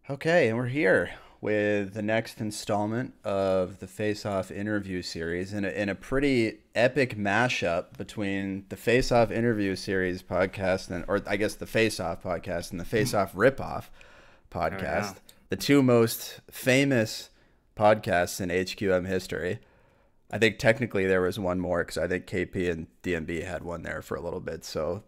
Okay, and we're here with the next installment of the Faceoff interview series in a pretty epic mashup between the Faceoff interview series podcast or I guess the Faceoff podcast and the Faceoff ripoff Oh yeah. podcast, the two most famous podcasts in HQM history. I think technically there was one more because I think KP and DMB had one there for a little bit. So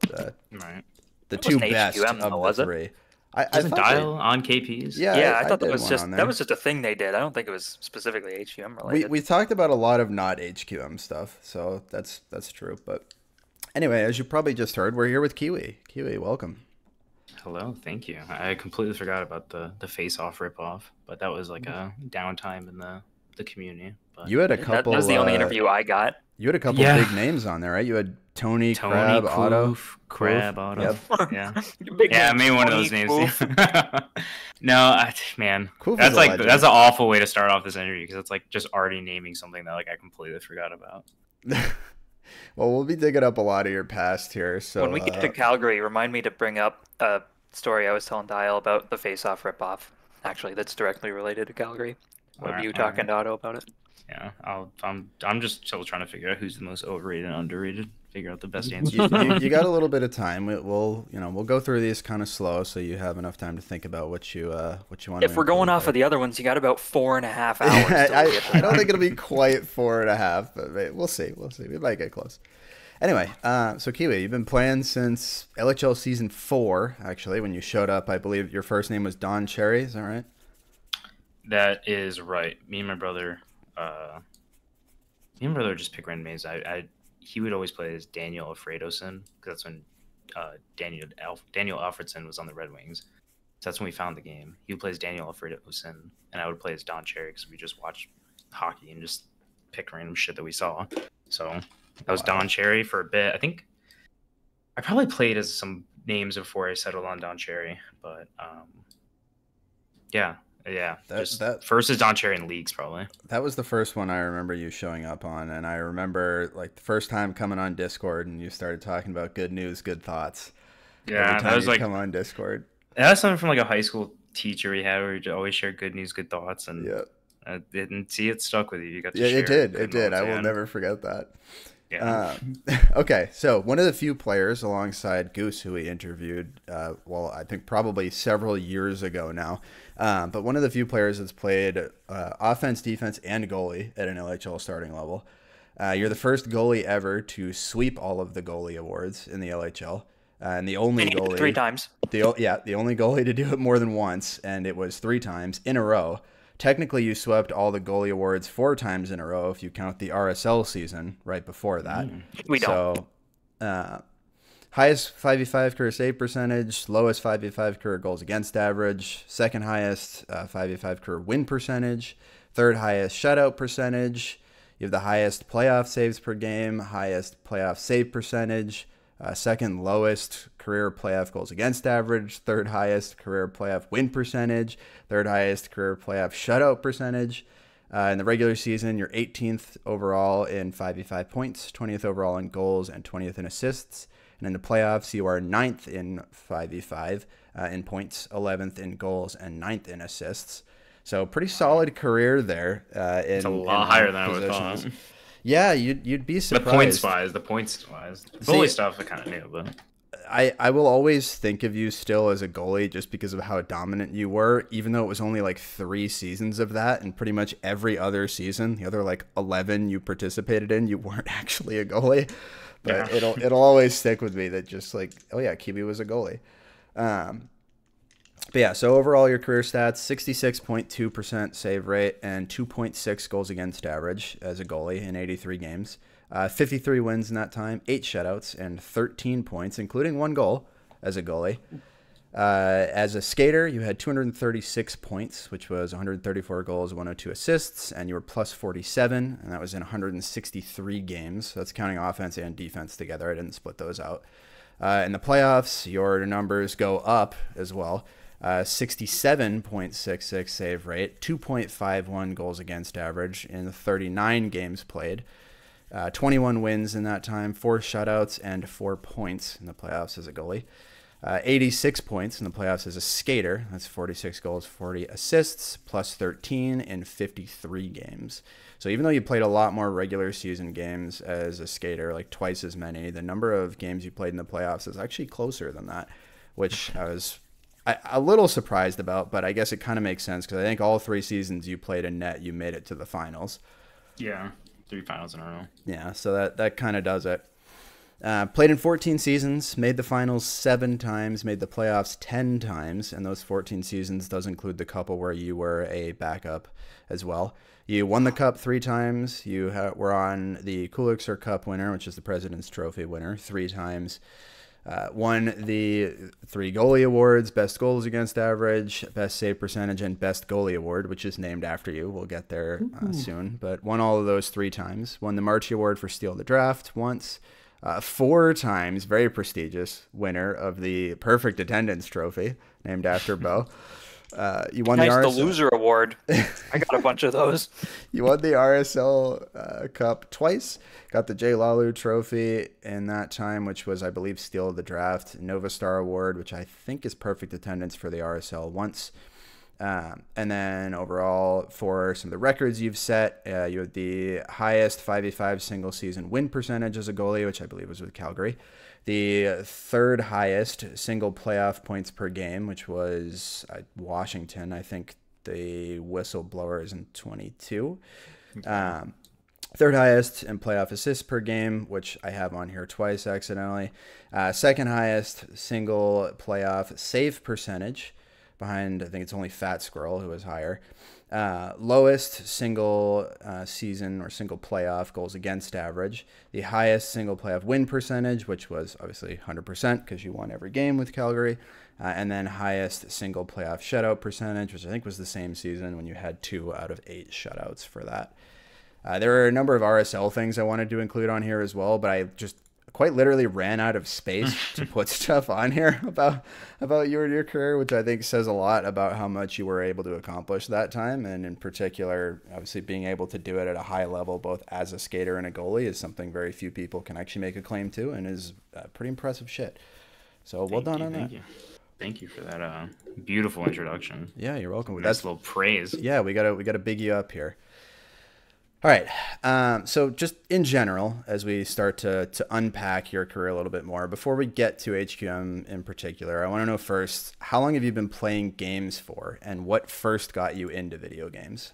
Right. the It two wasn't best HQM though, of the was it? three. I Wasn't thought they, Dial on KP's? yeah, Yeah, I I thought that did was one on just that there. was just a thing they did. I don't think it was specifically HQM We related. we talked about a lot of not HQM stuff, so that's true. But anyway, as you probably just heard, we're here with Kiwi. Kiwi, welcome. Hello, thank you. I completely forgot about the face off ripoff, but that was like a downtime in the community. But You had a That couple. was the only interview I got. You had a couple yeah, big names on there, right? You had Tony, Tony, Crab, Otto, Crab, Otto. Yep, Yeah, Big yeah, I name, made one of Tony, those names. Quoof. No, man, Koof is that's a like legend. that's an awful way to start off this interview because it's like just already naming something that like I completely forgot about. Well, we'll be digging up a lot of your past here. When So we get to Calgary, remind me to bring up a story I was telling Dial about the Face-Off ripoff. Actually, that's directly related to Calgary. All Of right, you all talking right. to Otto about it. Yeah, I'm just still trying to figure out who's the most overrated and underrated. Figure out the best answer. you got a little bit of time. We'll go through these kind of slow, so you have enough time to think about what you want to If we're going include off there. of the other ones, you got about 4.5 hours Yeah, till we get to I don't that. think it'll be quite 4.5, but we'll see. We'll see. We might get close. Anyway, so Kiwi, you've been playing since LHL season 4. Actually, when you showed up, I believe your first name was Don Cherry. Is that right? That is right. Me and my brother just pick random names. He would always play as Daniel Alfredoson because that's when Daniel Alfredson was on the Red Wings. So that's when we found the game. He would play as Daniel Alfredoson, and I would play as Don Cherry because we just watched hockey and just pick random shit that we saw. So that was Wow. Don Cherry for a bit. I think I probably played as some names before I settled on Don Cherry, but yeah, yeah. That Just that first is Don Cherry in leagues probably. that was the first one I remember you showing up on, and I remember like the first time coming on Discord, and you started talking about good news, good thoughts. Every Yeah, that time was you like come on Discord. that's something from like a high school teacher we had where we always share good news, good thoughts, and Yeah, didn't see it stuck with you. You got to yeah, share it did. good It did. moments, I will yeah. never forget that. Yeah, Okay, so one of the few players alongside Goose who we interviewed, well, I think probably several years ago now, but one of the few players that's played offense, defense, and goalie at an LHL starting level. You're the first goalie ever to sweep all of the goalie awards in the LHL, and the only And he did it 3 times. the only goalie to do it more than once, and it was 3 times in a row. Technically, you swept all the goalie awards 4 times in a row if you count the RSL season right before that. We don't. So, uh, highest 5v5 career save percentage, lowest 5v5 career goals against average, second highest 5v5 career win percentage, third highest shutout percentage. You have the highest playoff saves per game, highest playoff save percentage, second lowest career playoff goals against average, third highest career playoff win percentage, third highest career playoff shutout percentage. In the regular season, you're 18th overall in 5v5 points, 20th overall in goals, and 20th in assists. And in the playoffs, you are 9th in 5v5 in points, 11th in goals, and 9th in assists. So pretty solid career there. it's a In lot higher than I would have positions. thought. Yeah, you'd be The surprised. points wise, the See, goalie stuff I kind of knew, but I will always think of you still as a goalie just because of how dominant you were, even though it was only like 3 seasons of that, and pretty much every other season, the other like 11 you participated in, you weren't actually a goalie. But yeah, it'll always stick with me that just like, oh yeah, Kiwi was a goalie. Um, but yeah, so overall your career stats, 66.2% save rate and 2.6 goals against average as a goalie in 83 games. 53 wins in that time, 8 shutouts, and 13 points, including 1 goal as a goalie. As a skater, you had 236 points, which was 134 goals, 102 assists, and you were plus 47, and that was in 163 games. So that's counting offense and defense together. I didn't split those out. In the playoffs, your numbers go up as well. 67.66 save rate, 2.51 goals against average in 39 games played. 21 wins in that time, 4 shutouts, and 4 points in the playoffs as a goalie. 86 points in the playoffs as a skater. That's 46 goals, 40 assists, plus 13 in 53 games. So even though you played a lot more regular season games as a skater, like twice as many, the number of games you played in the playoffs is actually closer than that, which I was a little surprised about, but I guess it kind of makes sense because I think all 3 seasons you played in net, you made it to the finals. Yeah, 3 finals in a row. Yeah, so that kind of does it. Played in 14 seasons, made the finals 7 times, made the playoffs 10 times, and those 14 seasons does include the couple where you were a backup as well. You won the cup 3 times. You were on the Kulixer Cup winner, which is the President's Trophy winner, 3 times. Won the 3 goalie awards, best goals against average, best save percentage, and best goalie award, which is named after you. We'll get there soon, but won all of those 3 times. Won the Marchie Award for Steal the Draft once. 4 times, very prestigious winner of the Perfect Attendance Trophy, named after Bo. You won nice, the the Loser Award. I got a bunch of those. You won the RSL Cup twice. Got the J. Lalu Trophy in that time, which was, I believe, Steal the Draft. Nova Star Award, which I think is perfect attendance for the RSL once. And then overall, for some of the records you've set, you had the highest 5v5 single season win percentage as a goalie, which I believe was with Calgary. The 3rd highest single playoff points per game, which was Washington. I think the whistleblower is in 22. 3rd highest in playoff assists per game, which I have on here twice accidentally. 2nd highest single playoff save percentage, behind, I think it's only Fat Squirrel, who was higher. Lowest single season or single playoff goals against average. The highest single playoff win percentage, which was obviously 100% because you won every game with Calgary. And then highest single playoff shutout percentage, which I think was the same season when you had 2 out of 8 shutouts for that. There are a number of RSL things I wanted to include on here as well, but I just quite literally ran out of space to put stuff on here about you and your career, which I think says a lot about how much you were able to accomplish that time. And in particular, obviously being able to do it at a high level, both as a skater and a goalie, is something very few people can actually make a claim to, and is pretty impressive shit. So well done on that. Thank you for that beautiful introduction. Yeah, you're welcome. That's a little praise. Yeah, we gotta big you up here. All right. So just in general, as we start to unpack your career a little bit more, before we get to HQM in particular, I want to know first, how long have you been playing games for, and what first got you into video games?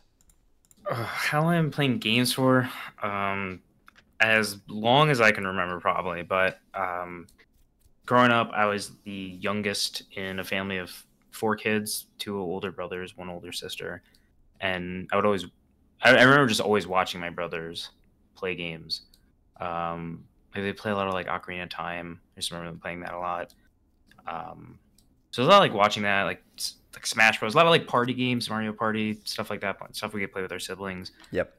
How long I've been playing games for? As long as I can remember, probably. But growing up, I was the youngest in a family of 4 kids, 2 older brothers, 1 older sister. And I remember just always watching my brothers play games. They play a lot of like Ocarina of Time. I just remember them playing that a lot. So there's a lot of like watching that, like Smash Bros. A lot of like party games, Mario Party, stuff like that. Stuff we could play with our siblings. Yep.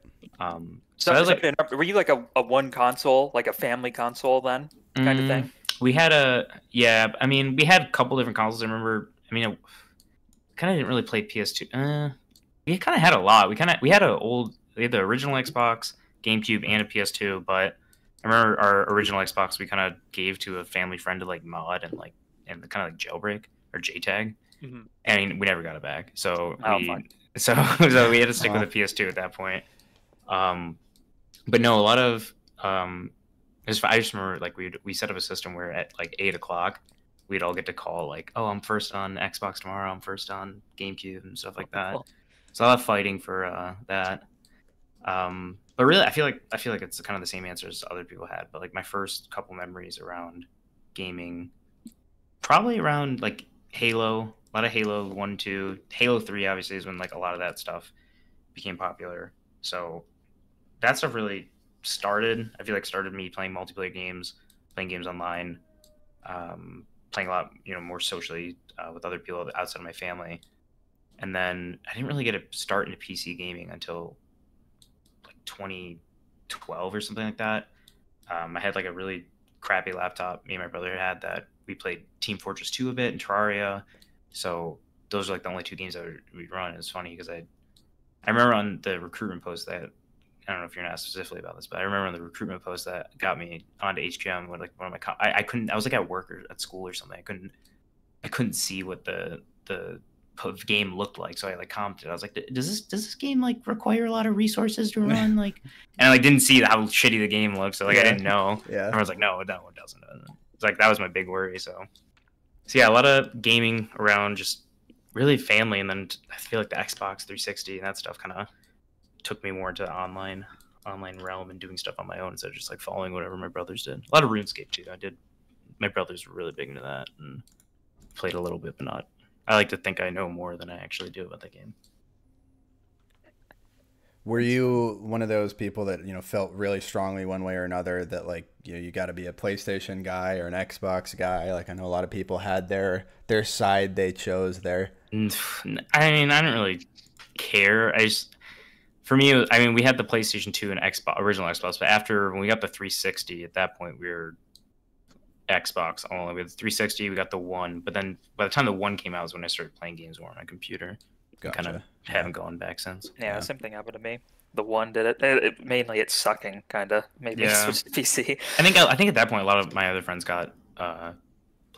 So I was like, were you like a one console, like a family console then, kind of thing? We had I mean, we had a couple different consoles. I remember. I mean, I kind of didn't really play PS2. We kind of had a lot. We had the original Xbox, GameCube, and a PS2. But I remember our original Xbox we kind of gave to a family friend to like mod and kind of like jailbreak or JTAG. Mm-hmm. And we never got it back. So so we had to stick with the PS2 at that point. But no, a lot of I just remember like we set up a system where at like 8:00 we'd all get to call like, oh, I'm first on Xbox tomorrow, I'm first on GameCube and stuff like that. Cool. So a lot of fighting for that. But really, I feel like it's kind of the same answer as other people had. But like my first couple memories around gaming, probably around like Halo, a lot of Halo 1, 2, Halo 3 obviously is when like a lot of that stuff became popular. So that stuff really started me playing multiplayer games, playing games online, playing a lot, more socially with other people outside of my family. And then I didn't really get a start into PC gaming until like 2012 or something like that. I had like a really crappy laptop me and my brother had that we played Team Fortress 2 a bit and Terraria. So those are like the only 2 games that we'd run. It's funny because I remember on the recruitment post that, I don't know if you're not specifically about this, but I remember on the recruitment post that got me onto HQM with like one of my I was like at work or at school or something. I couldn't I couldn't see what the game looked like, so I like commented. I was like, does this game like require a lot of resources to run? Like, and I like didn't see how shitty the game looks, so like I didn't know. Yeah. And I was like, no, it doesn't. It's like that was my big worry. So yeah, a lot of gaming around just really family, and then I feel like the Xbox 360 and that stuff kind of took me more into the online realm and doing stuff on my own instead of just like following whatever my brothers did. A lot of RuneScape too. My brothers were really big into that and played a little bit, but not. I like to think I know more than I actually do about that game. Were you one of those people that, felt really strongly one way or another that like, you got to be a PlayStation guy or an Xbox guy? Like I know a lot of people had their side they chose there. I mean, I don't really care. For me, we had the PlayStation 2 and original Xbox, but after when we got the 360, at that point we were Xbox only. We had the 360, we got the One, but then by the time the One came out was when I started playing games more on my computer. Gotcha. Kind of haven't gone back since. Yeah, same thing happened to me. The One did it. Mainly it's sucking, kind of. Maybe switch to PC. I think at that point a lot of my other friends got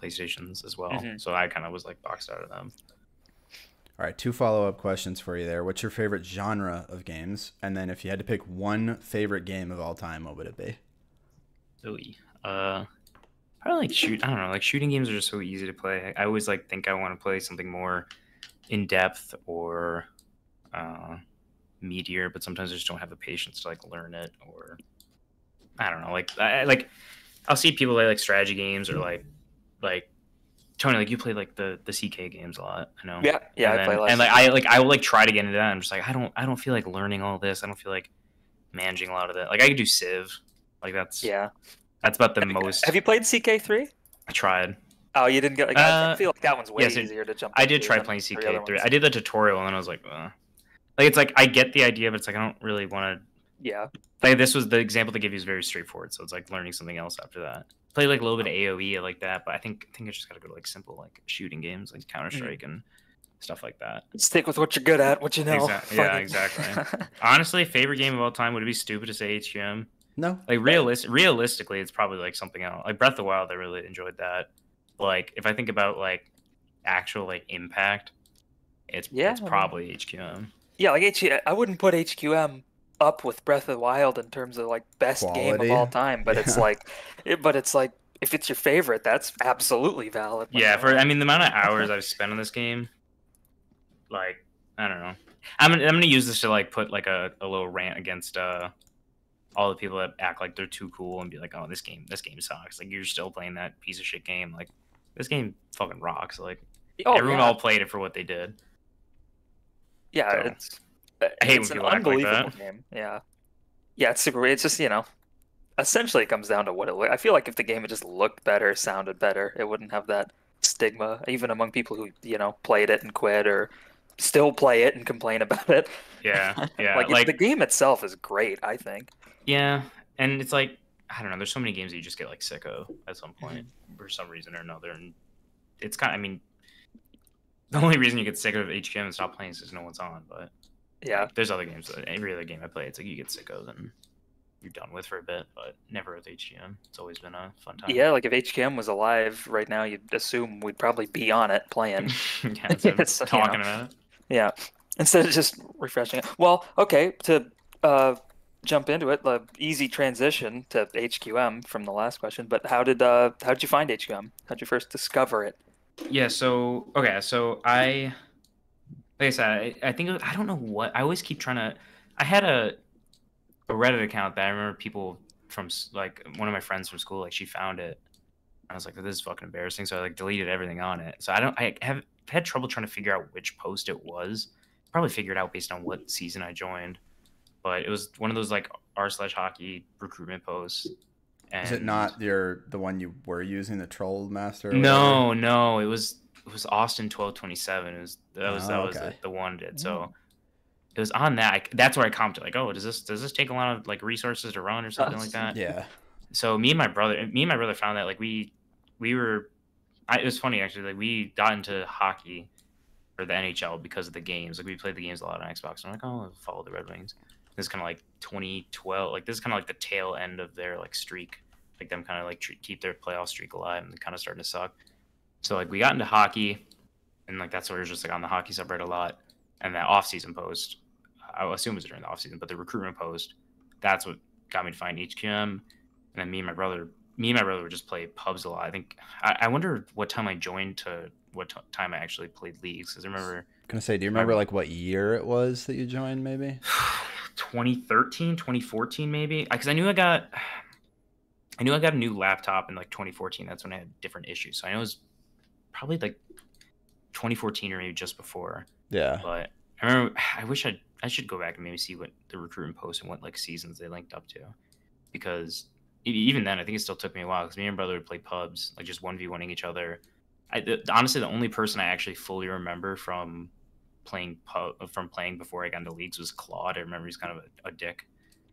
PlayStations as well, so I kind of was like boxed out of them. All right, 2 follow-up questions for you there. What's your favorite genre of games? And then if you had to pick one favorite game of all time, what would it be? Probably like I don't know, like shooting games are just so easy to play. I always like think I want to play something more in depth or meatier, but sometimes I just don't have the patience to like learn it, or I don't know. Like I'll see people play like strategy games or like Tony, like you play like the CK games a lot, I know. Yeah, I play. And I will like try to get into that. I'm just like I don't feel like learning all this. I don't feel like managing a lot of that. Like I could do Civ, like that's about the most. Have you played CK3? I tried. Oh, you didn't get like. I feel like that one's way easier to jump. I did try playing CK3. I did the tutorial and then I was like, like it's like I get the idea, but it's like I don't really want to. Yeah. Like this was the example they give you is very straightforward, so it's like learning something else after that. Play like a little bit of AOE like that, but I think I just gotta go to like simple like shooting games like Counter-Strike and stuff like that. Stick with what you're good at, what you know. Yeah, exactly. Honestly, favorite game of all time, would it be stupid to say HQM? No. Like realistically, it's probably like something else. Like Breath of the Wild, I really enjoyed that. Like if I think about like actual like impact, it's probably HQM. Yeah, like I wouldn't put HQM up with Breath of the Wild in terms of like best game of all time, but it's like if it's your favorite, that's absolutely valid. Yeah, the amount of hours I've spent on this game, like I don't know. I'm gonna use this to like put like a little rant against all the people that act like they're too cool and be like, oh, this game sucks. Like you're still playing that piece of shit game. Like this game fucking rocks. Like everyone all played it for what they did. Yeah, so. I hate when people act like that. Game. Yeah, it's super. It's just essentially it comes down to what it looks. I feel like if the game had just looked better, sounded better, it wouldn't have that stigma, even among people who played it and quit or still play it and complain about it. Yeah. like the game itself is great, I think. Yeah, and it's like I don't know. There's so many games that you just get like sick of at some point for some reason or another, and it's kind of. The only reason you get sick of HQM and stop playing is because no one's on, but. Yeah, there's other games. Every other game I play, it's like you get sick of and you're done with for a bit, but never with HGM. It's always been a fun time. Yeah, like if HGM was alive right now, you'd assume we'd probably be on it playing. Talking about it. Yeah, instead of just refreshing it. Well, okay, to jump into it, the easy transition to HQM from the last question. But how'd you find HQM? How'd you first discover it? Yeah. So like I said, I think I don't know what I always keep trying to. I had a Reddit account that I remember people from like one of my friends from school, like she found it. I was like, this is fucking embarrassing. So I like deleted everything on it. So I have had trouble trying to figure out which post it was. Probably figured out based on what season I joined, but it was one of those like r/hockey recruitment posts. And is it not the one you were using, the Troll Master? No, it was Austin 1227. That was the one did. So it was on that. That's where I commented like, oh, does this take a lot of like resources to run or something like that? Yeah. So me and my brother found that like we were. It was funny actually. Like we got into hockey for the NHL because of the games. Like we played the games a lot on Xbox. And I'm like, oh, I'll follow the Red Wings. This is kind of like 2012. Like this is kind of like the tail end of their like streak. Like them kind of like keep their playoff streak alive, and they're kind of starting to suck. So like we got into hockey, and like that's where it was just like on the hockey subreddit a lot, and that off-season post, I assume it was during the off-season, but the recruitment post, that's what got me to find HQM, and then me and my brother would just play pubs a lot. I think I wonder what time I joined to what time I actually played leagues, because I remember. Gonna say, do you remember like what year it was that you joined? Maybe 2013, 2014, maybe, because I knew I got a new laptop in like 2014. That's when I had different issues. So I know it was probably like 2014 or maybe just before. Yeah. But I remember, I should go back and maybe see what the recruitment post and what like seasons they linked up to, because even then I think it still took me a while, because me and my brother would play pubs, like just 1v1ing each other. Honestly, the only person I actually fully remember from playing before I got into leagues was Claude. I remember he's kind of a dick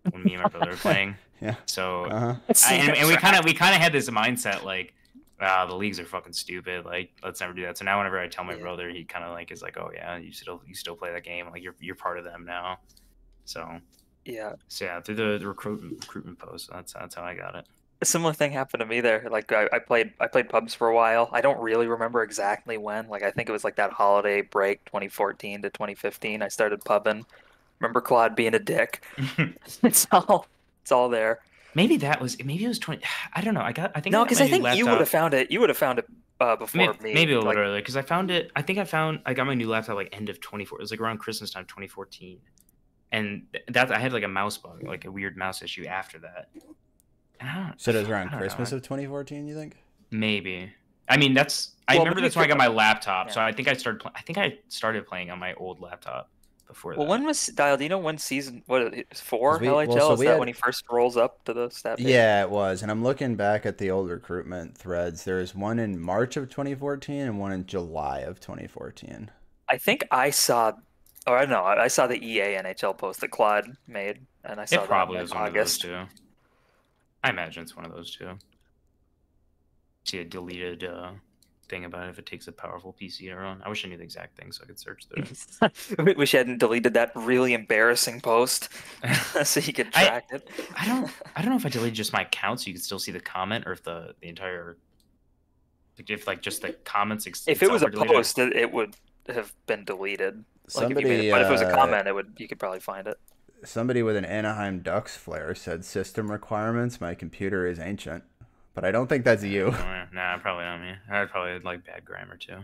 when me and my brother were playing. Yeah. So And we kind of had this mindset like, the leagues are fucking stupid. Like, let's never do that. So now whenever I tell my brother, he kind of like is like, oh yeah, you still play that game. Like you're part of them now. So yeah. So yeah, through the recruitment post. That's how I got it. A similar thing happened to me there. Like I played pubs for a while. I don't really remember exactly when. Like I think it was like that holiday break, 2014 to 2015. I started pubbing. Remember Claude being a dick. It's all there. Maybe it was 20. I don't know. I think No, I got because my I new think laptop. you would have found it. You would have found it before me. Maybe a little like, earlier, because I found it. I think I got my new laptop like end of 24. It was like around Christmas time, 2014, and that I had like a mouse bug, like a weird mouse issue after that. So it was around Christmas of 2014, you think? Maybe. I mean, I remember that's when I got my laptop. Yeah. So I think I started playing on my old laptop before that. Well, when was Dial? Do you know when season? What is 4 'Cause LHL? so Is we that had- when he first rolls up to the stat page? Yeah, it was. And I'm looking back at the old recruitment threads. There's one in March of 2014 and one in July of 2014. I think I saw, or I don't know, I saw the EA NHL post that Claude made, and I saw It probably that was in one August. of those two. I imagine it's one of those two. See a deleted thing about if it takes a powerful PC to run. I wish I knew the exact thing so I could search through it. Wish I hadn't deleted that really embarrassing post so you could track it. I don't know if I deleted just my account so you could still see the comment, or if the entire, if like just the comments. If it was a post, it would have been deleted. Like if you made it, but if it was a comment, you could probably find it. Somebody with an Anaheim Ducks flare said system requirements. My computer is ancient, but I don't think that's you. Nah, probably not me. I probably had like bad grammar too.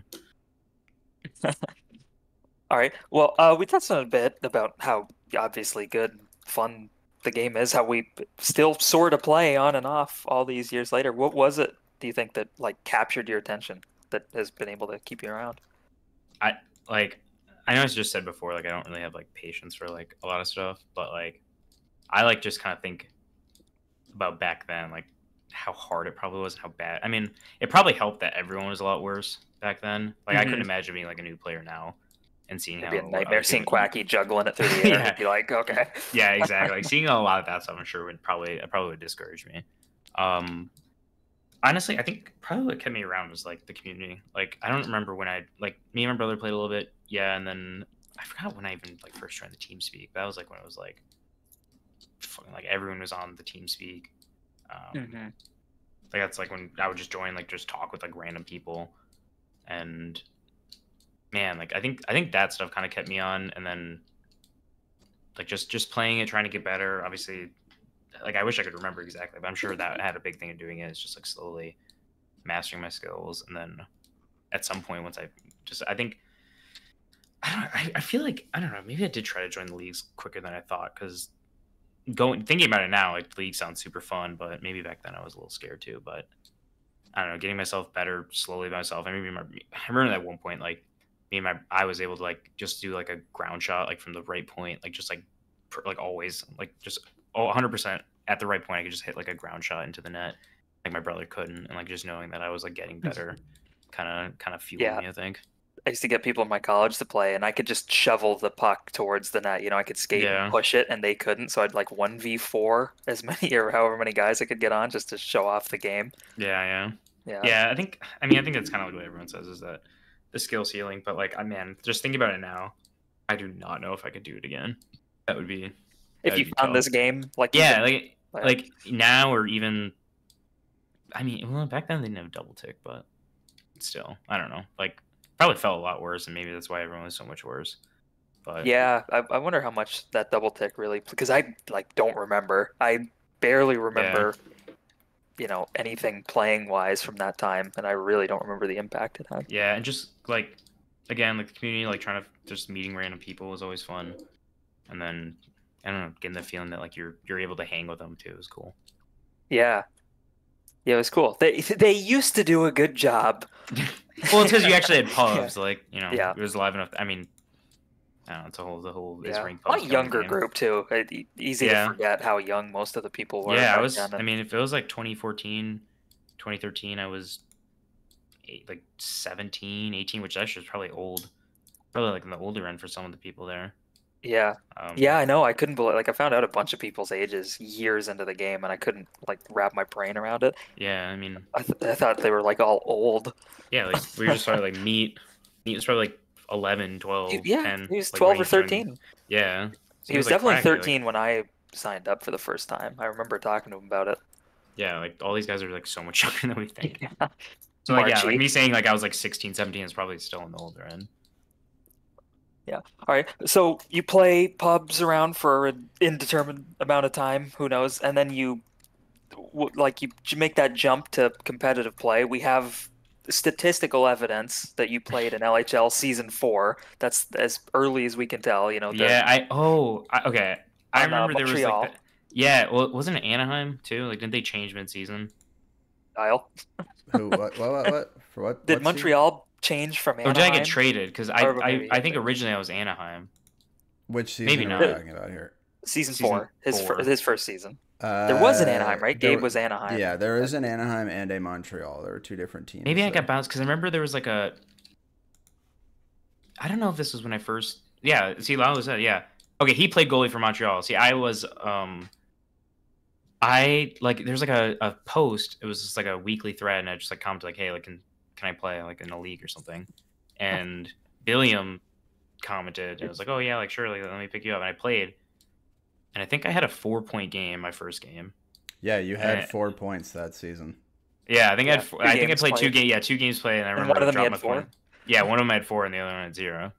All right. Well, we touched on a bit about how obviously good, fun the game is, how we still sort of play on and off all these years later. What was it, do you think, that like captured your attention, that has been able to keep you around? I know I just said before, like I don't really have like patience for like a lot of stuff, but like I like just kind of think about back then, like how hard it probably was and how bad. I mean, it probably helped that everyone was a lot worse back then. Like I couldn't imagine being like a new player now and seeing It'd how be a nightmare seeing Quacky juggling it through the air. It'd be like, okay. Yeah, exactly. Like seeing a lot of that stuff, I'm sure would probably discourage me. Honestly, I think probably what kept me around was like the community. Like I don't remember when me and my brother played a little bit, yeah, and then I forgot when I even like first joined the TeamSpeak. That was like when it was like fucking like everyone was on the TeamSpeak. Like that's like when I would just join, like just talk with like random people, and man, like I think that stuff kind of kept me on, and then like just playing it, trying to get better. Obviously, like I wish I could remember exactly, but I'm sure that had a big thing in doing it. It's just like slowly mastering my skills, and then at some point, once I feel like I don't know, maybe I did try to join the leagues quicker than I thought, because thinking about it now, like the league sounds super fun, but maybe back then I was a little scared too. But I don't know, getting myself better slowly by myself. I remember at one point, like I was able to like just do like a ground shot like from the right point, like just like always, like just 100% at the right point. I could just hit like a ground shot into the net, like my brother couldn't, and like just knowing that I was like getting better, kind of fueled me, I think. I used to get people in my college to play, and I could just shovel the puck towards the net. You know, I could skate and push it, and they couldn't. So I'd like 1v4 as many or however many guys I could get on just to show off the game. Yeah. I think that's kind of like what everyone says, is that the skill ceiling. But like, man, just thinking about it now, I do not know if I could do it again. That would be if you found this game like like now, or even, I mean, well, back then they didn't have double tick, but still, I don't know. Like, probably felt a lot worse, and maybe that's why everyone was so much worse. But Yeah, I wonder how much that double tick really, because I like don't remember. I barely remember, anything playing wise from that time, and I really don't remember the impact it had. yeah, and just like again, like the community, like trying to just meeting random people was always fun, and then I don't know, getting the feeling that like you're able to hang with them too is cool. Yeah, yeah, it was cool. They used to do a good job. Well, it's because you actually had pubs, like Yeah. it was live enough. I mean, I don't know, the whole is Yeah, ring a pubs younger group too. Easy to forget how young most of the people were. Yeah, I back was. then. I mean, if it was like 2014, 2013, I was like 17, 18, which actually was probably old. Probably like in the older end for some of the people there. Yeah. Yeah, I know. I couldn't believe, like, I found out a bunch of people's ages years into the game, and I couldn't like wrap my brain around it. Yeah, I mean, I thought they were like all old. yeah, like we were just probably like Meat was probably like 11, 12, Yeah, 10. he was like 12 or range when- 13. Yeah. So He was like definitely cracking, 13 when I signed up for the first time. I remember talking to him about it. Yeah, like all these guys are like so much younger than we think. Yeah. So like yeah, Marchy. like me saying like I was like 16, 17 is probably still in the older end. Yeah. All right. So you play pubs around for an indeterminate amount of time, who knows, and then you make that jump to competitive play. We have statistical evidence that you played in LHL season 4. That's as early as we can tell. Yeah, okay. I remember there was Montreal. like yeah, well, wasn't it Anaheim too? Like, didn't they change mid-season? Kyle. Who? What? For what? Did what Montreal change from Or Anaheim? did I get traded? Because Maybe I think originally I was Anaheim. Which season Maybe are we not. talking about here? Season Season 4. four. His first season. There was an Anaheim, right? there- Gabe was Anaheim. Yeah, there is an Anaheim and a Montreal. There were two different teams. Maybe I there. got bounced because I remember there was like a. I don't know if this was when I first. Yeah, see, Lalo said yeah. Okay, he played goalie for Montreal. See, I was I like there's like a post. It was just like a weekly thread, and I just like commented like, hey, like can I play like in a league or something? And Billiam commented, and I was like, oh yeah, like sure, like let me pick you up. And I played, and I think I had a 4-point game my first game. Yeah, you had 4 points that season. Yeah, I think Yeah, I think I played 2 games. Yeah, 2 games played, and I remember one of them dropped you my had 4? point. Yeah, one of them had 4, and the other one had 0.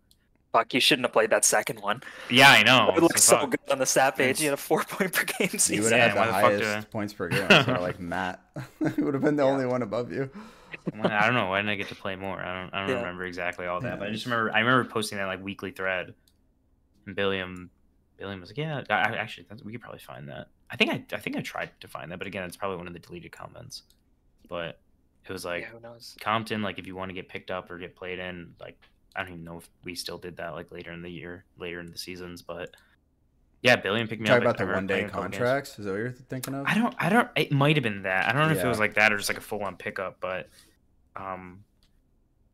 Fuck, you shouldn't have played that second one. Yeah, I know. It looks so fuck. good on the stat page. You had a 4-point per game season. You would Yeah, have why had the the fuck did highest I- points per game. Sort of like Matt. He would have been the only one above you. I don't know. Why didn't I get to play more? I don't Yeah. remember exactly all that, Yeah. but I remember posting that like weekly thread, and Billiam was like, yeah, actually we could probably find that. I think I tried to find that, but again, it's probably one of the deleted comments. But it was like Yeah, who knows? Compton, like if you want to get picked up or get played in, like I don't even know if we still did that like later in the year, later in the seasons, but yeah, Billiam picked me Talk up. about I the remember 1-day playing a couple games. contracts. Is that what you're thinking of? I don't. It might have been that. I don't know if it Yeah. was like that or just like a full on pickup, but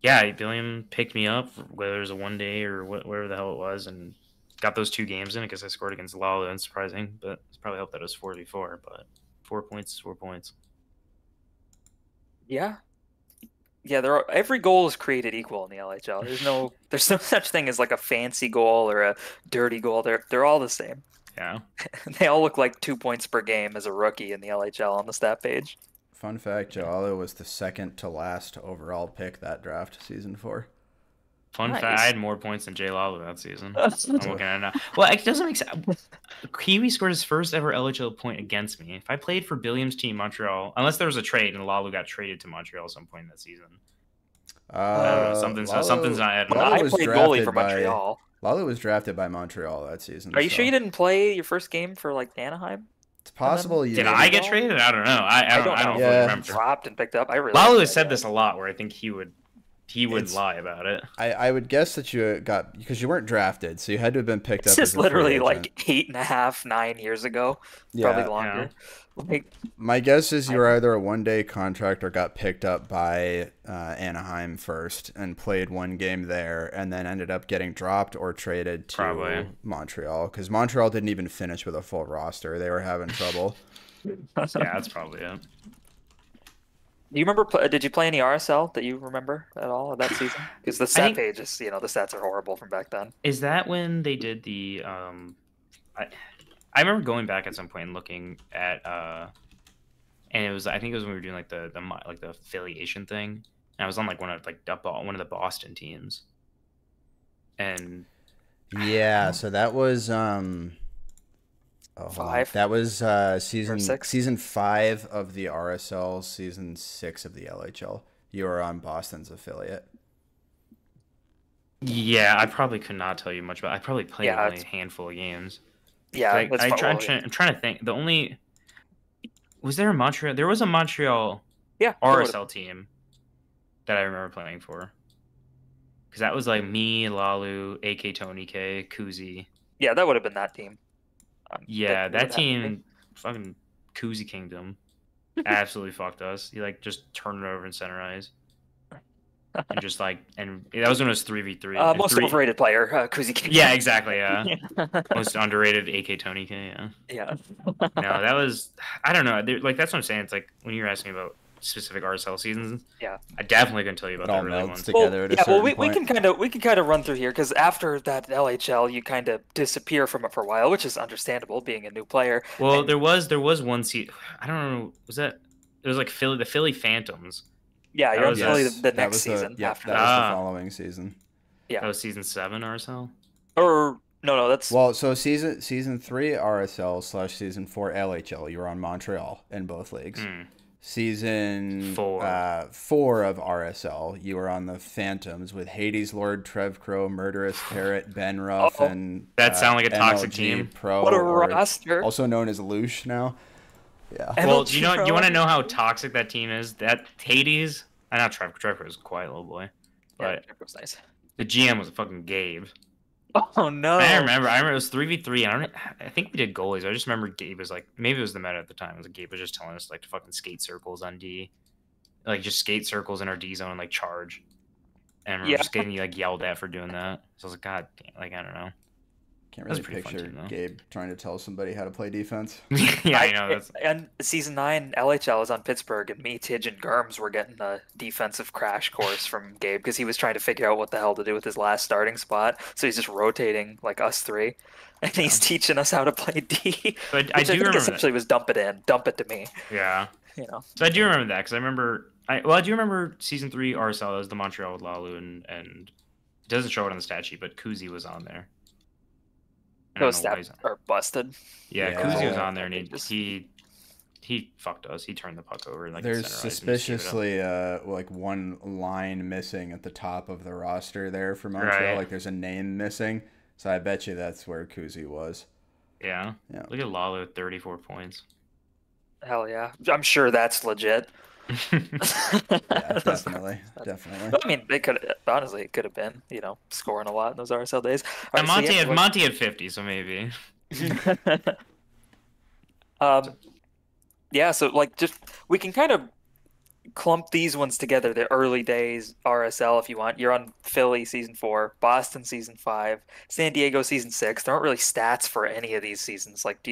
yeah, Billiam picked me up, whether it was a 1 day or whatever the hell it was, and got those 2 games in because I scored against Lalo. Unsurprising, but it's probably helped that it was 4v4. But 4 points is 4 points. Yeah. Yeah, every goal is created equal in the LHL. There's no such thing as like a fancy goal or a dirty goal. They're all the same. Yeah. They all look like 2 points per game as a rookie in the LHL on the stat page. Fun fact, Joalo was the second to last overall pick that draft, season 4. Fun Nice. fact: I had more points than Jay Lalo that season. I'm looking at it now. Well, it doesn't make sense. Kiwi scored his first ever LHL point against me. If I played for Billiam's team, Montreal, unless there was a trade and Lalo got traded to Montreal at some point in that season. I don't know. Something's not adding Lalo up. I was played goalie drafted for by- Montreal. Lalo was drafted by Montreal that season. Are you sure so you didn't play your first game for like Anaheim? It's possible you Did didn't. I get traded? I don't know. I don't know. fully Yeah. remember. Dropped and picked up. I really. Lalo like has that said guy. this a lot, where I think he wouldn't It's- lie about it. I would guess that you got, because you weren't drafted, so you had to have been picked It's up. just as a free literally agent. like 8.5, 9 years ago. Yeah. Probably longer. Like, My guess is you were either a 1-day contract or got picked up by Anaheim first and played 1 game there, and then ended up getting dropped or traded to Probably. Montreal, because Montreal didn't even finish with a full roster. They were having trouble. Yeah, that's probably it. Do you remember? Did you play any RSL that you remember at all of that season? Because the stat page is, the stats are horrible from back then. Is that when they did the I remember going back at some point and looking at and I think it was when we were doing like the affiliation thing, And I was on like one of the Boston teams. And Yeah, so that was hold on. 5 That was or season 6. season 5 of the RSL, season 6 of the LHL. You were on Boston's affiliate. yeah, I probably could not tell you much about. I probably played Yeah, only a handful of games. Yeah, that's I'm trying to think. The only was there a Montreal? There was a Montreal yeah. RSL team that I remember playing for. Because that was like me, Lalu, AK Tony K, Kuzi. Yeah, that would have been that team. Yeah, it that would have to be. team, fucking Kuzi Kingdom, absolutely fucked us. He like just turned it over in center ice. And just like, and that was when it was 3v3. Most overrated player, Kuzi King. Yeah, exactly. Yeah. Most underrated AK Tony K. Yeah. Yeah. No, that was, I don't know. Like, that's what I'm saying. It's like when you're asking about specific RSL seasons, Yeah. I definitely couldn't tell you about It all the early melts ones. together at a certain we point. can kind of run through here because after that LHL, you kind of disappear from it for a while, which is understandable, being a new player. Well, And- there was one seat. I don't know. Was that? It was like the Philly Phantoms. Yeah, That you're was only us. the next season Yep, after that that. was the Ah. following season. Yeah. That was season 7 RSL. Or no, that's Well, so season 3 RSL / season 4 LHL, you were on Montreal in both leagues. Season 4. 4 of RSL, you were on the Phantoms with Hades Lord, Trev Crow, Murderous Carrot, Ben Ruff, and That sound like a toxic MLG team. Pro, what a or roster. also known as Loosh now. Yeah. Well, MLG do you Pro. want to know how toxic that team is? That Hades. I know Trevor was a quiet little boy, Yeah, but that was nice. the GM was a fucking Gabe. Oh no. I remember it was 3v3. I think we did goalies. I just remember Gabe was like, maybe it was the meta at the time. It was like Gabe was just telling us like to fucking skate circles on D, like just skate circles in our D zone and like charge. And I remember just getting like yelled at for doing that. So I was like, God damn, like I don't know. Can't That's really a pretty fun picture team, though. Gabe trying to tell somebody how to play defense. Yeah, I know. That's And season 9 LHL was on Pittsburgh, and me, Tidge, and Germs were getting a defensive crash course from Gabe because he was trying to figure out what the hell to do with his last starting spot. So he's just rotating like us three, and he's teaching us how to play D. But Which I think essentially was dump it to me. Yeah. You know. So I do remember that because I do remember season 3 RSL as the Montreal with Lalu and it doesn't show it on the stat sheet, but Kuzi was on there. I don't Those know why stats are busted. Yeah, Yeah. Kuzi was on there and Just- he fucked us. He turned the puck over. Like There's center ice and just gave it up. suspiciously like one line missing at the top of the roster there for Montreal. Right. Like there's a name missing. So I bet you that's where Kuzi was. Yeah. Yeah. Look at Lalu with 34 points. Hell yeah. I'm sure that's legit. Yeah, definitely. Definitely. I mean, it could have been, scoring a lot in those RSL days. All And right, so yeah, Monty had 50, so maybe. Yeah, so like just we can kind of clump these ones together. The early days RSL, if you want. You're on Philly season 4, Boston season 5, San Diego season 6. There aren't really stats for any of these seasons. Like,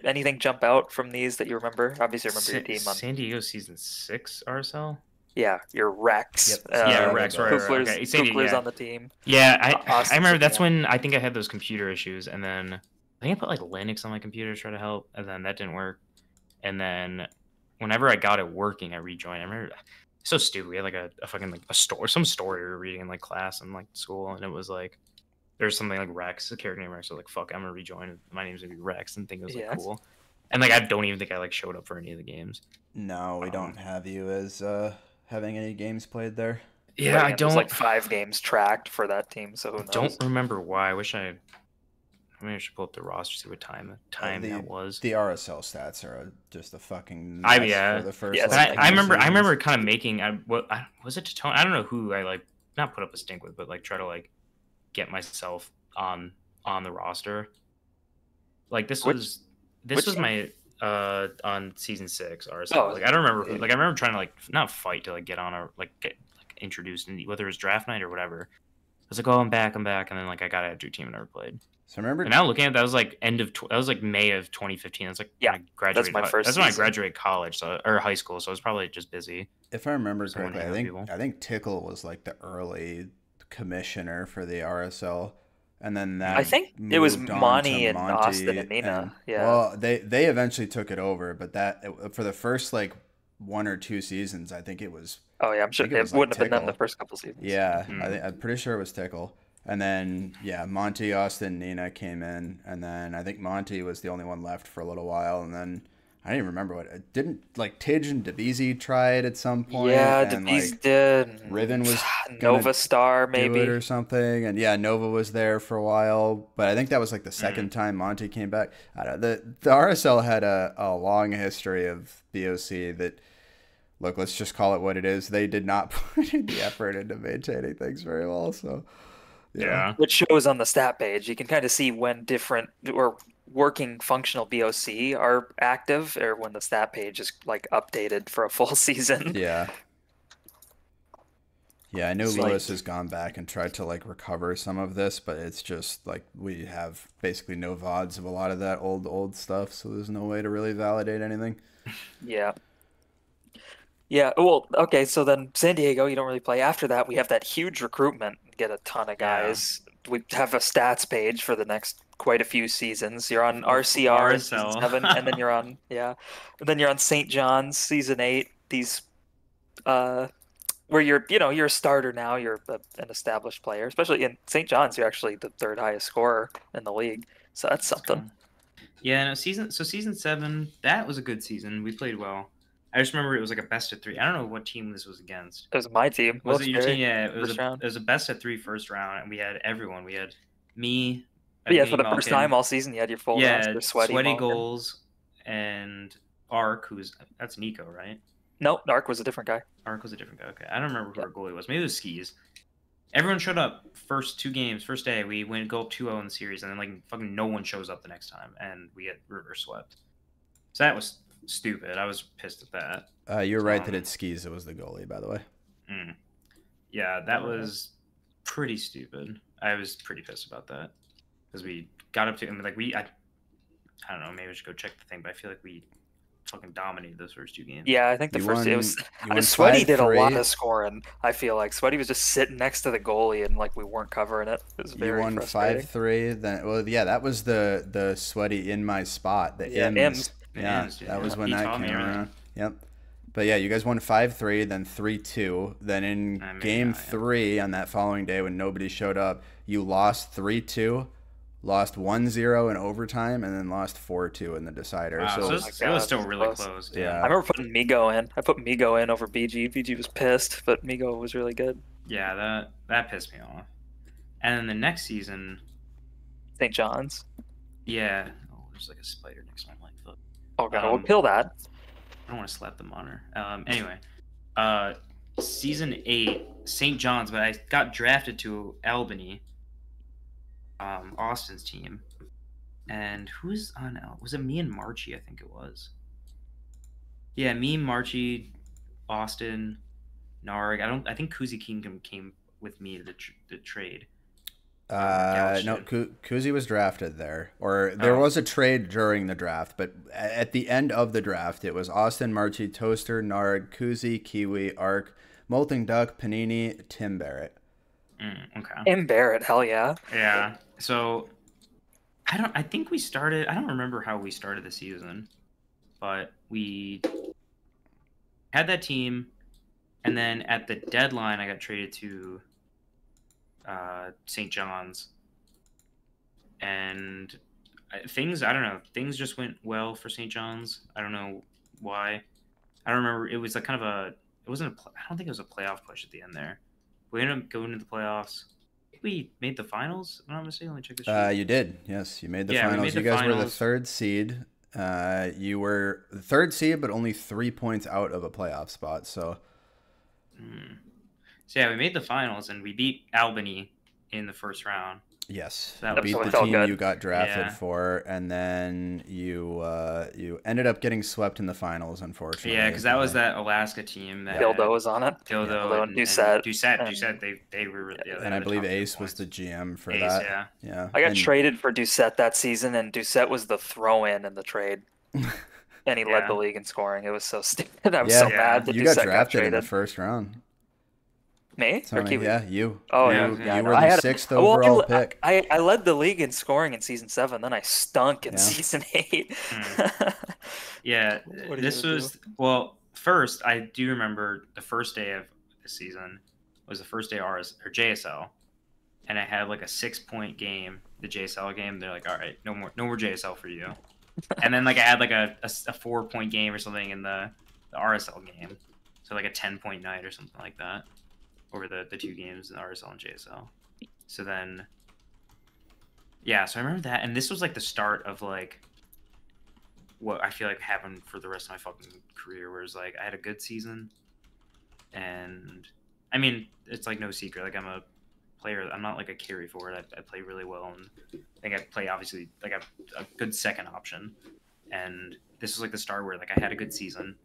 anything jump out from these that you remember? Obviously, remember your team on. San Diego season 6 RSL. Yeah, your Rex. Yep. Yeah, Rex, right. Kukler's, Okay. San Diego, Kukler's yeah. on the team. Yeah, I Austin remember that's City, when I think I had those computer issues, and then I think I put like Linux on my computer to try to help, and then that didn't work. And then whenever I got it working, I rejoined. I remember so stupid. We had like a fucking like some story we were reading in like class in like school, and it was like there's something like Rex, a character named Rex. I was like, fuck, I'm gonna rejoin. My name's gonna be Rex, and think it was like cool. And like I don't even think I like showed up for any of the games. No, we don't have you as having any games played there. Yeah, I There's don't like 5 games tracked for that team, so who knows? don't remember why. I wish I maybe I should pull up the roster, see what time that was. The RSL stats are just a fucking I- mess yeah. for the first. Yeah, like, I few remember seasons. kind of making was it to Tony? I don't know who I like not put up a stink with, but like try to like get myself on the roster. Like this was my on season 6 RSL. Oh, Like I don't remember who, like I remember trying to like not fight to like get on or like get like introduced, and whether it was draft night or whatever. I was like, oh, I'm back, and then like I got added to a team and never played. So remember, And now looking at that, was like that was like May of 2015. That's like Yeah, when I graduated. my first That's when I season. graduated college, or high school. So I was probably just busy. if I remember Someone correctly, hang out people. I think Tickle was like the early commissioner for the RSL, and then that I think it was moved on Monty to and Austin and Nina. Yeah. Well, they eventually took it over, but for the first like 1 or 2 seasons, I think it was Oh yeah, I'm sure think it it was, like, wouldn't have been them the Tickle. first couple seasons. Yeah, Mm. I'm pretty sure it was Tickle. And then, yeah, Monty, Austin, Nina came in. And then I think Monty was the only one left for a little while. And then I don't even remember didn't, like, Tidge and Debeezy try it at some point, Yeah, and, DeBees like, did. Riven was gonna Nova Star do it maybe. or something. And yeah, Nova was there for a while, but I think that was like the second time Monty came back. I don't know, the RSL had a long history of BOC that, look, let's just call it what it is. They did not put in the effort into maintaining things very well. So yeah. Which shows on the stat page. You can kind of see when different or working functional BOC are active, or when the stat page is like updated for a full season. Yeah. Yeah, I know It's Lewis like- has gone back and tried to like recover some of this, but it's just like we have basically no VODs of a lot of that old stuff, so there's no way to really validate anything. Yeah. Yeah. Well, okay. So then San Diego, you don't really play. After that, we have that huge recruitment, get a ton of Yeah. guys. We have a stats page for the next quite a few seasons. You're on RCR in season RSL. 7, and then you're on and then you're on St. John's season 8. These where you're a starter now. You're an established player, especially in St. John's. You're actually the third highest scorer in the league, so that's something. Yeah, no, season 7, that was a good season. We played well. I just remember it was like a best of 3. I don't know what team this was against. It was my team. Was it Wilkes your Barre, team? Yeah, it was first a round. it was a best of 3 first round, and we had everyone. We had me. But yeah, for the Evgeny first Malkin, time all season, you had your full roster. Sweaty Malkin. goals, and Ark, that's Nico, right? No, Dark was a different guy. Ark was a different guy. Okay, I don't remember who our goalie was. Maybe it was Skis. Everyone showed up first 2 games, first day. We go up 2-0 in the series, and then like fucking no one shows up the next time, and we get reverse swept. So that was stupid. I was pissed at that. You're right that it's Skis that was the goalie, by the way. Yeah, that was pretty stupid. I was pretty pissed about that because we got up to him like I don't know. Maybe I should go check the thing, but I feel like we fucking dominated those first 2 games. Yeah, I think You won- it was you won Sweaty did a 5-3. lot of scoring. I feel like Sweaty was just sitting next to the goalie and like we weren't covering it. It was very You won frustrating. 5-3. Then, well, yeah, that was the Sweaty in my spot. The Yeah, Ims. Ims. Yeah, Ims, that was when he that taught came me everything. around. Yep. But yeah, you guys won 5-3, then 3-2. Then in I mean, game yeah. 3 on that following day when nobody showed up, you lost 3-2, lost 1-0 in overtime, and then lost 4-2 in the decider. Wow, so so my it was God, still it's really close. close. Yeah. I remember putting Migo in. I put Migo in over BG. BG was pissed, but Migo was really good. Yeah, that pissed me off. And then the next season, St. John's. yeah. Oh, there's like a spider next to my mic. Fuck. Oh god, we'll Um, kill that. I don't want to slap the monitor. Anyway, season 8, St. John's, but I got drafted to Albany, Austin's team. And who's on was it me and Marchie? I think it was. Yeah, me, Marchie, Austin, Narg. I think Kuzi Kingdom came with me to the trade. No, Kuzi was drafted there, or there was a trade during the draft, but at the end of the draft, it was Austin, Marchi, Toaster, Nard, Kuzi, Kiwi, Ark, Molting Duck, Panini, Tim Barrett. Okay. And Barrett, hell yeah. Yeah. So I think we started. I don't remember how we started the season, but we had that team, and then at the deadline, I got traded to St. John's, and things things just went well for St. John's. I don't know why. I don't remember. It was like kind of it wasn't I don't think it was a playoff push at the end there. We ended up going to the playoffs. I think we made the finals. I'm not mistaken. Let me check this sheet. You did, yes, you made the Yeah, we finals. made You the guys were the finals. 3rd seed. You were the 3rd seed, but only 3 points out of a playoff spot. So So yeah, we made the finals and we beat Albany in the first round. yes, That you was beat so the felt team good. you got drafted Yeah. for, and then you ended up getting swept in the finals, unfortunately. Yeah, because that was that Alaska team. That Dildo was on it. Dildo Dildo and and Doucette. Doucette, they were. Yeah, they And I were the believe top Ace 2 was the points. GM for Ace, that. yeah. Yeah. I got And- traded for Doucette that season, and Doucette was the throw-in in the trade. And he led Yeah. the league in scoring. It was so stupid. I was Yeah, so mad that You got Doucette drafted in the traded. first round. Me? So, Or Kiwi? yeah, you. Oh, Yeah, yeah. yeah. You no, were I the had 6th well, overall pick. I led the league in scoring in season 7. Then I stunk in Yeah. season 8. Yeah, What are you this gonna was well. First, I do remember the first day of this seaon was the first day JSL, and I had like a 6-point game, the JSL game. They're like, all right, no more JSL for you. And then like I had like a 4-point game or something in the RSL game, so like a 10-point night or something like that over the 2 games in RSL and JSL. So then, yeah, so I remember that, and this was like the start of like what I feel like happened for the rest of my fucking career, where it's like I had a good season, and I mean it's like no secret, like I'm a player. I'm not like a carry forward. I play really well, and I think I play obviously like a good second option. And this was like the start where like I had a good season,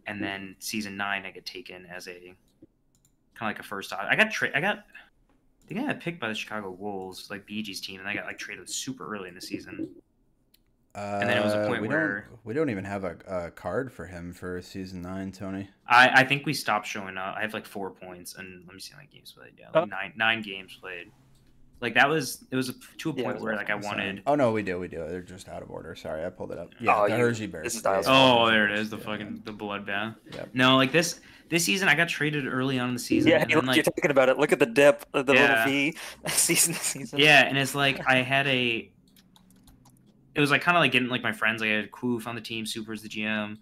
and then season 9 I get taken as a kind of like a first. I think I got picked by the Chicago Wolves, like BG's team, and I got like traded super early in the season. And then it was a point where we don't even have a card for him for season 9, Tony. I think we stopped showing up. I have like 4 points, and let me see how many games played. Yeah, like nine games played. Like it was to a point where like I wanted. Oh no, we do. They're just out of order. Sorry, I pulled it up. Yeah, the Hershey Bears. Oh, there it is. The fucking the bloodbath. Yep. No, like this season I got traded early on in the season. Yeah, and then, like, you're talking about it. Look at the dip, the little V season. Yeah, and it's like I had it was like kind of like getting like my friends. Like I had Koof on the team, Super's the GM.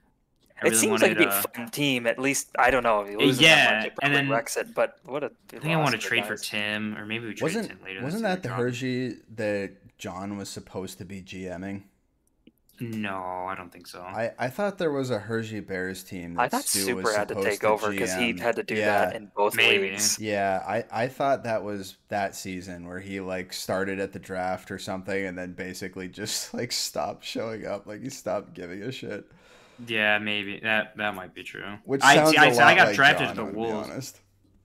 It seems like it'd be a fun team. At least I don't know. Yeah, and then wrecks it. But what a I think I want to trade for Tim, or maybe we trade Tim later. Wasn't that the Hershey that John was supposed to be GMing? No, I don't think so. I thought there was a Hershey Bears team that I thought Stu Super was had to supposed take over because he had to do that in both leagues. Yeah, I thought that was that season where he like started at the draft or something and then basically just like stopped showing up, like he stopped giving a shit. Yeah, maybe that might be true. Which sounds I got like drafted John, to the Wolves. be honest.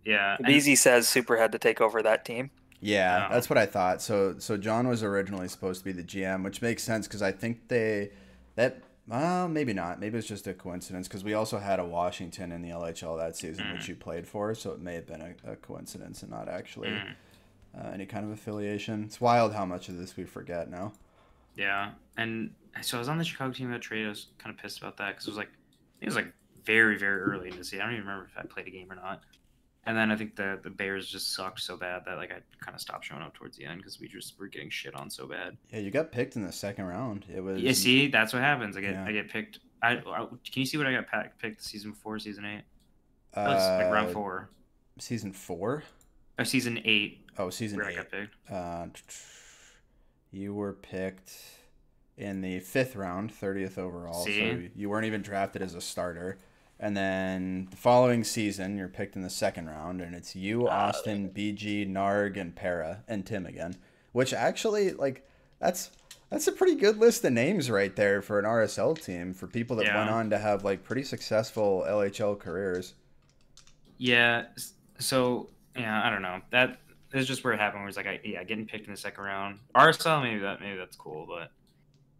Yeah, Beezy says Super had to take over that team. Yeah, that's what I thought. So John was originally supposed to be the GM, which makes sense because I think maybe not. Maybe it's just a coincidence because we also had a Washington in the LHL that season, which you played for. So it may have been a coincidence and not actually any kind of affiliation. It's wild how much of this we forget now. Yeah, and so I was on the Chicago team that trade. I was kind of pissed about that because it was like very, very early in the season. I don't even remember if I played a game or not. And then I think the Bears just sucked so bad that like I kind of stopped showing up towards the end because we just were getting shit on so bad. Yeah, you got picked in the second round. It was. Yeah, see, that's what happens. I get picked. Can you see what I got picked season 4, season 8? That was like round 4. Season 4. Or season 8. Oh, season 8. I got picked. You were picked in the 5th round, 30th overall. See? So you weren't even drafted as a starter. And then the following season, you're picked in the 2nd round, and it's you, Austin, BG, Narg, and Para, and Tim again. Which actually, like, that's a pretty good list of names right there for an RSL team for people that went on to have like pretty successful LHL careers. Yeah. So yeah, I don't know. That is just where it happened. Where it's like, getting picked in the 2nd round. RSL, maybe that's cool, but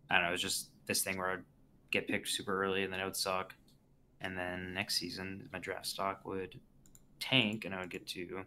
I don't know. It's just this thing where I'd get picked super early and then it would suck. And then next season, my draft stock would tank, and I would get to. I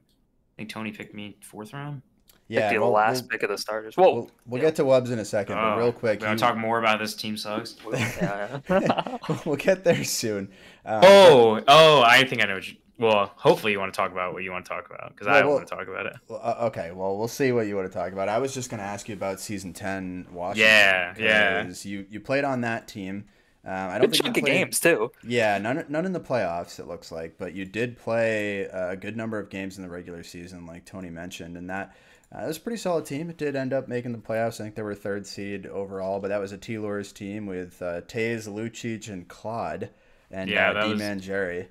think Tony picked me 4th round. Yeah, the last pick of the starters. We'll get to Wubs in a second, but real quick, I'll talk more about this team sucks. We'll get there soon. I think I know. Well, hopefully you want to talk about what you want to talk about because I don't want to talk about it. Okay, well, we'll see what you want to talk about. I was just going to ask you about season 10 Washington. Yeah. You played on that team. I don't good think chunk of games too. Yeah, none in the playoffs it looks like, but you did play a good number of games in the regular season, like Tony mentioned, and that it was a pretty solid team. It did end up making the playoffs. I think they were 3rd seed overall, but that was a T-Lures team with Taze, Lucic, and Claude, and D-Man Jerry.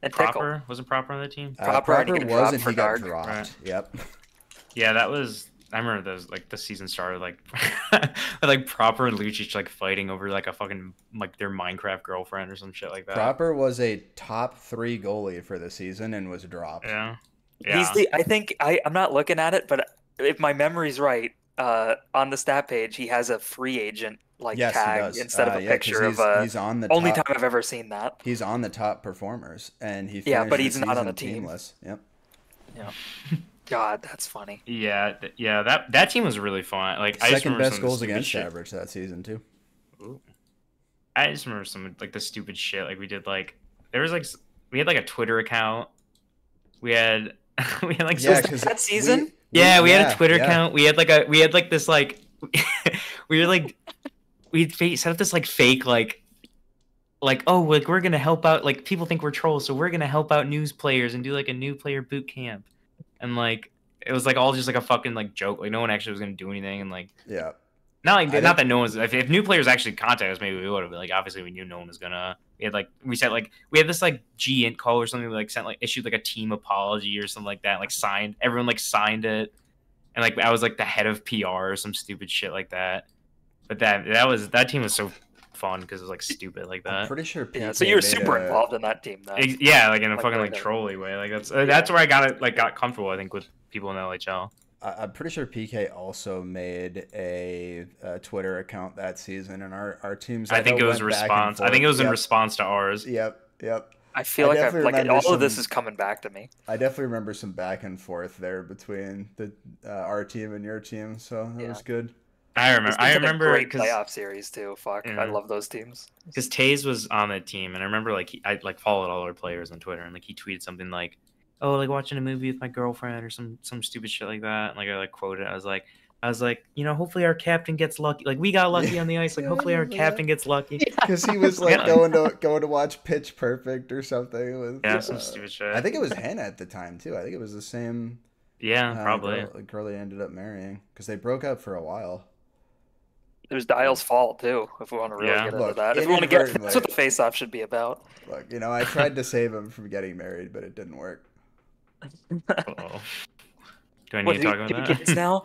And Proper wasn't Proper on the team. Proper was, and he got dropped. Right. Yep. Yeah, that was. I remember those, like, the season started, like, like, Proper and Lucic, like, fighting over, like, a fucking, like, their Minecraft girlfriend or some shit like that. Proper was a top 3 goalie for the season and was dropped. Yeah. He's I think, I'm not looking at it, but if my memory's right, on the stat page, he has a free agent, like, tag instead of a picture of he's on the only top, time I've ever seen that. He's on the top performers, and he but he's not on the team. Teamless. Yep. Yeah. God, that's funny. Yeah, that team was really fun. Like, I just remember best goals against average that season too. Ooh. I just remember some like the stupid shit. Like we did, like there was like we had like a Twitter account We had we had like Yeah, so- 'cause that season? we had yeah, a Twitter yeah. account. We had like this like we were like set up this like fake like oh like we're gonna help out, like people think we're trolls, so we're gonna help out news players and do like a new player boot camp, and like it was like all just like a fucking like joke, like no one actually was gonna do anything, and like Yeah. not that no one's, if new players actually contacted us, maybe we would have, like obviously we knew no one was gonna. We had this like G-Int call or something, we like sent like issued like a team apology or something like that, like signed, everyone like signed it, and like I was like the head of PR or some stupid shit like that. But that team was so fun because it was like stupid like I'm that. pretty sure PK Yeah, so you were made super a- involved in that team, though. Yeah, like in a Like, fucking right like there. trolly way. Like that's where I got comfortable, I think, with people in the LHL. I'm pretty sure PK also made a Twitter account that season, and our teams. I think it was went back and response. I forth. think it was in Yep. response to ours. Yep. I feel like definitely like remember all of this some- is coming back to me. I definitely remember some back and forth there between the our team and your team, so that was good. I It's been a remember great because playoff series too. Fuck, I love those teams. Taze was on that team, and I remember like I like followed all our players on Twitter, and like he tweeted something like, "Oh, like watching a movie with my girlfriend" or some stupid shit like that. And, like I like quoted, I was like, you know, hopefully our captain gets lucky. Like we got lucky on the ice. Like hopefully our captain gets lucky. Because he was like Yeah. going to watch Pitch Perfect or something. With, Yeah, some stupid shit. I think it was Hannah at the time too. I think it was the same. Yeah, probably. Girl they ended up marrying because they broke up for a while. It was Dial's fault too. If we want to really Yeah. get into Look, that, if we want to get, inadvertently- that's what the face-off should be about. Look, you know, I tried to save him from getting married, but it didn't work. Uh-oh. Do I need What, to talk about two that? kids now?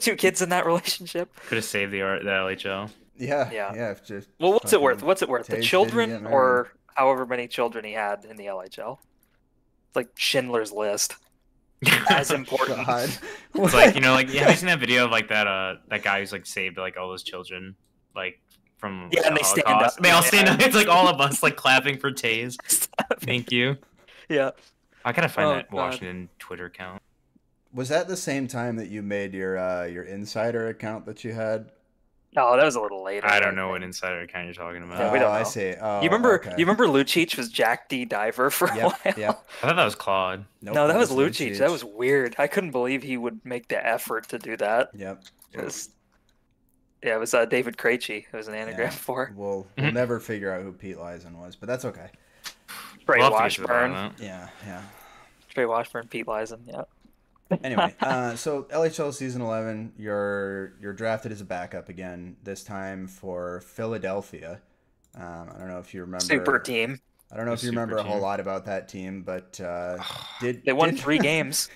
2 kids in that relationship. Could have saved the LHL. Yeah. Yeah. If just Well, what's it worth? fucking What's it worth? Taze The didn't children get married. or however many children he had in the LHL? It's like Schindler's List. As important. God. It's like, you know, like have you seen that video of like that guy who's like saved like all those children like from Yeah, and the they stand Holocaust? up. They all Yeah. stand up. It's like all of us like clapping for Taze. Thank you. Yeah. I gotta find Oh, that God. Washington Twitter account. Was that the same time that you made your insider account that you had? No, that was a little later. I don't know think. what insider account you're talking about. Yeah, we don't I know. see. Oh, You remember? okay. You remember Lucic was Jack D. Diver for a while. Yep. I thought that was Claude. Nope, No, that was Lucic. That was weird. I couldn't believe he would make the effort to do that. Yep. It was David Krejci. It was an anagram Yeah. for We'll never figure out who Pete Leisen was, but that's okay. Trey We'll have to get to the bottom Washburn. of that. Yeah. Trey Washburn, Pete Leisen. Yeah. Anyway, so LHL season 11, you're drafted as a backup again. This time for Philadelphia. I don't know if you remember. Super team. I don't know if you Super remember a whole team. lot about that team, but They won 3 games.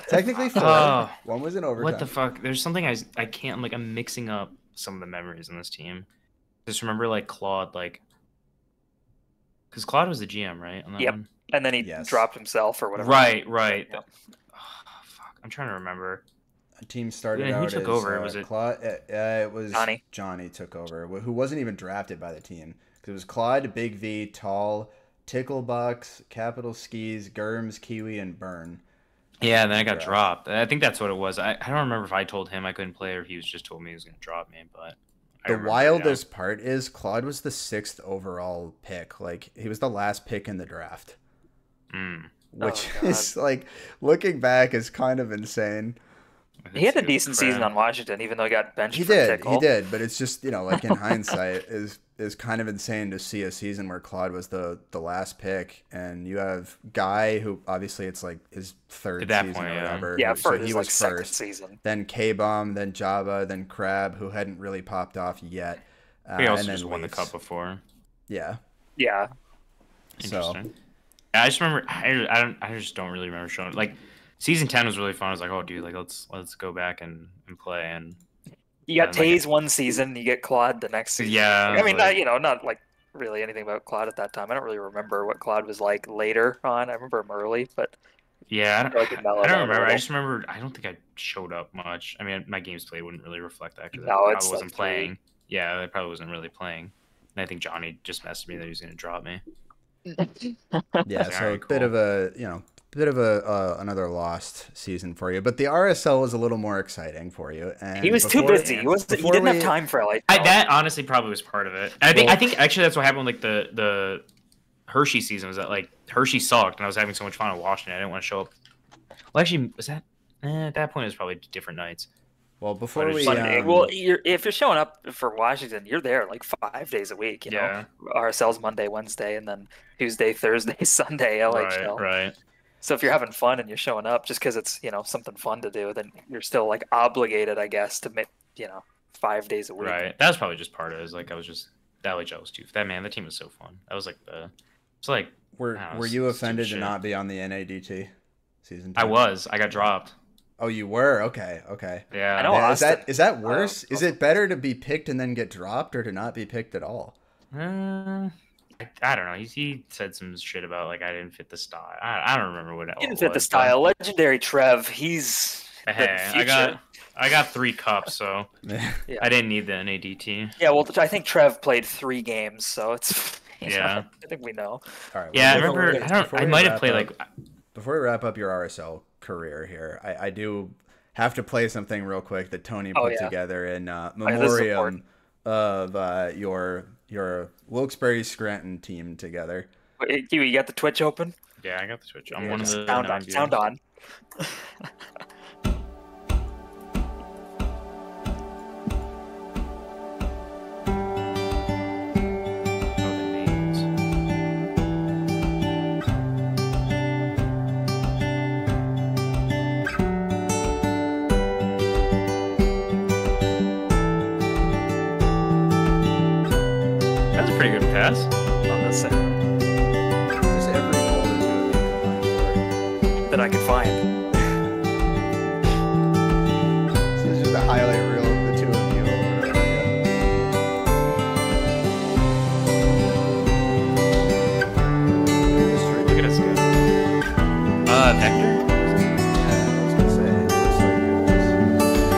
Technically 4. Oh. One was in overtime. What the fuck? There's something I can't, like, I'm mixing up some of the memories in this team. Just remember, like, Claude, like, because Claude was the GM, right? On that Yep. one? And then he Yes. dropped himself or whatever. Right. Yeah. Oh, fuck. I'm trying to remember. A team started And who out took as over? Was it- Claude? It was Johnny. Johnny took over, who wasn't even drafted by the team. 'Cause it was Claude, Big V, Tall, Ticklebucks, Capital Skis, Germs, Kiwi, and Burn. Yeah, and then I got Draft. dropped. I think that's what it was. I don't remember if I told him I couldn't play or if he was just told me he was going to drop me, but I The remember, wildest part is Claude was the 6th overall pick. Like, he was the last pick in the draft. Yeah. Mm. Which God. is, like, looking back is kind of insane. He had a It's decent season crap. on Washington, even though he got benched He for did, Tickle. but it's just, you know, like in hindsight is kind of insane to see a season where Claude was the last pick, and you have Guy, who obviously it's like his 3rd At that season point, or yeah. whatever. Yeah, so first, he his, was like, 2nd first. season. Then K-Bomb, then Java, then Crab, who hadn't really popped off yet. He also and then just won the Leafs. cup before. Yeah. Yeah. So Interesting. Yeah, I just remember. I just don't really remember showing. Like, season 10 was really fun. I was like, oh, dude, like let's go back and play. And You got Yeah, like- Taze one season, you get Claude the next season. yeah, I mean, like- not like really anything about Claude at that time. I don't really remember what Claude was like later on. I remember him early, but yeah, I feel like it don't, mellowed I don't out a remember. I little. just remember. I don't think I showed up much. I mean, my games played wouldn't really reflect that because No, I it's wasn't like playing. Yeah, I probably wasn't really playing. And I think Johnny just messaged me that he was going to drop me. Yeah, so Very a bit cool. of a another lost season for you, but the RSL was a little more exciting for you. And he was too before- busy. He before didn't have we- time for LA. That honestly probably was part of it. I think actually that's what happened. Like the Hershey season was that like Hershey sucked, and I was having so much fun watching it. I didn't want to show up. Well, actually, was that at that point? It was probably different nights. Well, before But we it's- Well, if you're showing up for Washington, you're there like 5 days a week. You know, Yeah. RSL's Monday, Wednesday, and then Tuesday, Thursday, Sunday, LHL. Right. So if you're having fun and you're showing up just because it's something fun to do, then you're still like obligated, I guess, to make 5 days a week. Right. That was probably just part of it. Like I was just the LHL was too. The team was so fun. That was like it's like. were know, you it's offended to shit. not be on the NADT season 2? I was. I got dropped. Oh, you were? Okay. Yeah. I know. Yeah, Austin- is that worse? Is it better to be picked and then get dropped, or to not be picked at all? I don't know. He said some shit about like I didn't fit the style. I don't remember what it He didn't was. fit the style. Legendary Trev, he's the Hey, future. I got 3 cups, so Yeah. I didn't need the NADT. Yeah, well, I think Trev played 3 games, so it's Yeah. I think we know. All right. Yeah, I well, remember. I might have played like. Before we wrap up your RSL career here, I do have to play something real quick that Tony put together in memoriam of your Wilkes-Barre Scranton team together. Wait, Kiwi, you got the Twitch open? Yeah, I got the Switch. I'm Yeah, one of just the sound on. 9 Sound on. That's a pretty good pass. On the set Just every goal that you have combined that I could find. for. So this is just a highlight reel of the two of you over and over again. Look at us. Vector. Yeah, I was gonna say, it looks like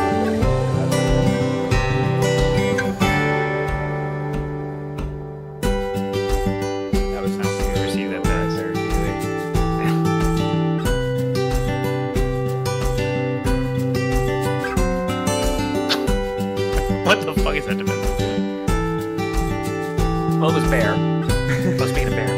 That was nice. You received that pass. There, Kiwi. What the fuck is that defense? Well, it was Bear. Must be a Bear.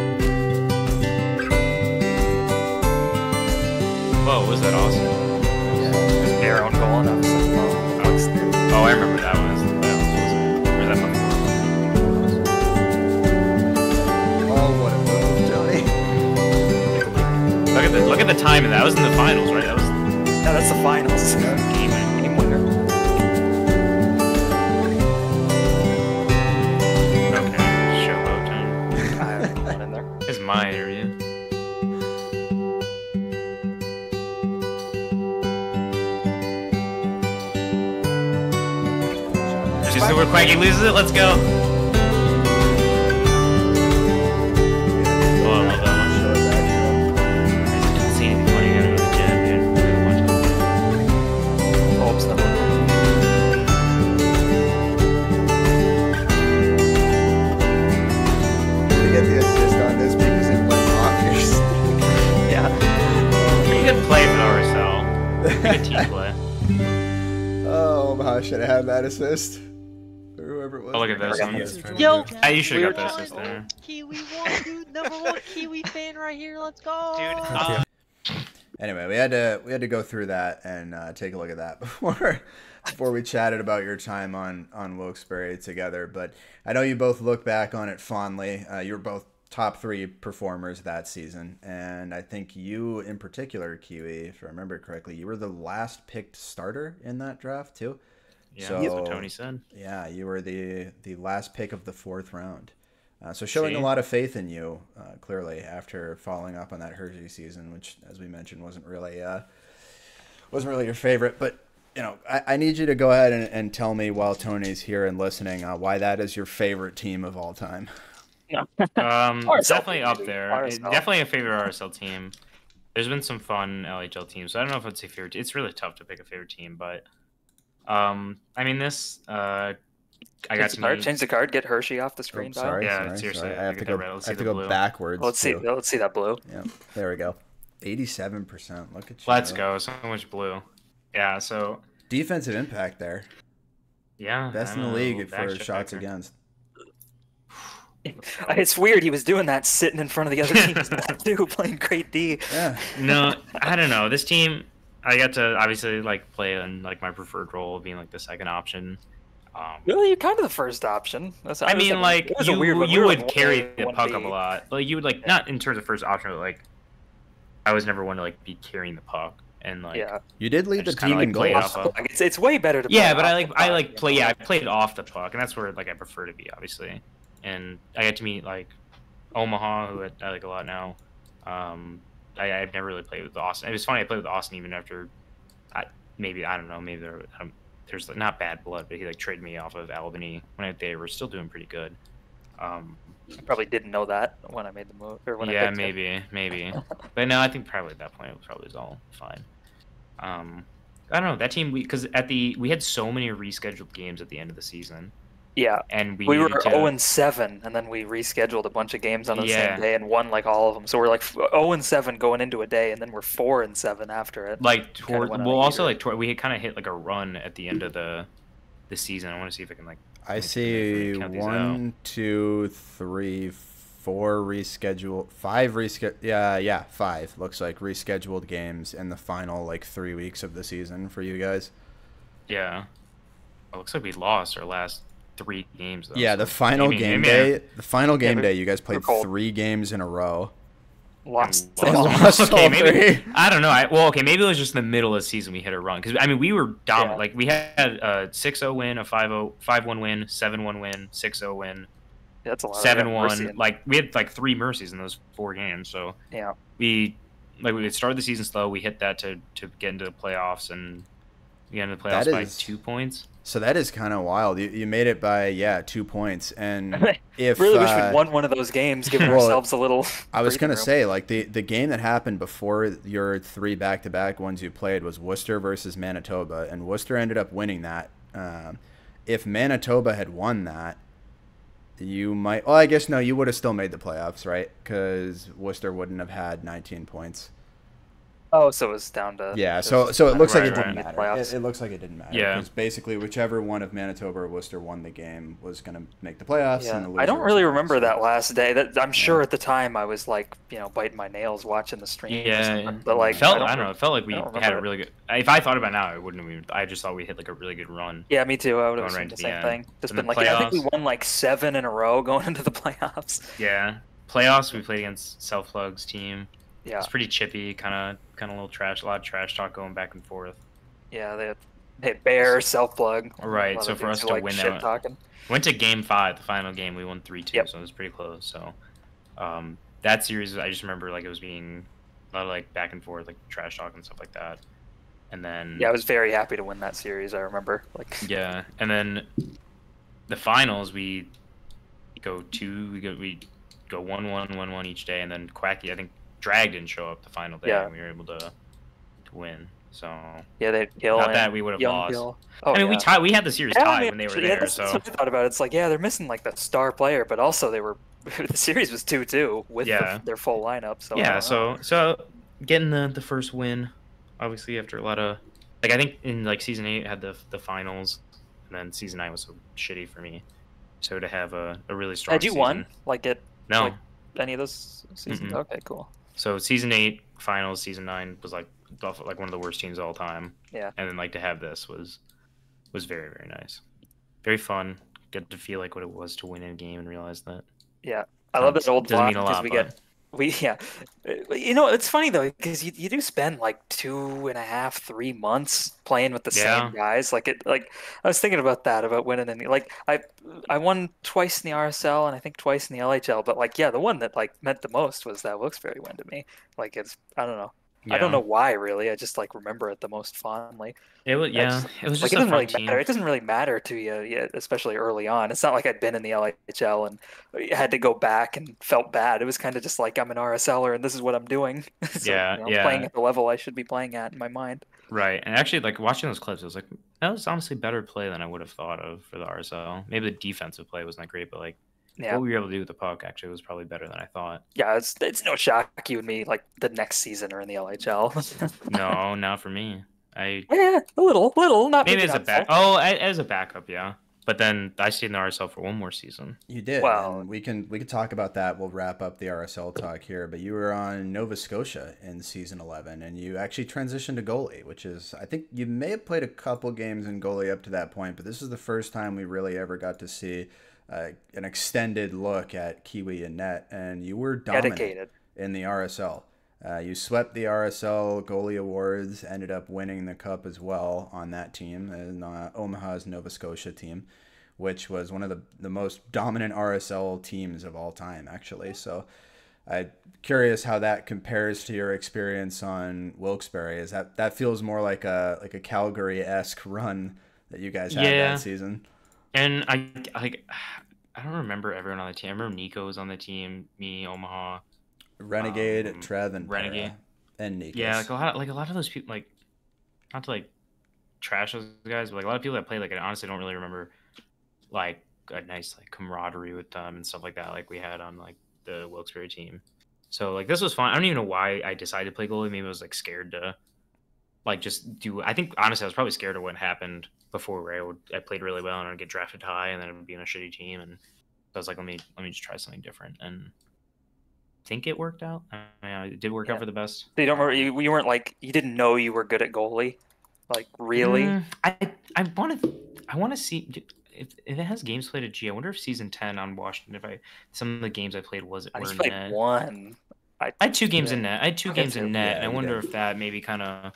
Whoa, was that awesome? It was Bear on goal, and I was like, oh, what's this? Oh, I remember that one. It was the playoffs, wasn't it? Or was that before? Oh, what a move, Johnny. Look at the time of that. That was in the finals, right? That was No, that's the finals. Game winner. okay. Showboat time. I have one in there. It's my area. Just where Quaggy loses it. Let's go. Oh, I love that one. Show it back I didn't see anything funny out of the jab, dude. I gotta watch that. Hopes number. to get the assist on this because it went off your stick. Yeah. Pretty good play for RSL. Pretty good team play. Oh, how should I have that assist? Or whoever it was. Oh, look at this one. Yes, from Yo, here. Ah, you should have Weird. got the assist there. Kiwi one, dude, number 1 Kiwi fan right here. Let's go, Dude, Anyway, we had to go through that and take a look at that before we chatted about your time on Wilkes-Barre together. But I know you both look back on it fondly. You were both top 3 performers that season, and I think you in particular, Kiwi, if I remember correctly, you were the last picked starter in that draft too. yeah, So- that's what Tony said. Yeah, you were the last pick of the 4th round. So showing See? a lot of faith in you, clearly, after following up on that Hershey season, which, as we mentioned, wasn't really your favorite. But I need you to go ahead and tell me, while Tony's here and listening, why that is your favorite team of all time. It's definitely up there. RSL. It's definitely a favorite RSL team. There's been some fun LHL teams, so I don't know if I'd say favorite. It's really tough to pick a favorite team, but I mean this. I got to meet. Change the card. Get Hershey off the screen. Oh, sorry, Yeah, sorry, seriously, sorry. I I have to get go. that right. Let's I have see to the go blue. backwards. Let's see. too. Let's see that blue. Yeah, there we go. 87%. Look at you. Let's go. So much blue. Yeah. So Defensive impact there. yeah, Best in I'm the a league little for backstep shots backer. against. It's weird. He was doing that sitting in front of the other team's net too, playing great D. Yeah. No, I don't know. This team, I got to obviously like play in like my preferred role, being like the second option. Really, you're kind of the first option. I mean, like it was a weird one. you We were would like carry the 1B. puck up a lot, but you would like not in terms of first option, but like I was never one to like be carrying the puck and like Yeah, You did I lead the just kinda, team in like, play it goals. off of- it's way better to. yeah, play but off I the puck, like play you know? yeah I played off the puck, and that's where like I prefer to be, obviously. And I got to meet like Omaha, who I like a lot now. I've never really played with Austin. It was funny, I played with Austin even after I don't know, maybe there's like, not bad blood, but he like traded me off of Albany when they were still doing pretty good. I probably didn't know that when I made the move, or when I Yeah, picked him. maybe. But no, I think probably at that point it probably was all fine. I don't know, that team, because we had so many rescheduled games at the end of the season, Yeah, and we were needed to, 0-7, and then we rescheduled a bunch of games on the Yeah. same day and won like all of them. So we're like 0-7 going into a day, and then we're 4-7 after it. like kinda toward went on well a also heater. like toward, we had kind of hit like a run at the end of the season. I want to see if I can like I see count these 1, 2, 3, 4 rescheduled, 5 rescheduled. Yeah, 5 looks like rescheduled games in the final like 3 weeks of the season for you guys. yeah. It looks like we lost our last 3 games though. Yeah, so the final maybe- game maybe day. The final game we- day, you guys we're played cold. 3 games in a row. Lost. And And lost. lost Okay, all maybe 3. I don't know. Okay, maybe it was just in the middle of the season we hit a run, because I mean we were dominant. Yeah. Like we had a 6-0 win, a 5-0, 5-1 win, 7-1 win, 6-0 win, That's a lot. 7-1. Like we had like 3 mercies in those 4 games. So Yeah. we started the season slow. We hit that to get into the playoffs, and we ended the That playoffs by is- 2 points. So that is kind of wild. You made it by 2 points, and if Really wish we'd won one of those games, giving Well, ourselves a little. I was breathing gonna room. say, like the game that happened before your 3 back-to-back ones you played was Worcester versus Manitoba, and Worcester ended up winning that. If Manitoba had won that, you might. Well, I guess no, you would have still made the playoffs, right? Because Worcester wouldn't have had 19 points. Oh, so it was down to. Yeah, so it looks like it Right, didn't right. matter. Playoffs. It looks like it didn't matter. Yeah. Because basically, whichever one of Manitoba or Worcester won the game was going to make the playoffs. Yeah, And the I don't loser really was remember so- that last day. That I'm sure at the time I was like, biting my nails watching the stream. or Yeah, something. But like, I don't know. It felt like we I don't had a remember really good. If I thought about it now, I wouldn't have even. I just thought we hit like a really good run. Yeah, me too. I would have Going right assumed the to the same end. thing. Just And been the like, I think we playoffs. won like 7 in a row going into the playoffs. Yeah, playoffs we played against Self Plug's team. Yeah, It's pretty chippy, kind of a little trash, a lot of trash talk going back and forth. yeah. They had Bear, Self Plug. Right, so for us to win shit that, talking. went to Game 5, the final game. We won 3-2, Yep. so it was pretty close. So, that series, I just remember like it was being a lot of like back and forth, like trash talk and stuff like that. And then Yeah, I was very happy to win that series. I remember yeah, and then the finals we go 1-1, 1-1 each day, and then Quacky, I think Drag didn't show up the final day, Yeah. and we were able to win. So Yeah, they had Gil not and that we would have Young lost. Gil. Oh, I mean, yeah. we had the series Yeah, I tied mean, when they were yeah, there. that's So what I thought about it. It's like, yeah, they're missing like the star player, but also they were the series was 2-2 with Yeah. their full lineup. So I yeah, don't know. so getting the first win, obviously after a lot of like I think in like season 8 had the finals, and then season 9 was so shitty for me. So to have a really strong Had you season, won like at No. like, any of those seasons? Mm-mm. Okay, cool. So season 8 finals, season 9 was like one of the worst teams of all time. Yeah. And then like to have this was very, very nice. Very fun. Get to feel like what it was to win a game and realize that. Yeah, I love that old Doesn't vlog mean a because lot, we but- get it's funny though because you do spend like 2.5, 3 months playing with the Yeah. same guys. Like I was thinking about that about winning in the like I won twice in the RSL and I think twice in the LHL. But like the one that like meant the most was that Wilkes-Barre win to me. Like I don't know. I don't know why really. I just like remember it the most fondly. It was I just- it was Like just it a doesn't fun really team. matter. It doesn't really matter to you, yeah, especially early on. It's not like I'd been in the LHL and had to go back and felt bad. It was kind of just like I'm an RSLer and this is what I'm doing. So, Yeah, yeah. Playing at the level I should be playing at in my mind. Right, and actually, like watching those clips, it was like that was honestly better play than I would have thought of for the RSL. Maybe the defensive play wasn't that great, but like Yeah, what we were able to do with the puck actually was probably better than I thought. yeah. It's no shock you and me like the next season or in the LHL. No, not for me. Yeah, a little, not Maybe as a not back. full. Oh, as a backup, yeah. But then I stayed in the RSL for one more season. You did. Well- and we can talk about that. We'll wrap up the RSL talk here. But you were on Nova Scotia in season 11, and you actually transitioned to goalie, which is, I think you may have played a couple games in goalie up to that point, but this is the first time we really ever got to see an extended look at Kiwi and net, and you were dominant Dedicated. in the RSL. You swept the RSL goalie awards, ended up winning the cup as well on that team, and Omaha's Nova Scotia team, which was one of the most dominant RSL teams of all time, actually. So I'm curious how that compares to your experience on Wilkes-Barre. Is that feels more like a Calgary-esque run that you guys had that season? And I don't remember everyone on the team. I remember Nico was on the team, me, Omaha, Renegade, Trev, and Renegade, Para, and Nikas. Yeah, like a lot of those people, like, not to like trash those guys, but like a lot of people that play, like, I honestly don't really remember like a nice like camaraderie with them and stuff like that, like we had on like the Wilkes-Barre team. So like this was fun. I don't even know why I decided to play goalie. Maybe I was like scared to like just do. I think honestly I was probably scared of what happened before, where I played really well and I'd get drafted high and then it would be in a shitty team, and so I was like, let me just try something different, and I think it worked out. It did work out for the best. So you don't remember, you weren't like, you didn't know you were good at goalie, like really? I want to see if it has games played at G. I wonder if season 10 on Washington, if some of the games I played were I just in played net. one. I had 2 games in net. I had 2 games in net, and I you wonder did. if that maybe kind of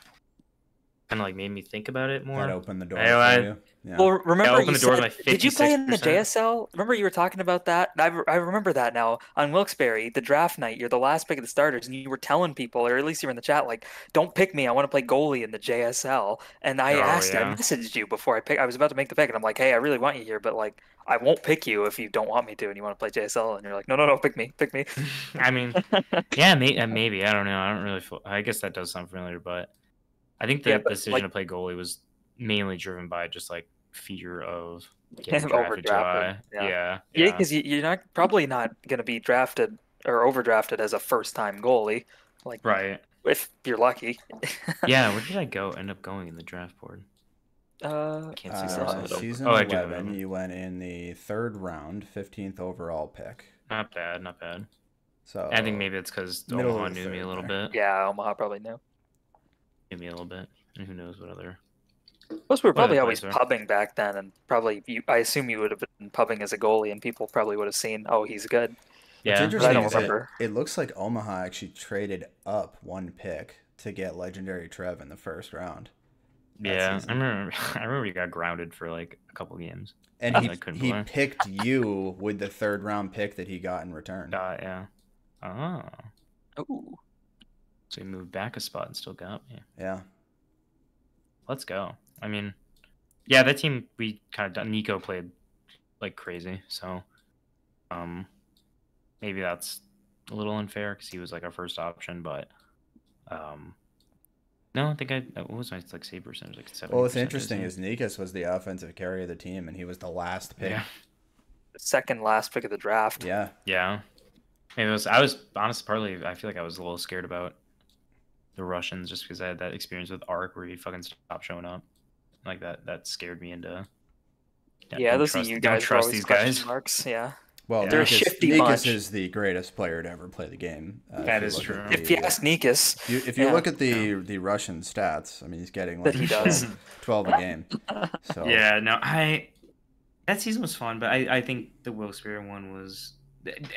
like made me think about it more. That opened the door I- for you. Yeah. Well, remember opened you the door to said, my did you play in the 56%. JSL? Remember you were talking about that? I remember that now. On Wilkes-Barre, the draft night, you're the last pick of the starters, and you were telling people, or at least you were in the chat, like, don't pick me. I want to play goalie in the JSL. And I Oh, asked, I yeah. messaged you before I was about to make the pick, and I'm like, hey, I really want you here, but like, I won't pick you if you don't want me to, and you want to play JSL. And you're like, no, pick me. I mean, yeah, maybe. I don't know. I don't really feel. I guess that does sound familiar, but I think the Yeah, but, decision like- to play goalie was mainly driven by just like fear of getting drafted too Overdrafted, high. yeah. Yeah. Yeah, because you're probably not going to be drafted or overdrafted as a first-time goalie, like, Right. if you're lucky. Yeah, where did I end up going in the draft board? I can't see saw the it. Season Oh, I do 11, remember. you went in the 3rd round, 15th overall pick. Not bad. So I think maybe it's because middle of Omaha the knew me a third little there. bit. Yeah, Omaha probably knew. Knew me a little bit. And who knows what other. Plus, we were What other probably always plays are? pubbing back then, and probably I assume you would have been pubbing as a goalie, and people probably would have seen, oh, he's good. What's Yeah. interesting don't is remember. it looks like Omaha actually traded up 1 pick to get legendary Trev in the 1st round. that Yeah. season. I remember he got grounded for like a couple games. And I couldn't he play. picked you with the 3rd round pick that he got in return. Yeah. Oh. Ooh. So he moved back a spot and still got me. Yeah. Let's go. I mean, yeah, that team we kind of done. Nico played like crazy, so maybe that's a little unfair because he was like our first option, but no, I think what was my like save percentage, like 70%. Well, what's interesting is Nikas was the offensive carry of the team, and he was the last pick. yeah, Second last pick of the draft. Yeah. Maybe I was honestly partly I feel like I was a little scared about the Russians just because I had that experience with Arc where he fucking stopped showing up, like that scared me into. Yeah, don't those trust, you don't guys were trust always these question guys. marks. Yeah. Well, They're a shifty Nikas bunch. is the greatest player to ever play the game. That you is look true. at If you ask Nikas, if you yeah. look at the Russian stats, I mean, he's getting That like he does. 12 a game. So Yeah, no, that season was fun, but I think the Wilkes-Barre one was,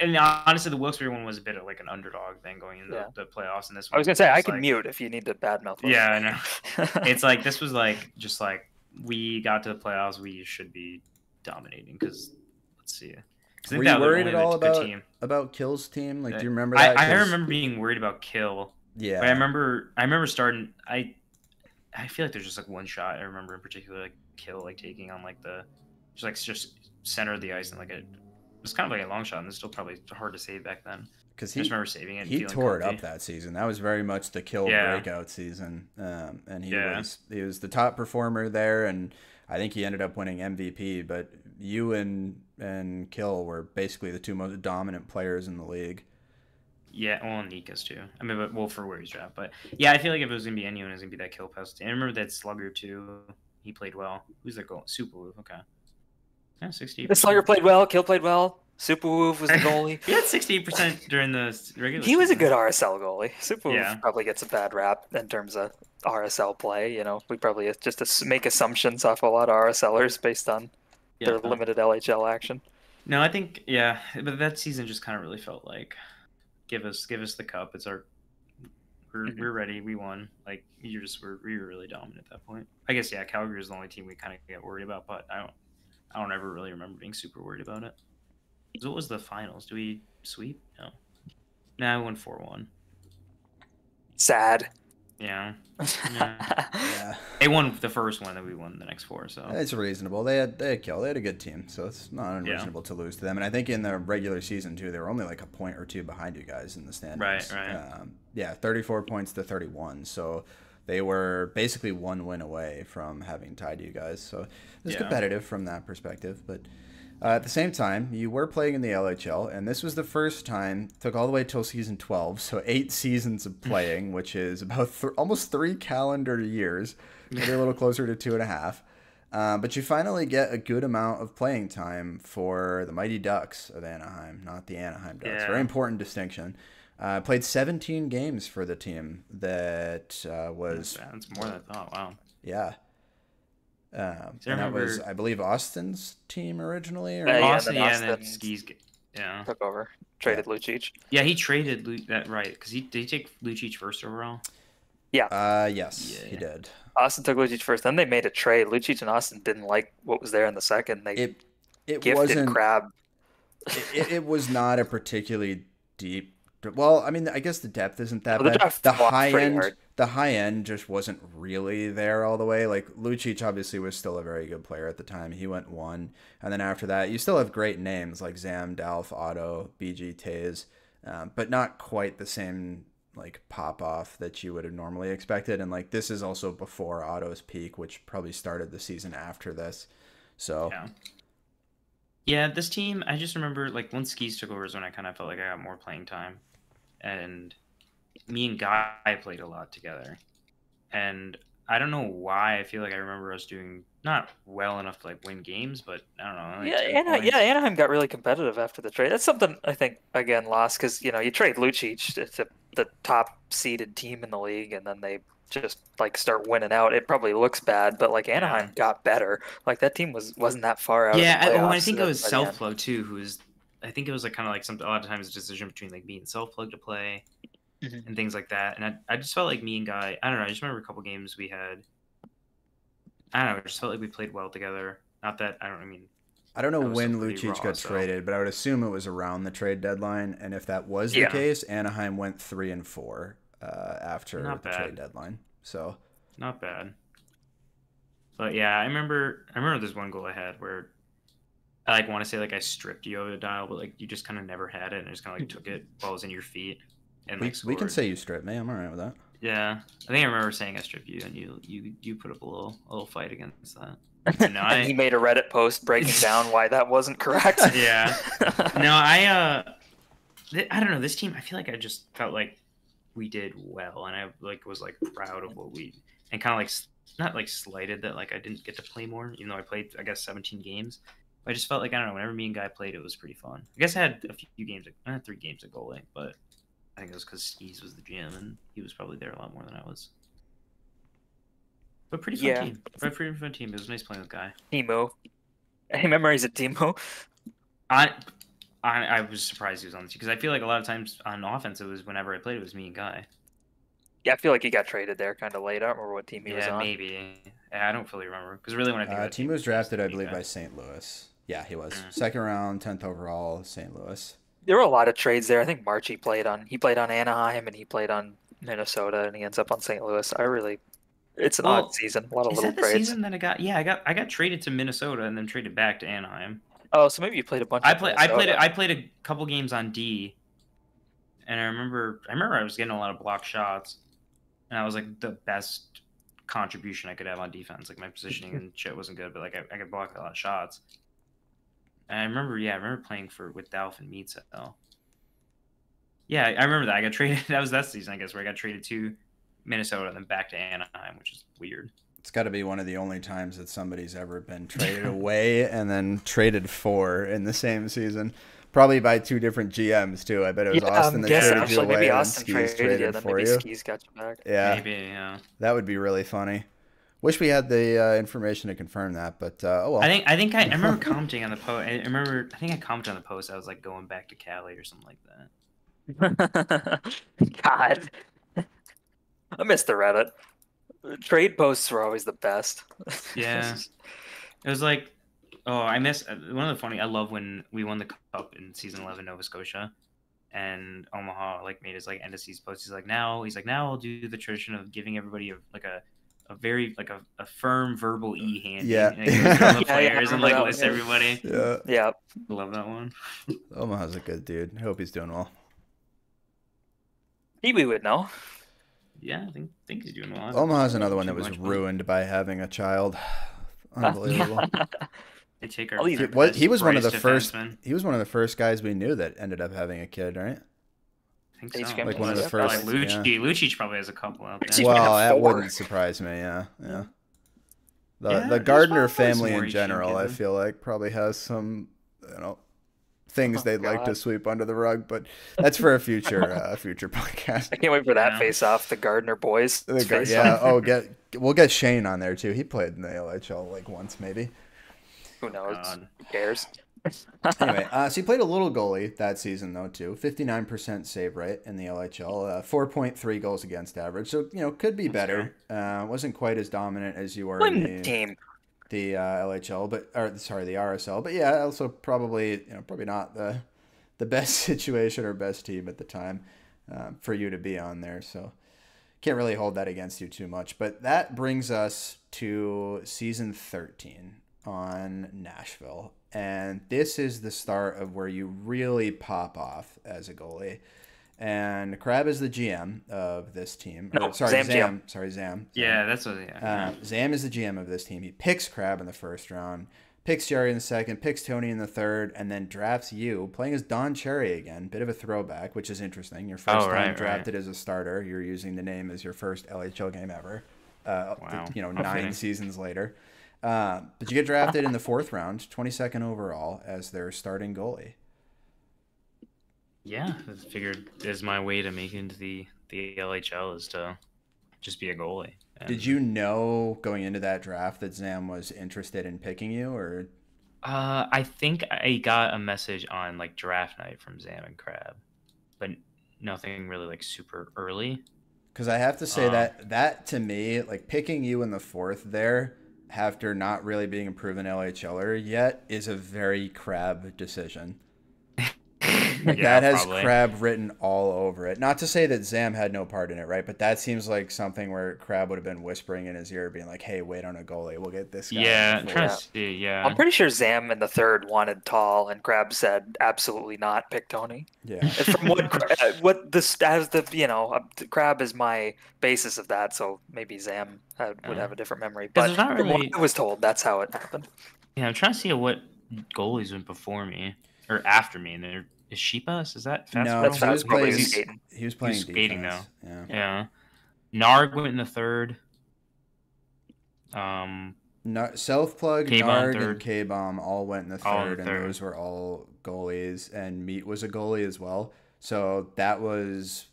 and honestly, the Wilkes-Barre one was a bit of like an underdog thing going into Yeah. the playoffs, and this I one was gonna say I just, can like, mute if you need to badmouth. Yeah, I know. It's like this was like just like we got to the playoffs, we should be dominating because let's see. 'Cause I think were that you was worried only at all the team. about Kill's team? Like, do you remember that? I 'Cause- remember being worried about Kill. Yeah. But I remember starting. I feel like there's just like one shot I remember in particular, like Kill like taking on like the just center of the ice and like it was kind of like a long shot and it's still probably hard to save back then. Because I just remember saving it. And he feeling tore it comfy. up that season. That was very much the Kill Yeah. breakout season, and he Yeah. was the top performer there, and I think he ended up winning MVP. But you and Kill were basically the 2 most dominant players in the league. Yeah, well, and Nikas too. I mean, but for where he's drafted. But yeah, I feel like if it was gonna be anyone, it was gonna be that Kill pest. And I remember that Slugger too. He played well. Who's that goal? Super Lou. Okay. Yeah, 68%. The Slugger played well. Kill played well. Super Wolf was the goalie. He had 68% during the regular He was a season. good RSL goalie. Super Yeah. Wolf probably gets a bad rap in terms of RSL play. We probably just make assumptions off a lot of RSLers based on their limited LHL action. No, I think but that season just kind of really felt like give us the cup. It's our we're ready. We won. Like we were really dominant at that point. I guess Calgary is the only team we kind of get worried about, but I don't ever really remember being super worried about it. So what was the finals? Do we sweep? No. Nah, we won 4-1. Sad. Yeah. Yeah. They won the first one, then we won the next 4. So it's reasonable. They had Kill. They had a good team, so it's not unreasonable to lose to them. And I think in the regular season too, they were only like a point or two behind you guys in the standings. Right. 34 points to 31. So they were basically one win away from having tied you guys. So it was competitive from that perspective, but. At the same time, you were playing in the LHL, and this was the first time, took all the way till season 12, so 8 seasons of playing, which is about almost 3 calendar years, maybe a little closer to 2.5. But you finally get a good amount of playing time for the Mighty Ducks of Anaheim, not the Anaheim Ducks. Yeah. Very important distinction. Played 17 games for the team that was... That's more than I thought, wow. Yeah. And that was, I believe, Austin's team originally? Or? Austin, and then Skis took over. Traded Lucic. Yeah, he traded that, right, because did he take Lucic first overall? Yeah. Yes, he did. Austin took Lucic first. Then they made a trade. Lucic and Austin didn't like what was there in the second. They gifted Crab. It was not a particularly deep... Well, I mean, I guess the depth isn't that bad. The high end just wasn't really there all the way. Like Lucic obviously was still a very good player at the time. He went 1, and then after that, you still have great names like Zam, Dalf, Otto, BG, Taze, but not quite the same like pop off that you would have normally expected. And like this is also before Otto's peak, which probably started the season after this. So. Yeah, this team, I just remember like once Skis took over is when I kind of felt like I got more playing time. And me and Guy played a lot together. And I don't know why. I feel like I remember us doing not well enough to like win games, but I don't know. Like Anaheim got really competitive after the trade. That's something I think, again, lost because, you trade Lucic to the top seeded team in the league, and then they just like start winning out. It probably looks bad, but like Anaheim got better. Like that team wasn't that far out. I think it was Self Plug too, I think it was like kind of like a lot of times a decision between like me and Self Plug to play and things like that. And I just felt like me and Guy, I don't know, I just remember a couple games we had. I don't know, I just felt like we played well together. Not that I don't know when Lucic got traded, but I would assume it was around the trade deadline. And if that was the case, Anaheim went 3-4 after the trade deadline. So not bad. But yeah, I remember there's one goal I had where I like want to say like I stripped you of the dial, but like you just kind of never had it and just kind of like took it while it was in your feet. And we can say you stripped me. I'm all right with that. Yeah, I think I remember saying I stripped you, and you put up a little fight against that. And he made a Reddit post breaking down why that wasn't correct. Yeah. No, I don't know. This team, I feel like I just felt like we did well, and I like was like proud of what we and kind of like not like slighted that like I didn't get to play more, even though I played 17 games. But I just felt like I don't know. Whenever me and Guy played, it was pretty fun. I guess I had a few games. I had 3 games of goalie, but I think it was because Skis was the GM and he was probably there a lot more than I was. But pretty fun team. Pretty fun team. It was nice playing with Guy. Timo. Any memories of Timo? I was surprised he was on the team because I feel like a lot of times on offense it was whenever I played it was me and Guy. Yeah, I feel like he got traded there kind of late. I don't remember what team he was on. Yeah, maybe. I don't fully remember because really when I think about Timo was drafted, I believe, by St. Louis. Yeah, he was. Second round, 10th overall, St. Louis. There were a lot of trades there. I think Marchie played on Anaheim and he played on Minnesota and he ends up on St. Louis. It's an odd season. A lot of little trades. Is that the season that I got? Yeah, I got traded to Minnesota and then traded back to Anaheim. Oh, so maybe you played a bunch. I played a couple games on D, and I remember I was getting a lot of block shots, and I was like the best contribution I could have on defense. Like my positioning and shit wasn't good, but like I could block a lot of shots. And I remember playing with Dalf and Meetza. Yeah, I remember that. I got traded. That was that season, I guess, where I got traded to Minnesota and then back to Anaheim, which is weird. It's got to be one of the only times that somebody's ever been traded away and then traded for in the same season. Probably by two different GMs too. I bet it was Austin that traded you away maybe and Austin Skis traded you, traded then for maybe you. Skis got you back. Yeah, Maybe, yeah. that would be really funny. Wish we had the information to confirm that, but oh well. I think I remember commenting on the post. I think I commented on the post. I was like going back to Cali or something like that. God, I miss the Reddit. Trade posts were always the best. Yeah. It was like, oh, I miss one of the funny. I love when we won the cup in season 11, Nova Scotia, and Omaha like made his like end of season post. He's like, now I'll do the tradition of giving everybody a very like a firm verbal handing. Yeah. And he goes down the Yeah, yeah, players I and remember like that lists one. everybody. Yeah, Yeah. Love that one. Omaha's a good dude. I hope he's doing well. Kiwi would know. Yeah, I think he's doing well. Omaha's another one that Too was much, but ruined by having a child. Unbelievable. They take All our these are He was one of the brightest first. defensemen. He was one of the first guys we knew that ended up having a kid, right? I think Age so. gap Like one of the Yeah, first. Like Yeah. Lucic probably has a couple out Lucic there. might have Well, that 4. wouldn't surprise me. Yeah. Yeah, The there's Gardner probably some family more in you should general, I give. feel like, probably has some, things they'd like to God. sweep under the rug, but that's for a future podcast. I can't wait for that Yeah. face off. The Gardner boys. Face Yeah. off. Oh, we'll get Shane on there too. He played in the LHL like once maybe. Who knows? God. Who cares? Anyway, so he played a little goalie that season though too. 59% save rate in the LHL. 4.3 goals against average. So could be better. Wasn't quite as dominant as you were Win in the team. the LHL, the RSL. But yeah, also probably not the best situation or best team at the time for you to be on there. So can't really hold that against you too much. But that brings us to season 13 on Nashville. And this is the start of where you really pop off as a goalie. And Crab is the GM of this team. No, Zam. Zam. Sorry, Zam. Yeah, that's what. Yeah. Zam is the GM of this team. He picks Crab in the first round, picks Jerry in the second, picks Tony in the third, and then drafts you, playing as Don Cherry again. Bit of a throwback, which is interesting. Your first time drafted as a starter. You're using the name as your first LHL game ever. Wow. 9 seasons later. But you get drafted in the 4th round, 22nd overall, as their starting goalie. Yeah, I figured is my way to make it into the LHL is to just be a goalie. And, Did you know going into that draft that Zam was interested in picking you, or? I think I got a message on like draft night from Zam and Crab, but nothing really like super early. Because I have to say that to me, like picking you in the 4th there, after not really being a proven LHLer yet, is a very Crab decision. Like Yeah, that has probably. Crab written all over it. Not to say that Zam had no part in it, right? But that seems like something where Crab would have been whispering in his ear, being like, "Hey, wait on a goalie. We'll get this guy." Yeah, in the trying to fourth." see. Yeah, I'm pretty sure Zam in the 3rd wanted Tall, and Crab said absolutely not. Pick Tony. Yeah. And from what this as the Crab is my basis of that. So maybe Zam would have a different memory. But there's not from really- what I was told, that's how it happened. Yeah, I'm trying to see what goalies went before me or after me. And there is Sheepa. Is that fast? No, That's he was fast, probably playing. skating. He was playing skating defense. Yeah. Yeah. Narg went in the 3rd. Self plug, K-Bomb Narg, and third. K-Bomb all went in the All in third, the and third. those were all goalies. And Meat was a goalie as well. So that was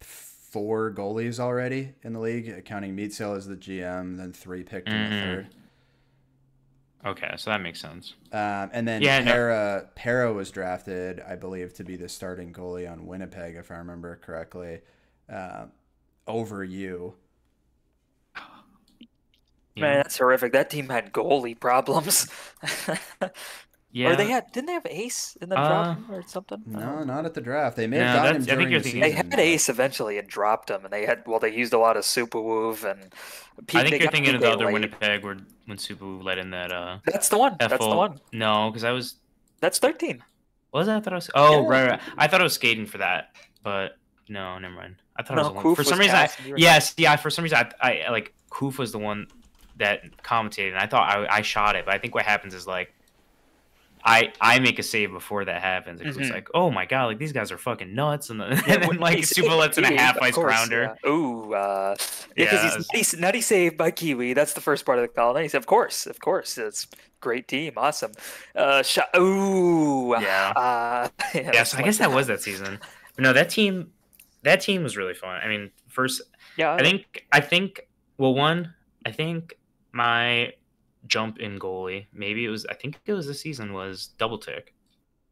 4 goalies already in the league, counting Meat Sale as the GM, then 3 picked in the third. Okay, so that makes sense. And then Yeah, no. Para was drafted, I believe, to be the starting goalie on Winnipeg, if I remember correctly, over you. Yeah. Man, that's horrific. That team had goalie problems. Yeah. Or didn't they have Ace in the drop or something? I don't No, know. not at the draft. They may No, have gotten him that's- I think during you're the thinking- They season. had Ace eventually and dropped him, and they used a lot of Superwoof and. I think you're thinking of the other late. Winnipeg when Supu let in that That's the one. That's the FO. one. No, because I was. That's 13. Was that? I thought I was. Oh, Yeah. right. I thought I was skating for that, but no, never mind. I thought No, it was the one. Koof For some was reason, cast and you were yes, yeah. For some reason, I like Koof was the one that commentated, and I thought I shot it, but I think what happens is like I make a save before that happens. It's Mhm. like, oh my god, like these guys are fucking nuts, and then, Yeah, and then when like he Super saved lets in a Kiwi, half of ice course, grounder. Yeah. Ooh, yeah, Yeah, because he's nutty saved by Kiwi. That's the first part of the call. And he said, of course, it's great team, awesome. Shot. Ooh, Yeah. yeah, Yeah, so I guess that was that season. But no, that team was really fun. I mean, first, Yeah, I think, well, one, I think my jump in goalie, I think it was this season, was double tick.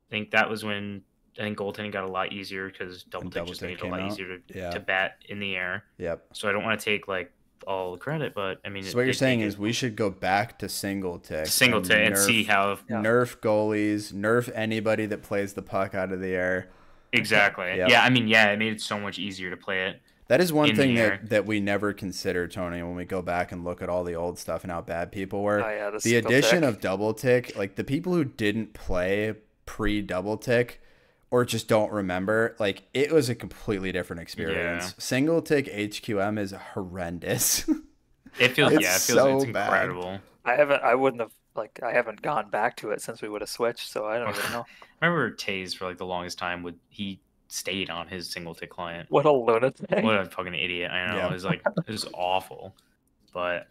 I think that was when I think goaltending got a lot easier because double tick just made it a lot easier to bat in the air. Yep. So I don't want to take like all the credit, but I mean, So what you're saying is we should go back to single tick and see how nerf goalies, nerf anybody that plays the puck out of the air. Exactly. Yep. Yeah, I mean, yeah, it made it so much easier to play it. That is one thing that we never consider, Tony, when we go back and look at all the old stuff and how bad people were. Oh, yeah, the addition of double tick, like the people who didn't play pre-double tick or just don't remember, like it was a completely different experience. Yeah. Single tick HQM is horrendous. It feels it's incredible. I haven't gone back to it since we would have switched, so I don't even know. I remember Taze for like the longest time he stayed on his single tick client. What a lunatic. What a fucking idiot. I know. Yeah. It was like it was awful. But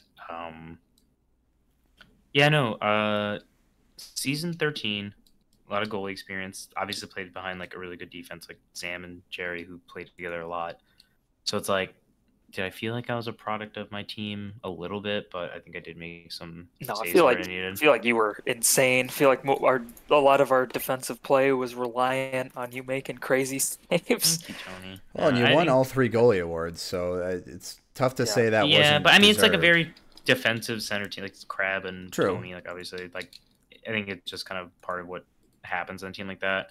yeah, no, season 13, a lot of goalie experience. Obviously played behind like a really good defense like Sam and Jerry, who played together a lot. So it's like, did I feel like I was a product of my team a little bit? But I think I did make some No, saves where I needed. I feel like you were insane. I feel like a lot of our defensive play was reliant on you making crazy saves. Thank you, Tony. Well, and you won all 3 goalie awards, so it's tough to say that wasn't Yeah, but I mean, it's like a deserved. very defensive center team, like Crab and True. Tony. Like obviously, like I think it's just kind of part of what happens on a team like that.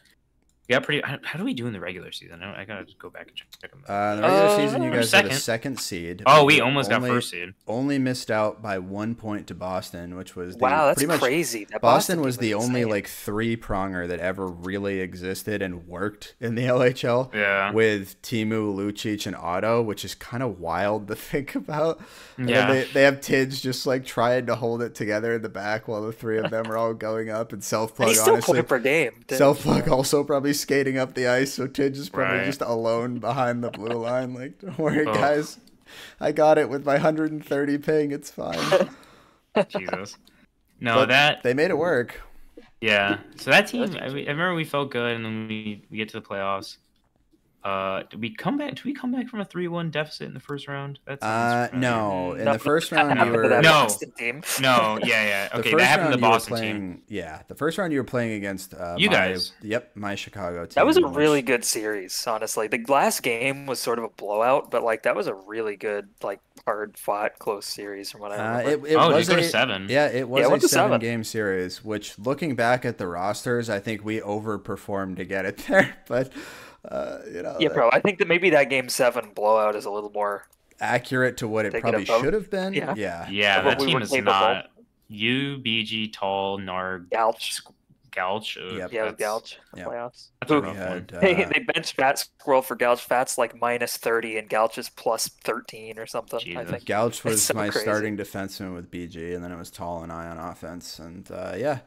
Yeah, pretty. How do we do in the regular season? I gotta go back and check them. In the regular season, you guys had a second seed. Oh, we almost got first seed. Only missed out by 1 point to Boston, which was that's pretty much crazy. That Boston was the insane. only like 3-pronger that ever really existed and worked in the LHL. Yeah. With Timu, Lucic, and Otto, which is kind of wild to think about. Yeah. And they have Tidge just like trying to hold it together in the back while the 3 of them are all going up, and Self-Plug He's still honestly point per game. Self-Plug also probably skating up the ice, so Tidge is probably just alone behind the blue line. Like, don't worry, guys. I got it with my 130 ping. It's fine. Jesus. No, but they made it work. Yeah. So that team, I remember we felt good, and then we get to the playoffs. Did we come back from a 3-1 deficit in the first round? No. In the first round, you were No. Yeah. Okay, that happened to the Boston team. Yeah, the first round you were playing against you guys. Yep, my Chicago team. That was a really good series, honestly. The last game was sort of a blowout, but like that was a really good, like hard fought, close series from what I remember. It was a 7. Yeah, it was a 7 game series. Which, looking back at the rosters, I think we overperformed to get it there, but. Yeah, bro. I think that maybe that game 7 blowout is a little more accurate to what it probably should have been. Yeah. That team is not. You, BG, Tall, Narg, Gouch. Gouch. Playoffs. They benched Fat Squirrel for Gouch. Fat's like -30 and Gouch is +13 or something. Jesus. I think Gouch was my starting defenseman with BG, and then it was Tall and I on offense, and yeah.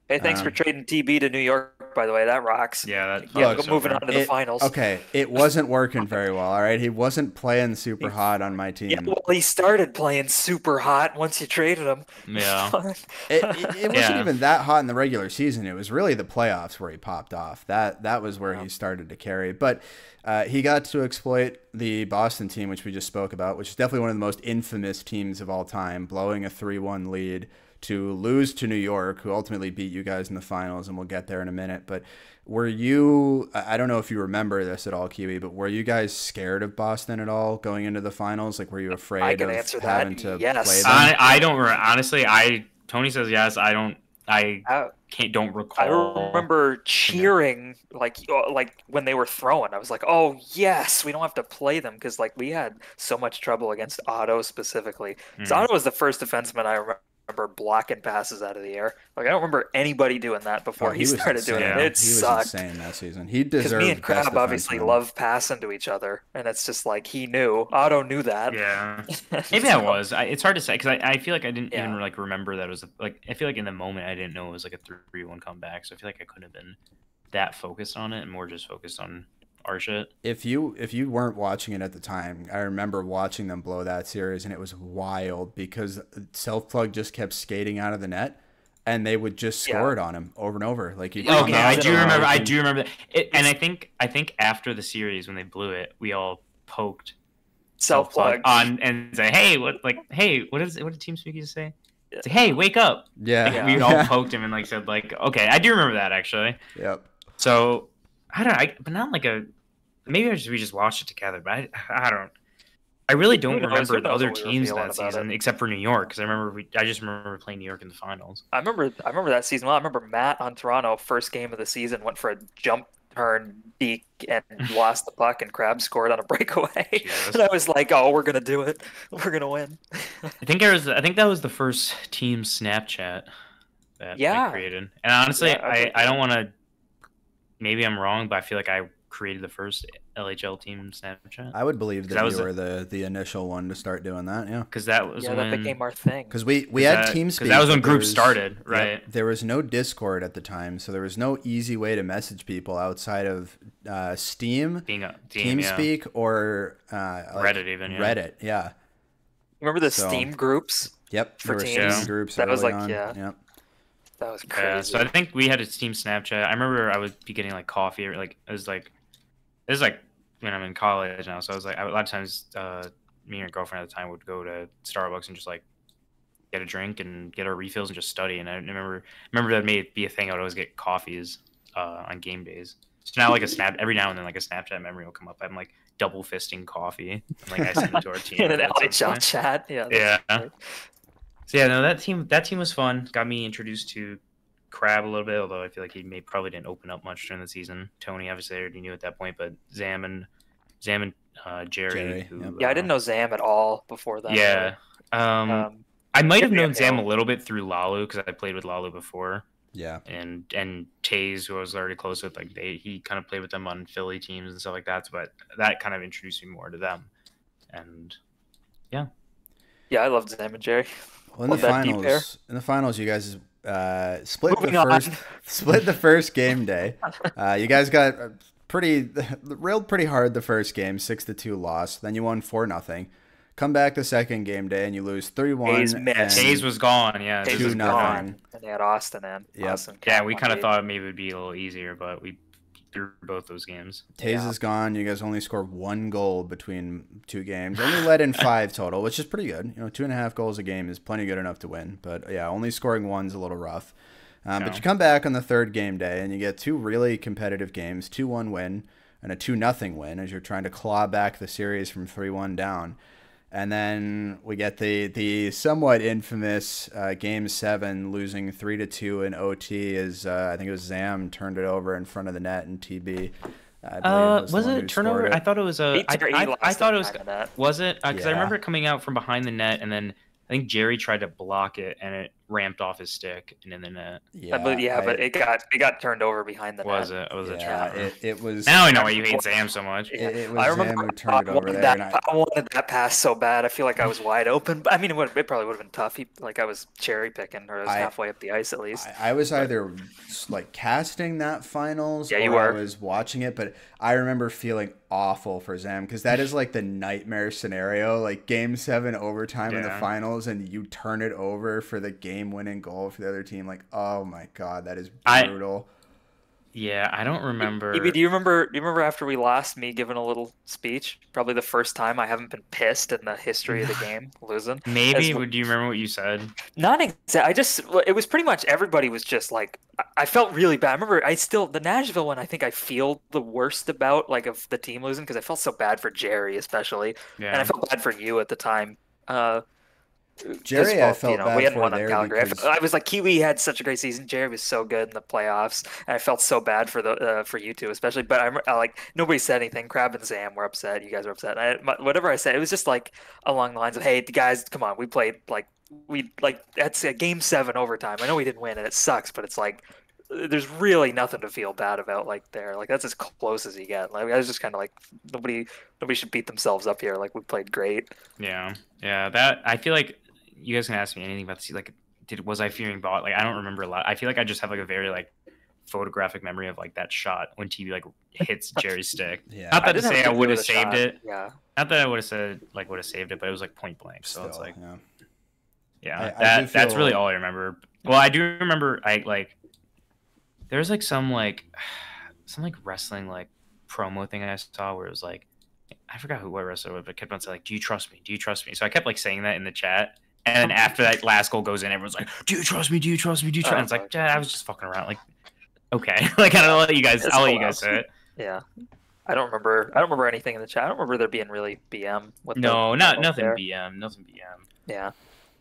Hey, thanks for trading TB to New York, by the way. That rocks. Yeah, moving on to the finals. Okay, it wasn't working very well, all right? He wasn't playing super hot on my team. Yeah, well, he started playing super hot once you traded him. Yeah. It wasn't even that hot in the regular season. It was really the playoffs where he popped off. That was where he started to carry. But he got to exploit the Boston team, which we just spoke about, which is definitely one of the most infamous teams of all time, blowing a 3-1 lead to lose to New York, who ultimately beat you guys in the finals, and we'll get there in a minute. But were you, I don't know if you remember this at all, Kiwi, but were you guys scared of Boston at all going into the finals? Like, were you afraid of having to play them? I don't, honestly, Tony says yes, I don't recall. I remember cheering like when they were throwing. I was like, "Oh yes, we don't have to play them," because like we had so much trouble against Otto specifically. So Otto was the first defenseman I remember remember blocking passes out of the air. Like I don't remember anybody doing that before he was started doing it. insane. It He was sucked. insane that season. He Because deserved me and best Crab obviously defenseman. love passing to each other, and it's just like he knew. Otto knew that. Yeah, maybe I was. It's hard to say because I feel like I didn't even Yeah. like remember that it was like I feel like in the moment I didn't know it was like a 3-1 comeback, so I feel like I couldn't have been that focused on it and more just focused on our shit. If you weren't watching it at the time, I remember watching them blow that series, and it was wild because Self Plug just kept skating out of the net, and they would just score it on him over and over. Like he Okay, I do remember. I do remember that. And I think after the series when they blew it, we all poked Self Plug on and say, "Hey, what did Team Speak used to say? Say, hey, wake up!" Yeah, Like, we all poked him and like said like, "Okay, I do remember that actually." Yep. So but not like a. Maybe we just watched it together, but I don't. I really don't remember the other teams that season except for New York because I just remember playing New York in the finals. I remember that season well. I remember Matt on Toronto, first game of the season, went for a jump turn deke and lost the puck, and Crab scored on a breakaway. And I was like, "Oh, we're gonna do it. We're gonna win." I think that was the first team Snapchat that I created, and honestly, I don't want to. Maybe I'm wrong, but I feel like I created the first LHL team Snapchat. I would believe that you were the initial one to start doing that, yeah. Because that was when... that became our thing. Because we had TeamSpeak. Because that was when groups started, right? Yep, there was no Discord at the time, so there was no easy way to message people outside of Steam, TeamSpeak, or Reddit even, yeah. Reddit, yeah. Remember the Steam groups? Yep, for teams. Steam groups. That was like, Yep. That was crazy. Yeah, so I think we had a Steam Snapchat. I remember I would be getting like coffee or like it was like when I'm in college now. So I was like a lot of times me and her girlfriend at the time would go to Starbucks and just like get a drink and get our refills and just study. And I remember that may be a thing. I would always get coffees on game days. So now like every now and then like a Snapchat memory will come up. I'm like double fisting coffee and like I send it to our team. In an LHL chat. Yeah. Yeah. So yeah, no, that team was fun. Got me introduced to Crab a little bit, although I feel like he probably didn't open up much during the season. Tony obviously already knew at that point, but Zam and Jerry. Who, I didn't know Zam at all before that. Yeah. I might have known Zam a little bit through Lalu because I played with Lalu before. Yeah. And Taze, who I was already close with, like he kind of played with them on Philly teams and stuff like that. But that kind of introduced me more to them. And yeah. Yeah, I loved Zam and Jerry. Well, in the finals, you guys split the first game day. You guys got railed pretty hard the first game, 6-2 loss. Then you won 4-0. Come back the second game day and you lose 3-1. Taze was gone, yeah. 2-0. And they had Austin in. Yep. Yeah, we kind of thought maybe it would be a little easier, but we through both those games. Taze is gone. You guys only scored 1 goal between 2 games. Only let in 5 total, which is pretty good. 2.5 goals a game is plenty good enough to win. But yeah, only scoring 1's a little rough. But you come back on the third game day and you get 2 really competitive games, 2-1 win and a 2-0 win as you're trying to claw back the series from 3-1 down. And then we get the somewhat infamous Game 7, losing 3-2 in OT as I think it was Zam turned it over in front of the net in TB. Was it a turnover? I thought it was a. I thought it was. Was it? Because I remember it coming out from behind the net, and then I think Jerry tried to block it, and it ramped off his stick and in the net. Yeah, but it got turned over behind the net. Was it? Was a turnover? It was. Now I know why you hate Zam so much. It was Zam who turned it over there. I wanted that pass so bad. I feel like I was wide open. I mean, it probably would have been tough. I was cherry picking, or I was halfway up the ice at least. I was either like casting that finals, or I was watching it, but I remember feeling awful for Zam because that is like the nightmare scenario, like Game 7 overtime in the finals, and you turn it over for the game-winning goal for the other team. Like, oh my god, that is brutal. I don't remember. EB, do you remember after we lost, me giving a little speech? Probably the first time I haven't been pissed in the history of the game losing. Maybe. Do you remember what you said? Not exactly. It was pretty much everybody was just like, I felt really bad. I remember the Nashville one, I think I feel the worst about, like, of the team losing, because I felt so bad for Jerry especially. Yeah. And I felt bad for you at the time. Jerry, I felt bad we hadn't for won on there Calgary. because... I was like, Kiwi had such a great season. Jerry was so good in the playoffs, and I felt so bad for you two, especially. But I like, nobody said anything. Crab and Zam were upset. You guys were upset. Whatever I said, it was just like along the lines of, "Hey, guys, come on, we played like we like that's a game 7 overtime. I know we didn't win and it sucks, but it's like there's really nothing to feel bad about like there. Like that's as close as you get. Like I was just kind of like nobody should beat themselves up here. Like we played great. Yeah, yeah. That I feel like you guys can ask me anything about the like. Was I fearing bot? Like I don't remember a lot. I feel like I just have like a very like photographic memory of like that shot when TV like hits Jerry's stick. Yeah. Not that to didn't say have I to would do have the saved shot. it. Yeah. Not that I would have said like would have saved it, but it was like point blank. So it's Still, like yeah. yeah, I do that's feel- really all I remember. Well, I do remember I like there's like some like wrestling like promo thing I saw where it was like I forgot what wrestler it was, but kept on saying like, "Do you trust me? Do you trust me?" So I kept like saying that in the chat, and then after that last goal goes in, everyone's like, "Do you trust me? Do you trust me? Do you trust?" me? And it's like, "Dad, I was just fucking around." Like, okay, like I'll let you guys say it. Yeah. I don't remember anything in the chat. I don't remember there being really BM. With No, the not nothing there. BM, nothing BM. Yeah.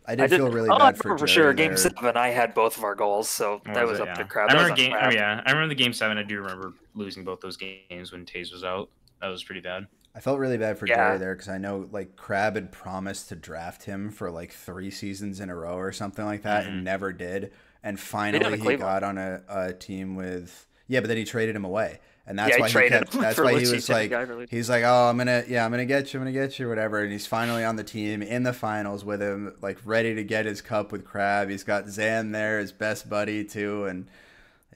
I did feel really I bad remember for for sure. Jerry Game there. 7, I had both of our goals, so What that was was it? up Yeah. to crap. I That remember was on game. crap. Oh, yeah, I remember the game 7. I do remember losing both those games when Taze was out. That was pretty bad. I felt really bad for Yeah. Jerry there because I know like Crab had promised to draft him for like 3 seasons in a row or something like that and never did. And finally in he Cleveland. got on a team with but then he traded him away. And that's Yeah, he why he traded kept him that's for why he Lucic was and like Geiger. he's like, "Oh, I'm going to get you, whatever." And he's finally on the team in the finals with him, like ready to get his cup with Crab. He's got Zan there, his best buddy too, and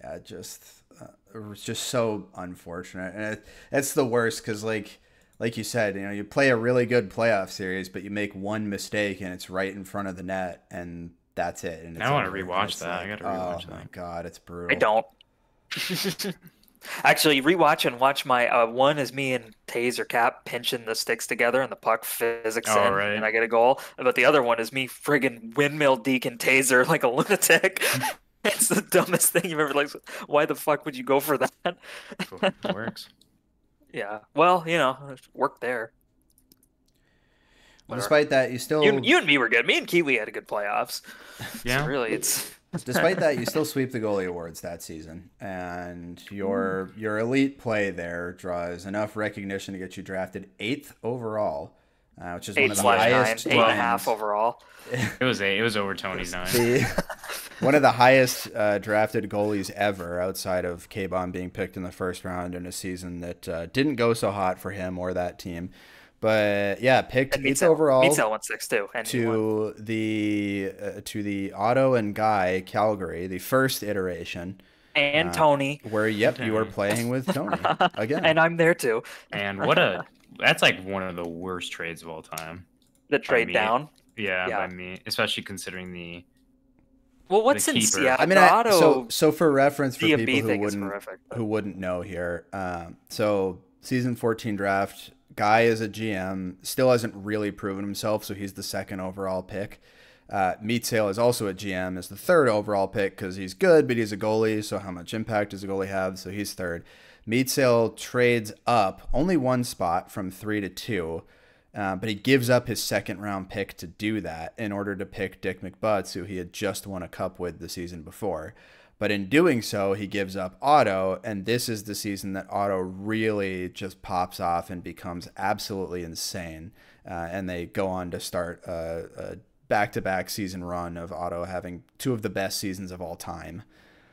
yeah, it was just so unfortunate. And it's the worst cuz like you said, you play a really good playoff series, but you make one mistake and it's right in front of the net, and that's it. And it's I want to over. rewatch It's that. I got to rewatch Oh my that. god, it's brutal. I don't. Actually, rewatch and watch my one is me and Taser Cap pinching the sticks together and the puck physics Oh, in, right. and I get a goal. But the other one is me friggin' windmill Deacon Taser like a lunatic. It's the dumbest thing you've ever like. Why the fuck would you go for that? It works. Yeah. Well, it worked there. Well, despite that, you still You and me were good. Me and Kiwi had a good playoffs. Yeah. So really, it's. despite that, you still sweep the goalie awards that season, and your elite play there draws enough recognition to get you drafted 8th overall, which is one of the 8/9, highest 8.5 overall. It was 8. It was over Tony's 9. One of the highest drafted goalies ever, outside of K-Bomb being picked in the first round in a season that didn't go so hot for him or that team. But yeah, picked 8th overall Meatsell went 6 too. And to the Otto and Guy Calgary, the first iteration. And Tony. Where you were playing with Tony again. And I'm there too. And that's like one of the worst trades of all time. The trade down. Yeah, Yeah. by me, especially considering the. Well, what's the in keeper. yeah? I mean, the Otto so for reference for D&B people thing is horrific, but- who wouldn't know here, so season 14 draft, Guy is a GM, still hasn't really proven himself, so he's the 2nd overall pick. Meatsale is also a GM, is the 3rd overall pick because he's good, but he's a goalie, so how much impact does a goalie have? So he's 3rd. Meatsale trades up only 1 spot from 3 to 2. But he gives up his 2nd round pick to do that in order to pick Dick McButts, who he had just won a cup with the season before. But in doing so, he gives up Otto, and this is the season that Otto really just pops off and becomes absolutely insane. And they go on to start a back-to-back season run of Otto having 2 of the best seasons of all time.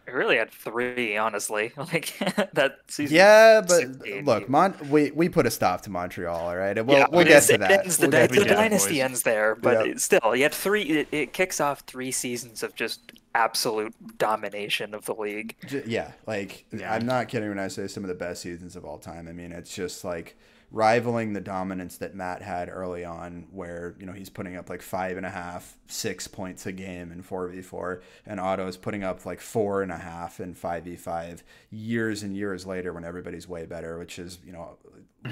I really had 3, honestly. Like that season. Yeah, but 16. look, we put a stop to Montreal, all right? We'll Yeah, get to that. The to that, dynasty boys. ends there, but Yeah. still, you had 3. It kicks off 3 seasons of just absolute domination of the league. Yeah, like Yeah. I'm not kidding when I say some of the best seasons of all time. I mean, it's just like rivaling the dominance that Matt had early on, where he's putting up like 5.5, 6 points a game in 4v4, and Otto's putting up like 4.5 in 5v5 years and years later when everybody's way better, which is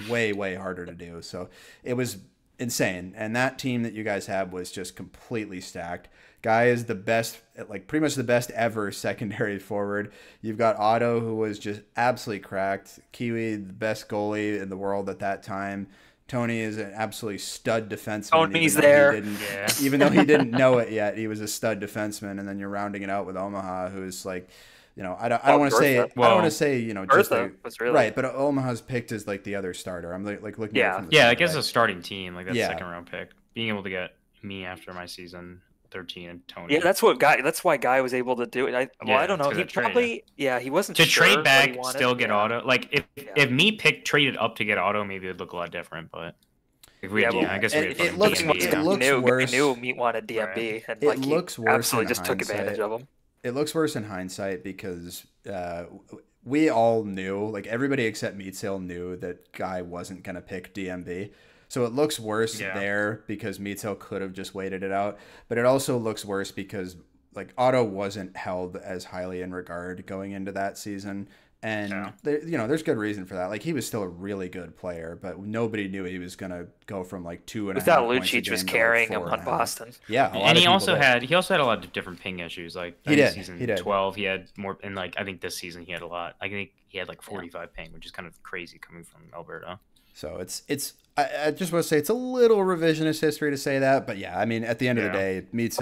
way harder to do. So it was insane, and that team that you guys had was just completely stacked. Guy is the best, like pretty much the best ever secondary forward. You've got Otto, who was just absolutely cracked. Kiwi, the best goalie in the world at that time. Tony is an absolutely stud defenseman. Tony's there. Even though he didn't know it yet, he was a stud defenseman. And then you're rounding it out with Omaha, who's like, I don't want to say, just Bertha was really right. But Omaha's picked as like the other starter. I'm like looking at it from the Yeah, side, like as right? a starting team, like that's Yeah. 2nd round pick. Being able to get me after my season 13 and Tony. Yeah, that's why Guy was able to do it. I don't know. He probably he wasn't to sure trade what back, he wanted. still get auto. Like if me traded up to get auto, maybe it'd look a lot different. But if we had, I guess it looks worse. Knew Meat wanted DMB, Right. and it looks worse. Absolutely, just took advantage of him. It looks worse in hindsight because we all knew, like everybody except Meat Sale knew that Guy wasn't gonna pick DMB. So it looks worse there because Meat Sale could have just waited it out. But it also looks worse because like Otto wasn't held as highly in regard going into that season. And there's good reason for that. Like he was still a really good player, but nobody knew he was gonna go from like 2.5 points. Lucic was carrying him on Boston. Yeah, and he also had a lot of different ping issues. Like he did. Season he did. 12, he had more, and like I think this season he had a lot. I think he had like 45 ping, which is kind of crazy coming from Alberta. So I just want to say it's a little revisionist history to say that, but yeah, I mean at the end of the day, Meat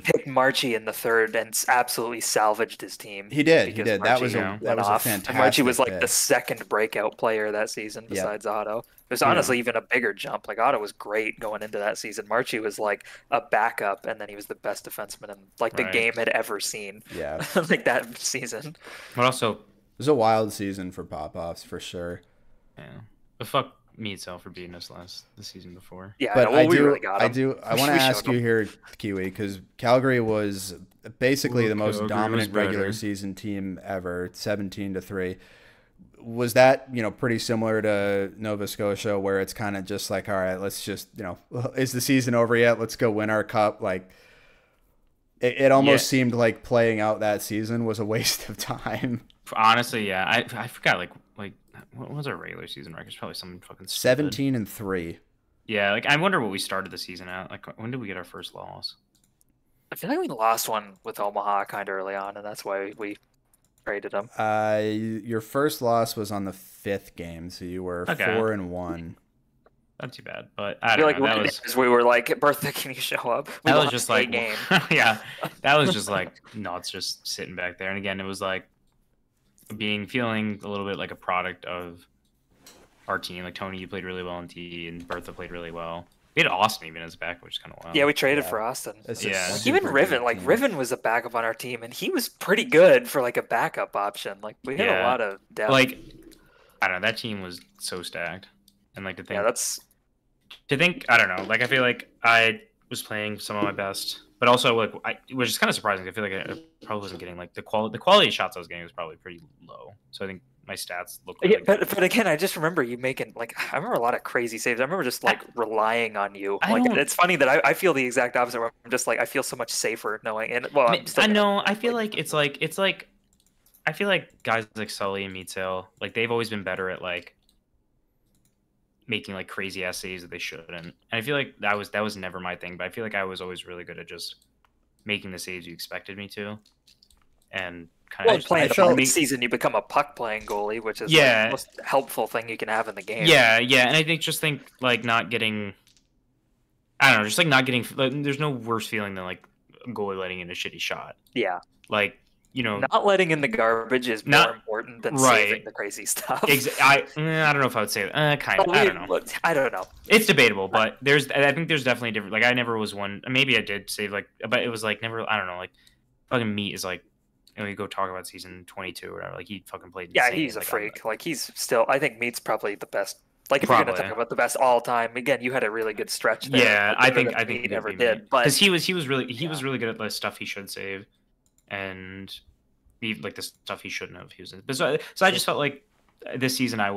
picked Marchie in the third and absolutely salvaged his team. He did. That was a fantastic. Marchie was like the second breakout player that season besides Otto. It was honestly even a bigger jump. Like Otto was great going into that season. Marchie was like a backup, and then he was the best defenseman in like the game had ever seen. Yeah, like that season. But also, it was a wild season for Popoffs for sure. Yeah, but fuck Meat Cell for beating us the season before. Yeah, but we really got him. I want to ask you here, Kiwi, because Calgary was basically the most dominant regular season team ever, 17-3. Was that pretty similar to Nova Scotia, where it's kind of just like, all right, let's just is the season over yet? Let's go win our cup. Like it almost seemed like playing out that season was a waste of time. Honestly, yeah, I forgot like. What was our regular season record? It's probably something fucking stupid. 17-3. Yeah, like I wonder what we started the season at. Like when did we get our first loss? I feel like we lost one with Omaha kind of early on, and that's why we traded them. Your first loss was on the 5th game, so you were 4-1. Not too bad, but I don't know. That was we were like, Bertha, can you show up? That was just like game. Yeah, that was just like nuts, just sitting back there. And again, it was like feeling a little bit like a product of our team. Like Tony, you played really well in T, and Bertha played really well. We had Austin even as a backup, which is kind of wild. Yeah, we traded for Austin. Yeah, even Riven, Riven was a backup on our team, and he was pretty good for like a backup option. Like we had a lot of depth. Like I don't know, that team was so stacked, and like to think, I don't know. Like I feel like I was playing some of my best. But also, like, which is kind of surprising. I feel like I probably wasn't getting like the quality of shots I was getting was probably pretty low. So I think my stats look. Really but again, I just remember you making I remember a lot of crazy saves. I remember just like relying on you. It's funny that I feel the exact opposite. Where I'm just like I feel so much safer knowing. And I know. I feel like it's like I feel like guys like Sully and Meat Sale, like they've always been better at like making like crazy ass saves that they shouldn't. And I feel like that was never my thing, but I feel like I was always really good at just making the saves you expected me to. And kind of playing the season, you become a puck playing goalie, which is like the most helpful thing you can have in the game. Yeah, and I think like not getting, I don't know, just like not getting. Like, there's no worse feeling than like a goalie letting in a shitty shot. Yeah, like. Not letting in the garbage is more important than saving the crazy stuff. I don't know if I would say that. Kind of. I don't know. I don't know. It's debatable, but I think there's definitely different. Like I never was one. Maybe I did save but it was like never. I don't know. Like fucking Meat is like, you go talk about season 22 or whatever. Like he fucking played. Yeah, he's a freak. Like he's still. I think Meat's probably the best. Like if you're gonna talk about the best all time, again, you had a really good stretch there. Yeah, I think he never did. But because he was really good at the stuff he should save, and like the stuff he shouldn't have. So I just felt like this season I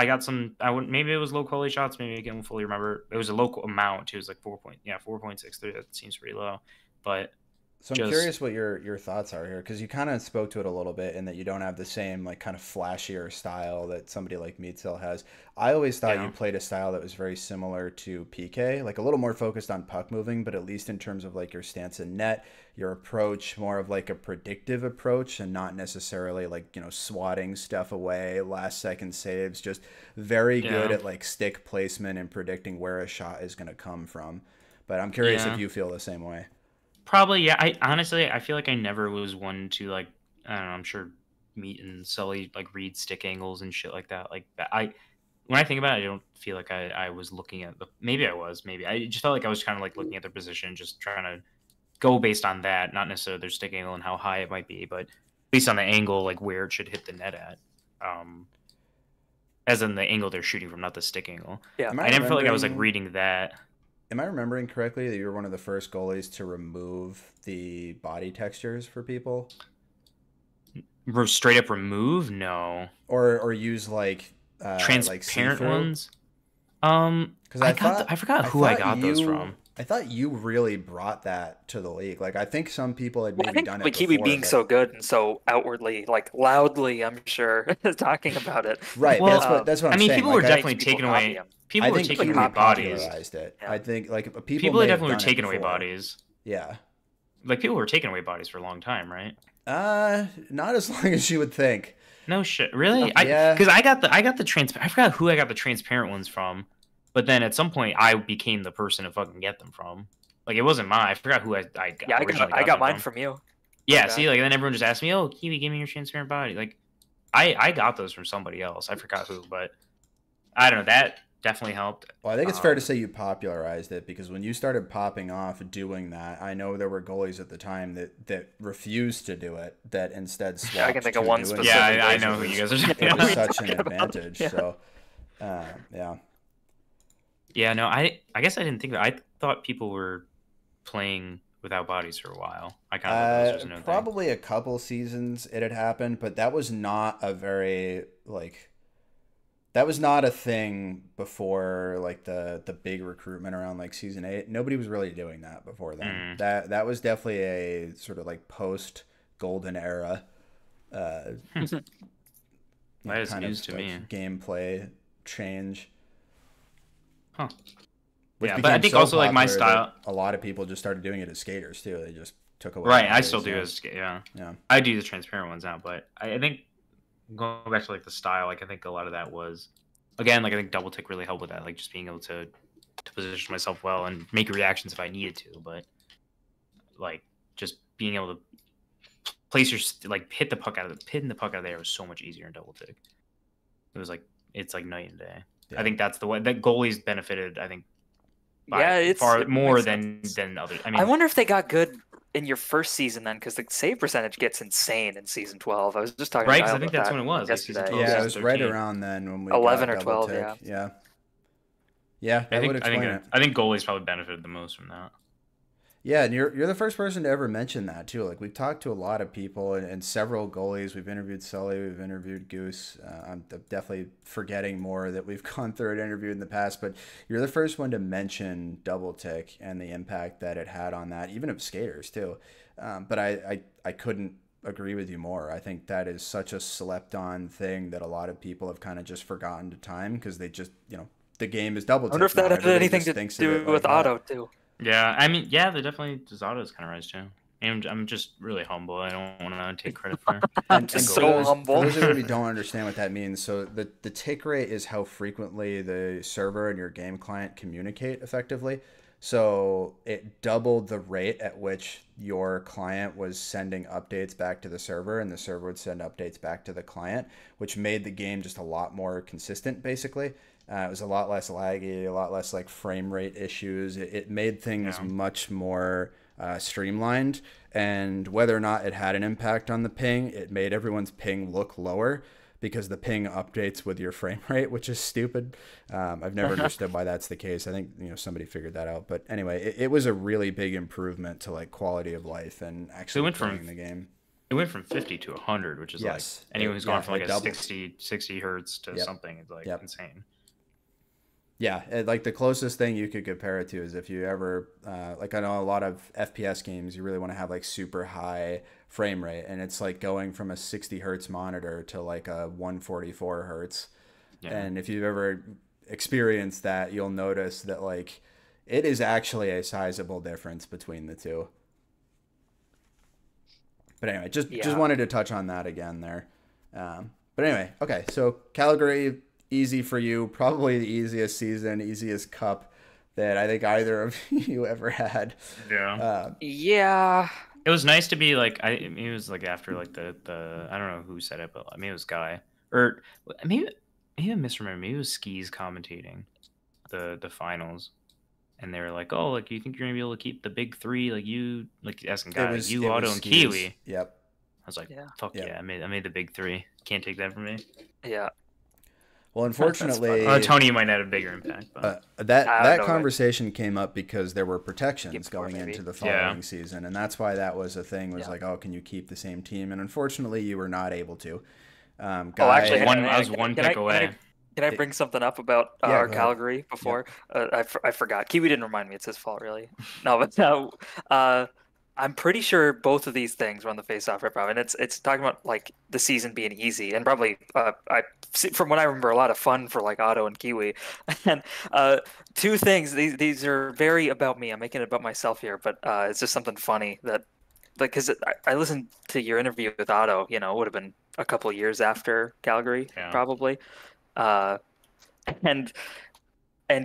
got some. Maybe it was low quality shots. Maybe I can't fully remember. It was a local amount. It was like 4.63. That seems pretty low, but. So I'm curious what your thoughts are here, because you kind of spoke to it a little bit in that you don't have the same like kind of flashier style that somebody like Meadsell has. I always thought you played a style that was very similar to PK, like a little more focused on puck moving, but at least in terms of like your stance in net, your approach, more of like a predictive approach and not necessarily like, swatting stuff away, last second saves, just very good at like stick placement and predicting where a shot is going to come from. But I'm curious if you feel the same way. Probably, yeah. I honestly feel like I never was one to like, I don't know, I'm sure Meat and Sully like read stick angles and shit like that. Like when I think about it, I don't feel like I was looking at maybe I just felt like I was kind of like looking at their position, just trying to go based on that, not necessarily their stick angle and how high it might be, but based on the angle, like where it should hit the net at. As in the angle they're shooting from, not the stick angle. Yeah. Am I never felt like I was like remembering- reading that. Am I remembering correctly that you were one of the first goalies to remove the body textures for people, Straight up remove? No. or use like Transparent see-through? ones? Because I forgot who I got those from. I thought you really brought that to the league. Like, I think some people had Well, I maybe think done it with Kiwi before, being but- so good and so outwardly, like loudly, I'm sure, talking about it. right. Well, that's what I'm I mean, saying. people like, were I- definitely People taking copy away. him. People I were think taking Kiwi away bodies. popularized it. Yeah. I think like people People may have definitely were done it taking away before. bodies. Yeah. Like people were taking away bodies for a long time, right? Not as long as you would think. No shit, really? Yeah. Because I got the transparent. I forgot who I got the transparent ones from, but then at some point I became the person to fucking get them from. Like it wasn't mine. I forgot who I got. Yeah, I got them mine from you. Yeah, Okay. see, like then everyone just asked me, "Oh, Kiwi, give me your transparent body." Like, I got those from somebody else. I forgot who, but I don't know. That definitely helped. Well, I think it's fair to say you popularized it, because when you started popping off doing that, I know there were goalies at the time that refused to do it, that instead swapped. Yeah, I can think of to one doing specific it. Yeah, I It know who was- you guys are It talking was about. such an advantage. Yeah. So, yeah. Yeah, no, I guess I didn't think that. I thought people were playing without bodies for a while. I kind of thought this was a known thing. Probably a couple seasons it had happened, but that was not a very that was not a thing before like the big recruitment around like season 8. Nobody was really doing that before then. That was definitely a sort of like post golden era. That is kind news of, to like, me. gameplay change. Huh. Which Yeah, but I became think so also like my popular that style. a lot of people just started doing it as skaters too. They just took away. Right, I bodies, still do yeah. yeah. Yeah. I do the transparent ones now, but I think going back to like the style, like I think a lot of that was again, like I think double tick really helped with that, like just being able to position myself well and make reactions if I needed to, but like just being able to place your like hitting the puck out of there was so much easier in double tick. It was like it's like night and day. Yeah. I think that's the way that goalies benefited. I think by Yeah, far it more makes than sense. others. I I mean, wonder if they got good in your first season then, because the save percentage gets insane in season 12. I was just talking right? to Because Kyle I think about that's that when it was. Like season yesterday. 12, Yeah, it season was right 13. around then when we 11 got or double 12, tick. yeah. Yeah, that would explain it. I think goalies probably benefited the most from that. Yeah, and you're the first person to ever mention that too. Like we've talked to a lot of people and several goalies. We've interviewed Sully, we've interviewed Goose. I'm definitely forgetting more that we've gone through and interviewed in the past, but you're the first one to mention double tick and the impact that it had on that, even of skaters too. But I couldn't agree with you more. I think that is such a slept on thing that a lot of people have kind of just forgotten to time because they just, the game is double tick. I wonder if that now. had Everybody anything just to thinks of do it with like auto, that. too. Yeah, I mean, yeah, they definitely Zato's kind of rise too. And I'm just really humble. I don't want to take credit for. I'm just for so those, humble. For those of you who don't understand what that means, so the tick rate is how frequently the server and your game client communicate effectively. So it doubled the rate at which your client was sending updates back to the server, and the server would send updates back to the client, which made the game just a lot more consistent, basically. It was a lot less laggy, a lot less like frame rate issues. It made things much more streamlined, and whether or not it had an impact on the ping, it made everyone's ping look lower because the ping updates with your frame rate, which is stupid. I've never understood why that's the case. I think somebody figured that out. But anyway, it was a really big improvement to like quality of life and actually playing the game. It went from 50 to 100, which is like anyone who's gone from like a doubled. 60 hertz to something is like insane. Yeah, like the closest thing you could compare it to is if you ever, like I know a lot of FPS games, you really want to have like super high frame rate, and it's like going from a 60 hertz monitor to like a 144 hertz. Yeah. And if you've ever experienced that, you'll notice that like it is actually a sizable difference between the two. But anyway, just wanted to touch on that again there. But anyway, okay, so Calgary, easy for you, probably the easiest season, easiest cup that I think either of you ever had. Yeah. Yeah. It was nice to be like, it was like after like the I don't know who said it, but I mean it was Guy, or maybe I misremember. Maybe it was Skis commentating the finals, and they were like, "Oh, like you think you're gonna be able to keep the big three? Like you, like asking guy, like, it you, Otto, was and Skis. Kiwi." Yep. I was like, Yeah. "Fuck Yep. yeah, I made the big three. Can't take that from me." Yeah. Well, unfortunately, Tony might have a bigger impact, but that know, conversation came up because there were protections Before, going maybe. into the following season, and that's why that was a thing. Was like, oh, can you keep the same team? And unfortunately, you were not able to. Actually, I was one pick away. Can I bring something up about Yeah, our go ahead. Calgary before? I forgot. Kiwi didn't remind me. It's his fault, really. No, but I'm pretty sure both of these things were on the Faceoff rip off, and it's talking about like the season being easy and probably from what I remember a lot of fun for like Otto and Kiwi, and two things. These are very about me. I'm making it about myself here, but it's just something funny that. Like, because I listened to your interview with Otto, it would have been a couple of years after Calgary, probably. And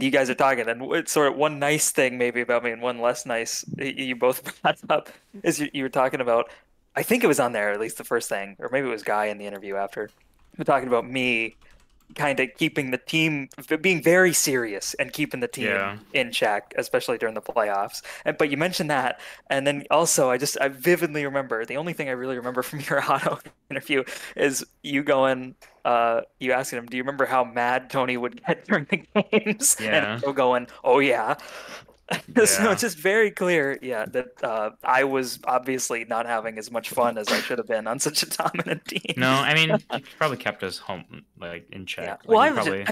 you guys are talking, and it's sort of one nice thing maybe about me and one less nice you both brought up is you were talking about, I think it was on there, at least the first thing, or maybe it was Guy in the interview after, we're talking about me kind of keeping the team, being very serious and keeping the team in check, especially during the playoffs. But you mentioned that, and then also I vividly remember, the only thing I really remember from your Otto interview is you going, you asking him, do you remember how mad Tony would get during the games? Yeah. And Otto going, oh yeah. So it's just very clear, that I was obviously not having as much fun as I should have been on such a dominant team. No, I mean, he probably kept us home, like, in check. Yeah. Like, Well,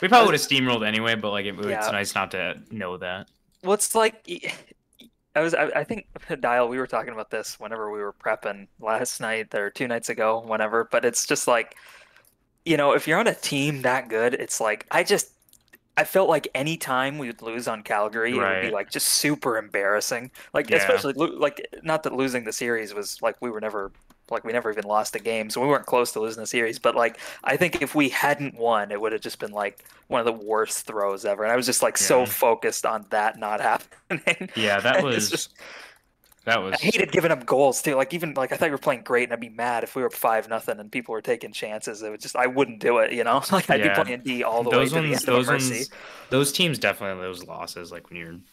we probably would have steamrolled anyway, but like, it's nice not to know that. Well, it's like I think Dial, we were talking about this whenever we were prepping last night or 2 nights ago, whenever. But it's just like, if you're on a team that good, it's like I felt like any time we would lose on Calgary, it would be like just super embarrassing. Like especially like not that losing the series was like we never even lost a game, so we weren't close to losing the series. But like I think if we hadn't won, it would have just been like one of the worst throws ever. And I was just like so focused on that not happening. Yeah, that was. I hated giving up goals too. Like even like I thought we were playing great, and I'd be mad if we were up 5-0 and people were taking chances. It would just I wouldn't do it. Like I'd be playing D all the way to the end of mercy. Those teams definitely those losses. Like when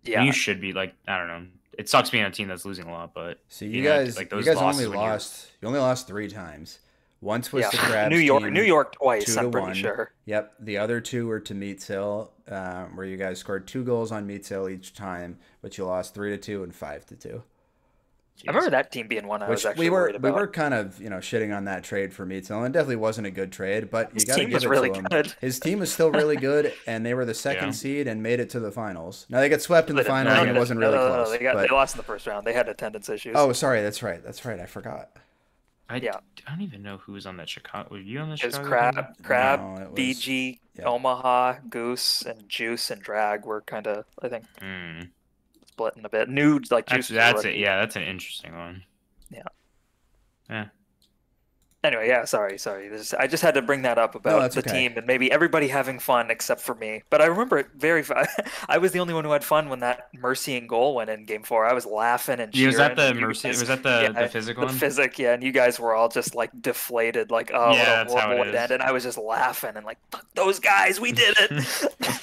you should be like I don't know. It sucks being on a team that's losing a lot, but see you guys only lost. You only lost 3 times. Once was the Crabs New York, team, New York twice. I'm pretty 2-1. sure. Yep, the other 2 were to Meats Hill, where you guys scored 2 goals on Meats Hill each time, but you lost 3-2 and 5-2. I remember that team being one I was actually worried about. We were kind of shitting on that trade for Meats Hill, and it definitely wasn't a good trade, but you got to give it really to him. Good. His team was still really good, and they were the second seed and made it to the finals. Now they got swept in the finals, and it wasn't really close. They lost in the first round. They had attendance issues. Oh, sorry, that's right. I forgot. I don't even know who was on that Chicago. Were you on the Chicago? It was Crab, No, BG, Omaha, Goose, and Juice and Drag were kind of, I think, splitting a bit. New like Juice. That's it. Yeah, that's an interesting one. Yeah. Anyway, sorry. I just had to bring that up about the team and maybe everybody having fun except for me. But I remember it very. I was the only one who had fun when that mercying goal went in Game 4. I was laughing and cheering. Was that the mercy? Was that the physical one? The physic, yeah. And you guys were all just like deflated, like what a horrible way to end. And I was just laughing and like, fuck those guys, we did it.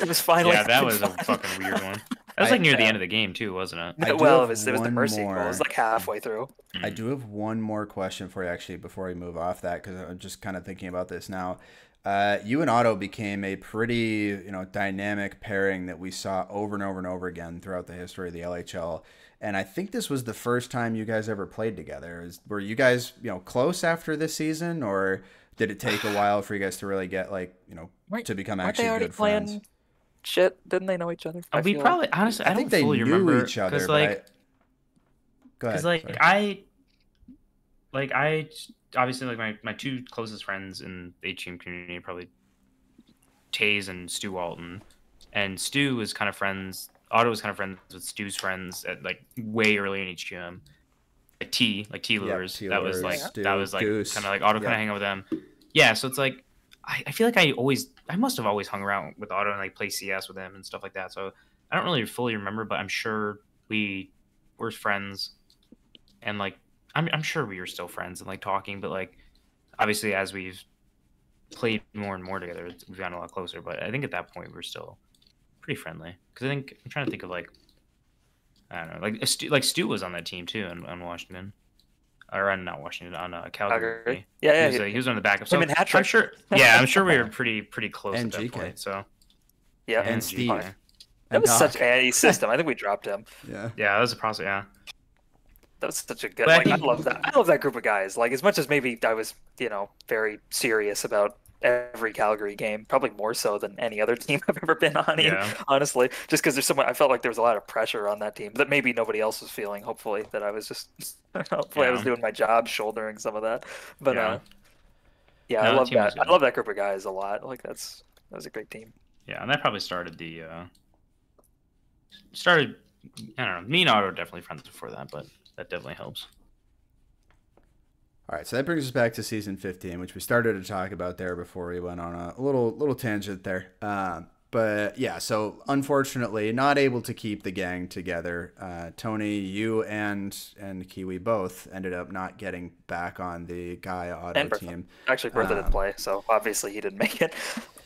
It was finally. Yeah, that was a fucking weird one. That was like near the end of the game too, wasn't it? Well, it was the mercy goal. It was like halfway through. I do have one more question for you, actually, before we move off that, because I'm just kind of thinking about this now. You and Otto became a pretty, dynamic pairing that we saw over and over and over again throughout the history of the LHL. And I think this was the first time you guys ever played together. Were you guys, close after this season, or did it take a while for you guys to really get to become actually good friends? Shit, didn't they know each other? We probably honestly I don't fully remember each other. Because I obviously like my 2 closest friends in the HGM community are probably Taze and Stu Walton, and Stu was kind of friends. Otto was kind of friends with Stu's friends at like way early in HGM. T Lures. That was like Goose. kind of like Otto kind of hang out with them. Yeah, so it's like I feel like I must have always hung around with Otto and like play CS with him and stuff like that. So I don't really fully remember, but I'm sure we were friends, and like I'm sure we were still friends and like talking. But like obviously as we've played more and more together, we've gotten a lot closer. But I think at that point we're still pretty friendly. Because I think I'm trying to think of like I don't know, like Stu was on that team too on Washington, or on not Washington on Calgary. Yeah, he was on the backup. him So and Hat I'm Trick. sure. Yeah, I'm sure we were pretty close And at that GK. point. So Yeah, And GK. Steve. that And was Doc. such a system. I think we dropped him. Yeah. Yeah, that was a process. Yeah. That was such a good. But I Like, I think- love that. I love that group of guys. Like, as much as maybe I was, very serious about every Calgary game, probably more so than any other team I've ever been on. Yeah. Honestly, just because there's someone, I felt like there was a lot of pressure on that team that maybe nobody else was feeling. Hopefully, that I was just, hopefully, I was Yeah. doing my job, shouldering some of that. But Yeah. I No, love the team was that. I good. love that group of guys a lot. Like, that was a great team. Yeah, and that probably started the I don't know. Me and Otto were definitely friends before that, but that definitely helps. All right, so that brings us back to season 15, which we started to talk about there before we went on a little tangent there. But yeah, so unfortunately, not able to keep the gang together. Tony, you and Kiwi both ended up not getting back on the Guy Auto And Bertha. team. Actually, Bertha didn't play, so obviously he didn't make it.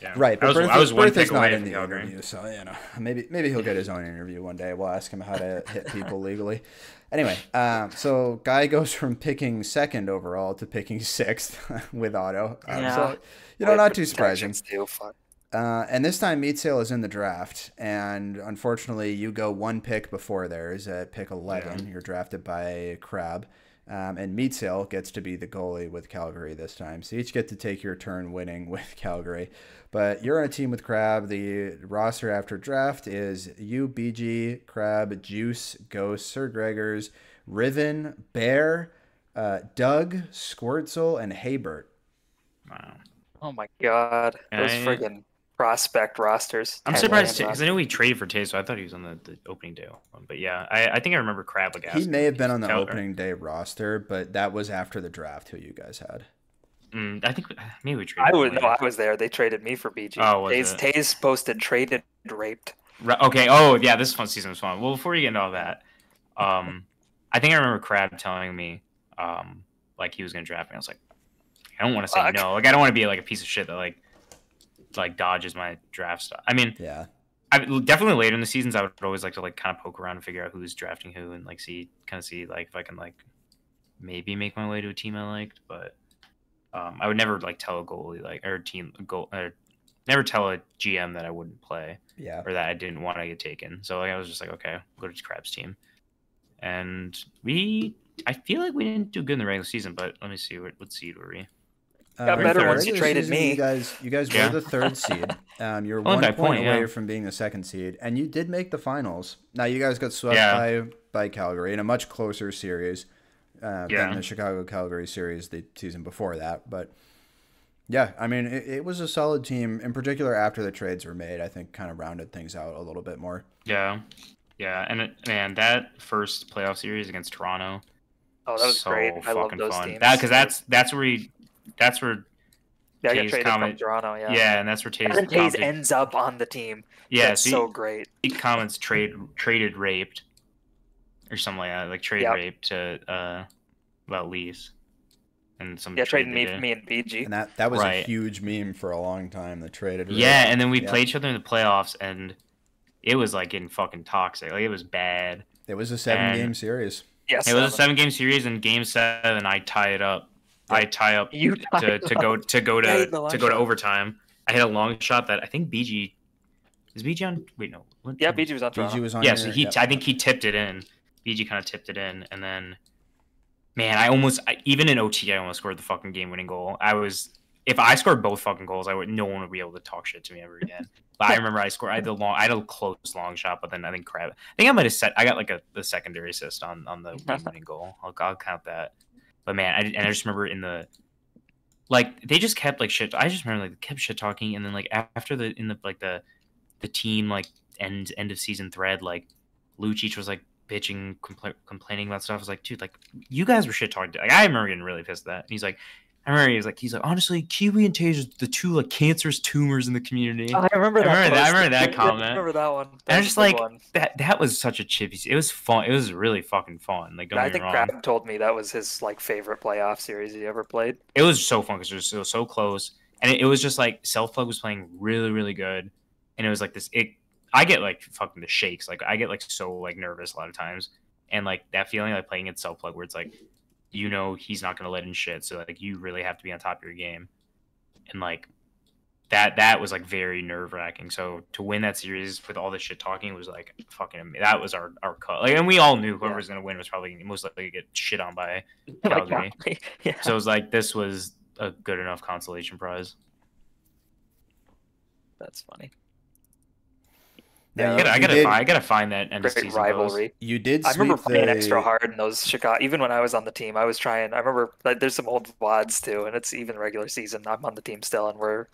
Yeah. Right, but I was one Bertha's pick not away in from the Calgary. interview, so maybe he'll get his own interview one day. We'll ask him how to hit people legally. Anyway, so Guy goes from picking second overall to picking sixth with Auto. So not too surprising. Too. Fuck. And this time Meat Sale is in the draft, and unfortunately you go one pick before theirs at pick 11. You're drafted by Crab. And Meat Sale gets to be the goalie with Calgary this time. So you each get to take your turn winning with Calgary. But you're on a team with Crab. The roster after draft is you, BG, Crab, Juice, Ghost, Sir Gregors, Riven, Bear, Doug, Squirtzel, and Haybert. Wow. Oh my god, those friggin' prospect rosters. I'm surprised because I know we traded for Tay, so I thought he was on the opening day one. But yeah, I think I remember Crab like He may have been on the opening day roster, but that was after the draft. Who you guys had? I think maybe we traded. I was there. They traded me for BG. Oh, was it? Taze posted traded raped. Okay. Oh yeah, this season was fun. Well, before you get into all that, I think I remember Crab telling me like he was gonna draft me. I was like, I don't want to say no. Like I don't want to be like a piece of shit that like dodges my draft stuff. I mean, yeah. I definitely later in the seasons I would always like to like kind of poke around and figure out who's drafting who and like see like if I can like maybe make my way to a team I liked, but I would never like tell a goalie never tell a GM that I wouldn't play or that I didn't want to get taken. So like I was just like, okay, I'll go to Crab's team. And I feel like we didn't do good in the regular season, but let me see what seed were we? Got better once you regular traded season, me. You guys were the third seed. You're Only 1 by point away yeah. from being the second seed, and you did make the finals. Now you guys got swept by Calgary in a much closer series than the Chicago-Calgary series the season before that. But yeah, I mean, it was a solid team. In particular, after the trades were made, I think kind of rounded things out a little bit more. Yeah, and man, that first playoff series against Toronto. Oh, that was so great. I love fucking those fun. teams. Because that's where I got Taze traded from Toronto. Yeah, and that's where and Taze ends up on the team. Yeah, that's so great. He comments traded raped or something like that, like trade raped to about Leafs and some trading me and BG. And that was a huge meme for a long time. The traded raped. Yeah, and then we played each other in the playoffs, and it was like getting fucking toxic. Like it was bad. It was a 7-game series. Yes, it was a 7-game series, and Game 7 I tie it up. Yep. I tie up to go to overtime. I hit a long shot that I think BG is BG on. Wait, no. BG was on Toronto. BG was on. Yeah, so I think he tipped it in. BG kind of tipped it in, and then, man, even in OT I almost scored the fucking game-winning goal. If I scored both fucking goals, no one would be able to talk shit to me ever again. But I remember I had a close long shot, but then I think I might have I got like the secondary assist on the game-winning goal. I'll count that. But man, I just remember they just kept like shit. I just remember like they kept shit talking, and then like after the team like end of season thread, like Lucic was like bitching, complaining about stuff. I was like, dude, like you guys were shit talking. Like I remember getting really pissed at that. And he's like, honestly, Kiwi and Taze are the two like cancerous tumors in the community. I remember that comment. I remember that one. And I was just like, that was such a chippy. It was fun. It was really fucking fun. Like, I think Crab told me that was his like favorite playoff series he ever played. It was so fun because it was so close, and it was just like Self Plug was playing really, really good, and it was like this. I get like fucking the shakes. Like I get like so like nervous a lot of times, and like that feeling like playing at self plug where it's like, he's not gonna let in shit, so like you really have to be on top of your game, and like that was like very nerve wracking. So to win that series with all this shit talking was like fucking amazing. That was our cut. Like, and we all knew whoever was gonna win was probably most likely to get shit on by Calgary. Yeah. So it was like this was a good enough consolation prize. That's funny. Now, Yeah, I gotta find that end of Great season rivalry. post. You did. I remember sweep playing the- extra hard in those Chicago. Even when I was on the team, I was trying. I remember like, there's some old VODs too, and it's even regular season. I'm on the team still, and we're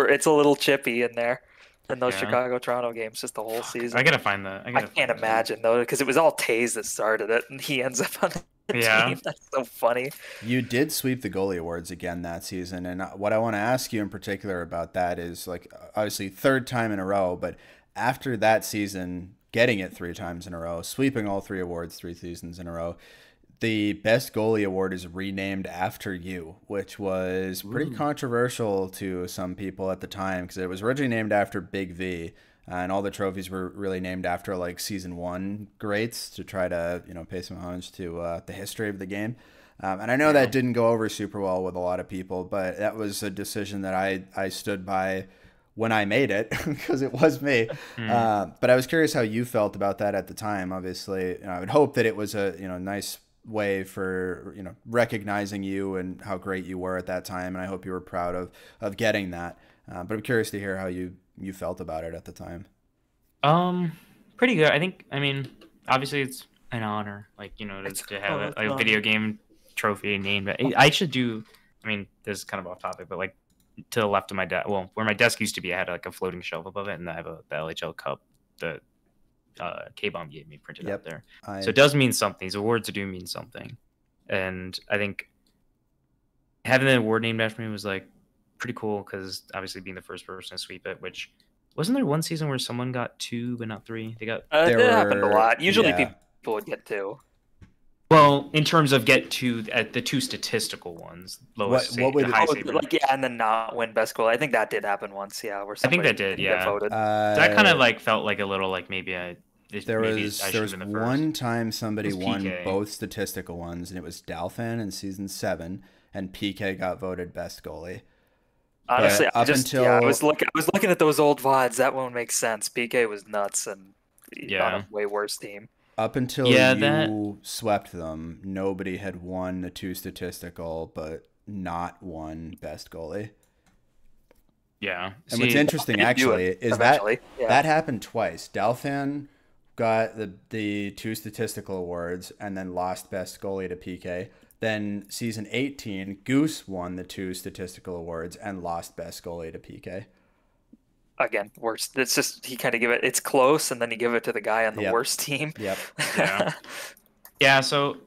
it's a little chippy in there in those Yeah. Chicago Toronto games, just the whole season. I gotta find that. I can't imagine though, because it was all Taze that started it, and he ends up on the Yeah. team. That's so funny. You did sweep the goalie awards again that season, and what I want to ask you in particular about that is like obviously third time in a row, but after that season, getting it 3 times in a row, sweeping all 3 awards 3 seasons in a row, the best goalie award is renamed after you, which was pretty controversial to some people at the time because it was originally named after Big V, and all the trophies were really named after like season 1 greats to try to pay some homage to the history of the game. And I know that didn't go over super well with a lot of people, but that was a decision that I stood by when I made it because it was me. But I was curious how you felt about that at the time. Obviously, I would hope that it was a nice way for recognizing you and how great you were at that time, and I hope you were proud of getting that. But I'm curious to hear how you felt about it at the time. Pretty good. I mean, obviously it's an honor, like to have a video game trophy named. I should do. I mean, this is kind of off topic, but like to the left of my desk, well, where my desk used to be, I had like a floating shelf above it, and I have the LHL cup, the K-Bomb gave me printed up there. So it does mean something. These awards do mean something, and I think having the award named after me was like pretty cool because obviously being the first person to sweep it, which wasn't there one season where someone got 2 but not 3? They got it happened a lot. Usually people would get 2. Well, in terms of get to at the 2 statistical ones, lowest what would high Oh, saver. like and then not win best goal. I think that did happen once. Yeah, where I think somebody that did, didn't yeah. get voted. That kind of like felt like a little like maybe There was one time somebody won PK. both statistical ones, and it was Dalfan in season 7, and PK got voted best goalie. Honestly, I was looking at those old VODs. That one makes sense. PK was nuts and on a way worse team. Up until you swept them, nobody had won the 2 statistical, but not won best goalie. Yeah. And what's interesting actually is that happened twice. Dalfan got the 2 statistical awards and then lost best goalie to PK. Then season 18, Goose won the 2 statistical awards and lost best goalie to PK. Again, worse. It's just he kind of give it. It's close, and then you give it to the guy on the worst team. Yep. Yeah. Yeah. So,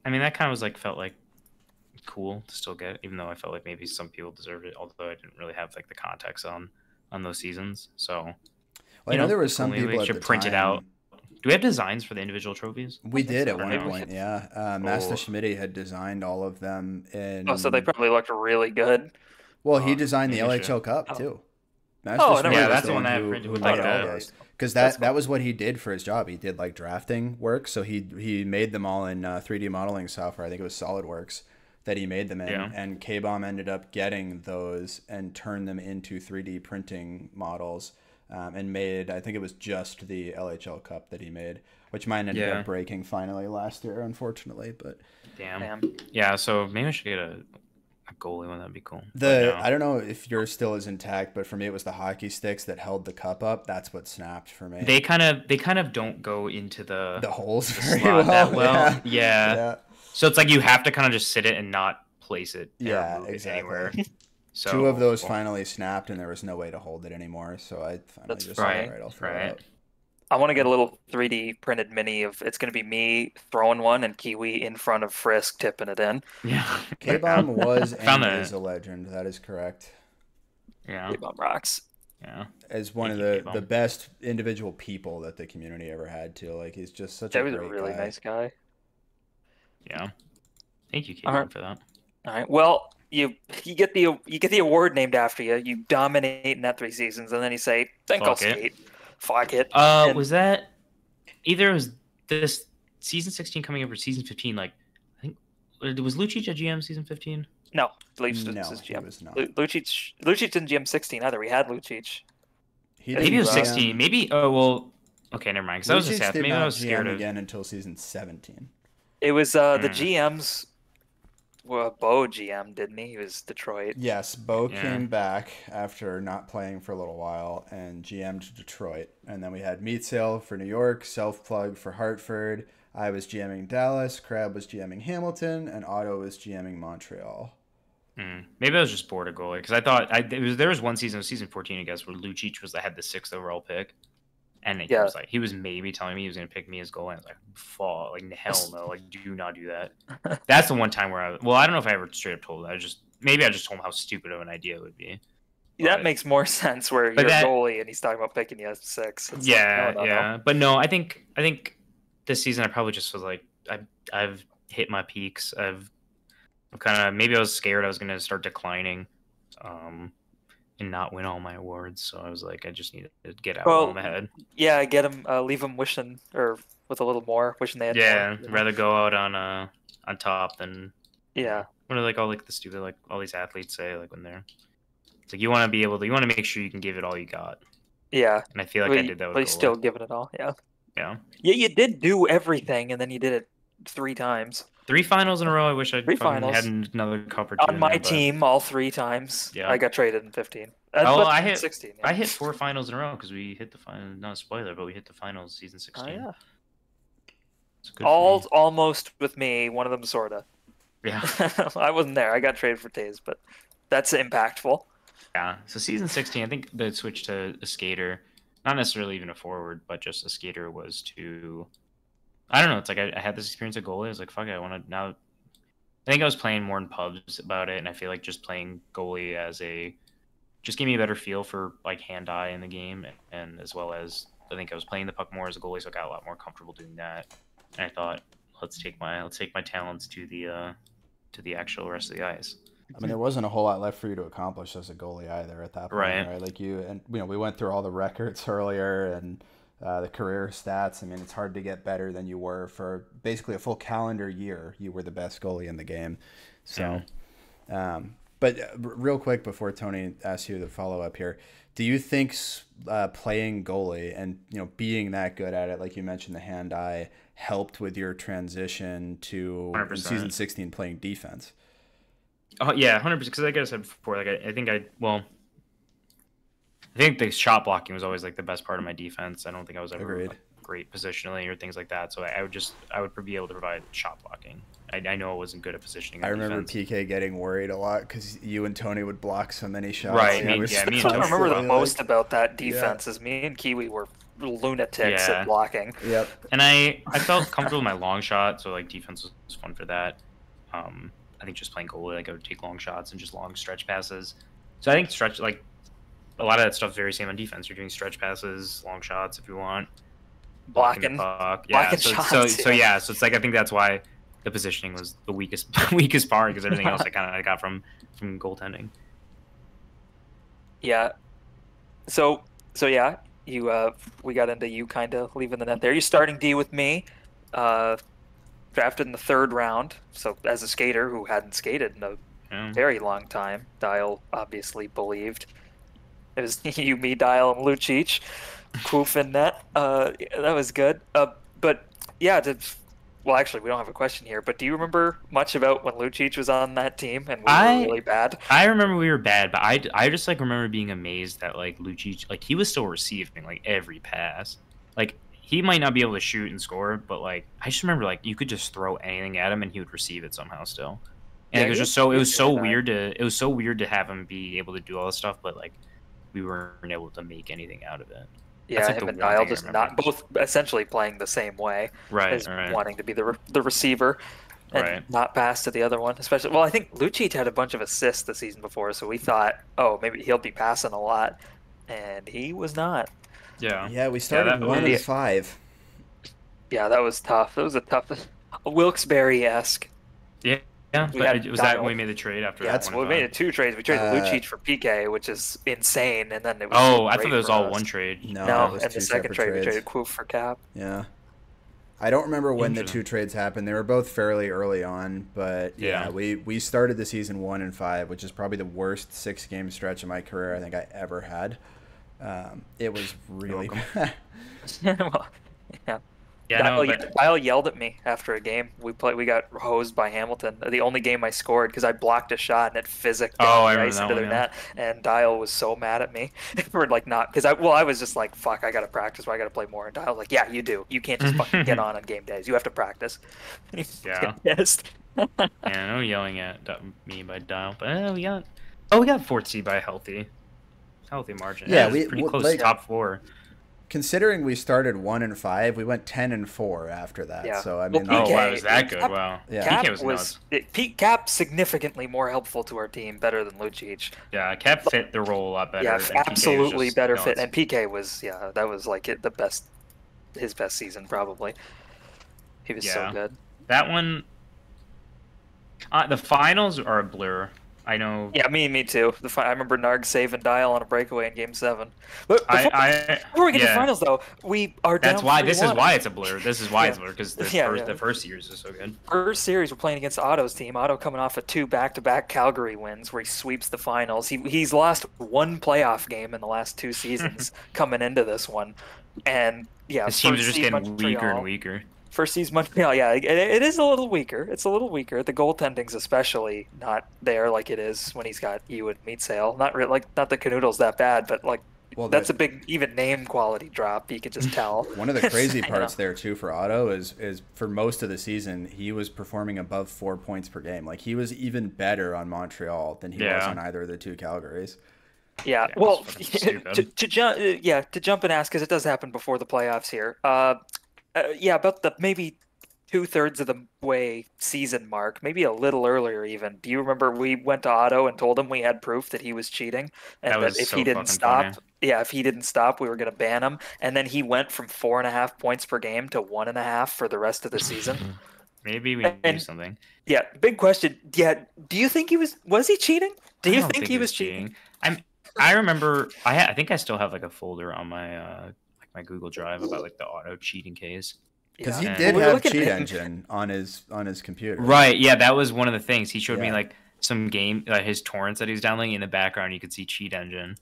I mean, that kind of was like felt like cool to still get, even though I felt like maybe some people deserved it, although I didn't really have like the context on those seasons. So, well, I know there was some people we should print it out. Do we have designs for the individual trophies? We did at one point, yeah. Master Schmidt had designed all of them. So they probably looked really good. Well, he designed the LHL Cup, too. That's the one that I printed with like because that was what he did for his job. He did like drafting work, so he made them all in 3D modeling software. I think it was SolidWorks that he made them in, and K-Bomb ended up getting those and turned them into 3D printing models, and made, I think it was just the LHL Cup that he made, which mine ended up breaking finally last year, unfortunately. But damn. Yeah, so maybe I should get a goalie one. That'd be cool. I don't know if yours still is intact, but for me it was the hockey sticks that held the cup up. That's what snapped for me. They kind of don't go into the holes very slot that well. Yeah. So it's like you have to kind of just sit it and not place it. Exactly. Anywhere. So 2 of those finally snapped, and there was no way to hold it anymore. So I finally just said, I'll throw it out. I want to get a little 3D printed mini of it's going to be me throwing one and Kiwi in front of Frisk tipping it in. Yeah. K-Bomb was and is a legend. That is correct. Yeah. K-Bomb rocks. Yeah. As one of the best individual people that the community ever had too. Like he's just such a great guy. He was a really nice guy. Yeah. Thank you, K-Bomb, for that. All right. Well, you get the award named after you. You dominate in that 3 seasons, and then you say, "Think I'll skate." fuck it. Was that either it was this season 16 coming up or season 15? Like, I think was Lucic a GM season 15? No, Lucic No, is he GM. was not. Lucic didn't GM 16 either. We had Lucic. Maybe it was 16. Maybe. Oh well. Okay, never mind. Because I was just Lucic did maybe I not was scared GM of. again until season 17. It was the GMs. Well, Bo GM, didn't he? He was Detroit. Yes, Bo came back after not playing for a little while and GM'd Detroit. And then we had Meat Sale for New York, Self Plug for Hartford. I was GMing Dallas, Crab was GMing Hamilton, and Otto was GMing Montreal. Maybe I was just bored of goalie because I thought there was one season, season 14, I guess, where Lucic had the 6th overall pick, and he was maybe telling me he was going to pick me as goalie. I was like, fall, like hell no, like do not do that. That's the one time where I don't know if I ever straight up told him. Maybe I just told him how stupid of an idea it would be. That makes more sense where you're goalie and he's talking about picking you as 6. It's no. But no, I think this season I probably just was like I've hit my peaks. I've kind of maybe I was scared I was going to start declining, and not win all my awards. So I was like, I just need to get out of my head. Yeah, get him, leave them wishing or with a little more, wishing they had. Yeah, more, rather go out on top than. Yeah. What are like all like the stupid like all these athletes say like when they're. It's like you want to make sure you can give it all you got. Yeah. And I feel like I did that. With but he's still giving it all. Yeah. Yeah. Yeah, you did do everything, and then you did it 3 times. 3 finals in a row. I wish I'd had another cup or 2 on my team all 3 times. Yeah. I got traded in 15. I hit 16. Yeah. I hit 4 finals in a row because we hit the final. Not a spoiler, but we hit the finals season 16. Oh yeah. Good almost with me. One of them sorta. Yeah. I wasn't there. I got traded for Taze, but that's impactful. Yeah. So season 16, I think the switch to a skater, not necessarily even a forward, but just a skater was to. I don't know. It's like I had this experience at goalie. I was like, fuck it. I want to now. I think I was playing more in pubs about it, and I feel like just playing goalie just gave me a better feel for like hand-eye in the game, and as well as I think I was playing the puck more as a goalie, so I got a lot more comfortable doing that. And I thought, let's take my talents to the actual rest of the ice. I mean, there wasn't a whole lot left for you to accomplish as a goalie either at that point, right? Like we went through all the records earlier and the career stats. I mean, it's hard to get better than you were for basically a full calendar year. You were the best goalie in the game. So, but real quick before Tony asks you the follow up here, do you think playing goalie and being that good at it, like you mentioned, the hand-eye helped with your transition to season 16 playing defense? Oh yeah, 100%. Because like I said before, like I think the shot blocking was always like the best part of my defense. I don't think I was ever like, great positionally or things like that. So I would be able to provide shot blocking. I know I wasn't good at positioning. I remember PK getting worried a lot because you and Tony would block so many shots. Right. I remember the most about that defense is me and Kiwi were lunatics at blocking. Yep. And I felt comfortable with my long shot, so like defense was fun for that. I think just playing goalie, like I would take long shots and just long stretch passes. So I think stretch like a lot of that stuff very same on defense. You're doing stretch passes, long shots if you want, blocking the puck. Yeah. So it's like I think that's why the positioning was the weakest part because everything else I kind of got from goaltending. Yeah. So yeah, we got into you kind of leaving the net there. You're starting D with me. Drafted in the 3rd round, so as a skater who hadn't skated in a very long time, Dial obviously believed. It was you, me, Dial, and Lucic. Poof in net. That was good. But yeah, well, actually, we don't have a question here, but do you remember much about when Lucic was on that team and we were really bad? I remember we were bad, but I just like remember being amazed that like Lucic, like he was still receiving like every pass. Like he might not be able to shoot and score, but like I just remember like you could just throw anything at him and he would receive it somehow still. And it was just so weird to have him be able to do all this stuff, but like we weren't able to make anything out of it. Yeah, him and Dial just not both essentially playing the same way, right? Wanting to be the receiver and not pass to the other one. Especially, well, I think Lucic had a bunch of assists the season before, so we thought, oh, maybe he'll be passing a lot, and he was not. Yeah, we started 1-5. Yeah, that was tough. It was a tough, Wilkes-Barre-esque. Yeah, Yeah, We but had was that Dial. when we made the trade after? Yeah, that so one we made five? it 2 trades. We traded Lucic for PK, which is insane, and then it was. Oh, I great thought it was for all us. one trade. No, No, it was and two the second separate trade we trades. traded Quoof for Cap. Yeah. I don't remember when the Interesting. 2 trades happened. They were both fairly early on, but Yeah. we started the season 1-5, which is probably the worst 6-game stretch of my career I think I ever had. It was really bad. Well, yeah. Yeah, no, but Dial yelled at me after a game. We got hosed by Hamilton. The only game I scored because I blocked a shot and it physicked Oh, down I the remember ice that into their one, yeah. net. And Dial was so mad at me for like not because I was just like, fuck, I gotta practice. I gotta play more. And Dial was like, yeah, you do. You can't just fucking get on game days. You have to practice. Yeah. Yes. yeah, no yelling at me by Dial, but we got 4th seed by a healthy margin. Yeah, it was we- pretty well, close like- to top 4. Considering we started 1-5, we went 10-4 after that. Yeah. So I Well, mean, Oh, PK wow, was that good? Cap- Wow. Yeah. Cap PK was nuts. Cap significantly more helpful to our team, better than Lucic. Yeah, Cap fit the role a lot better. Yeah, and PK was absolutely just better nuts. fit. And PK was, that was like his best season probably. He was so Yeah. good. That one, the finals are a blur. I know. Yeah, me too. I remember Narg saving Dial on a breakaway in Game 7. But before we get to the finals, though, we are down. That's why. This is 3-1. why it's a blur. This is why Yeah. it's a blur because the Yeah, the first series is so good. First series, we're playing against Otto's team. Otto coming off of 2 back-to-back Calgary wins, where he sweeps the finals. He's lost 1 playoff game in the last 2 seasons coming into this one, and yeah, His teams are first just seed getting weaker Montreal- and weaker. First season Montreal, yeah, it is a little weaker. It's a little weaker. The goaltending's especially not there like it is when he's got you and Meat Sale. Not that Canoodle's that bad, but like well, that's a big even name quality drop. You could just tell. one of the crazy You know. parts there too for Otto is for most of the season he was performing above 4 points per game. Like he was even better on Montreal than he was on either of the 2 Calgarys. Yeah, Yeah, well, it's fucking stupid. to jump and ask because it does happen before the playoffs here. About the maybe 2/3 of the way season mark, maybe a little earlier even. Do you remember we went to Otto and told him we had proof that he was cheating and That that was if so he didn't fucking stop, funny. if he didn't stop, we were going to ban him. And then he went from 4.5 points per game to 1.5 for the rest of the season. Maybe we do And- something. Yeah, big question. Yeah, do you think he was he cheating? Do I you don't think he was cheating? I remember. I think I still have like a folder on my my Google Drive about like the auto cheating case. Because Yeah. he did We were have looking Cheat at- Engine on his computer. Right. Yeah, that was one of the things. He showed me Yeah. like some game, his torrents that he's downloading in the background. You could see Cheat Engine,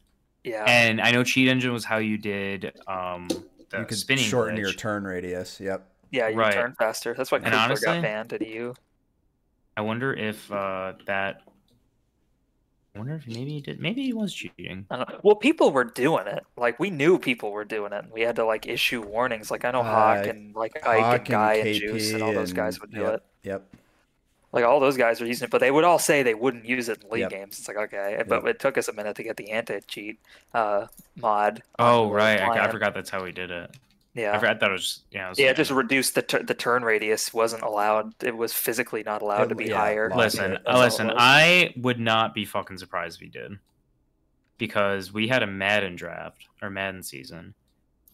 Yeah. and I know Cheat Engine was how you did the You could spinning shorten glitch. your turn radius. Yep. Yeah, you Right. turn faster. That's why And Cooper honestly- got banned at EU. I wonder if that. I wonder if maybe he did. Maybe he was cheating. I don't know. Well, people were doing it. Like we knew people were doing it. And we had to like issue warnings. Like I know Hawk and like Ike Hawk and Guy and KP Juice and all those guys would do yep, it. Yep. Like all those guys were using it, but they would all say they wouldn't use it in league Yep. games. It's like okay, but it took us a minute to get the anti-cheat mod. Oh onto our right, I client. forgot that's how he did it. Yeah. I thought it was Yeah, it just reduced the turn radius. Wasn't allowed. It was physically not allowed to be higher. lock Listen, it. That's all it listen. was. I would not be fucking surprised if he did, because we had a Madden draft or Madden season,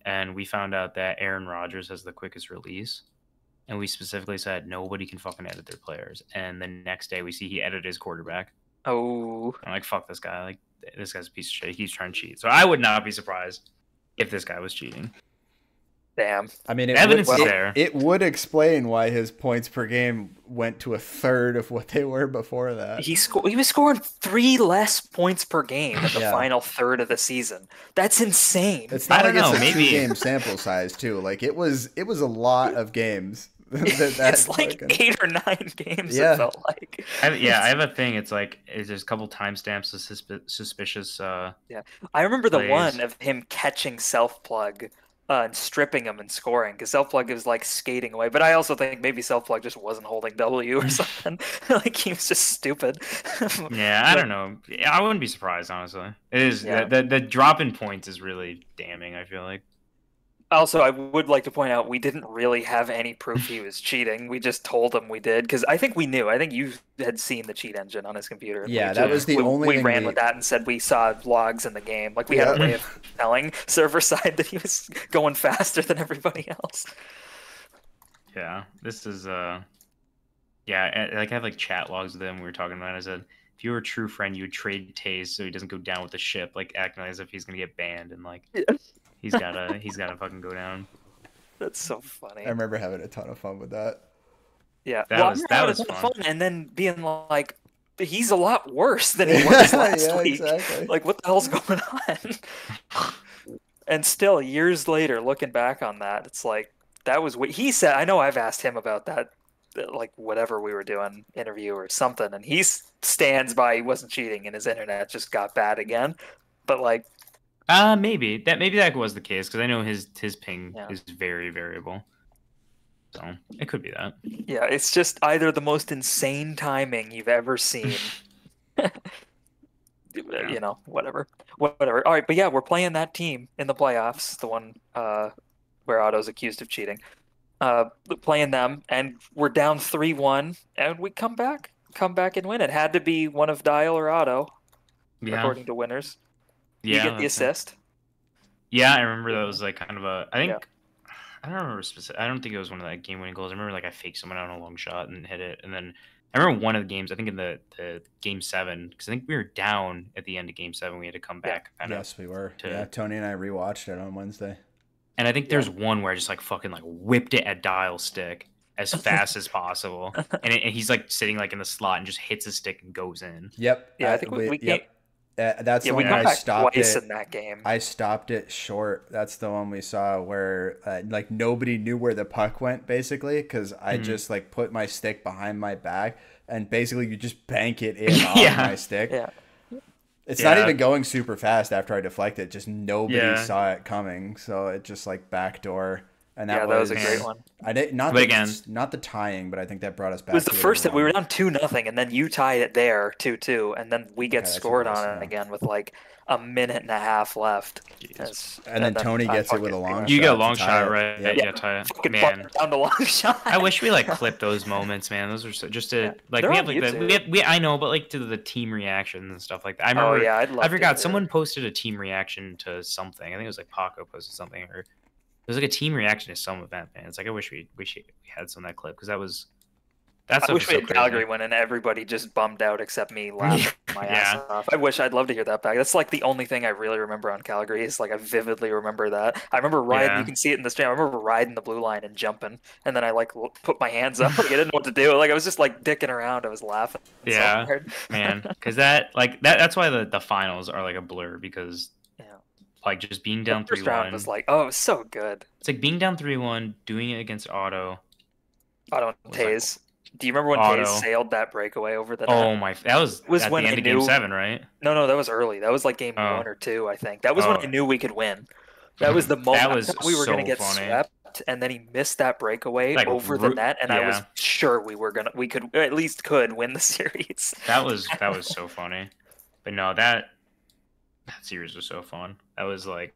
and we found out that Aaron Rodgers has the quickest release, and we specifically said nobody can fucking edit their players. And the next day we see he edited his quarterback. Oh, I'm like, fuck this guy. Like this guy's a piece of shit. He's trying to cheat. So I would not be surprised if this guy was cheating. damn. I mean, Evidence is there. It would explain why his points per game went to a third of what they were before that. He was scoring 3 less points per game in the Yeah. final third of the season. That's insane. It's not I like don't it's know, a maybe- 2-game sample size too. Like it was a lot of games. It's like fucking- 8 or 9 games. Yeah. It felt like. I have a thing. It's like there's a couple timestamps of suspicious. I remember the plays. one of him catching self plug. And stripping him and scoring because self plug was like skating away, but I also think maybe self plug just wasn't holding W or something. Like he was just stupid. Yeah, I don't know. I wouldn't be surprised, honestly. It is Yeah. the drop in points is really damning. I feel like. Also, I would like to point out we didn't really have any proof he was cheating. We just told him we did because I think we knew. I think you had seen the cheat engine on his computer. and Yeah, we that just- was the we, only we thing ran we- with that and said we saw logs in the game. Like we had a Yeah. way of telling server side that he was going faster than everybody else. Yeah, this is Yeah, like I have like chat logs with him. We were talking about it. I said, if you were a true friend, you would trade Taze so he doesn't go down with the ship, like acting as if he's gonna get banned and like he's gotta fucking go down. That's so I funny. remember having a ton of fun with that. Yeah, That well, was- I that remember was having fun. and then being like, he's a lot worse than he was last Yeah, week. exactly. Like, what the hell's going on? And still, years later, looking back on that, it's like that was what he said. I know I've asked him about that, like whatever we were doing, interview or something, and he stands by he wasn't cheating and his internet just got bad again. But like, Maybe that was the case because I know his ping Yeah. is very variable, so it could be that. yeah, it's just either the most insane timing you've ever seen. You know, whatever. All right, but yeah, we're playing that team in the playoffs, the one where Otto's accused of cheating. Playing them, and we're down 3-1, and we come back and win. It had to be one of Dial or Otto, Yeah, according to winners. yeah, You get the that's it. assist. Yeah, I remember that was like kind of a. I think Yeah. I don't remember specific. I don't think it was one of the game-winning goals. I remember like I faked someone out on a long shot and hit it, and then I remember one of the games. I think in the game 7 because I think we were down at the end of game 7. We had to come back. Kind of, Yes, we were. to- Yeah, Tony and I rewatched it on Wednesday. and I think there's one where I just like fucking like whipped it at dial stick as fast as possible, and he's like sitting like in the slot and just hits his stick and goes in. Yep. Yeah, I think we yep. That's Yeah, the we one come I back stopped twice it. in that game. I stopped it short. That's the one we saw where like nobody knew where the puck went basically because I just like put my stick behind my back and basically you just bank it in on Yeah. my stick. Yeah. It's not Yeah. even going super fast after I deflect it. Just nobody Yeah. saw it coming, so it just like backdoor. And that Yeah, that was a great one. I did not But the, again- not the tying, but I think that brought us back. It was the to first that we were 1. down 2-0, and then you tied it there 2-2, and then we get Okay, that's scored what it on was, it yeah. again with like a minute and a half left. Jesus. And then Tony I gets it with a fucking- long You shot got a to long tie shot, it. right? Yep. Yeah, tie it. Fucking Man, fucked down to long shot. I wish we like clipped those moments, man. Those are so, just to Yeah. like They're we on have like the, YouTube. we I know, but like to the team reactions and stuff like that. I Oh remember. yeah, I'd love I to forgot hear someone it. posted a team reaction to something. I think it was like Paco posted something, or it was like a team reaction to some event. Man, it's like I wish we had some of that clip because that's I wish we so had crazy. Calgary win and everybody just bummed out except me laughing my ass Yeah. off. I'd love to hear that back. That's like the only thing I really remember on Calgary is like I vividly remember that. I remember riding, Yeah. you can see it in the stream. I remember riding the blue line and jumping, and then I like put my hands up. Like, I didn't know what to do. Like I was just like dicking around. I was laughing. so Yeah, hard. man, because that's why the finals are like a blur because Yeah. like just being down The first 3-1. round was like, oh, it was so good. It's like being down 3-1, doing it against Otto. Otto and Was like- Taze. Do you remember when Auto. Taze sailed that breakaway over the net? Oh my! That was at when the I end of Game knew- 7, right? No, that was early. That was like game Oh. 1 or 2, I think. That was when Oh. I knew we could win. That was the moment That was I thought we were gonna so get funny. swept, and then he missed that breakaway Like, over the net, and I was yeah. sure we could at least win the series. That was so funny. But no, that series was so fun. That was like,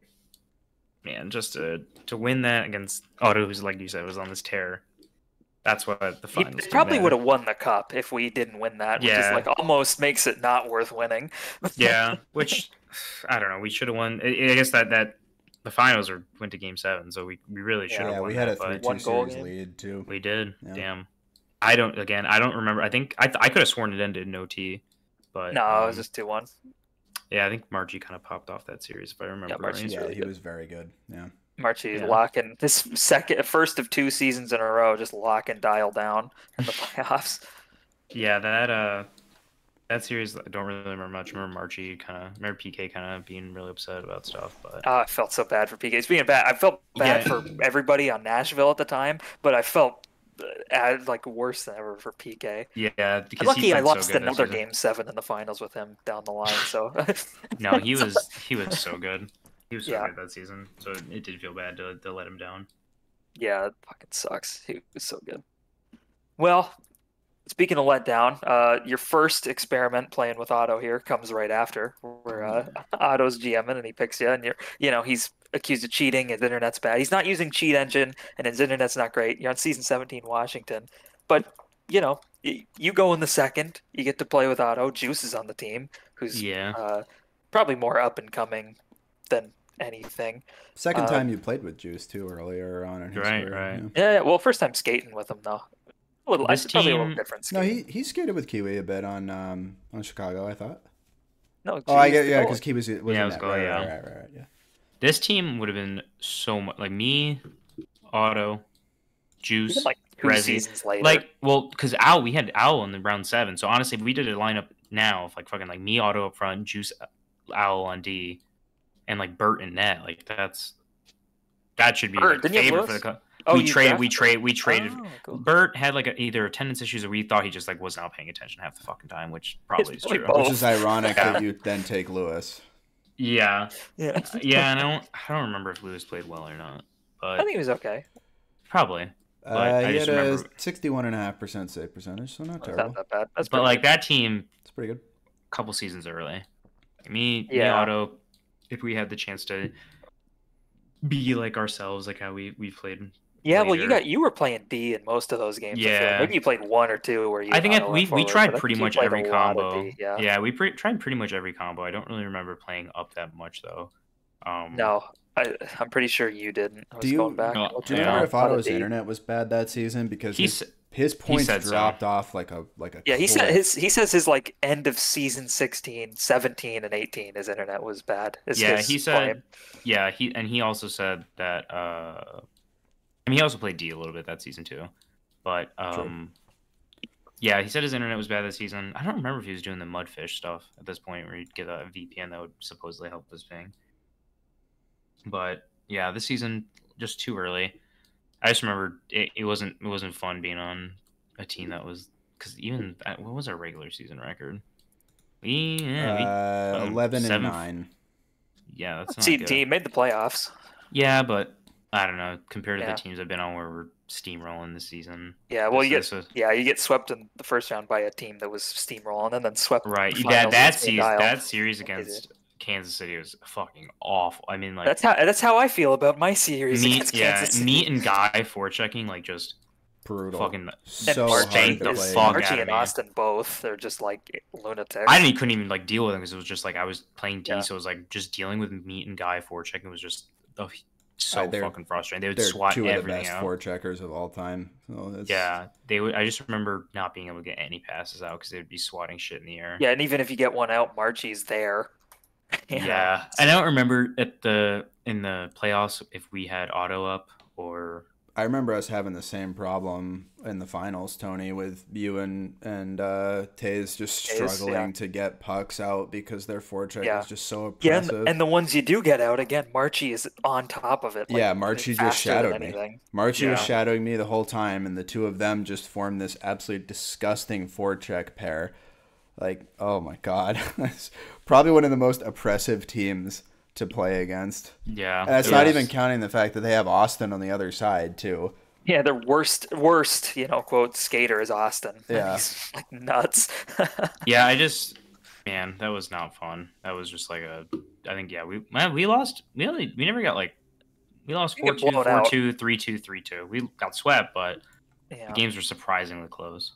man, just to win that against Otto, who's like you said was on this tear. That's what the He finals. do, probably man. would have won the cup if we didn't win that, which is Yeah. like almost makes it not worth winning. Yeah, which I don't know. We should have won. I guess that the finals went to Game 7, so we really should have Yeah, won. we had a that, but 3-2 One goal series game. lead too. we did. Yeah. Damn. I don't remember. I think I could have sworn it ended in OT, but No, it was just 2-1. yeah, I think Margie kind of popped off that series if I remember Margie- right. He's Yeah, really he good. was very good. Yeah. Marchi Yeah. locking this first of 2 seasons in a row, just lock and dial down in the playoffs. Yeah, that series I don't really remember much. I remember remember PK kind of being really upset about stuff, but I felt so bad for PK. Speaking of bad, I felt bad Yeah. for everybody on Nashville at the time, but I felt like worse than ever for PK. yeah, because I'm lucky he I played so lost good that another season. game 7 in the finals with him down the line. So No, he was so good. He was so Yeah. good that season. So it did feel bad to let him down. yeah, it fucking sucks. He was so good. Well, speaking of letdown, your first experiment playing with Otto here comes right after where Otto's GMing and he picks you, and he's accused of cheating. His internet's bad. He's not using Cheat Engine, and his internet's not great. You're on season 17, Washington, but you go in the second. You get to play with Otto. Juice is on the team, who's Yeah. probably more up and coming than anything. Second time you played with Juice too earlier on in his Right, career. right. Yeah. Yeah, well, first time skating with him though. This probably a little team- different. No, scheme. he skated with Kiwi a bit on Chicago, I thought. No, Oh, I he's get the yeah, goalie. because Kiwi was Yeah, in it was that. goalie, yeah. Right, yeah. This team would have been so much like me, Otto, Juice, Even like 2 Resi. seasons later. Like, well, because we had Owl in the round 7. So honestly, if we did a lineup now of like fucking like me, Otto up front, Juice, Owl on D, and like Bert and net, like that should be Bert, like didn't you have favorite for Lewis? the. Oh, we you traded. Oh, cool. Bert had like either attendance issues or we thought he just like was not paying attention half the fucking time, which probably is probably true. both. Which is ironic Yeah. that you then take Lewis. Yeah, Yeah. yeah, and I don't remember if Lewis played well or not, I but think he was okay. probably. But I He just had a remember- 61.5% save percentage, so not It's terrible. not that bad. That's But pretty like good. that team, It's pretty good. a couple seasons early, me, Yeah. Otto, if we had the chance to be like ourselves, like how we played. Yeah, well, later. you were playing D in most of those games. I feel like. Yeah. Maybe you played 1 or 2 where you. I think auto we went forward, tried but I pretty think you much played every a lot of combo. D, yeah. we tried pretty much every combo. I don't really remember playing up that much though. No, I'm pretty sure you didn't. I was Do you- going back. Oh, and looking Do you Yeah. remember down if on the Otto's D. internet was bad that season because He's his points said so. dropped off like a Yeah, he said cliff. he says his like end of season 16, 17, and 18, his internet was bad. Is yeah. his He said claim. yeah. He also said that. I mean, he also played D a little bit that season too, but yeah, he said his internet was bad this season. I don't remember if he was doing the mudfish stuff at this point where he'd get a VPN that would supposedly help his ping. But yeah, this season just too early. I just remember it wasn't fun being on a team that was because even what was our regular season record? We 11 7 and 9. Yeah, that's not Seed good. team made the playoffs. Yeah, but I don't know. Compared to Yeah. the teams I've been on where we're steamrolling this season. Yeah, well, this was- you get swept in the first round by a team that was steamrolling, and then swept in right. the finals That against Dial. series against Kansas City was fucking awful. I mean, like That's how I feel about my series against Kansas City. Meat and Guy forechecking like just Brutal. fucking. So Marchie hard spanked to the play. fuck out Marchie of and me. Austin both. They're just like lunatics. Couldn't even like deal with them because it was just like I was playing D, Yeah. so it was like just dealing with Meat and Guy forechecking was just so They're- fucking frustrating. They would They're swat two of the everything best out. forecheckers of all time. So it's, Yeah, they would. I just remember not being able to get any passes out because they would be swatting shit in the air. Yeah, and even if you get one out, Marchie's there. Yeah. I don't remember in the playoffs if we had Otto up or I remember us having the same problem in the finals, Tony, with you and Taze just Taze, struggling yeah. to get pucks out because their forecheck Yeah. is just so Yeah, oppressive. and the ones you do get out, again, Marchie is on top of it. Like, Yeah, Marchie just faster than shadowed me. anything. Marchie was Yeah. shadowing me the whole time, and the two of them just formed this absolutely disgusting forecheck pair. Like, oh my god, it's probably one of the most oppressive teams to play against. yeah. And that's it not was- even counting the fact that they have Austin on the other side too. Yeah, the worst, quote, skater is Austin. Yeah. He's like nuts. Yeah, man, that was not fun. That was just like I think we lost. We never got like we lost You get 4-2, blown out. 4-2, 3-2, 3-2. We got swept, but Yeah. the games were surprisingly close.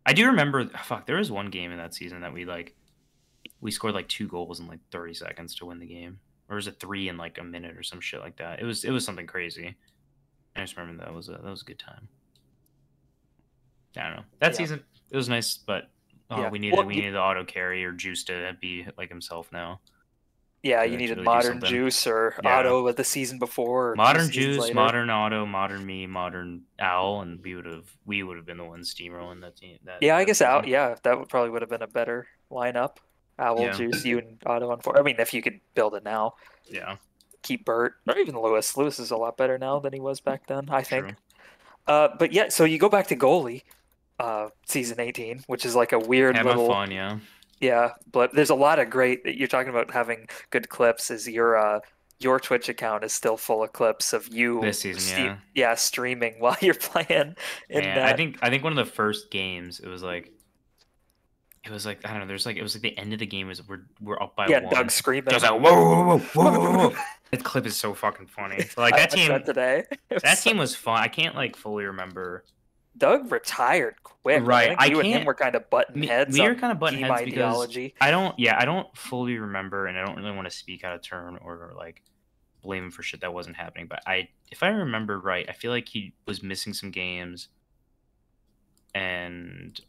I do remember. Fuck, there was one game in that season that we scored like 2 goals in like 30 seconds to win the game, or was it 3 in like a minute or some shit like that? It was something crazy. I just remember that was a good time. I don't know. That Yeah. season it was nice, but Yeah. we needed Well, the auto carry or Juice to be like himself now. Yeah, Yeah, you to needed really do modern something. Juice or Yeah. Otto with the season before. Or Modern 2 seasons Juice, later. modern Auto, modern me, modern Owl, and we would have been the ones steamrolling that team. Yeah, I that guess season. that probably would have been a better lineup. Owl, Yeah. Juice, you and Otto on 4. I mean, if you could build it now, Yeah, keep Bert or even Lewis. Lewis is a lot better now than he was back then, I think. true. But yeah, so you go back to goalie, season 18, which is like a weird Having little fun, yeah. yeah. But there's a lot of great. You're talking about having good clips. Is your Twitch account is still full of clips of you This season, yeah. streaming while you're playing. In Man, I think one of the first games it was like I don't know. There's like it was like the end of the game was we're up by one. Doug screaming. Just like whoa, whoa, whoa, whoa, whoa, whoa. That clip is so fucking funny. Like I that watched team. that today. It was That so- team was fun. I can't like fully remember. Doug retired quick. Right, I think I you and him can't- were kind of butting heads. We were on kind of butting team heads because ideology. I don't fully remember, and I don't really want to speak out of turn or like blame him for shit that wasn't happening. But if I remember right, I feel like he was missing some games, and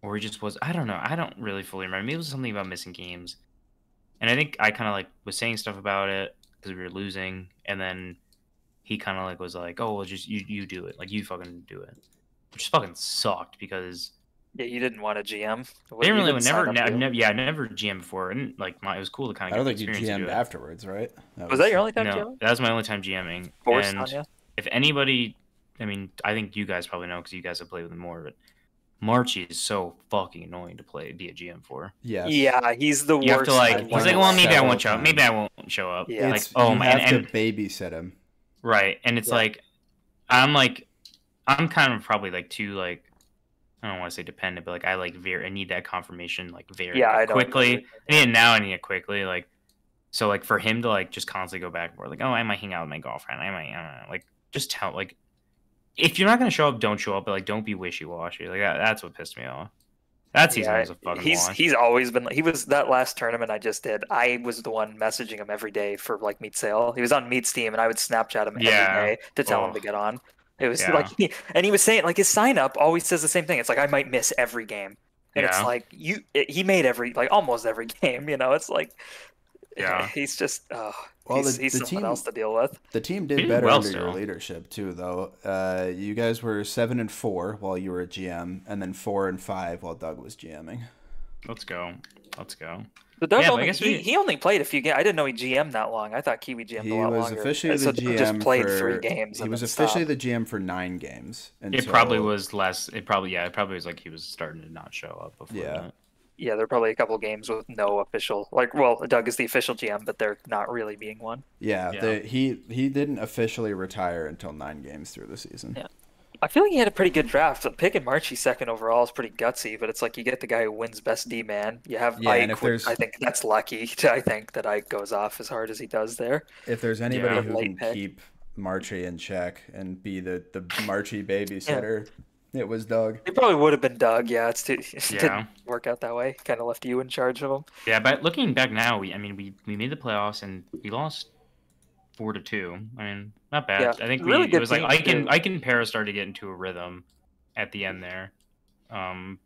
or he just was. I don't know. I don't really fully remember. Maybe it was something about missing games, and I think I kind of like was saying stuff about it because we were losing, and then he kind of like was like, "Oh, well, just you do it. Like you fucking do it," which fucking sucked because Yeah, you didn't want a GM. they didn't You really didn't sign up to. I've never GM before, and like it was cool to kind I of don't get think the you experience to do GM'd it. afterwards, right? Was that your only time No, GMing? that was my only time GMing. Forced And on you? if anybody, I mean, I think you guys probably know because you guys have played with him more, but Marchie is so fucking annoying to be a GM for. Yes. Yeah, he's the You have worst. to like, I've he's learned like, well, maybe I several won't show up. Maybe times. I won't show up. Yeah. Like, It's, oh you my, have and to babysit him. right, and it's Yeah. like, I'm kind of probably like too like, I don't want to say dependent, but like I need that confirmation like very Yeah, I know quickly. exactly. I need it now. I need it quickly. Like, so like for him to like just constantly go back and forth, like, oh, I might hang out with my girlfriend. I don't know. Like, just tell like, if you're not gonna show up, don't show up. But like, don't be wishy washy. Like that's what pissed me off. That season was a fucking wash. He's always been. He was that last tournament I just did. I was the one messaging him every day for like Meat Sale. He was on Meat's team, and I would Snapchat him every day to tell him to get on. It was Yeah. like, and he was saying like his sign up always says the same thing. It's like I might miss every game, and it's Yeah. like he made almost every game. You know, it's like Yeah. he's just Well, he's the someone team- else to deal with. The team He did did better well under your still. leadership too, though. You guys were 7-4 while you were a GM, and then 4-5 while Doug was GMing. Let's go. But Doug Yeah, but I only, guess he only played a few games. I didn't know he GM'd that long. I thought Kiwi GM'd He a lot was longer. officially So the Doug just GM played for 3 games. He and was then officially stopped. the GM for 9 games. It probably was less. It probably was like he was starting to not show up before Yeah. that. Yeah, there are probably a couple games with no official. Like, well, Doug is the official GM, but they're not really being one. Yeah, Yeah. he didn't officially retire until 9 games through the season. Yeah. I feel like he had a pretty good draft. Picking Marchie second overall is pretty gutsy, but it's like you get the guy who wins best D man. You have Yeah, and Ike. if there's- I think that's lucky. I think that Ike goes off as hard as he does there. If there's anybody Yeah. who Late can pick. keep Marchie in check and be the Marchie babysitter, it was Doug. It probably would have been Doug. Yeah, it Yeah. didn't work out that way. Kind of left you in charge of him. Yeah, but looking back now, we made the playoffs and we lost 4-2. I mean, not bad. Yeah, I think really it good was like team, too. Ike and Paris started to get into a rhythm at the end there.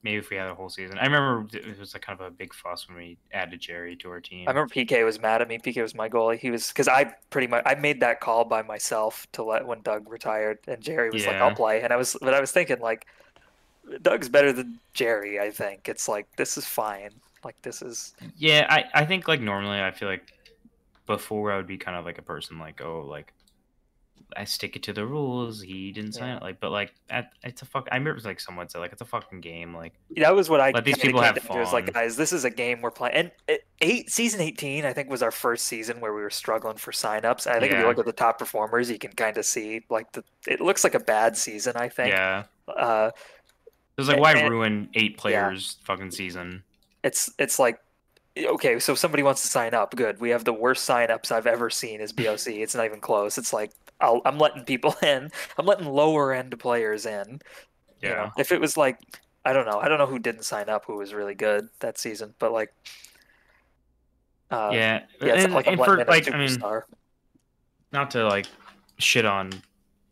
Maybe if we had a whole season. I remember it was like kind of a big fuss when we added Jerry to our team. I remember PK was mad at me. PK was my goalie. He was because I made that call by myself to let when Doug retired, and Jerry was like, Yeah. "I'll play." And I was thinking like, Doug's better than Jerry. I think it's like this is fine. Like this is Yeah, I think like normally I feel like before I would be kind of like a person like, oh, like I stick it to the rules. He didn't sign it. Like, but like it's a fuck. I remember like someone said like it's a fucking game. Like that was what I Let these kinda people came have down to. It was like, fun. guys, this is a game we're playing. And season 18, I think, was our first season where we were struggling for signups. And I think if you Yeah. look at the top performers, you can kind of see like it looks like a bad season. I think. yeah, Uh, it was like why and- ruin 8 players fucking season? it's like okay, so if somebody wants to sign up, good. We have the worst signups I've ever seen as BOC. It's not even close. It's like I'm letting people in. I'm letting lower end players in. Yeah. You know, if it was like I don't know who didn't sign up who was really good that season, but like Yeah, it's and, not like I'm and letting for in a like I mean, superstar. not to like shit on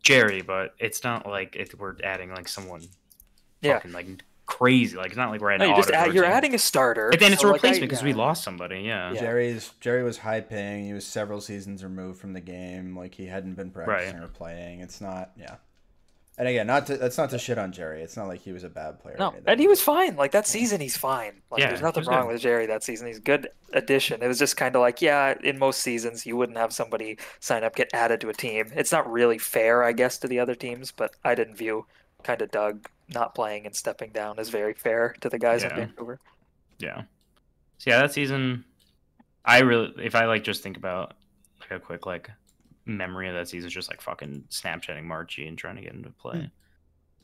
Jerry, but it's not like we're adding like someone Yeah. fucking like crazy. Like it's not like we're No, adding. you're adding a starter. But then it's so, a like, replacement because we yeah. lost somebody. Yeah. Yeah. Jerry was high paying. He was several seasons removed from the game. Like he hadn't been practicing or playing. It's not And again, that's not to shit on Jerry. It's not like he was a bad player. or No, anything. and he was fine. Like that season, he's fine. Like Yeah, there's he nothing was wrong good. with Jerry that season. He's a good addition. It was just kind of like, yeah, in most seasons you wouldn't have somebody sign up, get added to a team. It's not really fair, I guess, to the other teams, but I didn't view kind of Doug not playing and stepping down as very fair to the guys in Yeah. Vancouver. Yeah. So yeah, that season, if I like just think about like a quick like memory of that season, just like fucking Snapchatting Marchie and trying to get him to play.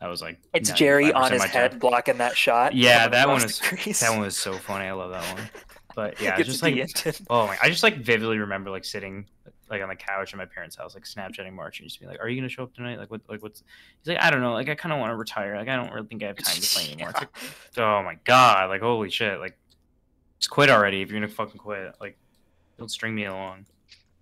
That was like It's Jerry on 95% his my head time. blocking that shot. Yeah, coming that one across the crease. that one was so funny. I love that one. But yeah, it's Gets just the like engine. oh my, I just like vividly remember like sitting like on the couch at my parents' house, like Snapchatting Marchie, and just being like, "Are you gonna show up tonight? Like what's?" He's like, "I don't know. Like I kind of want to retire. Like I don't really think I have time to play anymore." It's like, oh my god, like holy shit, like just quit already if you're gonna fucking quit. Like don't string me along.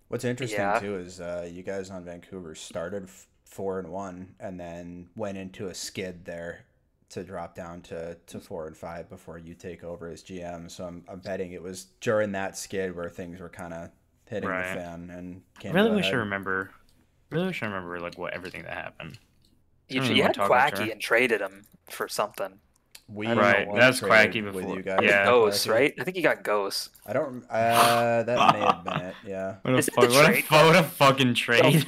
What's interesting Yeah. too is you guys on Vancouver started 4-1 and then went into a skid there to drop down to 4 and 5 before you take over as GM. So I'm betting it was during that skid where things were kind of hitting the fan and came Really to a wish I head. remember. Really wish I remember like what everything that happened. You Really had wanna talk after? Quacky and traded him for something. We I don't know what. That's traded Quacky with before. you guys. Yeah. Ghosts, Quacky. right? I think you got Ghosts. I don't. That may have been it. Yeah. What a, Is it fuck, the what, trade what a fucking trade.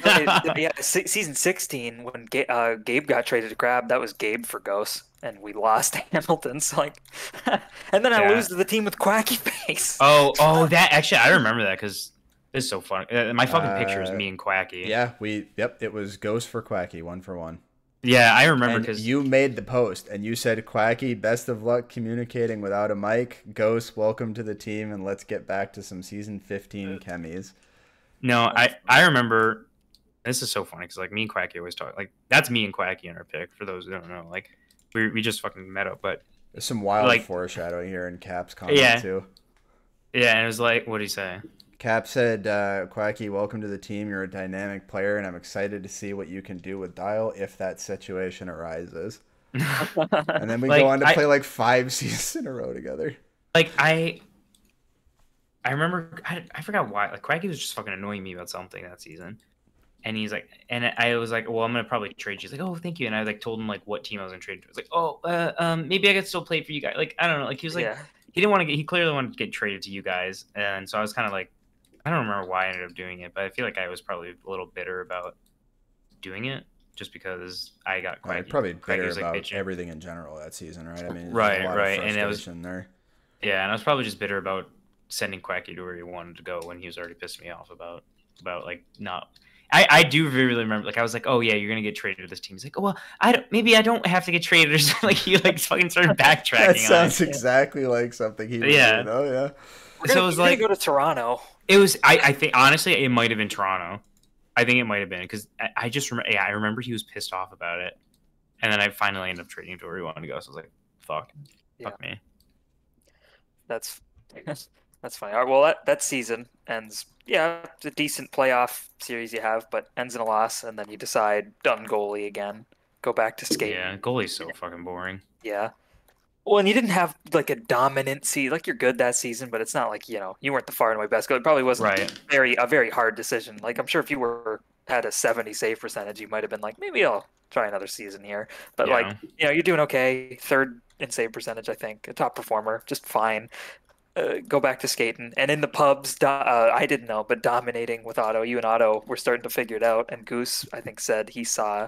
Yeah, season 16 when Gabe got traded to Crab, that was Gabe for Ghosts, and we lost Hamilton. So like, and then I lose to the team with Quacky Face. Oh, that actually I remember that because it's so funny. My fucking picture is me and Quacky. Yeah, it was Ghost for Quacky, 1-for-1. Yeah, I remember And because you made the post and you said, Quacky, best of luck communicating without a mic. Ghost, welcome to the team, and let's get back to some season 15 chemies. No, I remember. This is so funny because like me and Quacky always talk. Like that's me and Quacky in our pick. For those who don't know, like we just fucking met up. But there's some wild like, foreshadowing here in Cap's comment too. Yeah, and it was like, what did he say? Cap said, Quacky, welcome to the team. You're a dynamic player, and I'm excited to see what you can do with Dial if that situation arises. And then we go on to play like 5 seasons in a row together. Like I remember, I forgot why. Like Quacky was just fucking annoying me about something that season, and he's like, and I was like, well, I'm gonna probably trade you. He's like, oh, thank you. And I like told him like what team I was gonna trade to. I was like, oh, maybe I could still play for you guys. Like I don't know. Like he was like, he didn't want to get. He clearly wanted to get traded to you guys, and so I was kind of like. I don't remember why I ended up doing it, but I feel like I was probably a little bitter about doing it just because I got Quacky. Probably bitter was, like, about everything in general that season, right? I mean, right, a lot of and it was there. Yeah, and I was probably just bitter about sending Quacky to where he wanted to go when he was already pissed me off about like not. I do really remember, like I was like, oh yeah, you're gonna get traded to this team. He's like, oh well, maybe I don't have to get traded or something. Like he like fucking started backtracking. That sounds exactly like something he would do. Oh yeah. So it was like go to Toronto. It was. I think honestly, it might have been Toronto. I think it might have been because I just remember. Yeah, I remember he was pissed off about it, and then I finally ended up trading him to where he wanted to go. So I was like, fuck me. That's fine. All right, well, that season ends. Yeah, it's a decent playoff series you have, but ends in a loss, and then you decide done goalie again, go back to skate. Yeah, goalie's so fucking boring. Yeah. Well, and you didn't have like a dominant season. Like you're good that season, but it's not like you weren't the far and away best goalie. It probably wasn't a very hard decision. Like I'm sure if you had a 70 save percentage, you might have been like maybe I'll try another season here. But like you're doing okay. 3rd in save percentage, I think, a top performer, just fine. Go back to skating, and in the pubs, I didn't know, but dominating with Otto. You and Otto were starting to figure it out, and Goose I think said he saw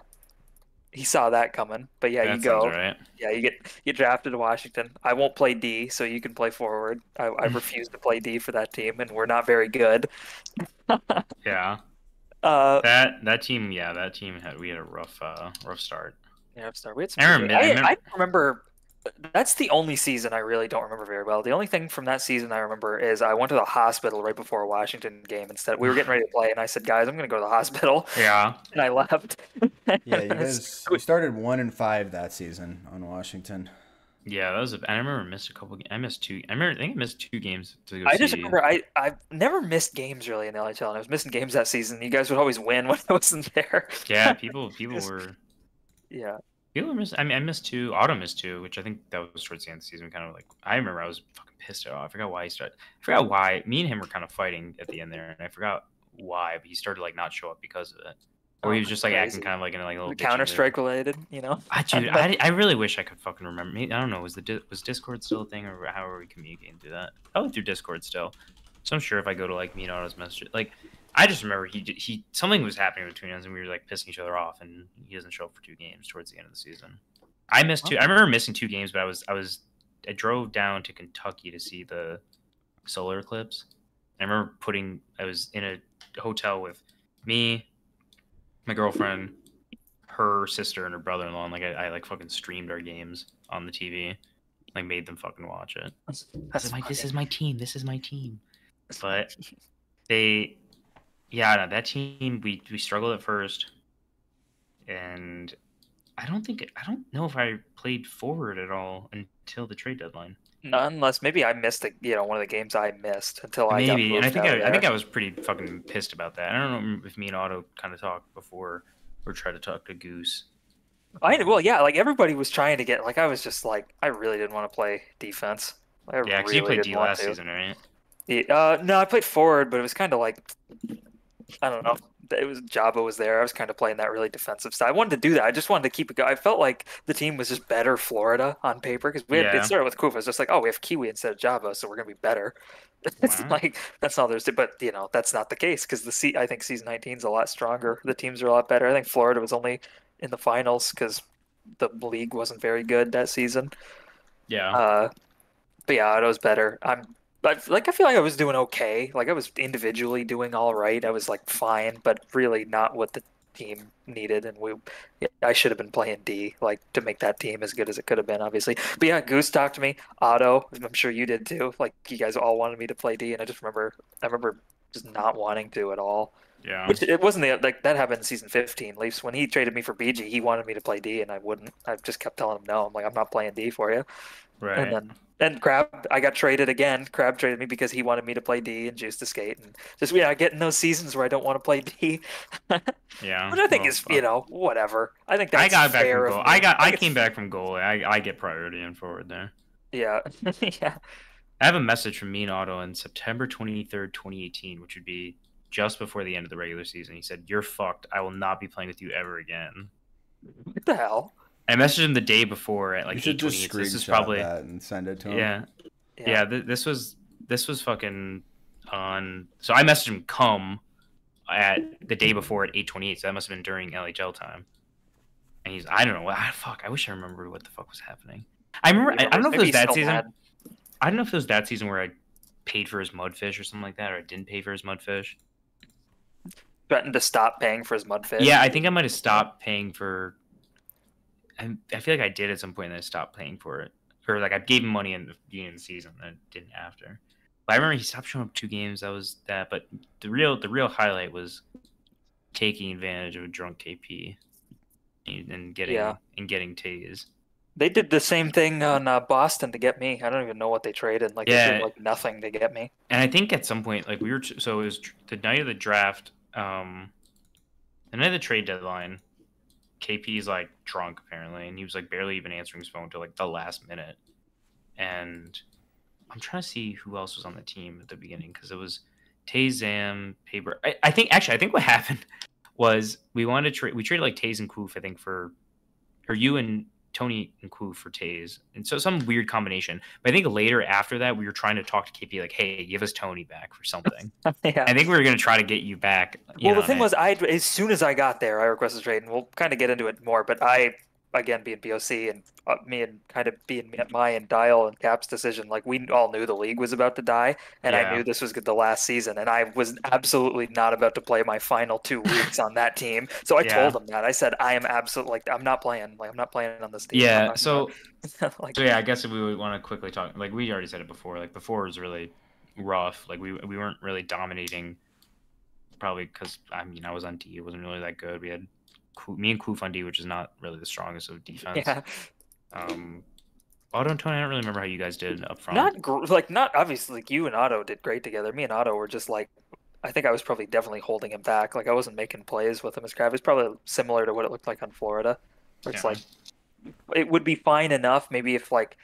that coming. But yeah, that you go. Right. Yeah, you get drafted to Washington. I won't play D, so you can play forward. I refuse to play D for that team, and we're not very good. Yeah. That team. Yeah, that team we had a rough start. Yeah, rough start. We had some I remember. That's the only season I really don't remember very well. The only thing from that season I remember is I went to the hospital right before a Washington game. Instead, we were getting ready to play, and I said, "Guys, I'm going to go to the hospital." Yeah. And I left. Yeah, you guys. We started 1-5 that season on Washington. Yeah, that was. I remember I missed a couple. I missed 2. I think I missed 2 games to go. I just remember I've never missed games really in the NHL, and I was missing games that season. You guys would always win when I wasn't there. Yeah, people were. Yeah. People were missing. I mean, I missed 2. Autumn missed 2, which I think that was towards the end of the season. Kind of like I remember I was fucking pissed off. I forgot why he started. I forgot why. Me and him were kind of fighting at the end there, and I forgot why. But he started like not show up because of it. Or he was just like acting kind of like in like a little Counter-Strike related, Dude, I really wish I could fucking remember. I don't know. Was Discord still a thing, or how are we communicating through that? Probably through Discord still. So I'm sure if I go to like me and Otto's messages, like I just remember he something was happening between us, and we were like pissing each other off, and he doesn't show up for 2 games towards the end of the season. I missed 2. I remember missing 2 games, but I drove down to Kentucky to see the solar eclipse. I remember I was in a hotel with me, my girlfriend, her sister, and her brother-in-law, and like I like fucking streamed our games on the TV, like made them fucking watch it. This is my team. But that team we struggled at first, and I don't know if I played forward at all until the trade deadline. Unless maybe I missed one of the games I missed until I got moved and I out think I was pretty fucking pissed about that. I don't know if me and Otto kind of talked before or tried to talk to Goose Well, yeah, like everybody was trying to get. Like I was just like, I really didn't want to play defense. I Yeah, because you really played didn't D want last to. season, right? Yeah, no, I played forward, but it was kind of like I don't know. It was Jabba was there. I was kind of playing that really defensive style. I wanted to do that. I just wanted to keep it going. I felt like the team was just better Florida on paper because it Yeah. started with Kufa. It's just like, oh, we have Kiwi instead of Jabba, so we're gonna be better. It's Wow. like that's all there's to. But that's not the case because I think season 19 is a lot stronger. The teams are a lot better. I think Florida was only in the finals because the league wasn't very good that season. Yeah. Uh, but yeah, it was better. I feel like I was doing okay. Like I was individually doing all right. I was like fine, but really not what the team needed. And I should have been playing D, like to make that team as good as it could have been, obviously. But yeah, Goose talked to me. Otto, I'm sure you did too. Like you guys all wanted me to play D, and I remember just not wanting to at all. Yeah. Which it wasn't like that happened in season 15. Leafs when he traded me for BG, he wanted me to play D, and I wouldn't. I just kept telling him no. I'm like, I'm not playing D for you. And Right. then Crab, I got traded again. Crab traded me because he wanted me to play D and Juice to skate, and just getting those seasons where I don't want to play D, Yeah. which I think Well, is fuck. whatever. I think I that's got back from fair goal. of me. I think came it's- back from goal. I get priority in forward there. Yeah, yeah. I have a message from me and Otto on September 23rd, 2018, which would be just before the end of the regular season. He said, "You're fucked. I will not be playing with you ever again." What the hell? I messaged him the day before at like You should just 8:28. So this is screenshot probably that and send it to him. yeah. Yeah. This was fucking on. So I messaged him come at the day before at 8:28. So that must have been during LHL time. And I don't know what. Fuck. I wish I remembered what the fuck was happening. I remember. I don't know if it Maybe was he's that still season. mad. I don't know if it was that season where I paid for his mudfish or something like that, or I didn't pay for his mudfish. Threatened to stop paying for his mudfish. Yeah, I think I might have stopped paying for. I feel like I did at some point, and I stopped paying for it, or like I gave him money in the beginning of the season, and I didn't after. But I remember he stopped showing up 2 games. That was that. But the real highlight was taking advantage of a drunk KP and getting tased. They did the same thing on Boston to get me. I don't even know what they traded. Like they Yeah. did like nothing to get me. And I think at some point, like so it was the night of the draft, the night of the trade deadline. KP's like drunk apparently, and he was like barely even answering his phone till like the last minute. And I'm trying to see who else was on the team at the beginning because it was Tay, Zam, Paper. I think what happened was we traded like Tays and Koof, I think, or you and Tony and Koof for Tays, and so some weird combination. But I think later after that, we were trying to talk to KP like, "Hey, give us Tony back for something." Yeah. I think we were gonna try to get you back. Well, the thing was, as soon as I got there, I requested trade, and we'll kind of get into it more. But again, being BOC and me and kind of being my and Dial and Cap's decision, like we all knew the league was about to die, and I knew this was the last season, and I was absolutely not about to play my final 2 weeks on that team. So I told him that. I said, I am absolutely like I'm not playing. Like I'm not playing on this team. Yeah. So like, so yeah, I guess if we would want to quickly talk, like we already said it before. Like before was really rough. Like we weren't really dominating. Probably because I was on D. It wasn't really that good. We had me and Koof on D, which is not really the strongest of defense. yeah. Otto and Tony, I don't really remember how you guys did up front. Not obviously like you and Otto did great together. Me and Otto were just like, I think I was probably definitely holding him back. Like I wasn't making plays with him as Crab. It's probably similar to what it looked like on Florida. Where it's like it would be fine enough maybe if like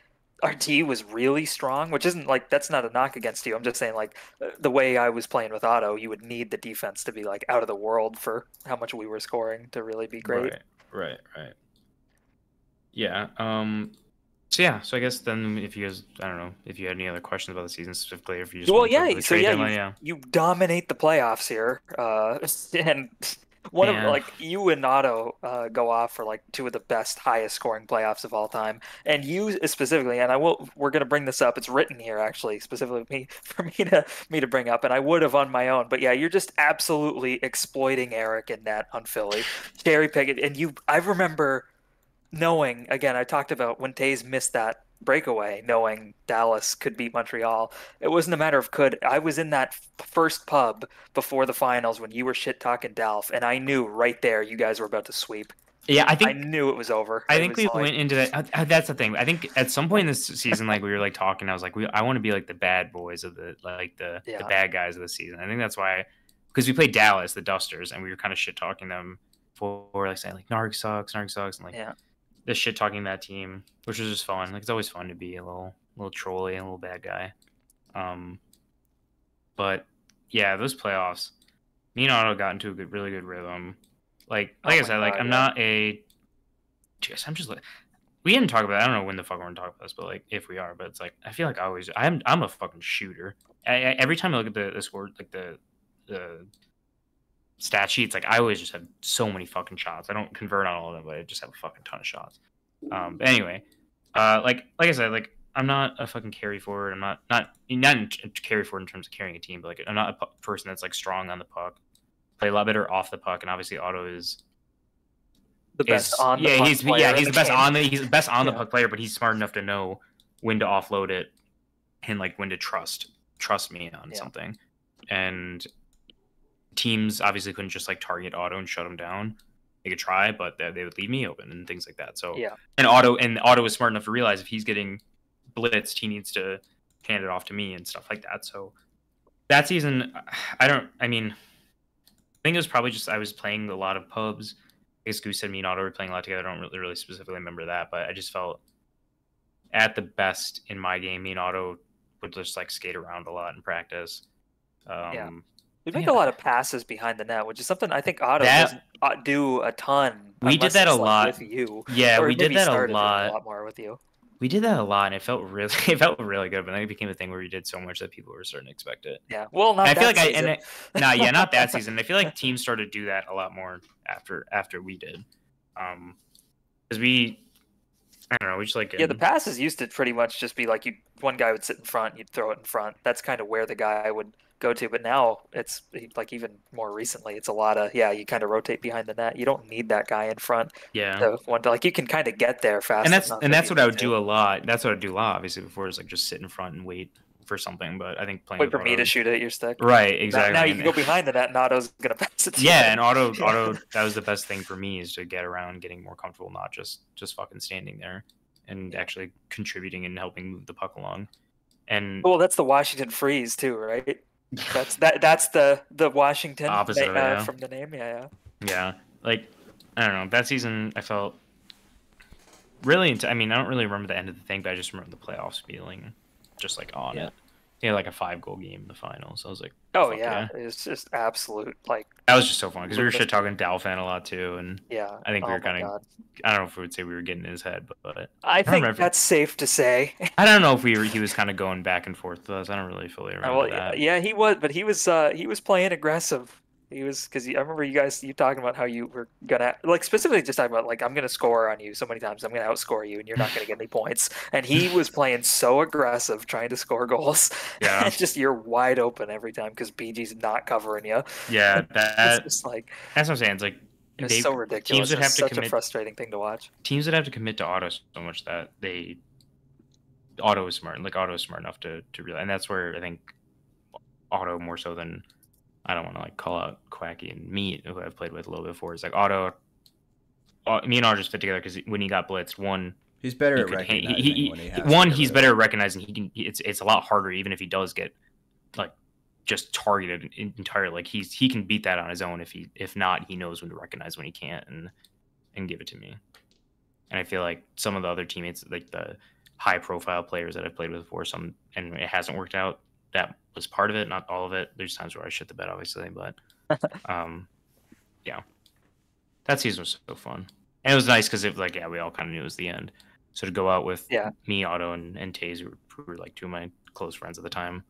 our D was really strong, which isn't like that's not a knock against you. I'm just saying like the way I was playing with Otto, you would need the defense to be like out of the world for how much we were scoring to really be great. Right. Yeah. So yeah. So I guess then if you guys, I don't know if you had any other questions about the season specifically, or if you just you dominate the playoffs here, and one of like you and Otto go off for like 2 of the best, highest scoring playoffs of all time, and you specifically. And we're gonna bring this up. It's written here actually, specifically for me to bring up, and I would have on my own. But yeah, you're just absolutely exploiting Eric in net on Philly, cherry picking, and I remember knowing again. I talked about when Tays missed that breakaway, knowing Dallas could beat Montreal. It wasn't a matter of could. I was in that first pub before the finals when you were shit talking Dalf, and I knew right there you guys were about to sweep. Yeah, I knew it was over. I think we went into that. That's the thing. I think at some point in this season, like we were like talking, I was like, I want to be like the bad boys of the bad guys of the season. I think that's why, because we played Dallas, the Dusters, and we were kind of shit talking them before, like saying like Narg sucks, and like this shit talking that team, which was just fun. Like it's always fun to be a little trolly and a little bad guy. But yeah, those playoffs, me and Otto got into a really good rhythm. Like I said, like I'm not a. Jeez, I'm just like. We didn't talk about it. I don't know when the fuck we're gonna talk about this, but like if we are, but it's like I feel like I'm a fucking shooter. Every time I look at the score, like the stat sheets, like I always just have so many fucking shots. I don't convert on all of them, but I just have a fucking ton of shots. But anyway, like I said, like I'm not a fucking carry forward. I'm not carry forward in terms of carrying a team, but like I'm not a person that's like strong on the puck. Play a lot better off the puck, and obviously Otto is. The best on the puck player. He's the best on the puck player, but he's smart enough to know when to offload it and like when to trust me on something. And teams obviously couldn't just like target Otto and shut him down. They could try, but they would leave me open and things like that. So and Otto was smart enough to realize if he's getting blitzed, he needs to hand it off to me and stuff like that. So that season, I think it was probably just I was playing a lot of pubs. I guess Goose said me and Otto were playing a lot together. I don't really specifically remember that, but I just felt at the best in my game, me and Otto would just like skate around a lot in practice. We make a lot of passes behind the net, which is something I think Otto doesn't do a ton. We did that a lot with you. Yeah, we did that a lot more with you. We did that a lot, and it felt really good. But then it became a thing where we did so much that people were starting to expect it. Yeah, well, not I feel that like season. Not that season. I feel like teams started to do that a lot more after we did, because I don't know, we just like the passes used to pretty much just be like one guy would sit in front, you'd throw it in front. That's kind of where the guy would go to. But now it's like even more recently, it's a lot of you kind of rotate behind the net. You don't need that guy in front. Yeah, like you can kind of get there fast. And that's what I would do a lot. That's what I'd do a lot. Obviously, before is like just sit in front and wait for something. But I think playing wait for me to shoot at your stick. Right, exactly. Now you can go behind the net, and Otto's gonna pass it to you. And Otto, that was the best thing for me, is to get around, getting more comfortable, not just fucking standing there and actually contributing and helping move the puck along. And well, that's the Washington freeze too, right? That's the Washington opposite from the name. Yeah, like I don't know, that season I felt really I don't really remember the end of the thing, but I just remember the playoffs feeling just like on it. Like a 5-goal game in the finals. I was like, oh yeah, it's just absolute like. That was just so fun because we were shit talking Dalfan a lot too, and I think we were kind of. I don't know if we would say we were getting in his head, but I think that's safe to say. I don't know if he was kind of going back and forth with us. I don't really fully remember that. Yeah, he was, but he was playing aggressive. He was, because I remember you talking about how you were gonna, like, specifically just talking about like, I'm gonna score on you so many times, I'm gonna outscore you and you're not gonna get any points. And he was playing so aggressive trying to score goals. Yeah, it's just you're wide open every time because BG's not covering you. Yeah, it's just like, that's what I'm saying. It's like it's so ridiculous. Teams would have to such a frustrating thing to watch. Teams would have to commit to Otto so much that Otto is smart. Like Otto is smart enough to realize, and that's where I think Otto more so than. I don't want to like call out Quacky and Meat, who I've played with a little bit before. It's like Otto, me and Otto just fit together because when he got blitzed, he's better at recognizing when he has. He's better at recognizing he can. It's a lot harder even if he does get like just targeted entirely. Like he can beat that on his own. If not, he knows when to recognize when he can't and give it to me. And I feel like some of the other teammates, like the high profile players that I've played with before, and it hasn't worked out. That was part of it, not all of it. There's times where I shit the bed, obviously, but that season was so fun, and it was nice because we all kind of knew it was the end. So to go out with me, Otto, and Taze, who were like two of my close friends at the time,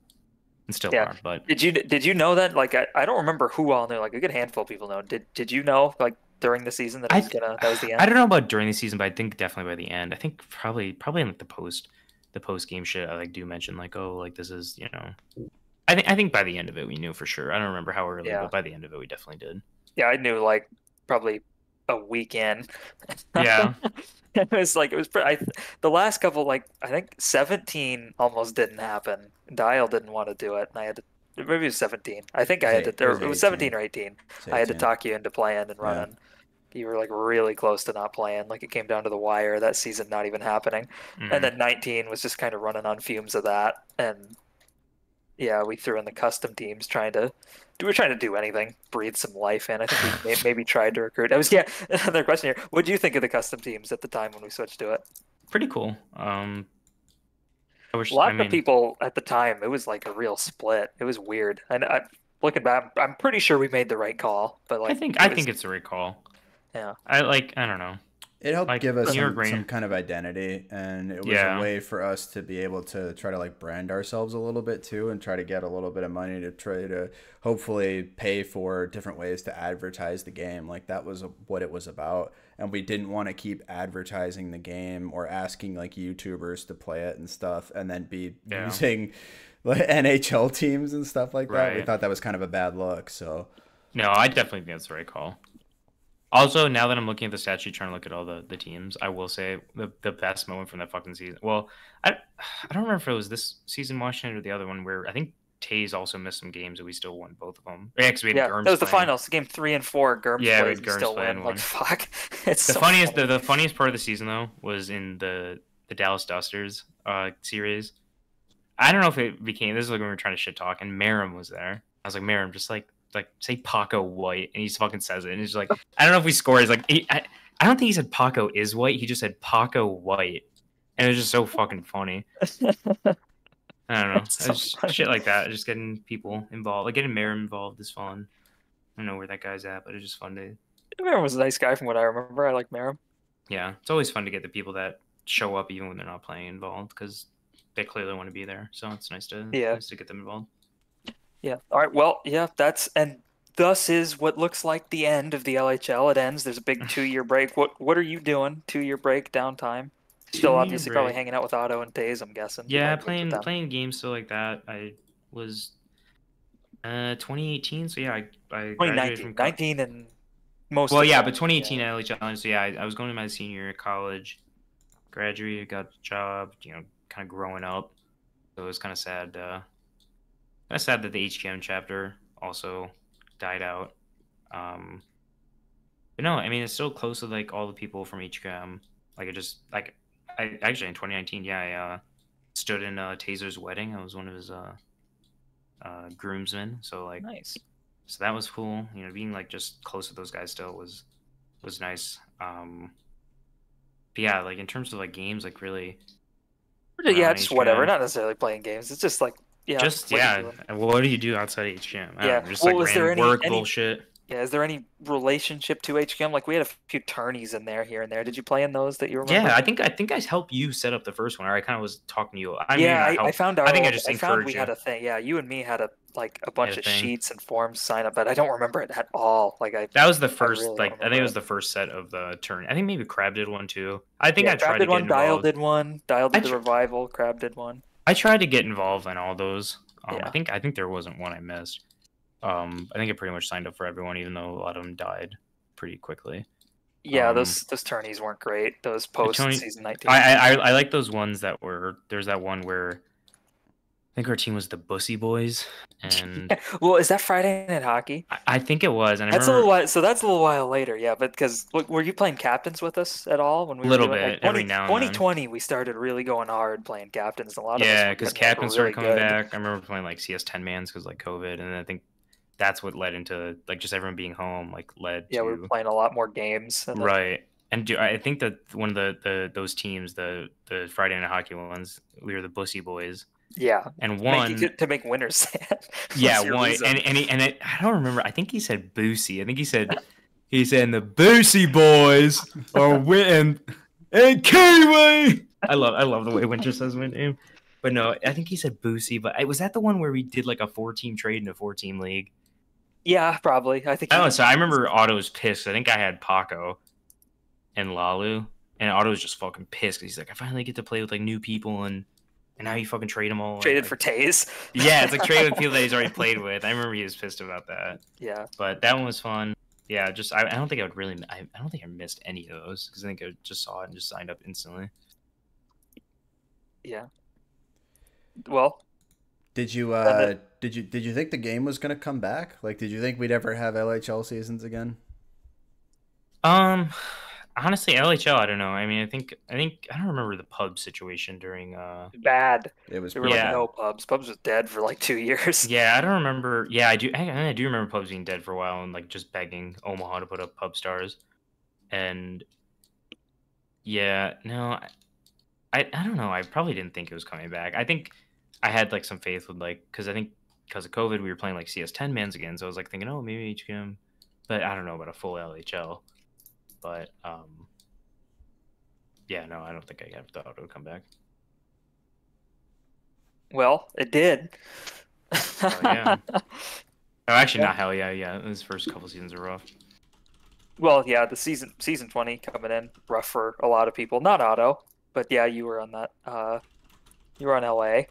and still are. But did you know that? Like I don't remember who all knew. Like a good handful of people know. Did you know like during the season that that was the end? I don't know about during the season, but I think definitely by the end. I think probably in like the post game shit, I like do mention like, oh, like this is, I think by the end of it we knew for sure. I don't remember how early, but by the end of it we definitely did. Yeah, I knew like probably a weekend. Yeah. the last couple, like I think 17 almost didn't happen. Dial didn't want to do it, and I had to. Maybe it was 17. I think I had to. It was 17 or 18. I had to talk you into playing and running. You were like really close to not playing. Like it came down to the wire that season not even happening. And then 19 was just kind of running on fumes of that. And Yeah, we threw in the custom teams we were trying to do anything, breathe some life in. I think we maybe tried to recruit. Another question here. What do you think of the custom teams at the time when we switched to it? Pretty cool. I wish. A lot I of the mean, people at the time, it was like a real split. It was weird. And looking back, I'm pretty sure we made the right call. But like, I think it's a recall. yeah. I don't know. It helped Like, give us New York some Rain- kind of identity, and it was Yeah. a way for us to be able to try to like brand ourselves a little bit too, and try to get a little bit of money to try to hopefully pay for different ways to advertise the game. Like that was what it was about, and we didn't want to keep advertising the game or asking like YouTubers to play it and stuff, and then be Yeah. using like NHL teams and stuff like that. We Right. thought that was kind of a bad look. So No, I definitely think that's the right call. Also, now that I'm looking at the stat sheet, trying to look at all the teams, I will say the best moment from that fucking season. Well, I don't remember if it was this season Washington or the other one where I think Taze also missed some games and we still won both of them. Yeah, because we had Yeah, Germs that was the playing. finals. Game 3 and 4, Germs Yeah, we plays, had we Germs still playing win. one. Like, fuck. It's The so funniest funny. the funniest part of the season though was in the Dallas Dusters series. I don't know if it became this is like when we were trying to shit talk and Merrim was there. I was like, Merrim, just like say Paco White, and he just fucking says it, and he's like, I don't know if we score. He's like, I don't think he said Paco is white. He just said Paco White, and it was just so fucking funny. I don't know, That's so It's funny. shit like that. Just getting people involved, like getting Merrim involved is fun. I don't know where that guy's at, but it's just fun to. Merrim was a nice guy from what I remember. I like Merrim. Yeah, it's always fun to get the people that show up even when they're not playing involved because they clearly want to be there. So it's nice to get them involved. Yeah. All right. Well, yeah, thus is what looks like the end of the LHL. It ends. There's a big 2-year break. What are you doing? 2-year break, downtime. Still 2-year obviously probably break. hanging out with Otto and Taze, I'm guessing. Yeah, Playing with them. playing games still like that. I was 2018, so yeah, I graduated 2019, from 19 and most. well, of yeah, them, but 2018 LHL, so yeah, I was going to my senior year of college, graduated, got a job, kind of growing up. So it was kind of sad. Kind of sad that the HGM chapter also died out. But no, I mean it's still close to like all the people from HGM. I actually in 2019, yeah, I stood in Taser's wedding. I was one of his groomsmen. So like, nice. so that was cool. Being like just close to those guys still was nice. But yeah, like in terms of like games, like really. Yeah, just whatever. HGM. Not necessarily playing games. It's just like Just what are you yeah. doing? What do you do outside of HGM? I Yeah. don't know, just Well, like was there random work any bullshit. Yeah, is there any relationship to HGM? Like we had a few tourneys in there here and there. Did you play in those that you remember? Yeah, I think I helped you set up the first one. Or I kind of was talking to you. I found I think I just found encouraged we you. had a thing. Yeah, you and me had a bunch of thing. sheets and forms sign up, but I don't remember it at all. That was the first really I don't think it was remember the first set of the turn. I think maybe Crab did one too. I think Yeah, I tried Crab to did get one, Dial involved. did one, Dial did the tr- revival, Crab did one. I tried to get involved in all those. Yeah. I think there wasn't one I missed. I think I pretty much signed up for everyone, even though a lot of them died pretty quickly. Yeah, those tourneys weren't great. Those post season 19. I like those ones that were. There's that one where I think our team was the Bussy Boys, and Well, is that Friday Night Hockey? I think it was. And That's I remember, a little while. So that's a little while later, yeah. But because were you playing captains with us at all when we Little were doing, bit, every now and then. 2020, we started really going hard playing captains. A lot of us yeah, were because getting, like, captains really started coming good. back. I remember playing like CS 10 mans because like COVID, and then I think that's what led into like just everyone being home. Like led Yeah, to we were playing a lot more games. And then, right. And I think that one of those teams, the Friday Night Hockey ones, we were the Bussy Boys. Yeah, And one to make winners sad. yeah, Unless you're one losing. I don't remember. I think he said Boosie. I think he said the Boosie Boys are winning and Kiwi. I love the way Winter says my name. But no, I think he said Boosie. But was that the one where we did like a 4-team trade in a 4-team league? Yeah, probably. I think. Oh, so I remember Otto was pissed. I think I had Paco and Lalu, and Otto was just fucking pissed because he's like, I finally get to play with like new people, and now you fucking trade them all. Traded like, for Taze. Yeah, it's like trading with people that he's already played with. I remember he was pissed about that. Yeah. But that one was fun. Yeah, just I don't think I would really. I don't think I missed any of those because I think I just saw it and just signed up instantly. Yeah. Well. Did you think the game was gonna come back? Like, did you think we'd ever have LHL seasons again? I honestly, LHL, I don't know. I mean, I think I don't remember the pub situation during Bad. It was There were Yeah. like no pubs. Pubs was dead for like 2 years. Yeah, I don't remember. Yeah, I do remember pubs being dead for a while and like just begging Omaha to put up pub stars. And yeah, no, I don't know. I probably didn't think it was coming back. I think I had like some faith with like because I think because of COVID we were playing like CS 10 mans again, so I was like thinking, oh, maybe HQM, but I don't know about a full LHL. But yeah, no, I don't think I ever thought it would come back. Well, it did. Oh yeah. Oh, actually, not hell yeah, yeah. His first couple seasons are rough. Well, yeah, the season 20 coming in rough for a lot of people. Not Otto, but yeah, you were on that. You were on LA.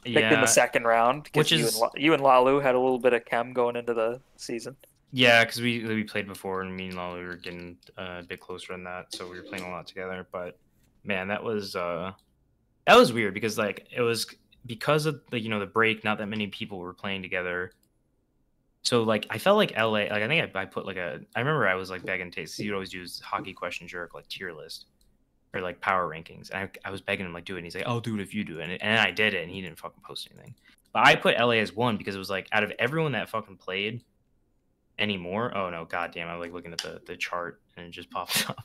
Picked in the Yeah, second round which because is you and Lalu had a little bit of chem going into the season. yeah, because we played before, and me and Lalo were getting a bit closer than that, so we were playing a lot together. But man, that was weird because like it was because of the the break. Not that many people were playing together. So like I felt like LA, like I think I put like I remember I was like begging Taste. You'd always do this hockey question jerk like tier list or like power rankings. And I was begging him like do it. And he's like, I'll do it if you do it. And I did it, and he didn't fucking post anything. But I put LA as one because it was like out of everyone that fucking played anymore. Oh no, goddamn! I'm like looking at the chart and it just pops up.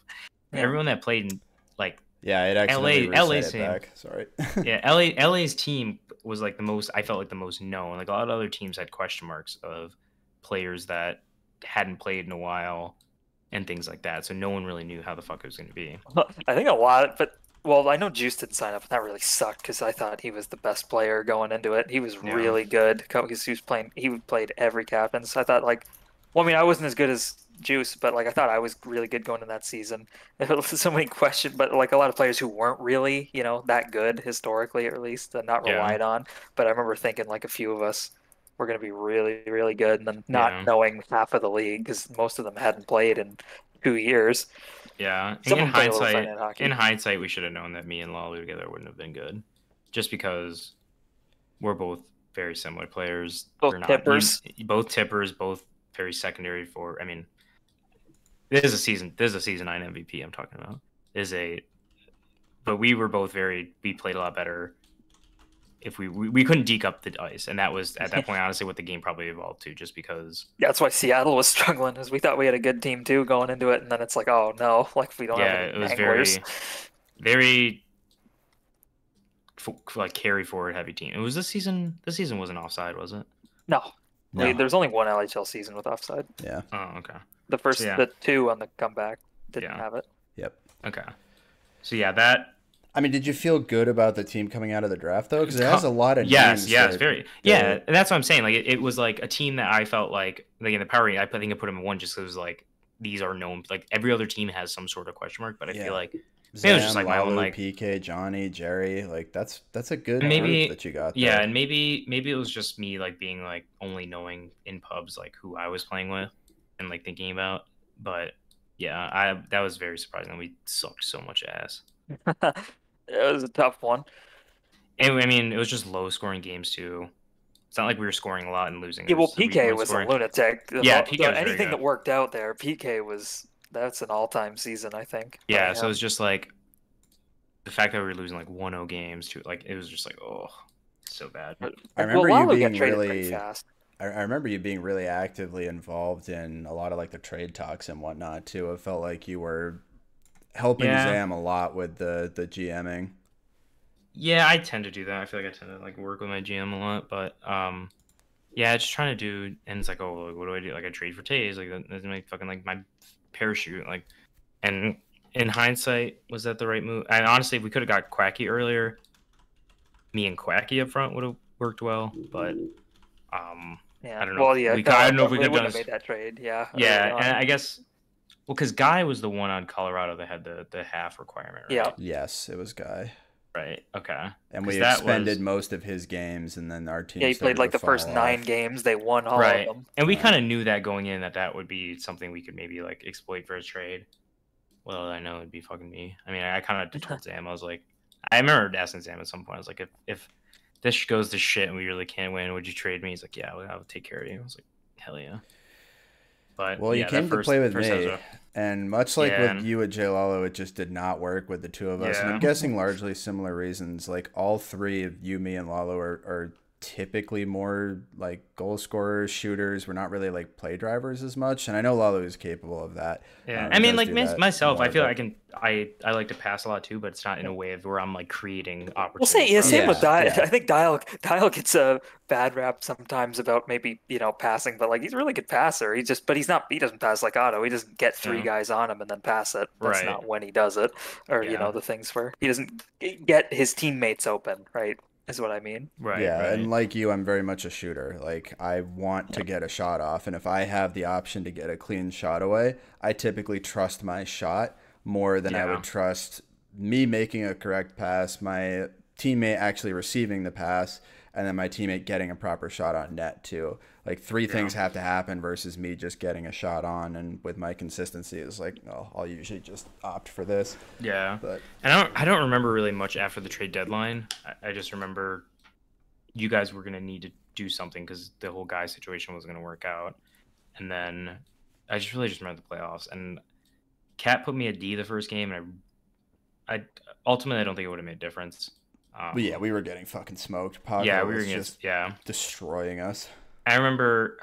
Yeah. Everyone that played like Yeah, it actually LA's reset it back. Sorry. yeah, LA's team was like the most. I felt like the most known. Like a lot of other teams had question marks of players that hadn't played in a while and things like that. So no one really knew how the fuck it was going to be. I think a lot, but well, I know Juice didn't sign up, and that really sucked because I thought he was the best player going into it. He was Yeah. really good because he was playing. He played every captain. So I thought like, well, I mean, I wasn't as good as Juice, but like I thought I was really good going in that season. There was so many questions, but like a lot of players who weren't really, that good historically, at least, and not Yeah. relied on. But I remember thinking like a few of us were going to be really, really good, and then not Yeah. knowing half of the league because most of them hadn't played in 2 years. Yeah. Some In of them play a little hindsight, finite hockey. in hindsight, we should have known that me and Lalu together wouldn't have been good, just because we're both very similar players. Both We're tippers. both tippers, both very secondary for. I mean, this is a season 9 MVP I'm talking about. But we were both we played a lot better. If we couldn't deke up the ice, and that was at that point honestly what the game probably evolved to, just because. That's why Seattle was struggling, because we thought we had a good team too going into it, and then it's like, oh no, like we don't have any It was anglers. very like carry forward heavy team. It was this season. This season wasn't offside, was it? No. No. There's only one LHL season with offside. Yeah. Oh, okay. The first, So, yeah. the two on the comeback didn't Yeah. have it. Yep. Okay. So yeah, that. I mean, did you feel good about the team coming out of the draft though? Because it has a lot of yes, names. very. Yeah, and that's what I'm saying. Like it was like a team that I felt like in the power ranking, I think I put them in one just because it was like these are known. Like every other team has some sort of question mark, but I feel like Zam, it was just like my own like PK, Johnny, Jerry. Like that's a good maybe group that you got. Yeah, there. and maybe it was just me like being like only knowing in pubs like who I was playing with and like thinking about. But yeah, that was very surprising. We sucked so much ass. It was a tough one. And I mean, it was just low scoring games too. It's not like we were scoring a lot and losing. Yeah, well, We PK weren't was scoring. a lunatic. Yeah, PK was very anything that good. worked out there, PK that's an all-time season, I think. Yeah, But, so it's just like the fact that we were losing like 1-0 games too. Like it was just like so bad. I remember well, you Lalo got being traded pretty really. fast. I remember you being really actively involved in a lot of like the trade talks and whatnot too. It felt like you were helping Zam a lot with the GMing. Yeah, I tend to do that. I feel like I tend to like work with my GM a lot, but yeah, just trying to do, and it's like, oh, like, what do I do? Like I trade for Taze, like that's my fucking like my parachute, like, and in hindsight, was that the right move? And honestly, if we could have got Quacky earlier, me and Quacky up front would have worked well, but Yeah. I don't know. Well, yeah. I don't know if we could have wouldn't done have made that trade. Yeah. Yeah, early on. and I guess because Guy was the one on Colorado that had the half requirement, right? Yeah. Yes, it was Guy. Right. Okay. And we 'Cause that expended was- most of his games, and then our team. Yeah, he played started like to the first fall 9 off. games. They won all Right. of them. And we Yeah. kind of knew that going in that would be something we could maybe like exploit for a trade. Well, I know it'd be fucking me. I mean, I kind of told Zam, I was like, I remember asking Zam at some point, I was like, if this goes to shit and we really can't win, would you trade me? He's like, yeah, I'll take care of you. I was like, hell yeah. But Well, you yeah, came to play with first half was me, rough. and much like Yeah, with you at J Lalo, it just did not work with the two of us. And I'm yeah, guessing largely similar reasons. Like all three of you, me, and Lalo are typically more like goal scorers, shooters. We're not really like play drivers as much. And I know Lalo is capable of that. yeah. I He mean, does like do that myself, I more, feel but I can. I like to pass a lot too, but it's not in a way of where I'm like creating We'll say opportunities yeah, for same with others. Dial. yeah. I think Dial gets a bad rap sometimes about maybe passing, but like he's a really good passer. He doesn't pass like Otto. He doesn't get three Yeah. guys on him and then pass it. That's Right. not when he does it, or Yeah. the things where he doesn't get his teammates open. Right, is what I mean. Right. Yeah, Right. and like you, I'm very much a shooter. Like I want to get a shot off, and if I have the option to get a clean shot away, I typically trust my shot more than I Yeah. would trust me making a correct pass, my teammate actually receiving the pass, and then my teammate getting a proper shot on net too. Like three things have to happen versus me just getting a shot on, and with my consistency is like, oh, I'll usually just opt for this. Yeah. But And I don't remember really much after the trade deadline. I just remember you guys were gonna need to do something because the whole guy situation was gonna work out, and then I just remember the playoffs. And Cat put me a D the first game, and I ultimately I don't think it would have made a difference. but yeah, we were getting fucking smoked. Paco Yeah, we were was against just yeah. destroying us. I remember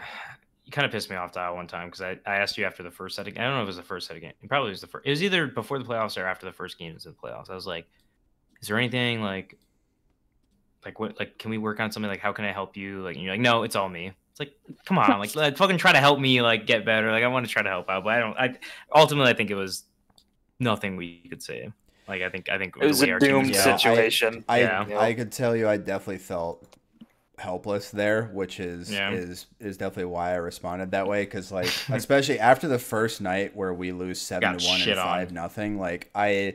you kind of pissed me off Dial one time because I asked you after the first set of, I don't know if it was the first set again. It probably was the first. It was either before the playoffs or after the first games of the playoffs. I was like, is there anything like what, like, can we work on something? Like, how can I help you? Like, and you're like, no, it's all me. It's like, come on, like fucking try to help me, like, get better. Like, I want to try to help out, but ultimately, I think it was nothing we could say. Like, I think It was the way a our team doomed was Yeah, situation. I could tell you I definitely felt helpless there, which is Yeah. is definitely why I responded that way, because like especially after the first night where we lose 7-1 Got and shit on. 5-0, like I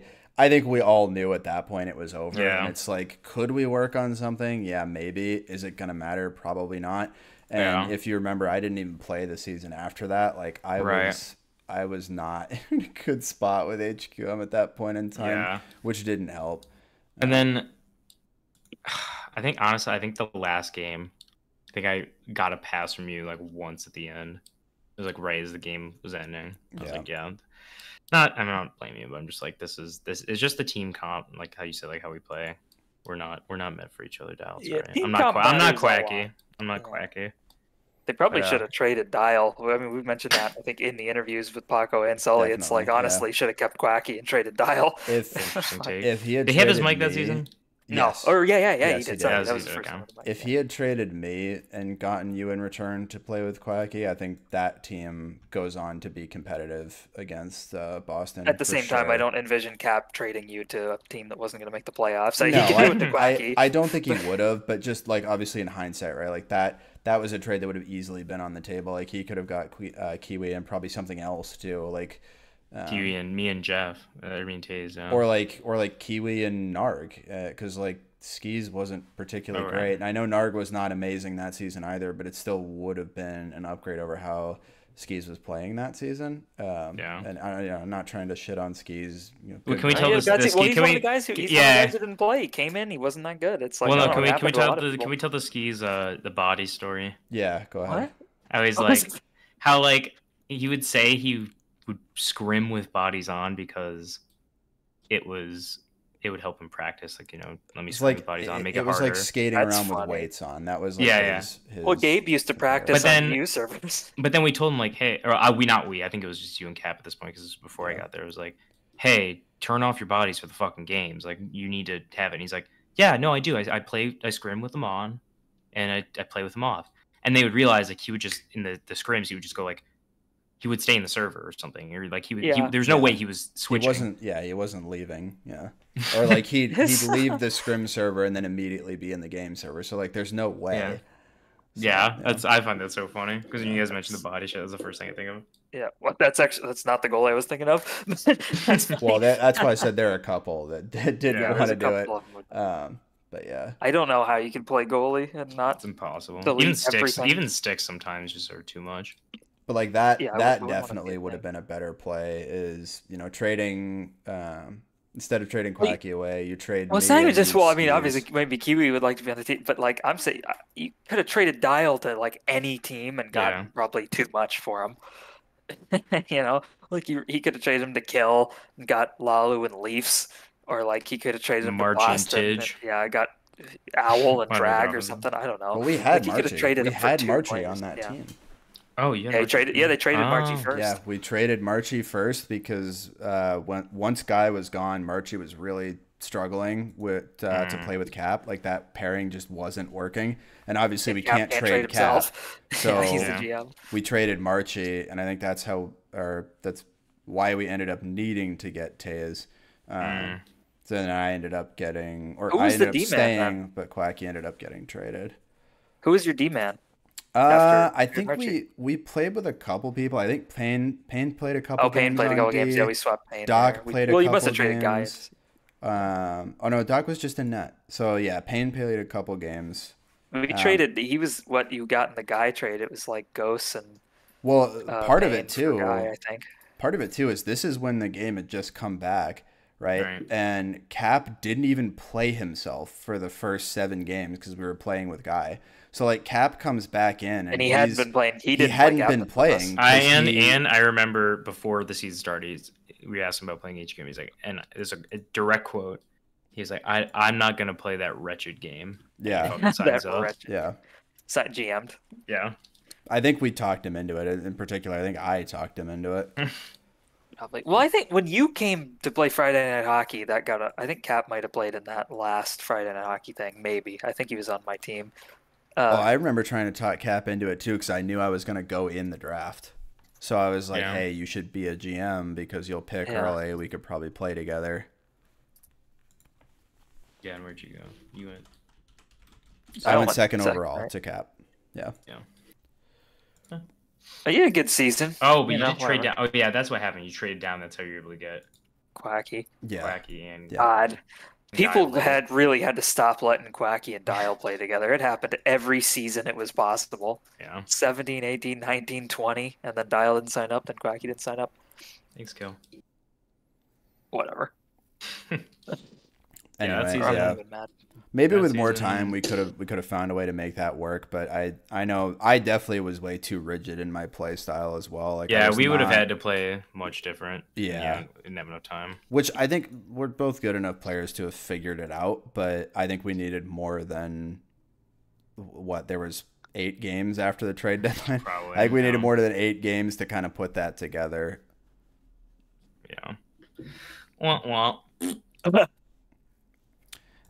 think we all knew at that point it was over. Yeah. And it's like, could we work on something? Yeah, maybe. Is it gonna matter? Probably not. And Yeah. if you remember, I didn't even play the season after that. Like Right. I was not in a good spot with HQM at that point in time, Yeah. which didn't help. And then I think honestly, I think the last game, I think I got a pass from you like once at the end. It was like right as the game was ending. I was Yeah. like, yeah. I'm not blaming you, but I'm just like, this is just the team comp, like how you said, like how we play. We're not meant for each other, Dallas. Yeah, Right? team I'm not comp I'm not matters a lot. quacky. I'm not Yeah. quacky. They probably Yeah. should have traded Dial. I mean, we mentioned that I think in the interviews with Paco and Sully. It's like Definitely, honestly should have kept Quacky and traded Dial. Interesting take. If he had Did he have his traded mic that me- season? No, Yes. or yeah, Yes, he he did. did. Sorry, Yeah, that was the he first did, one. If he had traded me and gotten you in return to play with Quacky, I think that team goes on to be competitive against Boston. At the for same time, I sure. don't envision Cap trading you to a team that wasn't going to make the playoffs. So No, he could do it to Quacky. I don't think he would have, but just like obviously in hindsight, right? Like that was a trade that would have easily been on the table. Like he could have got Kiwi and probably something else too, like Kiwi and me and Jeff. I mean, Taze. Yeah. or like Kiwi and Narg, because like Skis wasn't particularly Oh, right. great. And I know Narg was not amazing that season either, but it still would have been an upgrade over how Skis was playing that season. Yeah. And I'm not trying to shit on Skis. Well, good can we guy. tell Yeah, this? that's this it. Well, can he's one we? of the guys who Yeah. didn't play. He came in, he wasn't that good. It's like, Well, I no. don't know, Can we it happened to a tell lot of can we tell the Skis the body story? Yeah, go ahead. What? I was What was like, it? how like he would say he would scrim with bodies on because it would help him practice. Like, let me It's scrim like with bodies on, make it it was harder. like skating That's around with funny. weights on. That was like Yeah, his Well, Gabe used to practice But on then- new servers. But then we told him like, hey, or I think it was just you and Cap at this point because before I got there. It was like, hey, turn off your bodies for the fucking games. Like, you need to have it. And he's like, yeah, no, I do. I scrim with them on, and I play with them off. And they would realize like he would just in the scrims he would just go like he would stay in the server or something, or like Yeah. there's no way he was switching. He wasn't leaving. Yeah. Or like he'd leave the scrim server and then immediately be in the game server. So like there's no way. Yeah. So, Yeah, I find that so funny because when you guys mentioned the body shit, that's the first thing I think of. Yeah, well, that's not the goal I was thinking of. That's funny. Well, that's why I said there are a couple that didn't Yeah, know how There's to a do it. couple of them with- But yeah. I don't know how you can play goalie and not. It's impossible. Delete everything. Even sticks sometimes just are too much. But like that Yeah, I that wouldn't wanna definitely be would have there. been a better play is, trading instead of trading Well, Quacky away, you trade Well, it's me not even and just. you Well, I mean, Skis. obviously, maybe Kiwi would like to be on the team, but like I'm saying, you could have traded Dial to like any team and gotten Yeah. probably too much for him. You know, like he could have traded him to Kill and got Lalu and Leafs, or like he could have traded him to Marchie and Boston. Tidge. Yeah, I got Owl and Why they Drag dropping or them? something. I don't know. Well, we Like had he could have Marchie. traded We him for had 2 Marchie players. on that Yeah. team. Oh, you had Yeah, Marchie. they traded Marchie Oh. first. Yeah, we traded Marchie first because once Guy was gone, Marchie was really struggling with to play with Cap. Like that pairing just wasn't working, and obviously we can't trade Cap. himself. So Yeah, he's the Yeah. GM. we traded Marchie, and I think that's why we ended up needing to get Taze. So then I ended up getting, or Who I was the ended up D-man staying, then? but Quacky ended up getting traded. Who was your D man? After I think Marchie? we played with a couple people. I think Payne played a couple Oh, Payne games played a on couple D. games. Yeah, we swapped Payne. Doc there. played a Well, you must couple have traded games. guys. Oh no, Doc was just in net. So yeah, Payne played a couple games. We traded. He was what you got in the Guy trade. It was like Ghosts and Well, part of Payne it for too. Guy, I think. Part of it too is this is when the game had just come back, right? Right. And Cap didn't even play himself for the first 7 games because we were playing with Guy. So like Cap comes back in And he hadn't been playing. He didn't hadn't play been captain for playing. us. And I remember before the season started, we asked him about playing each game. He's like, and there's a direct quote. He's like, I'm not gonna play that wretched game. Yeah. Fucking signs That up. wretched. Yeah. GM'd. Yeah. I think we talked him into it. In particular, I think I talked him into it. Probably. Well, I think when you came to play Friday Night Hockey, I think Cap might have played in that last Friday Night Hockey thing. Maybe. I think he was on my team. I remember trying to talk Cap into it too because I knew I was going to go in the draft. So I was like, Yeah. hey, you should be a GM because you'll pick Yeah. early. We could probably play together. Yeah, and where'd you go? You went. I went second second, overall right? to Cap. Yeah. Yeah. But you had a good season. Oh, but You you know, did trade whatever. down. Oh, yeah, that's what happened. You traded down. That's how you're able to get Quacky. Yeah. Quacky and Yeah. God. People Dial. had to stop letting Quacky and Dial play together. It happened every season it was possible. Yeah. 17, 18, 19, 20, and then Dial didn't sign up, then Quacky didn't sign up. Thanks, Kill. Whatever. Anyway, that's easy. I'm yeah. not even mad. Maybe That with more season- time we could have found a way to make that work, but I know I definitely was way too rigid in my play style as well. Like I Yeah, was we would have not- had to play much different. Yeah. We didn't have enough time. Which I think we're both good enough players to have figured it out, but I think we needed more than what there was 8 games after the trade deadline. Probably. I think we needed yeah. more than 8 games to kind of put that together. Yeah. Well.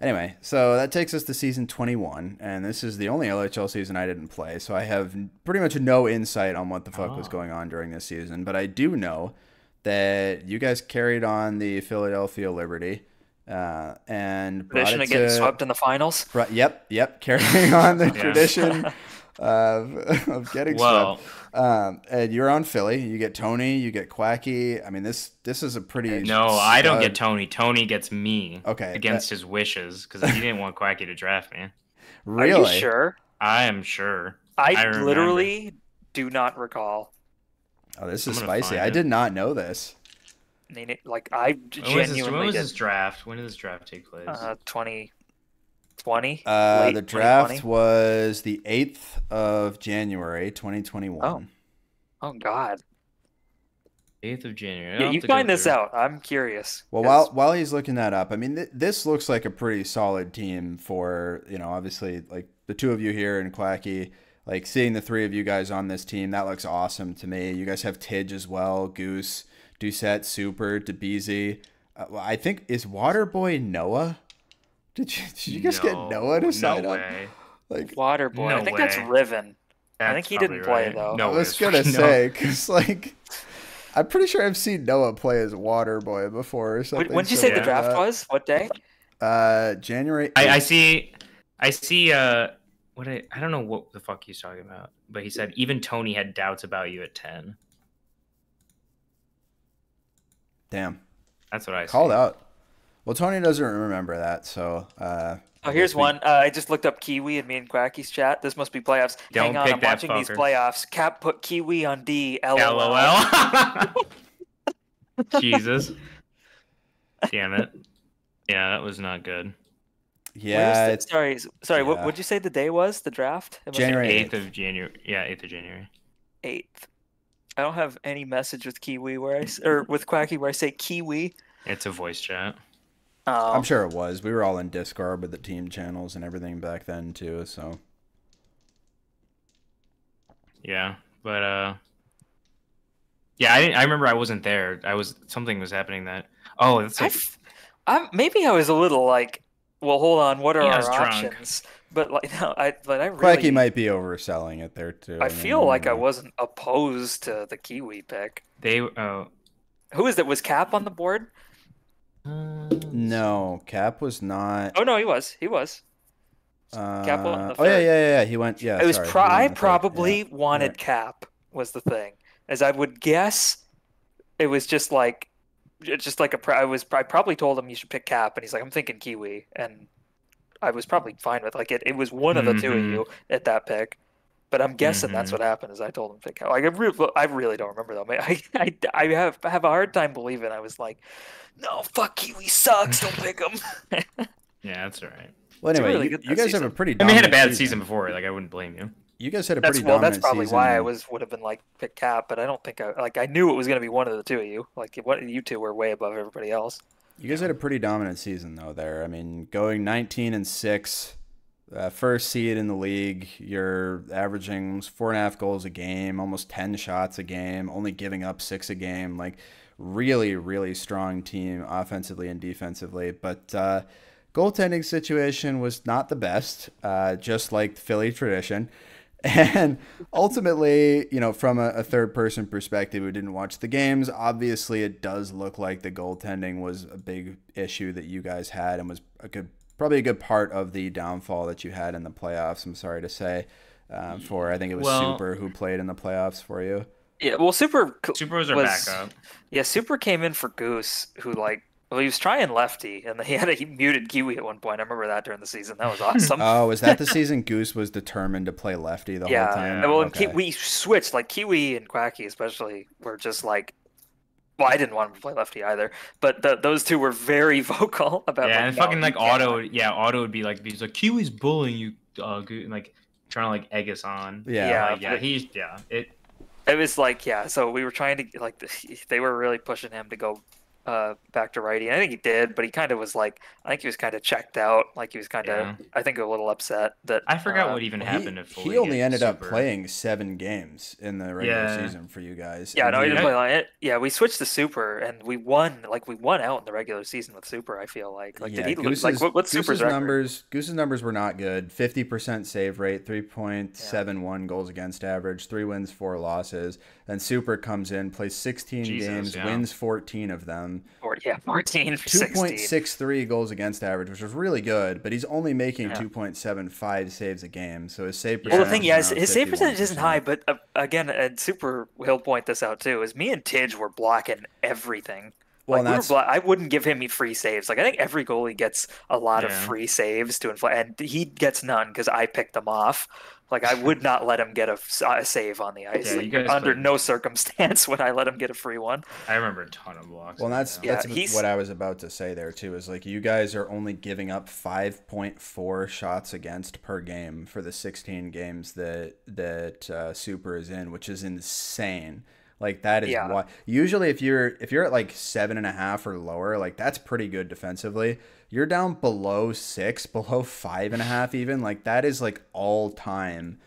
Anyway, so that takes us to season 21, and this is the only LHL season I didn't play, so I have pretty much no insight on what the fuck was going on during this season, but I do know that you guys carried on the Philadelphia Liberty and brought Tradition it of getting to swept in the finals. Yep, carrying on the Yeah. tradition of getting Well, swept. And you're on Philly. You get Tony. You get Quacky. I mean, this is a pretty no, I don't get stud- Tony. Tony gets me. Okay, Against his wishes because he didn't want Quacky to draft me. Really? Are you sure? I am sure. I remember. literally do not recall. Oh, this is I'm gonna spicy. find I it. did not know this. I mean, I genuinely When was did. this draft? When did this draft take place? 2020. The draft was the 8th of January, 2021. Oh God. 8th of January. I'll Yeah, have you to go find this through. out. I'm curious. Well, 'cause while he's looking that up, I mean, this looks like a pretty solid team for, obviously, like, the two of you here and Quacky. Like, seeing the 3 of you guys on this team, that looks awesome to me. You guys have Tidge as well, Goose, Doucette, Super, DeBeezy. I think, is Waterboy Noah? Did you guys get Noah to sign no up? way. Like, Waterboy. No I think that's way. Riven. I think That's he didn't probably play, though. No, I was it's gonna fucking say, because, like, I'm pretty sure I've seen Noah play as Waterboy before or something. When did you say the similar draft to was? What day? January 8th. I see. I don't know what the fuck he's talking about, but he said even Tony had doubts about you at 10. Damn. That's what I Called see. out. Well, Tony doesn't remember that, so. Oh, here's one. I just looked up Kiwi in me and Quacky's chat. This must be playoffs. Don't Hang on, pick I'm that watching these fucker. playoffs. Cap put Kiwi on D. LOL. LOL. Jesus. Damn it. Yeah, that was not good. Yeah, What is it's the- sorry. yeah. What'd you say the day was? The draft? It must be January 8th of January. Yeah, 8th of January. 8th. I don't have any message with Kiwi or with Quacky where I say Kiwi. It's a voice chat. I'm sure it was. We were all in Discord with the team channels and everything back then too. So Yeah, but yeah, I remember I wasn't there. Something was happening that. Oh, that's like, maybe I was a little like, well, hold on, what are Yeah, I was our drunk. options? But like, no, I really, Quacky might be overselling it there too. I mean, feel you like I know. wasn't opposed to the Kiwi pick. they. Who is that? Was Cap on the board? No, Cap was not. Oh no, he was. He was. Cap on the Oh yeah, third. yeah. He went. Yeah, It was. sorry. He went on I the third. probably Yeah, wanted right. Cap. Was the thing, as I would guess, it was just like I probably told him you should pick Cap, and he's like, I'm thinking Kiwi, and I was probably fine with like it. It was one of the two of you at that pick, but I'm guessing that's what happened. Is I told him to pick Cap. Like I really don't remember though. I have a hard time believing I was like, no, fuck Kiwi sucks. Don't pick him. Yeah, that's all right. Well, It's anyway, really you good guys that have a season. pretty. I mean, had a dominant bad season before. Like, I wouldn't blame you. You guys had a That's pretty dominant that's probably season. why I would have been like pick Cap, but I don't think I knew it was gonna be one of the two of you. Like you two were way above everybody else. You guys had a pretty dominant season though. There, I mean, going 19-6, first seed in the league. You're averaging almost 4.5 goals a game, almost 10 shots a game, only giving up 6 a game. Like, really, really strong team offensively and defensively. But goaltending situation was not the best, just like Philly tradition. And ultimately, you know, from a third person perspective who didn't watch the games, obviously it does look like the goaltending was a big issue that you guys had and was probably a good part of the downfall that you had in the playoffs. I'm sorry to say, I think it was Super who played in the playoffs for you. Yeah, well, Super was our backup. Yeah, Super came in for Goose, who he was trying lefty, and he muted Kiwi at one point. I remember that during the season. That was awesome. Oh, was that the season Goose was determined to play lefty the whole time? Yeah, well, okay. we switched. Like Kiwi and Quacky especially were just like, well, I didn't want him to play lefty either, but those two were very vocal about. Yeah, like, and no, fucking you like can't. Otto would be like, he's like, Kiwi's bullying you, and like trying to like egg us on. It was like, so we were trying to, like, they were really pushing him to go back to righty. And I think he did, but he kind of was like, I think he was kind of checked out. Like, he was kind of, I think, a little upset that. I forgot what even happened. He only ended up playing 7 games in the regular season for you guys. Yeah, no, he didn't play like it. Yeah, we switched to Super, and we won. Like, we won out in the regular season with Super, I feel like. Like, did he lose? Like, what's Super's record? Goose's numbers were not good. 50% save rate, 3.71 goals against average, 3 wins, 4 losses. Then Super comes in, plays 16 games, wins 14 of them. 14 for 2.63 goals against average, which was really good, but he's only making 2.75 saves a game. So his save percentage. Well, the thing, his save percentage isn't high, but again, and Super will point this out too, is me and Tidge were blocking everything. Well, like, I wouldn't give him free saves. Like, I think every goalie gets a lot of free saves to inflate, and he gets none because I picked them off. Like, I would not let him get a save on the ice. Yeah, like, under no circumstance would I let him get a free one. I remember a ton of blocks. Well, that's what I was about to say there, too, is like you guys are only giving up 5.4 shots against per game for the 16 games that Super is in, which is insane. Like, that is why usually if you're at like 7.5 or lower, like that's pretty good defensively. You're down below 6, below 5.5 even. Like, that is like all time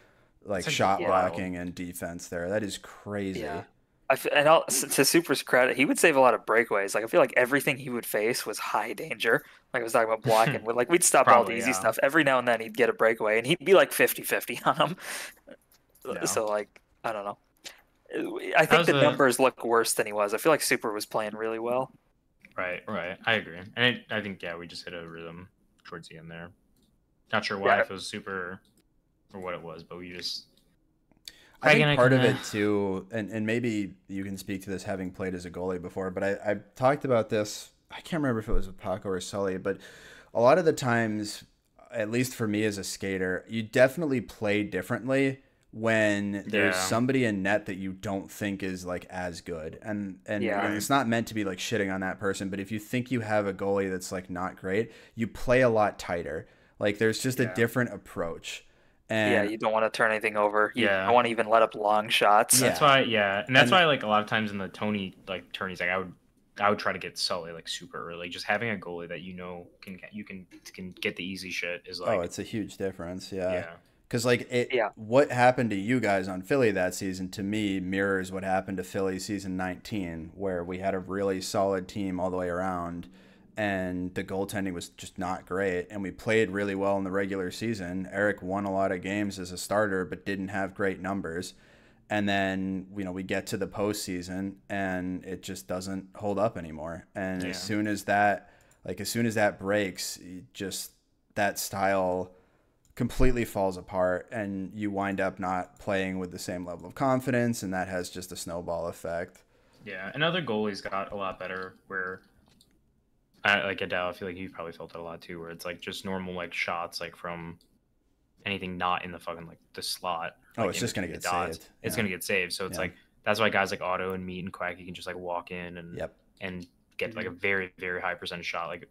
like shot blocking and defense there. That is crazy. Yeah. To Super's credit, he would save a lot of breakaways. Like, I feel like everything he would face was high danger. Like I was talking about blocking, like we'd stop all the easy stuff. Every now and then he'd get a breakaway, and he'd be like 50-50 on them. Yeah. So, like, I don't know. I think the numbers look worse than he was. I feel like Super was playing really well. Right. I agree. And I think, we just hit a rhythm towards the end there. Not sure why, if it was Super or what it was, but we just... I think part of it, too, and maybe you can speak to this having played as a goalie before, but I talked about this, I can't remember if it was with Paco or Sully, but a lot of the times, at least for me as a skater, you definitely play differently when there's somebody in net that you don't think is like as good, and it's not meant to be like shitting on that person, but if you think you have a goalie that's like not great, you play a lot tighter. Like, there's just a different approach, Yeah, And you don't want to turn anything over. You Yeah. don't want to even let up long shots. Yeah. That's why, and that's And- why like a lot of times in the Tony like tourneys, like I would try to get Sully like super early. Just having a goalie that can get the easy shit is like, oh, it's a huge difference. Yeah. yeah. Because like Yeah. what happened to you guys on Philly that season to me mirrors what happened to Philly season 19, where we had a really solid team all the way around, and the goaltending was just not great, and we played really well in the regular season. Eric won a lot of games as a starter, but didn't have great numbers. And then we get to the postseason, and it just doesn't hold up anymore. And as soon as that breaks, just that style completely falls apart, and you wind up not playing with the same level of confidence, and that has just a snowball effect. Yeah, and other goalies got a lot better where like Adele, I feel like you probably felt it a lot too, where it's like just normal like shots like from anything not in the fucking like the slot. Oh, like, it's just gonna get dots, saved. It's gonna get saved. So it's like that's why guys like Otto and Meat and Quacky can just like walk in and get like a very, very high percentage shot. Like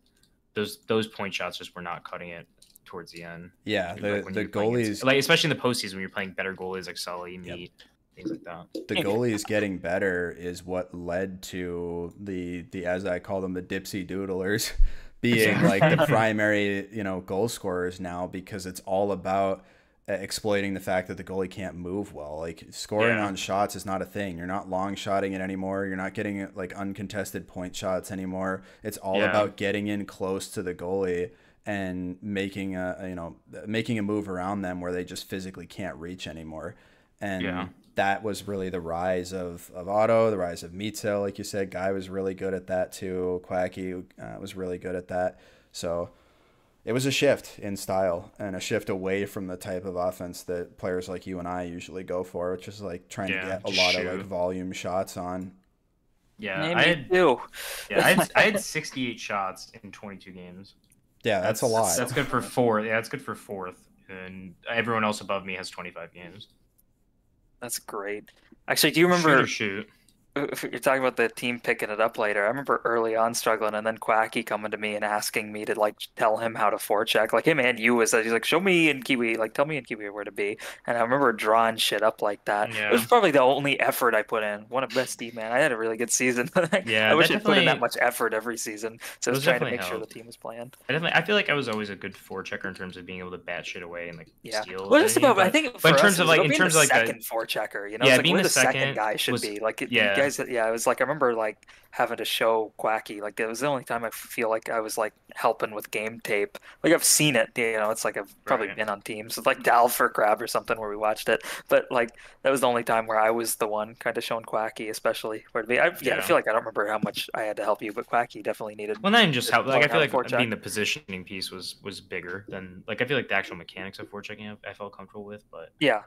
those point shots just were not cutting it towards the end. Yeah, Like, the goalies, like especially in the postseason when you're playing better goalies like Sully, Meat, things like that. the goalies getting better is what led to the as I call them, the dipsy doodlers being like the primary goal scorers now, because it's all about exploiting the fact that the goalie can't move well. Like scoring on shots is not a thing. You're not long shotting it anymore. You're not getting like uncontested point shots anymore. It's all about getting in close to the goalie and making a move around them where they just physically can't reach anymore. And that was really the rise of Otto, the rise of Mitzel, like you said. Guy was really good at that too. Quacky was really good at that. So it was a shift in style and a shift away from the type of offense that players like you and I usually go for, which is like trying to get a lot of like volume shots on. Yeah, I had 68 shots in 22 games. Yeah, that's a lot. That's good for fourth. Yeah, that's good for fourth. And everyone else above me has 25 games. That's great. Actually, do you remember? Shoot. If you're talking about the team picking it up later, I remember early on struggling, and then Quacky coming to me and asking me to like tell him how to forecheck. Like him and you was he's like, show me and Kiwi, like tell me and Kiwi where to be. And I remember drawing shit up like that. Yeah. It was probably the only effort I put in. One of best D, man. I had a really good season. I wish I put in that much effort every season. So I was trying to make sure the team was playing. I feel like I was always a good forechecker in terms of being able to bat shit away and like steal. Well, just about. I think. But in terms of like the second forechecker, being the the second guy should be like. You guys, it was like I remember like having to show Quacky, like it was the only time I feel like I was like helping with game tape. Like I've seen it, it's like I've probably been on teams with like Dal for Crab or something where we watched it, but like that was the only time where I was the one kind of showing Quacky, especially where to be. I feel like I don't remember how much I had to help you, but Quacky definitely needed. Well, not even just help. Like I feel like being the positioning piece was bigger than like I feel like the actual mechanics of forechecking I felt comfortable with, but yeah,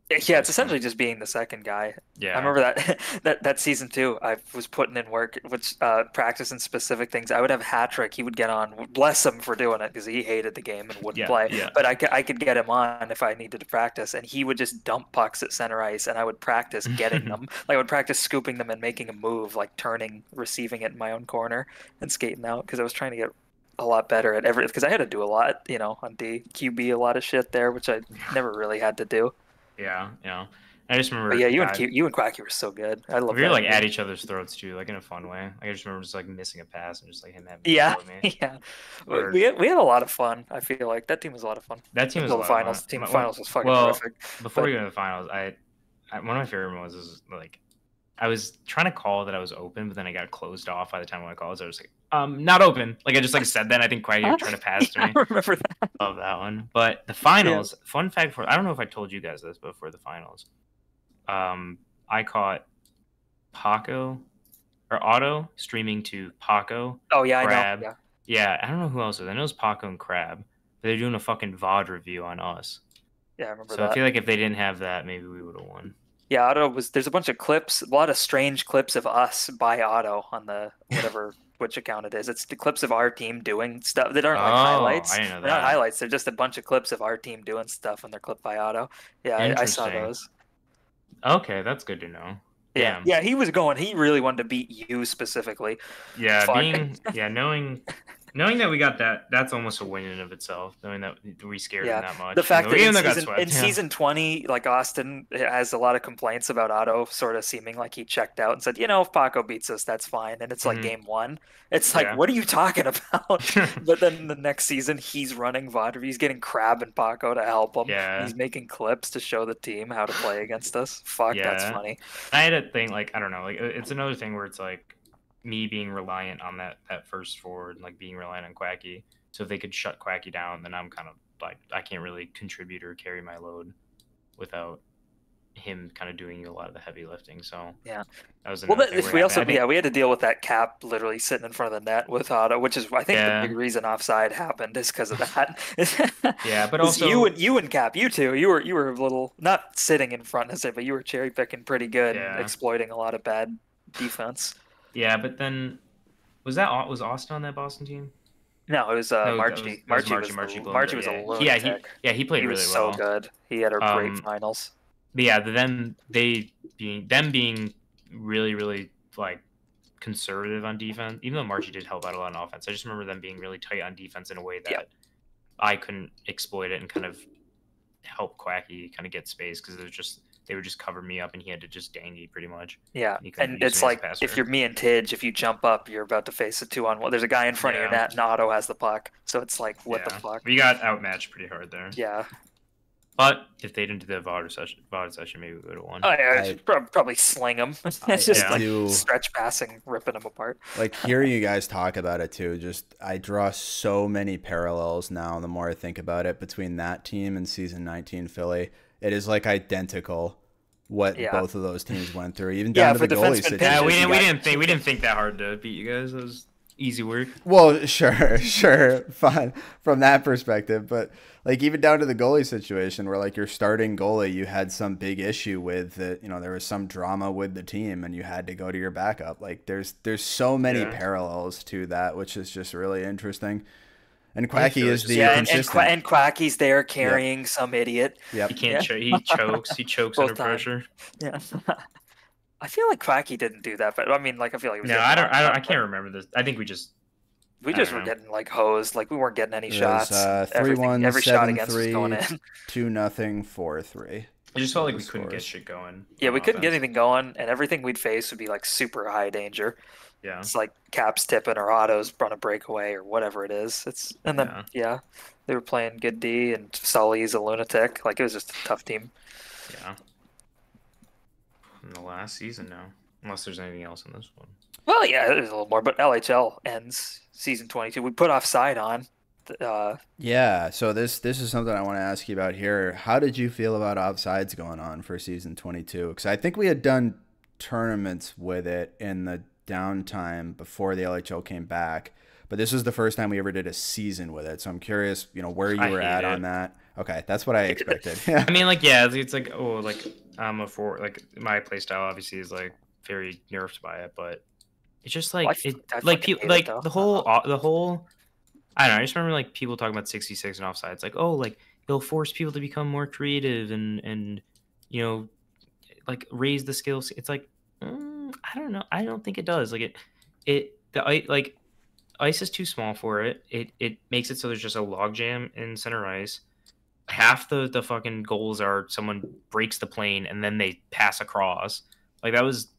it's essentially just being the second guy. Yeah, I remember that season too. I was putting in work, which practicing specific things. I would have Hat-Trick. He would get on. Bless him for doing it because he hated the game and wouldn't play. Yeah. But I could get him on if I needed to practice, and he would just dump pucks at center ice, and I would practice getting them. Like I would practice scooping them and making a move, like turning, receiving it in my own corner, and skating out because I was trying to get a lot better at because I had to do a lot, on D QB, a lot of shit there, which I never really had to do. Yeah. I just remember. But yeah, you and Quacky were so good. I love. We were like at each other's throats too, like in a fun way. Like, I just remember just like missing a pass and just like him having. Yeah. Or, we had a lot of fun. I feel like that team was a lot of fun. That team was a lot of fun. Team finals was fucking terrific. Before we go to the finals, I one of my favorite moments is like I was trying to call that I was open, but then I got closed off by the time I called. So I was like, not open. Like I just like said that. I think Quacky was trying to pass to me. I remember that. Love that one. But the finals, fun fact I don't know if I told you guys this before the finals. I caught Paco or Otto streaming to Paco. Oh yeah, Crab. I know. Yeah, I don't know who else is. I know it's Paco and Crab. But they're doing a fucking VOD review on us. Yeah, I remember so that. I feel like if they didn't have that, maybe we would have won. Yeah, Otto there's a bunch of clips, a lot of strange clips of us by Otto on the whatever which account it is. It's the clips of our team doing stuff that aren't like highlights. I didn't know they're not highlights. They're just a bunch of clips of our team doing stuff, and they're clipped by Otto. Yeah, I saw those. Okay, that's good to know. Yeah, yeah, he was going. He really wanted to beat you specifically. Yeah, knowing Knowing that we got that, that's almost a win in and of itself. Knowing that we scared him that much. The fact that even though in, got swept, season 20, like Austin has a lot of complaints about Otto sort of seeming like he checked out and said, if Paco beats us, that's fine. And it's like game 1. It's like, what are you talking about? But then the next season, he's running VOD. He's getting Crab and Paco to help him. Yeah. He's making clips to show the team how to play against us. Fuck, that's funny. I had a thing, like, I don't know, like, it's another thing where it's like me being reliant on that first forward, like being reliant on Quacky. So if they could shut Quacky down, then I'm kind of like, I can't really contribute or carry my load without him kind of doing a lot of the heavy lifting. So yeah, that was well. If we also we had to deal with that Cap literally sitting in front of the net with Otto, which is I think the big reason offside happened is because of that. Yeah, but also you and Cap, you two, you were a little not sitting in front, but you were cherry picking pretty good, exploiting a lot of bad defense. Yeah, but then was Austin on that Boston team? No, it was Margie. Margie was a lunatic. He played really well. So good. He had a great finals. But yeah, them being really, really like conservative on defense, even though Margie did help out a lot on offense. I just remember them being really tight on defense in a way that I couldn't exploit it and kind of help Quacky kind of get space because they would just cover me up and he had to just dangy pretty much. Yeah, and it's like if you're me and Tidge, if you jump up, you're about to face a 2-on-1. There's a guy in front of your net and Otto has the puck. So it's like, what the fuck? We got outmatched pretty hard there. Yeah. But if they didn't do the VOD session, maybe we would have won. Oh, yeah, probably sling them. It's just stretch passing, ripping them apart. Like hearing you guys talk about it too, I draw so many parallels now. The more I think about it, between that team and season 19 Philly, it is like identical what both of those teams went through, even down to the goalie situation. Yeah, we didn't think that hard to beat you guys. It was easy work. Well, sure, fine from that perspective, but like even down to the goalie situation where like your starting goalie, you had some big issue with that, there was some drama with the team and you had to go to your backup. Like there's so many parallels to that, which is just really interesting. And Quacky is the consistent. And Quacky's there carrying some idiot. Yep. He can't. He chokes. He chokes under pressure. Yeah. I feel like Quacky didn't do that, but I mean, like I feel like it was I can't remember this. I think we just were getting like hosed. Like we weren't getting any shots. 3-1, every shot against was going in. 2-0, 4-3. I just felt like we couldn't get shit going. Yeah, we couldn't get anything going, and everything we'd face would be like super high danger. Yeah, it's like Caps tipping or Otto's run a breakaway or whatever it is. They were playing good D and Sully's a lunatic. Like it was just a tough team. Yeah. In the last season now, unless there's anything else in this one. Well, yeah, there's a little more, but LHL ends season 22. We put offside on. Yeah, so this is something I want to ask you about here. How did you feel about offsides going on for season 22? Because I think we had done tournaments with it in the downtime before the LHL came back, but this is the first time we ever did a season with it. So I'm curious, where you were at on that. Okay, that's what I expected. I mean, like, yeah, it's like, I'm a forward. Like, my play style obviously is like very nerfed by it, but it's just like the whole. I don't know. I just remember like people talking about 66 and offsides, like, like it'll force people to become more creative and like raise the skills. It's like. I don't know. I don't think it does. Like the ice is too small for it. It makes it so there's just a log jam in center ice. Half the fucking goals are someone breaks the plane and then they pass across. Like that was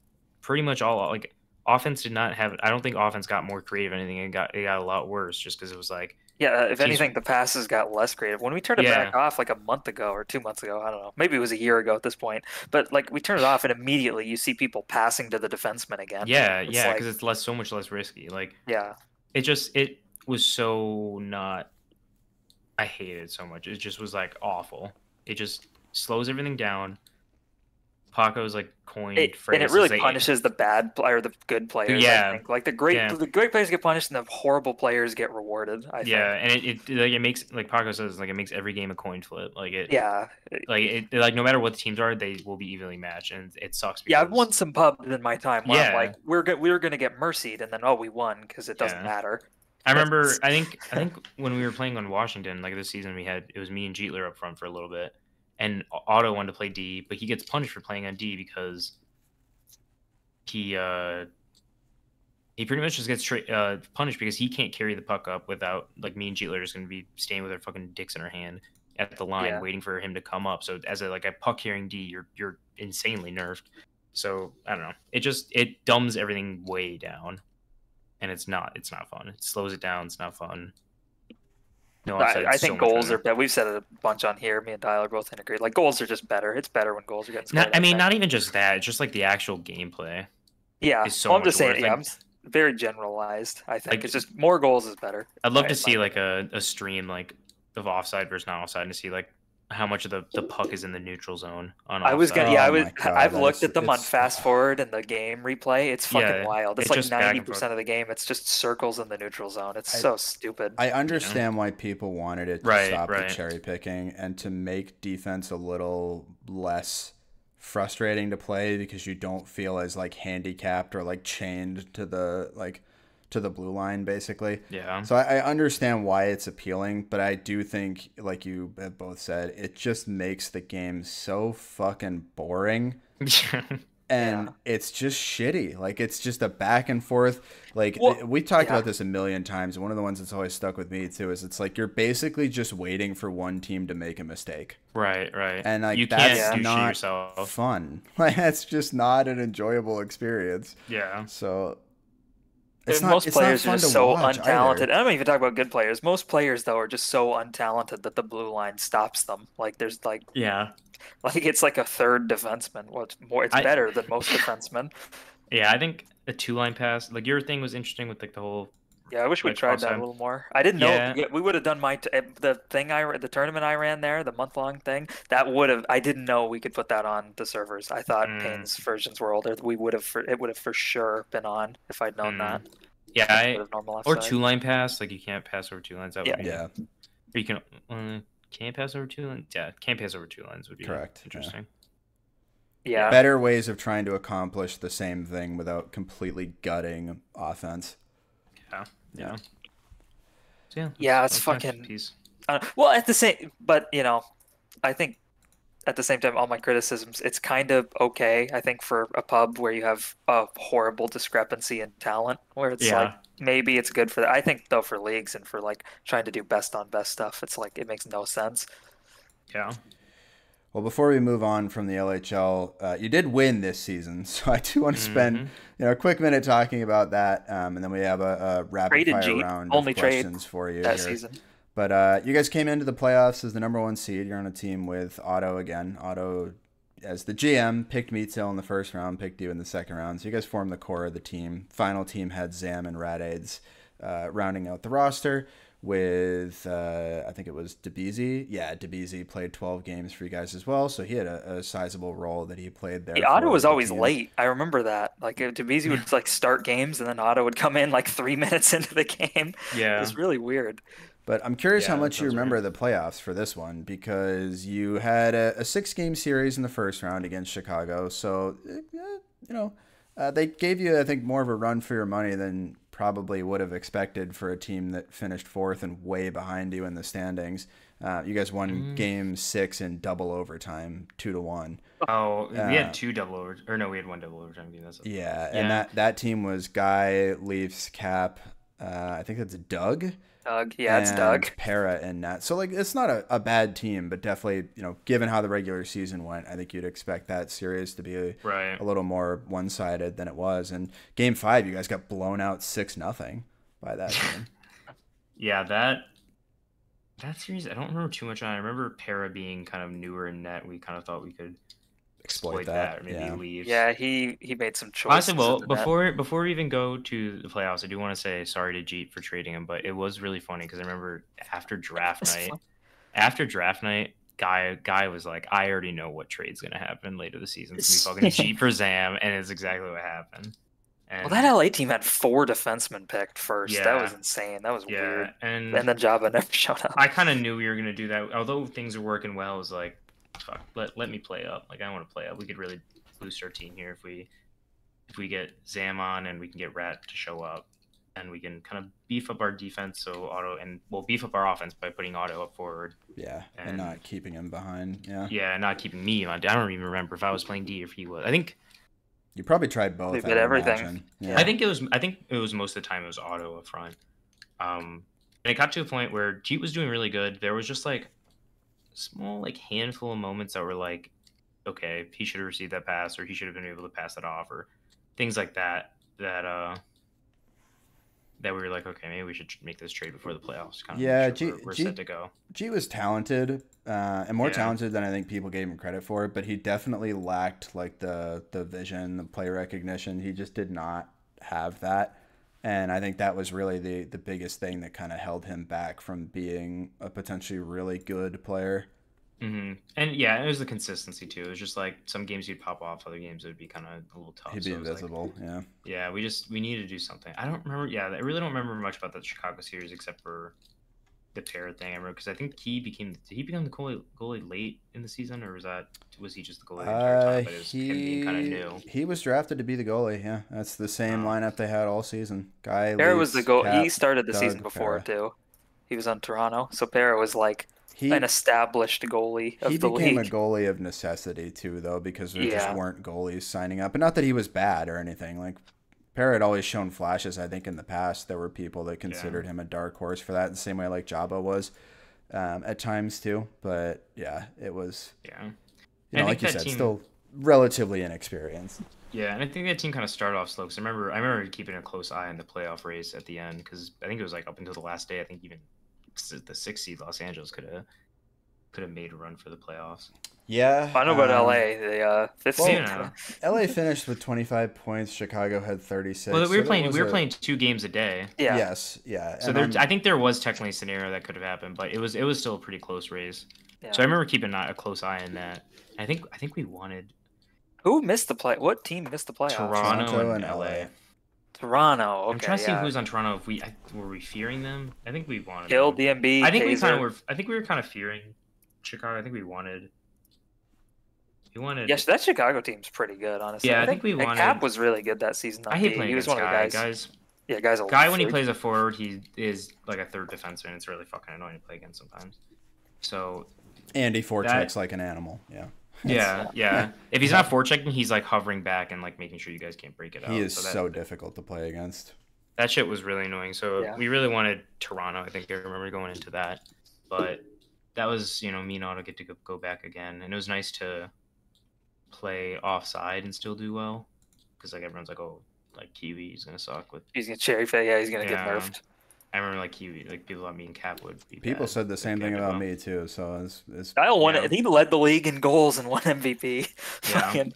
pretty much all. Like offense did not have. I don't think offense got more creative. Anything it got a lot worse just because it was like. Yeah, if anything, the passes got less creative. When we turned it back off like a month ago or 2 months ago, I don't know. Maybe it was a year ago at this point. But like we turned it off and immediately you see people passing to the defenseman again. Yeah, because it's so much less risky. Like it was so not. I hated it so much. It just was like awful. It just slows everything down. Paco's like coined phrase, and it really punishes the bad player, the good players. Yeah, I think. Like the great players get punished, and the horrible players get rewarded. I think. And it makes, like Paco says, like it makes every game a coin flip. Like it. Yeah. Like no matter what the teams are, they will be evenly matched, and it sucks. Because... Yeah, I've won some pubs in my time. Where I'm like we were gonna get mercied, and then we won because it doesn't matter. I remember. I think when we were playing on Washington, like this season, it was me and Jeetler up front for a little bit. And Otto wanted to play D, but he gets punished for playing on D because he he pretty much just gets punished because he can't carry the puck up without, like, me and Jeetler just going to be staying with our fucking dicks in our hand at the line, Yeah. waiting for him to come up. So as a puck carrying D, you're insanely nerfed. So I don't know. It dumbs everything way down, and it's not fun. It slows it down. It's not fun. No, I think goals are better. We've said it a bunch on here. Me and Tyler both agree. Like, goals are just better. It's better when goals are getting scored. Not even just that. It's just like the actual gameplay. Yeah, is so I'm just much saying. worse. Yeah, I'm very generalized. I think Like, it's just more goals is better. I'd love to see like a stream like of offside versus not offside, and to see like how much of the puck is in the neutral zone on offside. I was gonna, Oh my God, I've looked at them on fast forward and the game replay. It's fucking Yeah, wild. It's it's like just back and 90% of the game. It's just circles in the neutral zone. It's so stupid. I understand why people wanted it to Right, stop right. the cherry picking and to make defense a little less frustrating to play, because you don't feel as like handicapped or like chained to the blue line, basically. Yeah. So I understand why it's appealing, but I do think, like you have both said, it just makes the game so fucking boring. And it's just shitty. Like, it's just a back and forth. Like, we talked about this a million times. One of the ones that's always stuck with me too is it's like you're basically just waiting for one team to make a mistake. Right. And like, you that's can't do shit not yourself. fun. Like, that's just not an enjoyable experience. Yeah. So most players are just so untalented. Either. I don't even talk about good players. Most players though are just so untalented that the blue line stops them. Like, there's like it's like a third defenseman. Well, it's better than most defensemen. Yeah, I think a 2-line pass, like your thing was interesting with like the whole. Yeah, I wish we tried that a little more. I didn't know we would have done the tournament I ran there, the month-long thing. I didn't know we could put that on the servers. I thought Payne's versions were older. It would have for sure been on if I'd known that. Yeah, or 2-line pass, like you can't pass over 2 lines. That would be, yeah. Or you can't pass over 2 lines. Yeah, can't pass over 2 lines would be correct. Interesting. Yeah. Better ways of trying to accomplish the same thing without completely gutting offense. Yeah. So it's fucking. Well, at the same, but I think at the same time, all my criticisms, it's kind of okay. I think for a pub where you have a horrible discrepancy in talent, where it's like maybe it's good for that. I think though for leagues and for like trying to do best on best stuff, it's like it makes no sense. Yeah. Well, before we move on from the LHL, you did win this season, so I do want to spend a quick minute talking about that, and then we have a rapid fire round of questions for you that here. Season. But you guys came into the playoffs as the number 1 seed. You're on a team with Otto again. Otto, as the GM, picked Meatsill in the first round, picked you in the second round. So you guys formed the core of the team. Final team had Zam and Radades rounding out the roster. With I think it was DeBeasy. Yeah, DeBeasy played 12 games for you guys as well, so he had a sizable role that he played there. Otto was always late. I remember that. Like, DeBeasy would like start games, and then Otto would come in like 3 minutes into the game. Yeah, it was really weird. But I'm curious how much you remember the playoffs for this one, because you had a 6-game series in the first round against Chicago. So, they gave you, I think, more of a run for your money than probably would have expected for a team that finished 4th and way behind you in the standings. You guys won game 6 in double overtime, 2-1. Oh, we had 2 double overtime, or no, we had 1 double overtime game. And that team was Guy, Leafs, Cap. I think that's Doug. It's Doug. Para and Nat. So like, it's not a bad team, but definitely, given how the regular season went, I think you'd expect that series to be a little more one-sided than it was. And game 5, you guys got blown out 6-0 by that team. Yeah, that series, I don't remember too much on. I remember Para being kind of newer in net. We kind of thought we could exploit that, or maybe leave. Yeah, he made some choices. Honestly, well, before we even go to the playoffs, I do want to say sorry to Jeet for trading him, but it was really funny because I remember after draft night, Guy was like, I already know what trade's gonna happen later this season. It's gonna be fucking Jeet for Zam, and it's exactly what happened. And, that LA team had 4 defensemen picked first. That was insane. That was weird. And then Jabba never showed up. I kind of knew we were gonna do that, although things are working well. It was like, fuck, let me play up. Like, I want to play up. We could really boost our team here if we get Zam on and we can get Rat to show up, and we can kind of beef up our defense. So we'll beef up our offense by putting Otto up forward. Yeah, and not keeping him behind. Yeah, not keeping me on. I don't even remember if I was playing D or if he was. I think You probably tried both. They I did would everything. imagine. Yeah. I think it was most of the time it was auto up front. And it got to a point where Jeet was doing really good. There was just like small like handful of moments that were like, okay, he should have received that pass, or he should have been able to pass that off, or things like that. That we were like, okay, maybe we should make this trade before the playoffs. Kind of Yeah, sure we're set to go. G was talented, and more Yeah. talented than I think people gave him credit for. But he definitely lacked like the vision, the play recognition. He just did not have that, and I think that was really the biggest thing that kind of held him back from being a potentially really good player. Mm-hmm. And yeah, it was the consistency too. It was just like some games he'd pop off, other games it would be kind of a little tough. He'd be So it was like, invisible. Yeah. yeah, we need to do something. I don't remember. Yeah, I really don't remember much about that Chicago series except for the Parrot thing. I remember because I think did he become the goalie late in the season, or was he just the goalie the entire time? But it was him being kind of new. He was drafted to be the goalie. Yeah, that's the same Oh. lineup they had all season. Guy. Parra was the goal. Cap, He started the Doug, season before Parra. too. He was on Toronto, so Parra was like He an established goalie of he the became league. a goalie of necessity too, though, because there just Yeah. weren't goalies signing up. And not that he was bad or anything. Like Parra had always shown flashes. I think in the past there were people that considered him a dark horse for that, the same way like Jabba was at times too. But yeah, it was. Yeah. You know, I like you think said, that team- still relatively inexperienced. Yeah, and I think that team kind of started off slow because I remember keeping a close eye on the playoff race at the end because I think it was like up until the last day. I think even the 6th seed Los Angeles could have made a run for the playoffs. Yeah. I know about LA. The 5th well, seed. Yeah. LA finished with 25 points. Chicago had 36. Well, we were so playing 2 games a day. Yeah. Yes, yeah. So and I think there was technically a scenario that could have happened, but it was still a pretty close race. Yeah. So I remember keeping a close eye on that. I think we wanted Who missed the play? What team missed the playoffs? Toronto and LA. Toronto. Okay. I'm trying to see yeah. who was on Toronto. Were we fearing them? I think we wanted Hill, them. DMB. I think we Taser. kind of were. I think we were kind of fearing Chicago. I think we wanted. Yes, that Chicago team's pretty good, honestly. Yeah, I think we and wanted- Cap was really good that season. I hate He playing was against one of the guys. Yeah, guys. Guy when he plays a forward, he is like a third defenseman. And it's really fucking annoying to play against sometimes. So Andy forechecks like an animal. Yeah. yeah. If he's not forechecking, he's like hovering back and like making sure you guys can't break it out. He is So so difficult to play against. that shit was really annoying. So Yeah. we really wanted Toronto. I think I remember going into that, but that was me and Otto get to go back again, and it was nice to play offside and still do well because like everyone's like, oh, like Kiwi is gonna suck with. He's gonna cherry face. Yeah, he's gonna get Yeah. nerfed. I remember like Kiwi, like people thought me and Cap would be. People bad, said the but same Cap thing did about well. me too. So it's Dial won Yeah. it. He led the league in goals and won MVP. Yeah. Fucking-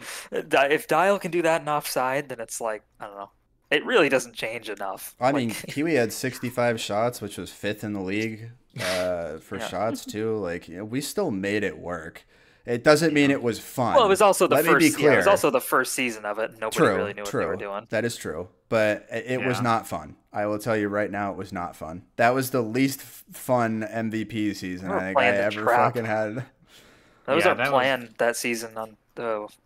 if Dial can do that in offside, then it's like I don't know. It really doesn't change enough. I mean, Like, Kiwi had 65 shots, which was 5th in the league for Yeah. shots too. Like we still made it work. It doesn't mean it was fun. well, it was also the Let first. me be clear. Yeah, it was also the first season of it. Nobody true, really knew what true. they were doing. That is true, but it was Yeah. not fun. I will tell you right now, it was not fun. That was the least fun MVP season We were I think I playing the ever trap. fucking had. That was Yeah, our that plan that season on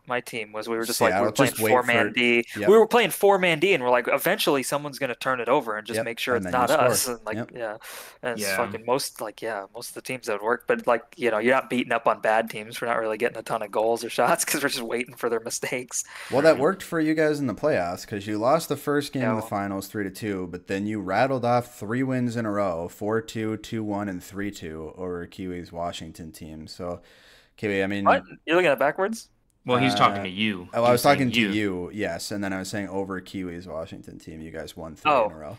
my team. Was we were just Seattle, like we were playing just wait 4-man for- D. Yep. We were playing 4-man D, and we're like, eventually someone's gonna turn it over and just Yep, make sure and it's then you not us. score. And like, Yep. yeah, and it's Yeah. fucking most of the teams that would work. But like, you're not beating up on bad teams. We're not really getting a ton of goals or shots because we're just waiting for their mistakes. Well, that worked for you guys in the playoffs because you lost the first game Yeah, in the well- finals 3-2, but then you rattled off 3 wins in a row: 4-2, 2-1, and 3-2 over Kiwi's Washington team. So, Kiwi, I mean, What? You're looking at backwards? Well, he was talking to you. Oh, He I was saying talking to you, yes, and then I was saying over Kiwi's Washington team, you guys won 3 in a row.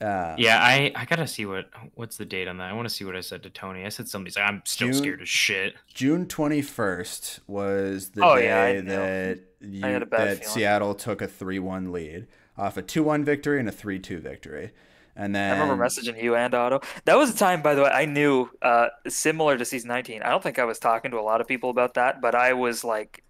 Yeah, I gotta see what's the date on that. I want to see what I said to Tony. I said somebody's like, I'm still June- scared as shit. June 21st was the Oh, yeah, I day know. I had a that bad feeling. Seattle took a 3-1 lead off a 2-1 victory and a 3-2 victory. And then I remember messaging you and Otto. That was a time, by the way, I knew similar to season 19. I don't think I was talking to a lot of people about that, but I was like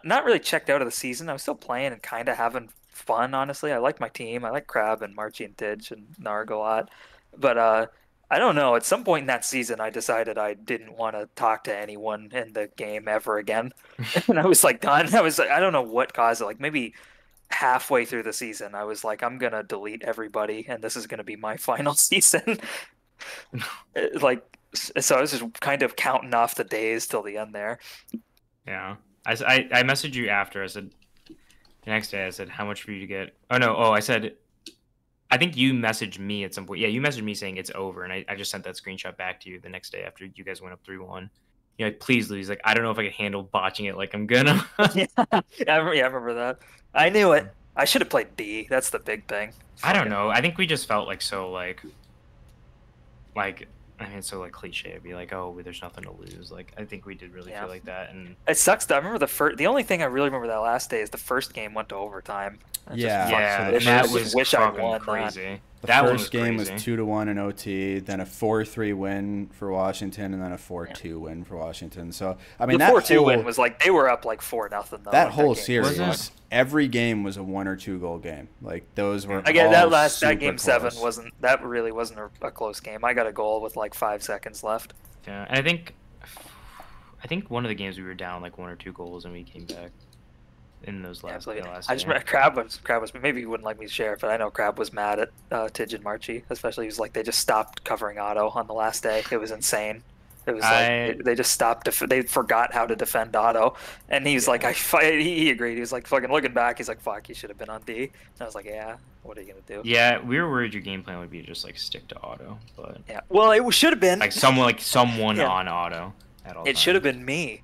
not really checked out of the season. I was still playing and kind of having fun, honestly. I like my team. I like Crab and Marchie and Tidge and Narg a lot. But I don't know. At some point in that season, I decided I didn't want to talk to anyone in the game ever again. And I was like done. I was like, I don't know what caused it. Like maybe halfway through the season, I was like, I'm gonna delete everybody, and this is gonna be my final season. Like, so I was just kind of counting off the days till the end there. Yeah. I messaged you after. I said, The next day I said, how much for you to get? Oh, no. Oh, I said, I think you messaged me at some point. Yeah, you messaged me saying it's over. And I just sent that screenshot back to you the next day after you guys went up 3-1. You're like, please lose. Like, I don't know if I can handle botching it like I'm gonna. Yeah, I remember that. I knew it. I should have played D. That's the big thing. I don't know. I think we just felt like so like I mean, it's so like cliche to be like, oh, there's nothing to lose. Like, I think we did really feel like that, and it sucks. Though. I remember the only thing I really remember that last day is the first game went to overtime. Yeah, so that was wish fucking I won crazy. The that first game crazy. was 2-1 in OT, then a 4-3 win for Washington, and then a 4-2 win for Washington. So I mean, the that 4-2 win win was like they were up like 4-0. That whole series, was every game was a 1 or 2 goal game. Like those were. Again, all that game super 7 close. really wasn't a close game. I got a goal with like 5 seconds left. Yeah, and I think one of the games we were down like 1 or 2 goals, and we came back in those last. I just remember Crab was maybe you wouldn't like me to share it, but I know Crab was mad at Tidge and Marchie, especially. He was like they just stopped covering Otto on the last day. It was insane. It was like they just stopped. They forgot how to defend Otto, and he's like, he agreed. He was like, fucking looking back, he's like, fuck, you should have been on D. And I was like, yeah, what are you gonna do? Yeah, we were worried your game plan would be just like stick to Otto, but yeah, well, it should have been like someone on Auto at all. It should have been me.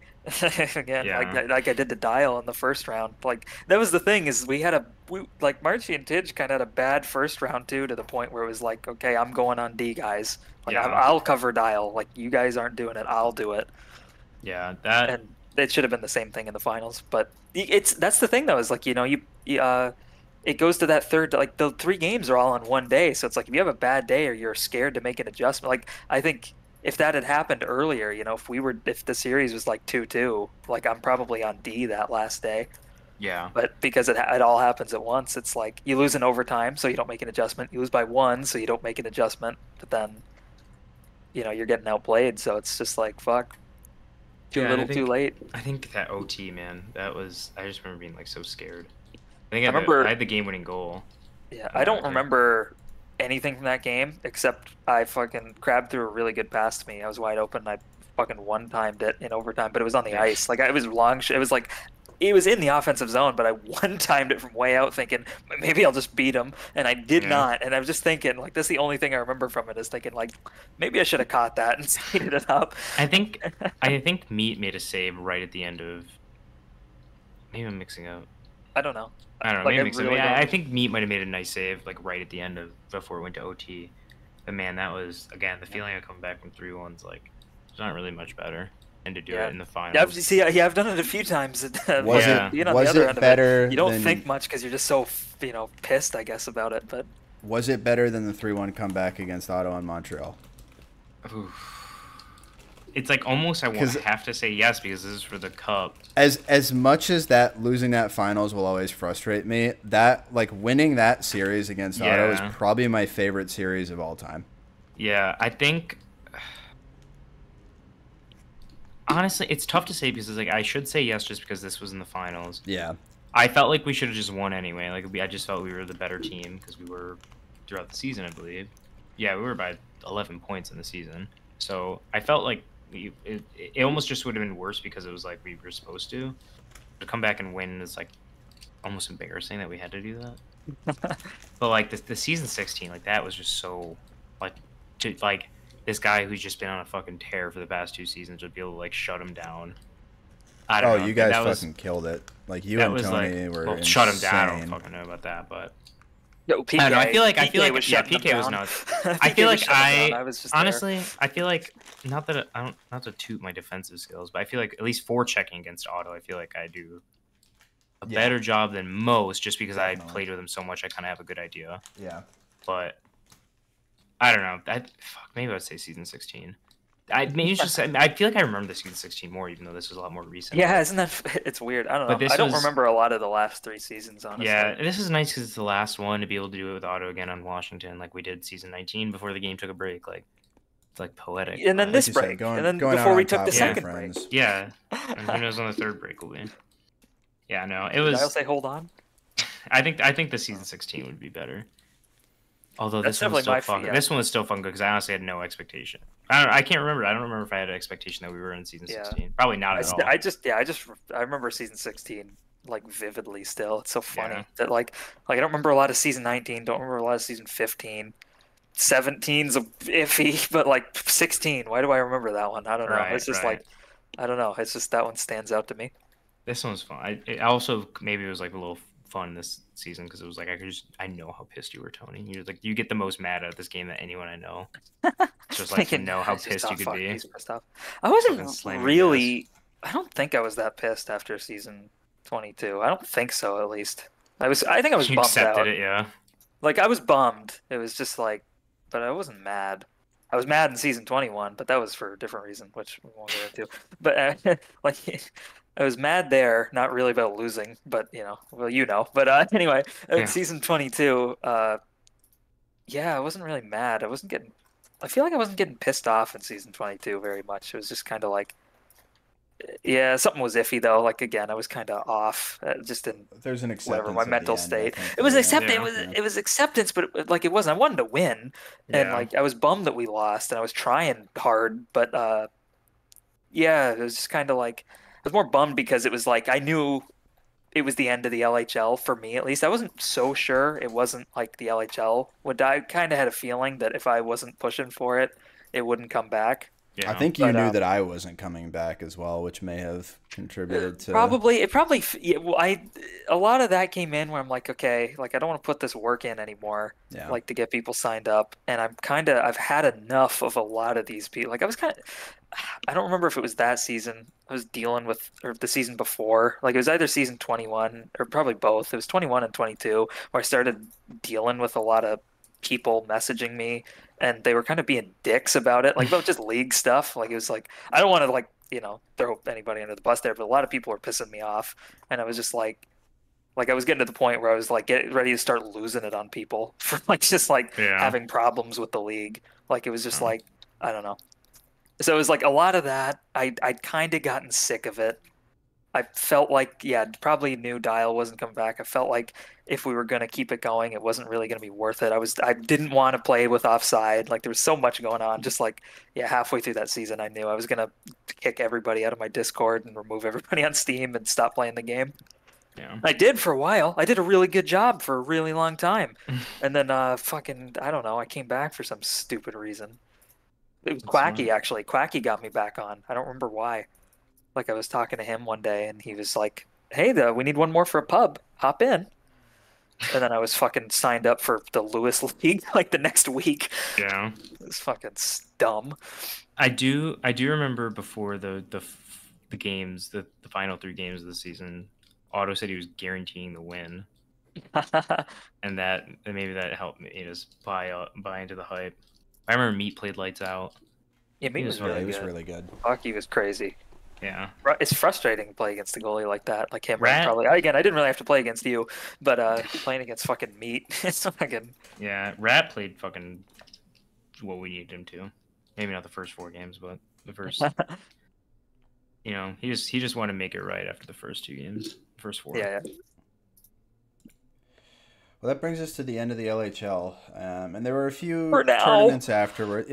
Again, like I did the dial in the first round. Like that was the thing is we like Marchie and Tidge kind of had a bad first round too, to the point where it was like, okay, I'm going on D, guys. Like I'll cover dial. Like you guys aren't doing it, I'll do it. Yeah, and it should have been the same thing in the finals. But that's the thing though, is like it goes to that third, like the 3 games are all on one day, so it's like if you have a bad day or you're scared to make an adjustment, like I think. If that had happened earlier, if the series was like 2-2, like I'm probably on D that last day. Yeah. But because it all happens at once, it's like you lose in overtime, so you don't make an adjustment. You lose by 1, so you don't make an adjustment. But then, you're getting outplayed, so it's just like fuck. Too late. I think that OT, man, I just remember being like so scared. I had the game-winning goal. Yeah, I don't remember anything from that game except I fucking Crab threw a really good pass to me. I was wide open and I fucking one-timed it in overtime, but it was on the ice. Like it was long. It was like it was in the offensive zone, but I one-timed it from way out, thinking maybe I'll just beat him, and I did not. And I was just thinking like that's the only thing I remember from it is thinking like maybe I should have caught that and speeded it up. I think Meat made a save right at the end of. Maybe I'm mixing up. I don't know. I think Meat might have made a nice save, like right at the end before it went to OT. But man, that was again the feeling of coming back from 3-1's like it's not really much better, and to do it in the finals. Yeah, I've done it a few times. Was it better? You don't think much because you're just so pissed, I guess, about it. But was it better than the 3-1 comeback against Ottawa and Montreal? Oof. It's like almost I have to say yes because this is for the cup. As much as that losing that finals will always frustrate me, that like winning that series against Ottawa is probably my favorite series of all time. Yeah, I think honestly it's tough to say because it's like I should say yes just because this was in the finals. Yeah. I felt like we should have just won anyway. Like I just felt we were the better team because we were throughout the season, I believe. Yeah, we were by 11 points in the season. So I felt like it almost just would have been worse because it was like we were supposed to come back and win. Is like almost embarrassing that we had to do that. But like the season 16, like that was just so like this guy who's just been on a fucking tear for the past 2 seasons would be able to like shut him down. I don't know. You guys fucking killed it. Like you and Tony were insane. Shut him down. I don't fucking know about that, but. Yo, PK, I don't know. I feel like PK was nuts. I feel like honestly, I feel like not to toot my defensive skills, but I feel like at least forechecking against Otto, I feel like I do a better job than most, just because I played with him so much. I kind of have a good idea. Yeah. But I don't know. Maybe I would say season 16. I feel like I remember the season 16 more, even though this was a lot more recent. Yeah, isn't that? It's weird. I don't know. I don't remember a lot of the last 3 seasons, honestly. Yeah, this is nice because it's the last one to be able to do it with Otto again on Washington, like we did season 19 before the game took a break. Like it's like poetic. And then this break, and then before we took the second break. Yeah, and who knows when the third break will be? Yeah, no, it was. I'll say hold on. I think the season 16 would be better. Although this one was still fun. This one was still fun because I honestly had no expectation. I can't remember. I don't remember if I had an expectation that we were in season 16. Probably not at all. I remember season 16 like vividly still. It's so funny Yeah. that I don't remember a lot of season 19, don't remember a lot of season 15. 17's iffy, but like 16, why do I remember that one? I don't know. Right, It's just right. like I don't know. It's just that one stands out to me. This one's fun. I also maybe it was like a little fun this season because it was like I know how pissed you were, Tony. You like you get the most mad at this game than anyone I know. It's just like to Thinking, know how it's just, pissed oh, you could fuck, be. he's pissed off. I Fucking wasn't slamming really. I don't think I was that pissed after season 22. I don't think so, at least. I think I was You bummed accepted out. it, yeah. Like I was bummed. It was just like, but I wasn't mad. I was mad in season 21, but that was for a different reason, which we won't get into. But like, I was mad there, not really about losing, but well, But anyway, in Yeah. season 22, yeah, I wasn't really mad. I feel like I wasn't getting pissed off in season 22 very much. It was just kind of like, yeah, something was iffy though. Like again, I was kind of off, just in There's an acceptance whatever my of the mental end, I state. think, It was though, acceptance. Yeah. It was acceptance, but like it wasn't. I wanted to win, and Yeah. like I was bummed that we lost, and I was trying hard, but yeah, it was just kind of like I was more bummed because it was like I knew it was the end of the LHL for me at least. I wasn't so sure it wasn't like the LHL would die. I kind of had a feeling that if I wasn't pushing for it, it wouldn't come back. Yeah. I think you But, knew that I wasn't coming back as well, which may have contributed to. Yeah, well, a lot of that came in where I'm like, okay, like I don't want to put this work in anymore, Yeah. like to get people signed up, and I've had enough of a lot of these people. Like I don't remember if it was that season I was dealing with, or the season before. Like it was either season 21 or probably both. It was 21 and 22 where I started dealing with a lot of people messaging me, and they were kind of being dicks about it, like about just league stuff. Like it was like I don't want to throw anybody under the bus there, but a lot of people were pissing me off, and I was just like I was getting to the point where I was like getting ready to start losing it on people for like just like Yeah. having problems with the league. Like it was just Oh. like I don't know. So it was like a lot of that. I'd kind of gotten sick of it. I felt like, yeah, probably knew Dial wasn't coming back. I felt like if we were going to keep it going, it wasn't really going to be worth it. I didn't want to play with offside. Like there was so much going on. Just like, yeah, halfway through that season, I knew I was going to kick everybody out of my Discord and remove everybody on Steam and stop playing the game. Yeah. I did for a while. I did a really good job for a really long time. And then I don't know, I came back for some stupid reason. It was That's Quacky, smart. actually. Quacky got me back on. I don't remember why. Like I was talking to him one day, and he was like, "Hey, we need one more for a pub. Hop in." And then I was fucking signed up for the Lewis League like the next week. Yeah. It was fucking dumb. I do remember before the games, the final 3 games of the season, Otto said he was guaranteeing the win, and maybe that helped me just buy into the hype. I remember Meat played lights out. Yeah, me He was was really He was good. really good. Fuck, he was crazy. Yeah. It's frustrating to play against a goalie like that, like him. Rat- Probably again, I didn't really have to play against you, but playing against fucking Meat, it's fucking. Yeah. Rat played fucking what we needed him to. Maybe not the first 4 games, but the first. He just wanted to make it right after the first 2 games, first 4. Yeah. Well, that brings us to the end of the LHL, and there were a few For now. tournaments afterward.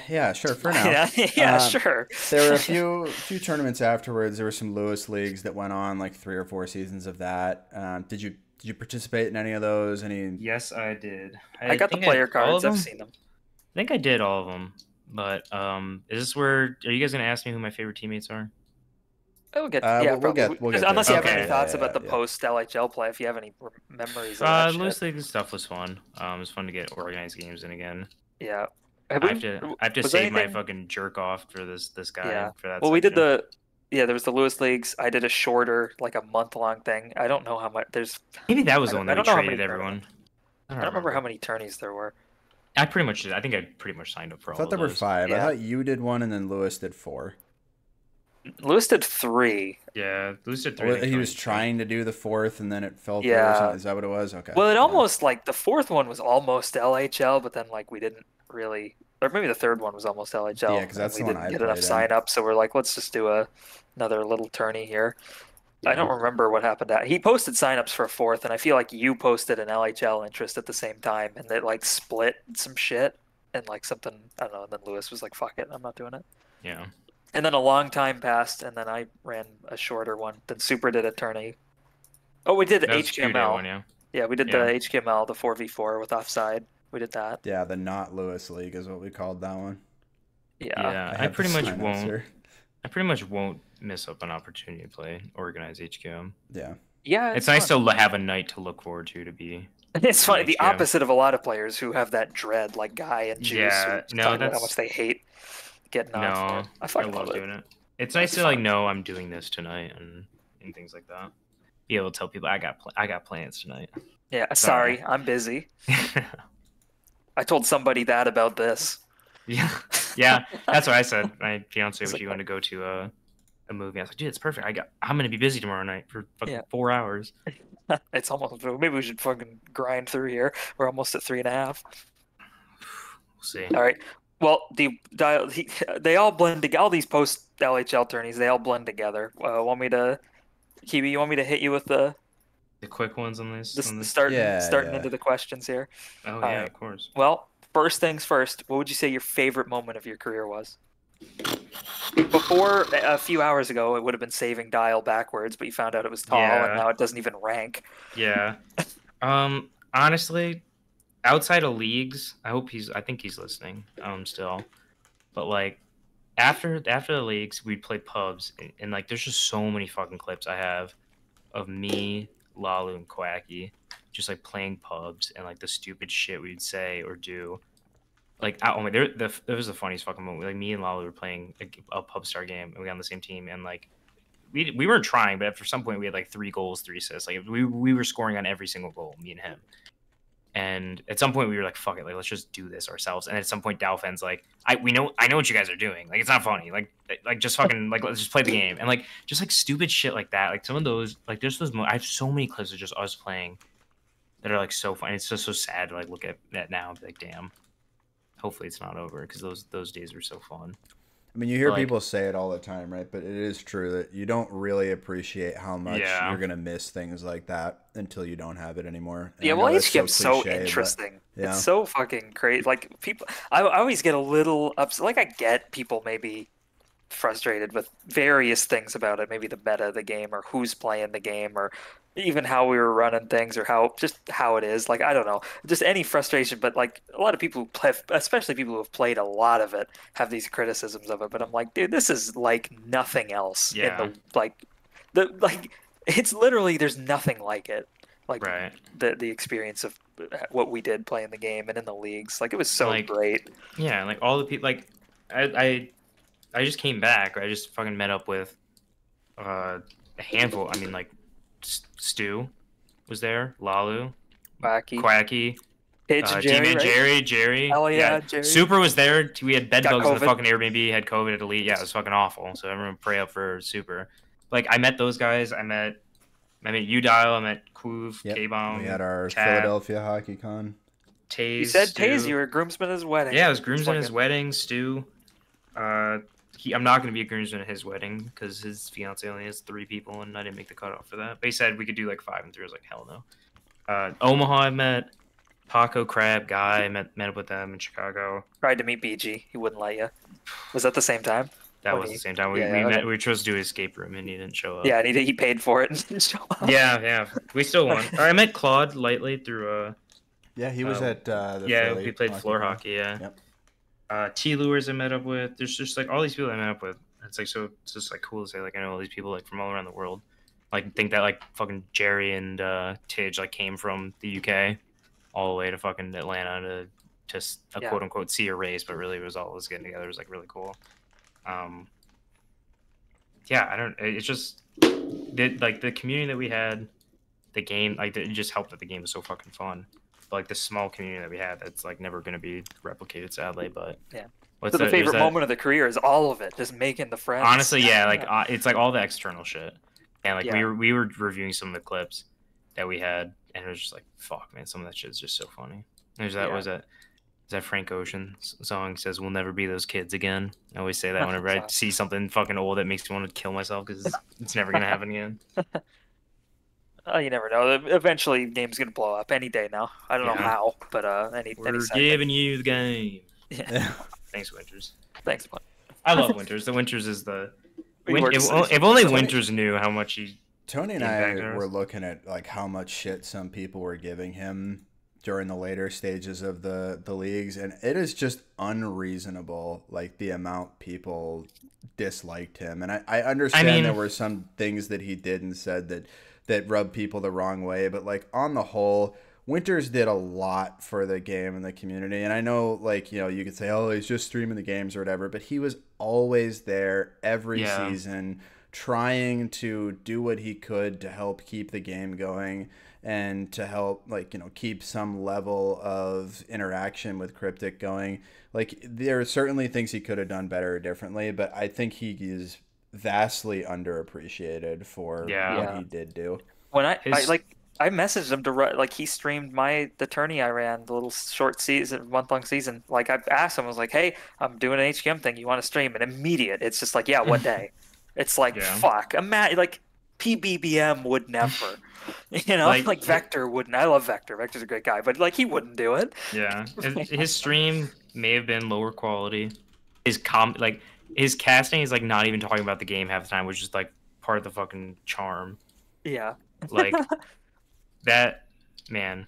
Yeah, sure, for now. Sure. There were a few tournaments afterwards. There were some Lewis leagues that went on, like 3 or 4 seasons of that. Did you participate in any of those? Any? Yes, I did. I got the think player all of cards. I've them? seen them. I think I did all of them. But is this where are you guys gonna ask me who my favorite teammates are? We'll get, we'll probably. get there. Unless you have any Okay. thoughts about the Yeah. post LHL play, if you have any memories of that Lewis shit. League stuff was fun. It was fun to get organized games in again. Yeah. I have to was save my anything- fucking jerk off for this guy Yeah. for that. Well, we did section. there was the Lewis Leagues. I did a shorter, like a month-long thing. I don't know how much. Maybe that was the I one that we don't know how traded many everyone. I don't remember how many tourneys there were. I pretty much did. I think I pretty much signed up for I all thought of there were those. 5. I Yeah. thought you did 1, and then Lewis did 4. Lewis did 3. Yeah, Lewis did 3. Well, I think he was 22. trying to do the 4th, and then it fell through. Yeah. Or something. Is that what it was? Okay. Well, it Yeah. almost like the 4th one was almost LHL, but then like we didn't really, or maybe the 3rd one was almost LHL. Yeah, 'cause that's and the we one didn't I get enough played in. sign up, so we're like, let's just do another little tourney here. I don't remember what happened. He posted signups for a 4th, and I feel like you posted an LHL interest at the same time, and they like split some shit and like something. I don't know. And then Lewis was like, "Fuck it, I'm not doing it." Yeah. And then a long time passed, and then I ran a shorter one. Then Super did a tourney, Oh, we did the That was the 2-day HTML. one, yeah. Yeah, we did Yeah. the HTML, the 4v4 with offside. We did that. Yeah, the not Lewis League is what we called that one. Yeah. Yeah, I have the pretty much sign-ups won't. here. I pretty much won't miss up an opportunity to play organized HQM. Yeah. Yeah, It's nice to have a night to look forward to be. It's funny. The HQM. opposite of a lot of players who have that dread, like Guy and Juice. Yeah, who no, talk about how that's- much they hate getting on for No, it. I fucking love love it. doing it. It's nice to like know I'm doing this tonight and things like that. Be able to tell people I got plans tonight. Yeah, sorry, I'm busy. I told somebody that about this. yeah, that's what I said. My fiance It's was like- going to go to a movie. I was like, dude, it's perfect. I'm gonna be busy tomorrow night for fucking Yeah. 4 hours. It's almost. Maybe we should fucking grind through here. We're almost at 3.5. We'll see. All right. Well, they all blend together. All these post LHL tourneys, they all blend together. Kiwi? You want me to hit you with the quick ones on this? starting Yeah. into the questions here? Oh All yeah, right. of course. Well, first things first. What would you say your favorite moment of your career was? Before a few hours ago, it would have been saving dial backwards, but you found out it was tall, Yeah. and now it doesn't even rank. Yeah. Honestly, outside of leagues, I think he's listening. Still, but like after the leagues, we'd play pubs, and like there's just so many fucking clips I have of me, Lalu, and Quacky just like playing pubs and like the stupid shit we'd say or do. Like, oh my, there was the funniest fucking moment. Like me and Lalu were playing a pub star game, and we got on the same team, and like we weren't trying, but after some point we had like 3 goals, 3 assists. Like we were scoring on every single goal, me and him. And at some point we were like, fuck it, like let's just do this ourselves. And at some point Dalfen's like, I know what you guys are doing. Like it's not funny. Like just fucking like let's just play the game. And like just like stupid shit like that. Like some of those like just those I have so many clips of just us playing that are like so funny. It's just so sad to like look at that now and be like, damn. Hopefully it's not over because those days were so fun. I mean, you hear Like- people say it all the time, right? But it is true that you don't really appreciate how much Yeah. you're going to miss things like that until you don't have it anymore. And Yeah, I well, know that's HQM's so cliche, but- interesting. yeah. It's so fucking crazy. Like people, I always get a little upset. Like I get people maybe frustrated with various things about it, maybe the meta of the game or who's playing the game or even how we were running things or how it is. Like I don't know, just any frustration. But like a lot of people who play, especially people who have played a lot of it, have these criticisms of it. But I'm like, dude, this is like nothing else. Yeah. In the it's literally there's nothing like it. Like Right. the experience of what we did playing the game and in the leagues. Like it was so Like- great. Yeah, like all the people, like I just came back. I just fucking met up with a handful. I mean, like Stu was there, Lalu, Wacky. Quacky, Pidge, Jerry, right? Jerry. Hell yeah, Jerry. Super was there. We had bed Got bugs in the COVID. fucking Airbnb. Had COVID at Elite. Yeah, it was fucking awful. So everyone pray up for Super. Like I met those guys. I met U-Dial. I met Quoof, Yep. K-Bomb. We had our Tab, Philadelphia Hockey Con. Taze. You said Stu. Taze, you were a groomsman at his wedding. Yeah, it was groomsman at his Fucking- wedding. Stu. I'm not gonna be a groomsman at his wedding because his fiance only has 3 people, and I didn't make the cutoff for that. But he said we could do like 5 and 3. I was like, hell no. Omaha, I met Paco, Crab, Guy. I met up with them in Chicago. Tried to meet BG. He wouldn't let you. Was that the same time? That Or was he- the same time we yeah, met. okay. We were supposed to do an escape room, and he didn't show up. Yeah, and he paid for it and didn't show up. Yeah. We still won. I met Claude lightly through. Yeah, he was at the Yeah, Philly we played floor Con. hockey. Yeah. Yep. T Lures I met up with. There's just like all these people I met up with. It's like so. It's just like cool to say like I know all these people like from all around the world. Like think that like fucking Jerry and Tidge like came from the UK all the way to fucking Atlanta to just a Yeah. quote unquote see a race, but really it was all us getting together. It was like really cool. Yeah, I don't. It's just like the community that we had, the game like it just helped that the game was so fucking fun. But, like the small community that we had, that's like never gonna be replicated sadly. But Yeah. what's So the there's favorite that- moment of the career is all of it, just making the friends. Honestly, yeah, like it's like all the external shit, and like Yeah. we were reviewing some of the clips that we had, and it was just like fuck, man, some of that shit is just so funny. There's that Yeah. was that Frank Ocean song says we'll never be those kids again. I always say that whenever I see something fucking old that makes me want to kill myself because it's never gonna happen again. You never know. Eventually, the game's gonna blow up any day now. I don't know Yeah. how, but any We're second. giving you the game. Yeah. Thanks, Winters. Thanks, man. I love Winters. The Winters is the. We worked If so- only so many- Winters knew how much he Tony and The I impact were arrows. looking at like how much shit some people were giving him during the later stages of the leagues, and it is just unreasonable, like the amount people disliked him. And I I understand there mean, were some things that he did and said that rubbed people the wrong way, but like on the whole, Winters did a lot for the game and the community. And I know, like, you know, you could say, oh, he's just streaming the games or whatever, but he was always there every yeah, season trying to do what he could to help keep the game going and to help, like, you know, keep some level of interaction with Cryptic going. Like, there are certainly things he could have done better or differently, but I think he is vastly underappreciated for yeah. what Yeah. he did do. When I His like I messaged him to like he streamed the tourney I ran, the little short season, month-long season. Like I asked him, I was like, "Hey, I'm doing an HQM thing. You want to stream?" And immediate, it's just like, "Yeah, what day?" It's like, Yeah. fuck, like PBBM would never, Like, like Vector wouldn't. I love Vector. Vector's a great guy, but like he wouldn't do it. yeah, his stream may have been lower quality. His casting is like not even talking about the game half the time, which is like part of the fucking charm. Yeah. Like that, man.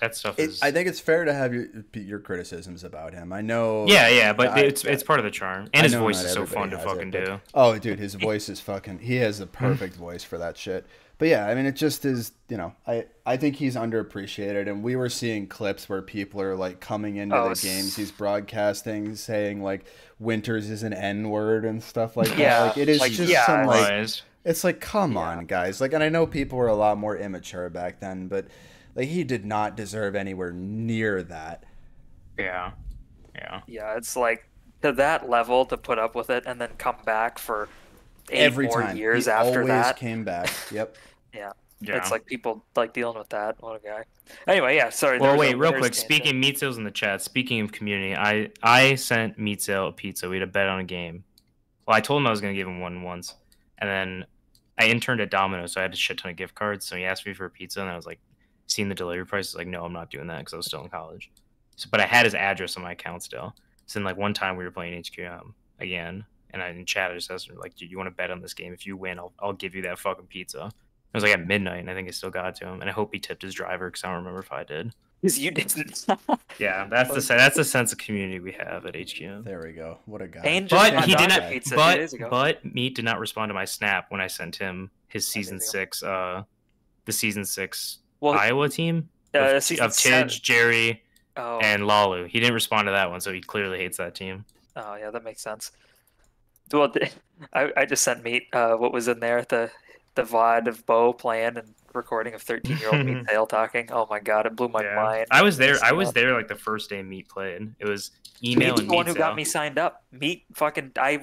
That stuff is. I think it's fair to have your criticisms about him. I know. Yeah, but I- it's part of the charm, I and his know voice not is so everybody fun to has it, fucking but- do. Oh, dude, his voice is fucking. He has the perfect voice for that shit. But yeah, I mean, it just is. You know, I think he's underappreciated, and we were seeing clips where people are like coming into the games he's broadcasting, saying like Winters is an N word and stuff like that. Yeah, Like it is like, just yeah, some like. Christ. It's like, come Yeah. on, guys. Like, and I know people were a lot more immature back then, but like he did not deserve anywhere near that. Yeah. Yeah, it's like to that level to put up with it and then come back for 8 Every more time, years he after always that. came back. Yep. Yeah. Yeah. It's like people like dealing with that. What a guy. Anyway, yeah, sorry. Well, there was wait, a real winner's quick. tangent. Speaking Meat Sales in the chat. Speaking of community, I sent Meat Sale a pizza. We had a bet on a game. Well, I told him I was gonna give him one once, and then I interned at Domino's, so I had a shit ton of gift cards. So he asked me for a pizza, and I was like, seeing the delivery price, I was like, no, I'm not doing that because I was still in college. So, but I had his address on my account still. So then, like one time we were playing HQM again, and I in chat I just asked him like, dude, you want to bet on this game? If you win, I'll give you that fucking pizza. It was like at midnight, and I think I still got it to him. And I hope he tipped his driver because I don't remember if I did. 'Cause you didn't. Yeah, that's the sense of community we have at HQM. There we go. What a guy. Payne just But got he did Dr. not. Pizza 2 days ago. But Meat did not respond to my snap when I sent him his season days 6, the season 6 Well, Iowa team season of seven. Tidge, Jerry, Oh, and Lalu. He didn't respond to that one, so he clearly hates that team. oh yeah, that makes sense. Well, I just sent Meat what was in there, the VOD of Bo playing and recording of 13-year-old Meat Sale talking. Oh my god, it blew my mind. I was there. I was there like the first day Meat played. It was email Meat's and the one Meat who got Sale. me signed up. Meat fucking I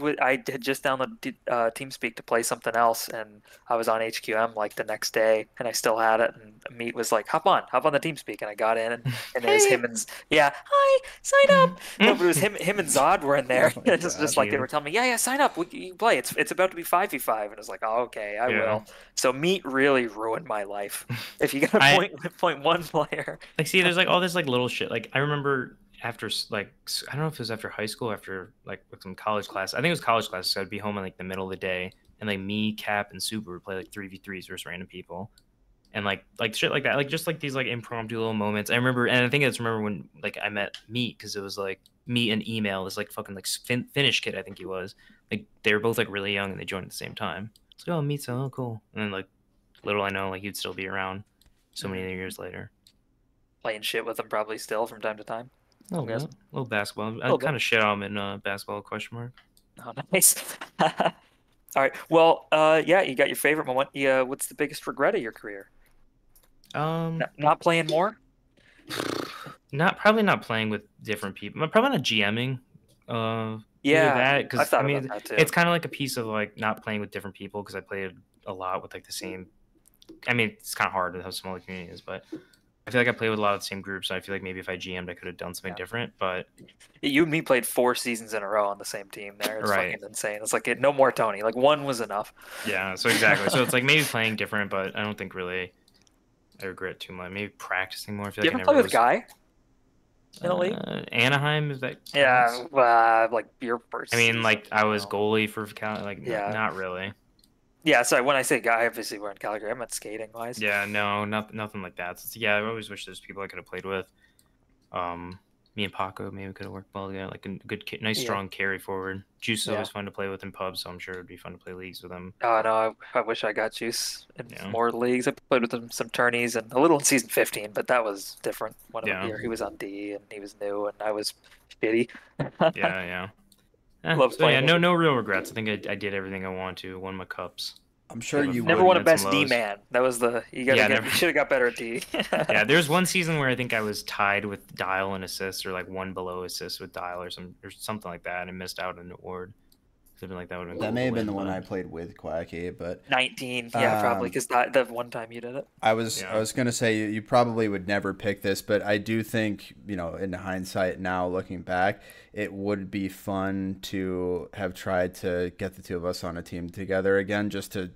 had just downloaded TeamSpeak to play something else, and I was on HQM like the next day, and I still had it. And Meat was like, "Hop on the TeamSpeak," and I got in, and it was him and hi, sign up. No, but it was him and Zod were in there. Oh my It's just like they were telling me, yeah, sign up. You play. It's about to be 5v5, and I was like, oh, okay, I will. So Meat really ruined my life. If you got a point one player, Like, see, there's like all this like little shit. Like, I remember after like I don't know if it was after high school, after like some college class. I think it was college class. So I'd be home in like the middle of the day, and like me, Cap, and Super would play like 3v3s versus random people, and like shit like that. Like just like these like impromptu little moments. I remember, and I think I just remember when like I met Meat because it was like Meat and Email, this like fucking like Finnish kid I think he was. Like they were both like really young and they joined at the same time. It's like, oh, Meat's oh cool, and then like little I know like he'd still be around so many years later. playing shit with him probably still from time to time. A Yes. little basketball. I Little bit. kind of shit on him in basketball question mark. Oh, nice. All right. Well, yeah, you got your favorite moment. Yeah, what's the biggest regret of your career? Not playing more? Probably not playing with different people. Probably not GMing. Yeah, that I because thought I mean about that too. it's kind of like a piece of like not playing with different people because I played a lot with like the same. I mean, it's kind of hard with how small the community is, but I feel like I played with a lot of the same groups. So I feel like maybe if I GM'd, I could have done something different. But You and me played 4 seasons in a row on the same team there. It's Right. fucking insane. It's like no more Tony. Like one was enough. yeah, so exactly. So it's like maybe playing different, but I don't think really I regret too much. Maybe practicing more. I feel You like ever I play never with Guy in a league? Anaheim is that? Yeah, like your first. I mean, like I was No. goalie for Cal. Like, Yeah. not really. Yeah, so when I say guy, obviously we're in Calgary. I meant skating wise. Yeah, no, nothing like that. Yeah, I always wish there's people I could have played with. Me and Paco maybe could have worked well together, like a good, nice, Yeah. strong carry forward. Juice is Yeah. always fun to play with in pubs, so I'm sure it'd be fun to play leagues with him. Oh no, I wish I got Juice in Yeah. more leagues. I played with him some tourneys and a little in season 15, but that was different. One of Yeah. the year he was on D and he was new and I was shitty. Yeah. Love So yeah, playing with no real regrets. I think I did everything I wanted to. Won my cups. I'm sure you Never would. won a Had best some D lows. man. That was the you gotta Yeah, get. never- You should have got better at D. Yeah, there's one season where I think I was tied with Dial and assists, or like one below assist with Dial, or something like that, and missed out on an award. Something like that would have been. That cool may to have been win, the one but- I played with Quacky, but 19, yeah, probably Um, because the one time you did it. I was Yeah. gonna say you probably would never pick this, but I do think, in hindsight now looking back, it would be fun to have tried to get the two of us on a team together again, just to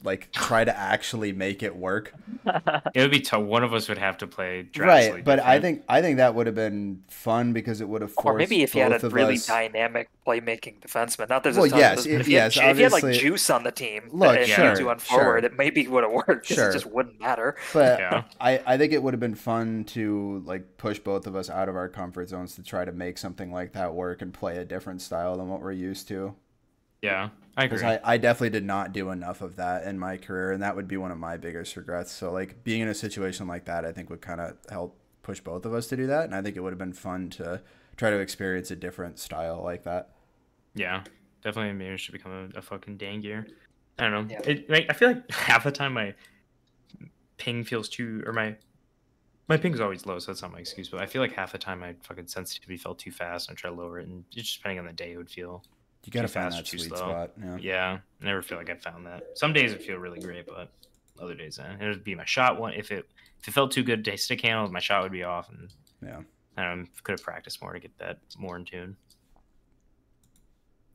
like try to actually make it work. It would be tough. One of us would have to play drastically Right, but I different. think that would have been fun because it would have forced Or maybe if you had both a of really us. dynamic playmaking defenseman. Not there's Well, a ton, yes, but yes, if you had like obviously- Juice on the team, Look, and sure, you two on sure. forward, it maybe would have worked. 'Cause Sure. it just wouldn't matter. But Yeah. I think it would have been fun to like push both of us out of our comfort zones to try to make something like that work and play a different style than what we're used to. Yeah, I agree. Because I definitely did not do enough of that in my career, and that would be one of my biggest regrets. So like being in a situation like that, I think would kind of help push both of us to do that, and I think it would have been fun to try to experience a different style like that. Yeah, definitely managed to become a fucking dang gear. I don't know. Yeah. I feel like half the time my ping feels or my ping is always low, so that's not my excuse. But I feel like half the time my fucking sensitivity felt too fast, and I try to lower it, and just depending on the day, it would feel. You gotta Too find fast or that too sweet slow. spot. Yeah. Yeah, I never feel like I found that. Some days it feel really great, but other days, it would be my shot one. If it felt too good to stick handle, my shot would be off, and Yeah. I don't know, could have practiced more to get that more in tune.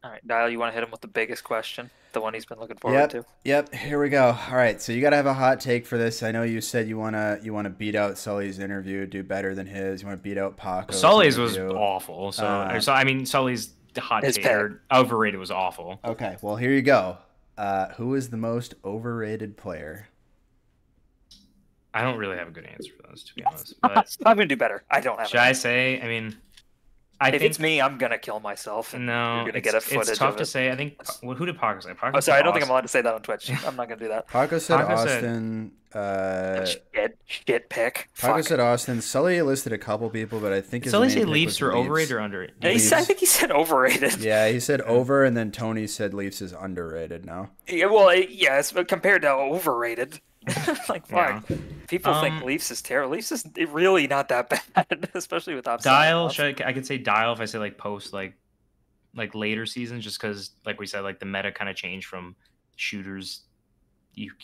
All right, Dial, you want to hit him with the biggest question, the one he's been looking forward to? Yep. Here we go. All right. So you gotta have a hot take for this. I know you said you wanna beat out Sully's interview, do better than his. You want to beat out Paco's Sully's was interview. awful. So, Uh, I mean, Sully's hot His take pick. or overrated was awful. Okay. Well, here you go. Who is the most overrated player? I don't really have a good answer for those, to be honest. But I'm gonna do better. I don't have. should I say? I mean, I If think it's me, I'm gonna kill myself. And no. you're gonna It's, get a footage it's tough of to it. say. I think. Well, who did Paco say? Paco Oh, sorry, I said don't think I'm Austin. allowed to say that on Twitch. I'm not gonna do that. Paco said Paco said- Austin. Shit pick. Paco Fuck. said Austin. Sully listed a couple people, but I think his Sully main said pick Leafs was were Leafs. overrated or underrated. Yeah, I think he said overrated. Yeah, he said over, and then Tony said Leafs is underrated now. Yeah, well, yes, but compared to overrated, like fuck, Yeah. people think Leafs is terrible. Leafs is really not that bad, especially with offside. Dial. I could say dial if I say like post like later seasons, just because like we said, like the meta kind of changed from shooters.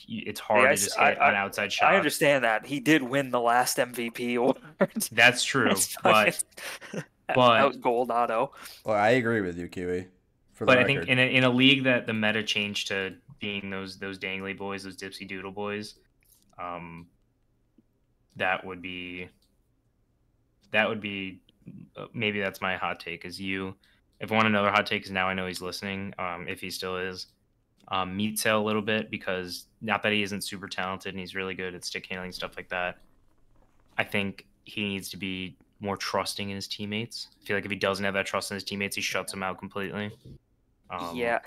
It's hard Yeah, to just hit an outside shot. I understand that he did win the last MVP award. That's true, It's but fucking- but- out gold auto. Well, I agree with you, Kiwi. For the but I record. think in a league that the meta changed to being those dangly boys, those dipsy doodle boys, that would be maybe that's my hot take. Is you? If I want another hot take, is now I know he's listening. If he still is, meat sale a little bit, because not that he isn't super talented and he's really good at stick handling, stuff like that. I think he needs to be more trusting in his teammates. I feel like if he doesn't have that trust in his teammates, he shuts them out completely. Yeah,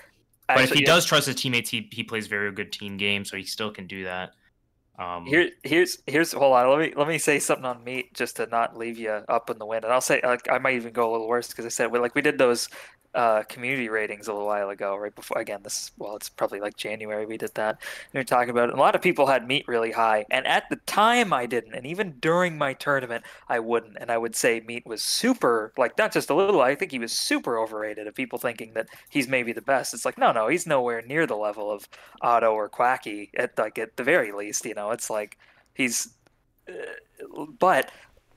But if Actually, he yeah. does trust his teammates, he plays very good team game, so he still can do that. Here's hold on. Let me say something on meat just to not leave you up in the wind. And I'll say I might even go a little worse because I said we did those community ratings a little while ago, right before it's probably like January we did that. And we were talking about it. And a lot of people had meat really high, and at the time I didn't, and even during my tournament I wouldn't. And I would say meat was super, like not just a little. I think he was super overrated. Of people thinking that he's maybe the best. It's like no, he's nowhere near the level of Otto or Quacky at the very least. It's like he's, but.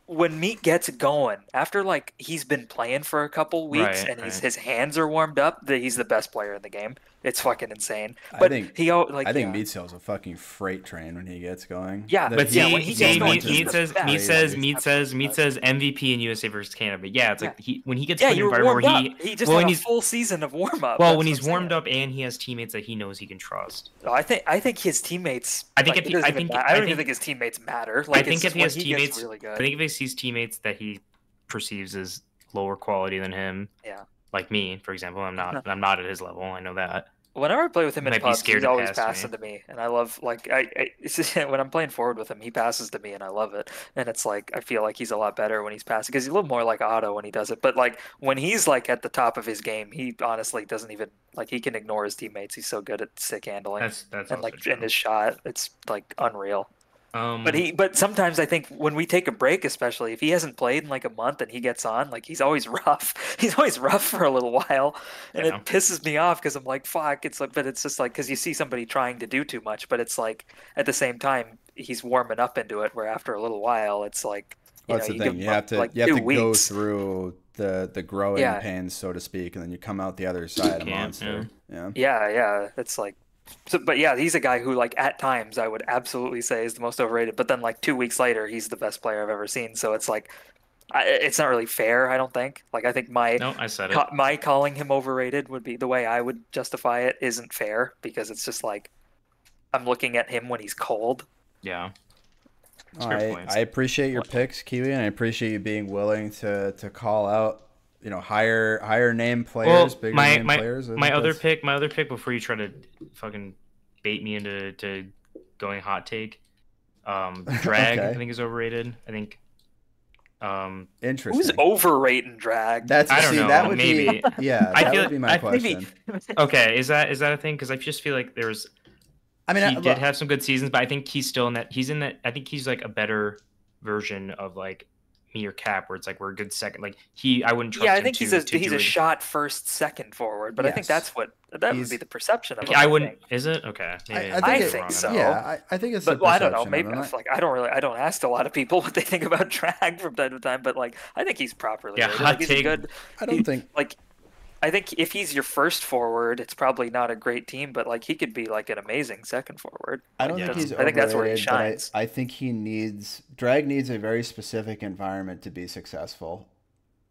When Meat gets going, after like he's been playing for a couple weeks Right, and right. his hands are warmed up, that he's the best player in the game. It's fucking insane. I But think like I think Meat Sale's a fucking freight train when he gets going. Yeah, But yeah, see, when he gets going, he's the best. Meat says Absolutely best. MVP in USA versus Canada. But yeah, it's like when he gets Yeah, put in you an were environment warmed where up. He just well, had when a he's full season of warm up. well, when he's warmed up and he has teammates that he knows he can trust. I think his teammates. I think like, if he, I don't even think his teammates matter. Like, I think if he has teammates, really good. I think if he sees teammates that he perceives as lower quality than him, Yeah. like me, for example, I'm not at his level. I know that. Whenever I play with him in Might be pubs, scared he's to always pass to passing to me, and I love like it's just, when I'm playing forward with him, he passes to me, and I love it. And it's like I feel like he's a lot better when he's passing because he's a little more like Otto when he does it. But like when he's like at the top of his game, he honestly doesn't even like he can ignore his teammates. He's so good at stick handling That's and also like true. in his shot, it's like unreal. Um, But sometimes I think when we take a break, especially if he hasn't played in like a month and he gets on, like he's always rough. He's always rough for a little while, and Yeah. it pisses me off because I'm like, fuck. It's like, but it's just like because you see somebody trying to do too much, but it's like at the same time he's warming up into it. Where after a little while, it's like Well, that's the you thing. give You him have to like you have 2 to go weeks. through the growing Yeah. pains, so to speak, and then you come out the other side a Yeah, monster. Yeah. Yeah, it's like. So, but yeah, he's a guy who, like, at times I would absolutely say is the most overrated. But then, like 2 weeks later, he's the best player I've ever seen. So it's like, it's not really fair. I don't think. Like, I think no, I said it. my calling him overrated would be the way I would justify it. Isn't fair because it's just like I'm looking at him when he's cold. Yeah. Oh, Fair points. I appreciate your picks, Kiwi, and I appreciate you being willing to call out, higher name players, bigger name players. My other pick before you try to fucking bait me into going hot take. Drag, Okay. I think is overrated. I think. Interesting. Who's overrating drag? I don't know, That would maybe. be I that feel- would be my question. Okay, is that a thing? Because I just feel like there was. I mean, He did have some good seasons, but I think he's still in that. He's in that. I think he's like a better version of like me or Cap, where it's like we're a good second. Like I wouldn't trust Yeah, I him think to he's a do it. shot first, second forward. But I think Yes. that would be the perception of him. I wouldn't. Is it okay? Maybe I think wrong so. on that. Yeah, I think it's. But the well, I don't know. perception of Maybe him. like I don't ask a lot of people what they think about drag from time to time. But like I think he's properly Yeah, rated. hot Like, he's a take. good. I don't think. Like I think if he's your first forward, it's probably not a great team, but like he could be like an amazing second forward. I don't Yeah. think he's I think that's where he overrated, but shines. I think Drag needs a very specific environment to be successful.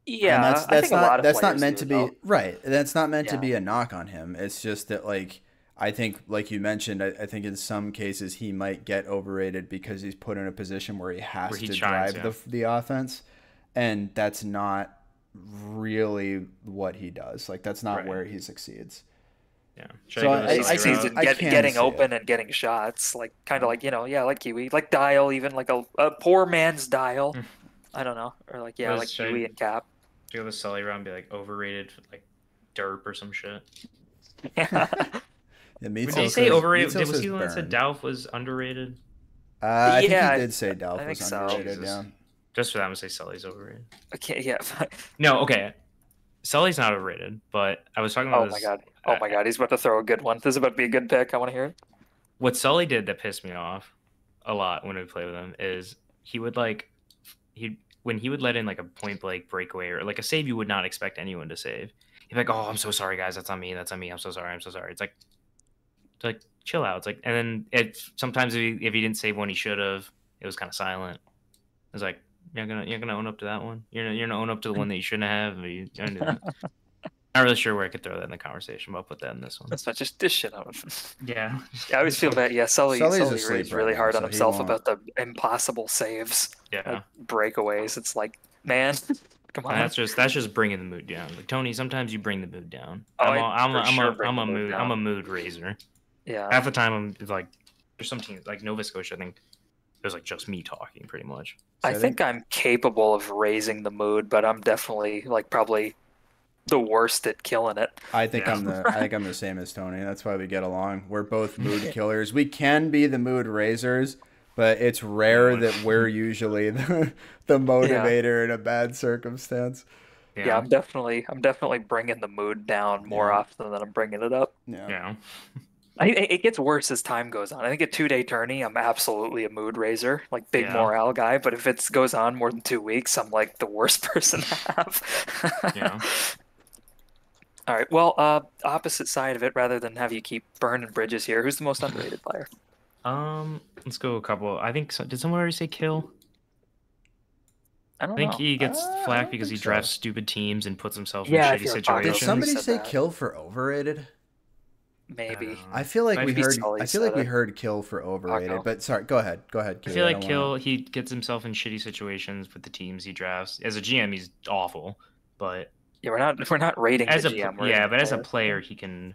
Yeah, And I think a lot of that's not players meant do, to be though. right. That's not meant to Yeah. be a knock on him. It's just that like I think like you mentioned, I think in some cases he might get overrated because he's put in a position where he has Where he to shines, drive the offense, and that's not really what he does. Like that's not Right. where he succeeds. Yeah. So He I succeeds can- in I can getting see open it. and getting shots, like kind of like like Kiwi, like Dial, even like a poor man's Dial. I don't know, or like Was like Shane- Kiwi and Cap. Do you have a Sully round be like overrated, like derp or some shit? Yeah. Yeah, Meat Did Sale he say says- overrated? Meat Sale Was says he the one that said burn. Dolph was underrated? I think Yeah, he did say Dolph I was think so. underrated. Jesus. Yeah. Just for that, I'm gonna say Sully's overrated. Okay, yeah. No, okay. Sully's not overrated, but I was talking about Oh this. my god, he's about to throw a good one. This is about to be a good pick. I want to hear it. What Sully did that pissed me off a lot when we play with him is he would when he would let in like a point blank breakaway or like a save you would not expect anyone to save. He'd be like, "Oh, I'm so sorry, guys. That's on me. That's on me. I'm so sorry. I'm so sorry." It's like chill out. It's like, and then sometimes if he didn't save one he should have, it was kind of silent. It was like, you're gonna own up to that one. You're gonna own up to the one that you shouldn't have. You're gonna do that. Not really sure where I could throw that in the conversation, but I'll put that in this one. That's not just this shit out of him. Yeah. Yeah, I always feel bad. Yeah, Sully's asleep is right really now, hard on so he himself won't- about the impossible saves, Yeah. breakaways. It's like, man, come on. And that's just bringing the mood down. Like Tony, sometimes you bring the mood down. Oh, I'm I for sure bring a the mood mood down. I'm a mood raiser. Yeah. Half the time I'm like, there's some teams like Nova Scotia. I think it was like just me talking pretty much. So I think I'm capable of raising the mood, but I'm definitely like probably the worst at killing it. I think Yeah. I'm the same as Tony. That's why we get along. We're both mood killers. We can be the mood raisers, but it's rare that we're usually the motivator in a bad circumstance. Yeah, I'm definitely bringing the mood down more Yeah. often than I'm bringing it up. Yeah. Yeah. It gets worse as time goes on. I think a 2-day tourney, I'm absolutely a mood raiser, like big Yeah. morale guy. But if it goes on more than 2 weeks, I'm like the worst person to have. Yeah. All right. Well, opposite side of it, rather than have you keep burning bridges here, who's the most underrated player? Let's go a couple. I think did someone already say Kill? I I don't think know. he gets I flack don't because he think so. drafts stupid teams and puts himself in Yeah, I shitty feel like Paco Did situations. somebody said say that. kill for overrated? Maybe. I feel like we Maybe heard. Sully I feel like said we it. heard kill for overrated. Paco. But sorry, go ahead, I Kiwi. feel like don't Kill, wanna... he gets himself in shitty situations with the teams he drafts. As a GM, he's awful, but Yeah, we're not rating as the a GM. We're rating the but as a player. player, he can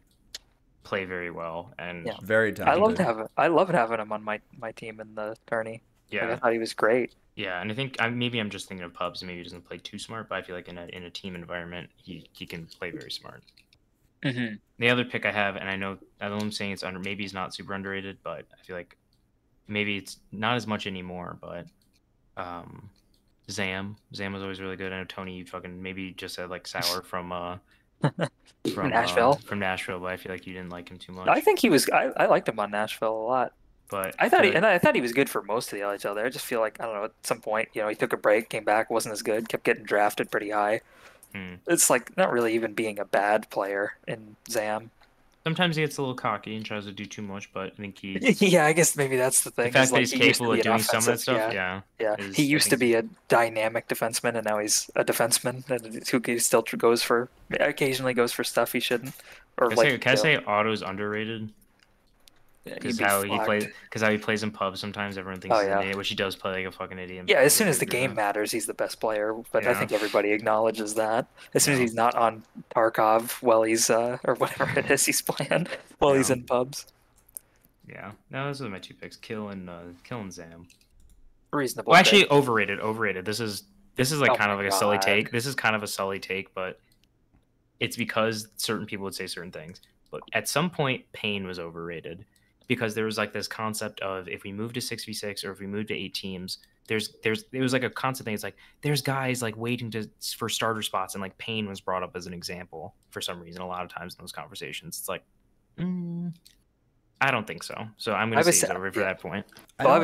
play very well, and Yeah. Very I loved talented. having him on my team in the tourney. Like, I yeah, thought he was great. yeah. And I think maybe I'm just thinking of pubs, and maybe he doesn't play too smart, but I feel like in a team environment, he can play very smart. Mm-hmm. The other pick I have, and I know I'm saying it's under, maybe he's not super underrated, but I feel like maybe it's not as much anymore, but Zam was always really good. I know Tony, you fucking maybe just said like sour from Nashville. from Nashville, but I feel like you didn't like him too much. I think he was. I liked him on Nashville a lot. But I thought feel like, I thought he was good for most of the LHL there. I just feel like I don't know. At some point, he took a break, came back, wasn't as good, kept getting drafted pretty high. It's like not really even being a bad player in Zam. sometimes he gets a little cocky and tries to do too much, but I think he Yeah, I guess maybe that's the thing. the fact is, that like, he's he used to capable be of an doing some of that offensive- stuff, Yeah, he used to be a dynamic defenseman, and now he's a defenseman who still occasionally goes for stuff he shouldn't. Or Can I say Otto's underrated? Because He'd be how he fucked. plays in pubs sometimes everyone thinks Oh, he's an yeah. idiot, which he does play like a fucking idiot. in Yeah, as pubs, soon I as the agree game with. matters, he's the best player. But I Yeah. think everybody acknowledges that. As soon as Yeah. he's not on Tarkov while he's or whatever it is he's playing while he's Yeah. in pubs. Yeah, no, those are my two picks: Kill and Zam. Reasonable. Well, actually, pick. overrated. This is like Oh kind of my like a Sully God. take. This is kind of a Sully take, but it's because certain people would say certain things. But at some point, Payne was overrated because there was like this concept of if we move to 6v6 or if we move to 8 teams, it was like a constant thing. It's like there's guys like waiting for starter spots, and like Payne was brought up as an example for some reason. A lot of times in those conversations, it's like, I don't think so. So I'm going to say he's over for that point. Well, I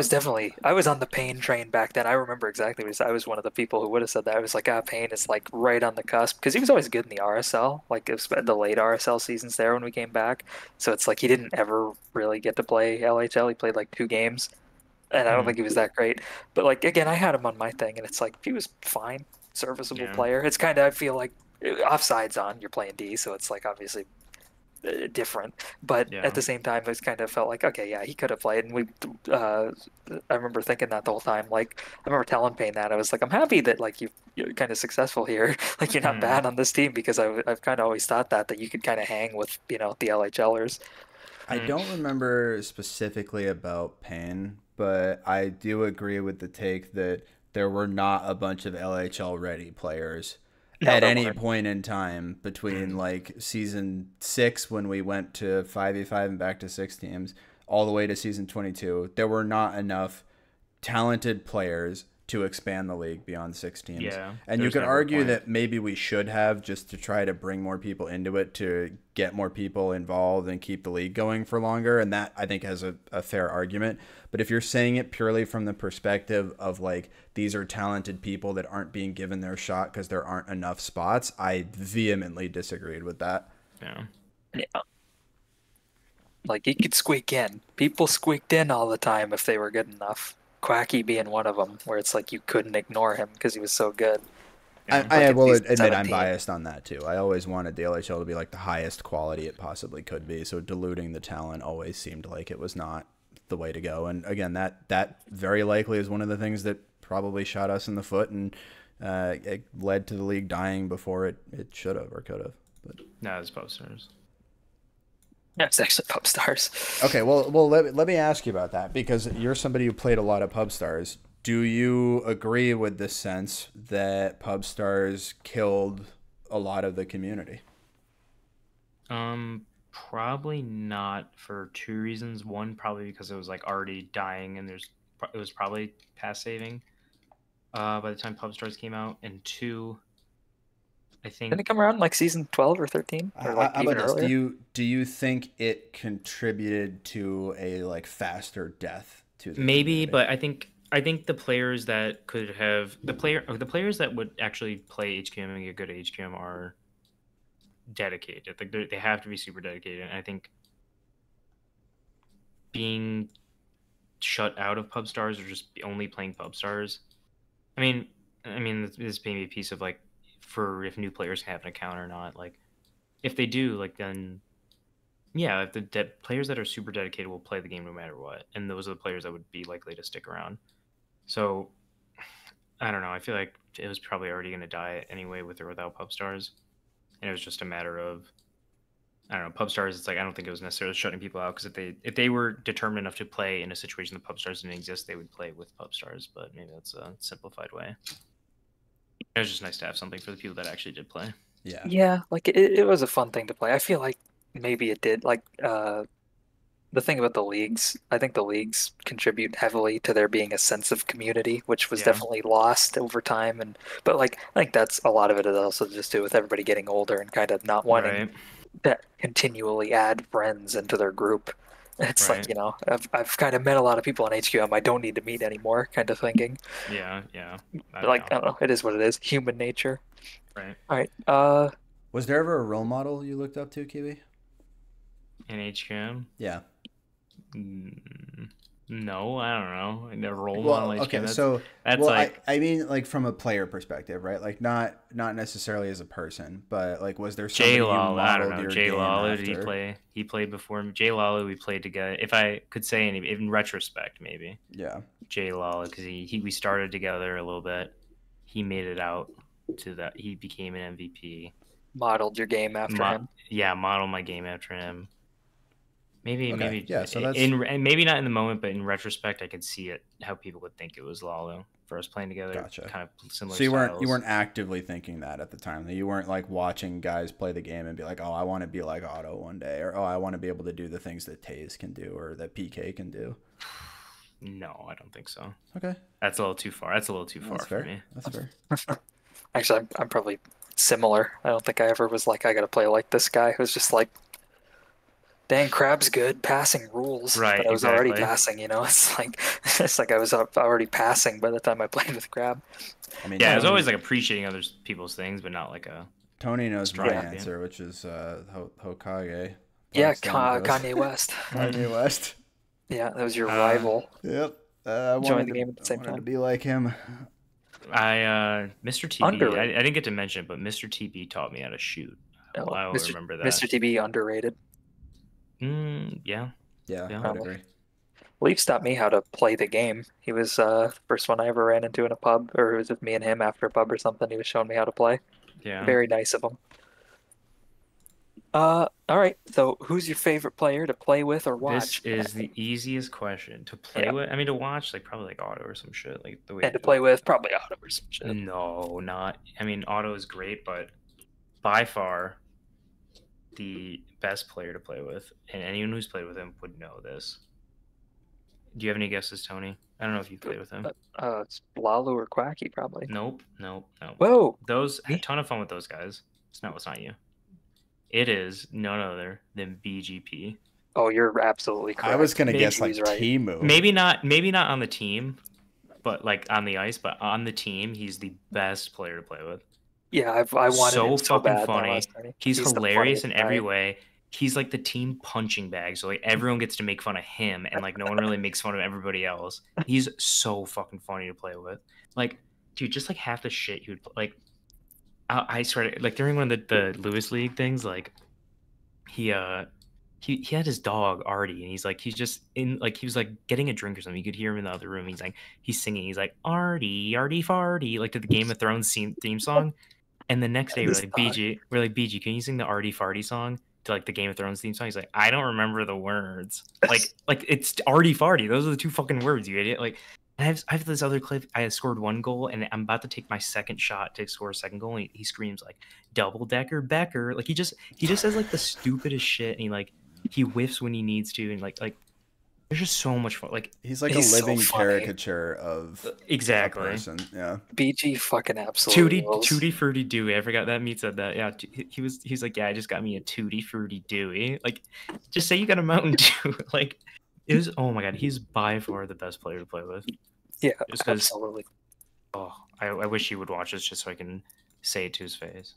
was on the Payne train back then. I remember exactly what he said. I was one of the people who would have said that. I was like, Payne is like right on the cusp because he was always good in the RSL, like it was the late RSL seasons there when we came back. So it's like he didn't ever really get to play LHL. He played like 2 games, and I don't think he was that great. But like again, I had him on my thing, and it's like he was fine, serviceable player. It's kind of I feel like offsides on. You're playing D, so it's like obviously different, but at the same time, it's kind of felt like okay, yeah, he could have played, and I remember thinking that the whole time. Like I remember telling Payne that I was like, I'm happy that like you're kind of successful here, like you're not bad on this team because I've kind of always thought that you could kind of hang with the LHLers. I don't remember specifically about Payne, but I do agree with the take that there were not a bunch of LHL ready players at any point in time between like season 6 when we went to 5v5 and back to 6 teams all the way to season 22. There were not enough talented players to expand the league beyond 6 teams. Yeah, and you could argue that maybe we should have, just to try to bring more people into it, to get more people involved and keep the league going for longer. And that I think has a fair argument. But if you're saying it purely from the perspective of like, these are talented people that aren't being given their shot because there aren't enough spots, I vehemently disagreed with that. Yeah. Like you could squeak in. People squeaked in all the time if they were good enough. Quacky being one of them, where it's like you couldn't ignore him because he was so good. I will admit I'm biased on that too. I always wanted the LHL to be like the highest quality it possibly could be, so diluting the talent always seemed like it was not the way to go. And again, that very likely is one of the things that probably shot us in the foot, and it led to the league dying before it should have or could have. But no, it's posters. Yeah, it's actually Pub Stars. Okay, well, let me ask you about that, because you're somebody who played a lot of Pub Stars. Do you agree with the sense that Pub Stars killed a lot of the community? Probably not, for 2 reasons. One, probably because it was like already dying, and it was probably past saving by the time Pub Stars came out. And 2, I think Didn't it come around like season 12 or 13, or like even earlier? Do you think it contributed to a like faster death to the maybe, community? but I think the players that could have the players that would actually play HQM and get good at HQM are dedicated. Like they have to be super dedicated. And I think being shut out of pub stars or just only playing pub stars. I mean, this may be a piece of like for if new players can have an account or not. Like if they do, like then yeah, if the players that are super dedicated will play the game no matter what, and those are the players that would be likely to stick around. So I don't know. I feel like it was probably already going to die anyway with or without pub stars, and it was just a matter of I don't know. Pub stars. It's like I don't think it was necessarily shutting people out because if they were determined enough to play in a situation that pub stars didn't exist, they would play with pub stars. But maybe that's a simplified way. It was just nice to have something for the people that actually did play. Yeah. Yeah, like it was a fun thing to play. I feel like maybe it did. Like the thing about the leagues, I think the leagues contribute heavily to there being a sense of community, which was Yeah. definitely lost over time. But like I think that's a lot of it is also just to do with everybody getting older and kind of not wanting Right. to continually add friends into their group. It's Right. like, you know, I've kind of met a lot of people on HQM I don't need to meet anymore, kind of thinking. Yeah. But like, I don't know, it is what it is. Human nature. Right. All right. Was there ever a role model you looked up to, Kiwi? In HQM? Yeah. No, I don't know. I never role Well, model HQM. okay, That's, so that's well, like I mean, like from a player perspective, right? Like not necessarily as a person, but like, was there somebody Jay you Lalo. I don't modeled know. your Jay game Lalo, did he after? play? He played before me. Jay Lalo, we played together. If I could say any, in retrospect, maybe Yeah. Jay Lalo, because we started together a little bit. He made it out to that. He became an MVP. Modeled your game after him. Yeah, modeled my game after him. Maybe yeah. So that's and maybe not in the moment, but in retrospect, I could see it how people would think it was Lalo for us playing together. Gotcha. Kind of similar. So you styles. weren't actively thinking that at the time. You weren't like watching guys play the game and be like, oh, I want to be like Otto one day, or oh, I want to be able to do the things that Taze can do or that PK can do. No, I don't think so. Okay, that's a little too far. That's a little too far that's for fair. me. That's fair. Actually, I'm probably similar. I don't think I ever was like, I got to play like this guy. It was just like, dang, Crab's good, passing rules. Right, but I was exactly. already passing, you know? It's like I was already passing by the time I played with Crab. I mean, yeah, it was always like appreciating other people's things, but not like a. Tony knows my strong answer, which is Hokage. Yeah, Pakistan goes. Kanye West. Kanye West. Yeah, that was your rival. Yep. I Joined the game at the same wanted to time. be like him. Mr. TB, Underrated. I didn't get to mention, but Mr. TB taught me how to shoot. Oh, I will remember that. Mr. TB underrated. Yeah. Yeah, Yeah. I'd agree. Leafs taught me how to play the game. He was the first one I ever ran into in a pub, or it was with me and him after a pub or something. He was showing me how to play. Yeah. Very nice of him. All right. So, who's your favorite player to play with or watch? This is the easiest question to play with. I mean, to watch, like probably like Otto or some shit, like the way. And to play with, probably Otto or some shit. No, not. I mean, Otto is great, but by far the best player to play with, and anyone who's played with him would know this. Do you have any guesses, Tony? I don't know if you played with him. It's Lalu or Quacky, probably. Nope. Whoa. Those had a ton of fun with those guys. It's not you. It is none other than BGP. Oh, you're absolutely correct. I was gonna guess like He's right. Timu. Maybe not on the team, but like on the ice. But on the team, he's the best player to play with. Yeah, I wanted so him so fucking bad funny. last night. He's the hilarious in funniest every guy. way. He's like the team punching bag, so like everyone gets to make fun of him, and like no one really makes fun of everybody else. He's so fucking funny to play with. Like, dude, just like half the shit he would like. I swear, like during one of the Lewis League things, like he had his dog Artie, and he's just in like he was like getting a drink or something. You could hear him in the other room. He's singing. He's like Artie farty, like to the Game of Thrones theme song. And the next day we're like BG, can you sing the Artie farty song to like the Game of Thrones theme song? He's like, I don't remember the words. like it's Artie farty. Those are the two fucking words, you idiot. Like I have this other clip. I had scored one goal, and I'm about to take my second shot to score a second goal. And he screams like double decker Becker. Like he just says like the stupidest shit, and he whiffs when he needs to, and like there's just so much fun. Like he's like He's a so living funny. caricature of exactly. a person. Yeah. BG fucking absolutely. Tutti Frutti Dewey. I forgot that Meat said that. Yeah, he's like, yeah, I just got me a Tutti Frutti Dewey. Like, just say you got a Mountain Dew. Like, it was. Oh my god, he's by far the best player to play with. Yeah, Just 'cause- absolutely. Oh, I wish he would watch this just so I can say it to his face.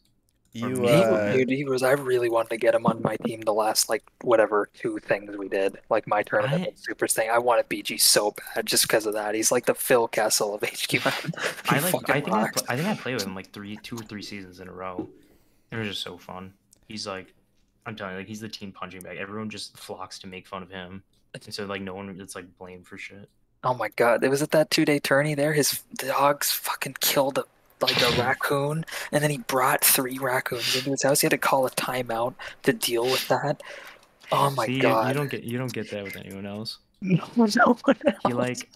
You He was. I really wanted to get him on my team the last like whatever 2 things we did, like my tournament and Supers thing. I wanted BG so bad just because of that. He's like the Phil Kessel of HQ. I think I played with him like 2 or 3 seasons in a row. It was just so fun. He's like, I'm telling you, like he's the team punching bag. Everyone just flocks to make fun of him, and so like no one gets like blamed for shit. Oh my god, it was at that 2-day tourney there. His dogs fucking killed a raccoon, and then he brought 3 raccoons into his house. He had to call a timeout to deal with that. Oh my god. You don't get that with anyone else. No one else. He like,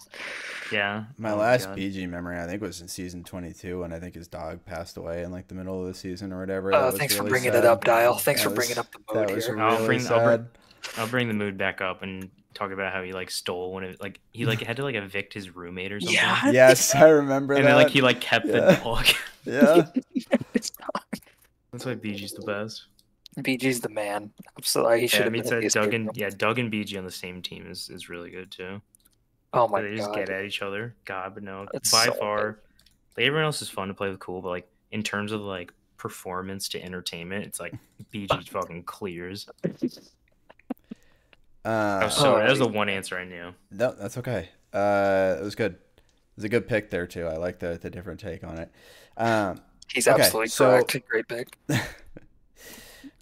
yeah. My last BG memory, I think, was in season 22, and I think his dog passed away in like the middle of the season or whatever. Oh, thanks for bringing it up, Dial. Thanks for bringing up the mood that was here. really sad. I'll bring the mood back up and talk about how he like stole one of he like had to like evict his roommate or something. Yeah. Yes, I remember and that. then like he like kept the dog. Yeah. That's why BG's the best. BG's the man. Absolutely. He should have been Doug and BG on the same team is really good too. Oh my god. They just get at each other. God, but no. It's by so far, like everyone else is fun to play with, cool, but like in terms of like performance to entertainment, it's like BG fucking clears. That was the one answer I knew. No, that's okay. It was good. It was a good pick there too. I like the different take on it. He's absolutely correct. Great pick.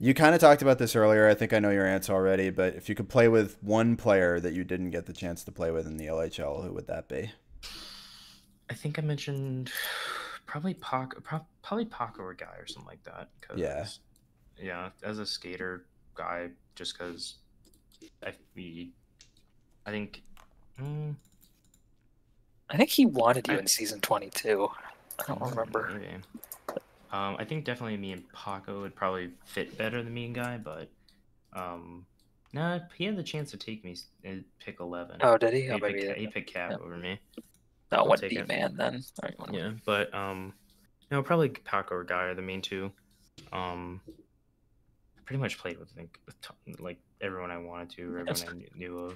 You kind of talked about this earlier. I think I know your answer already, but if you could play with one player that you didn't get the chance to play with in the LHL, who would that be? I think I mentioned probably Paco or Guy or something like that. Yeah, as a skater guy, just because I think he wanted you in season 22. I don't remember. Maybe. I think definitely me and Paco would probably fit better than me and Guy, but no, he had the chance to take me and pick 11. Oh, did he? He picked Cap over me. That would be man then. Right, yeah, but no, probably Paco or Guy are the main two. I pretty much played with like everyone I wanted to, or everyone I knew of.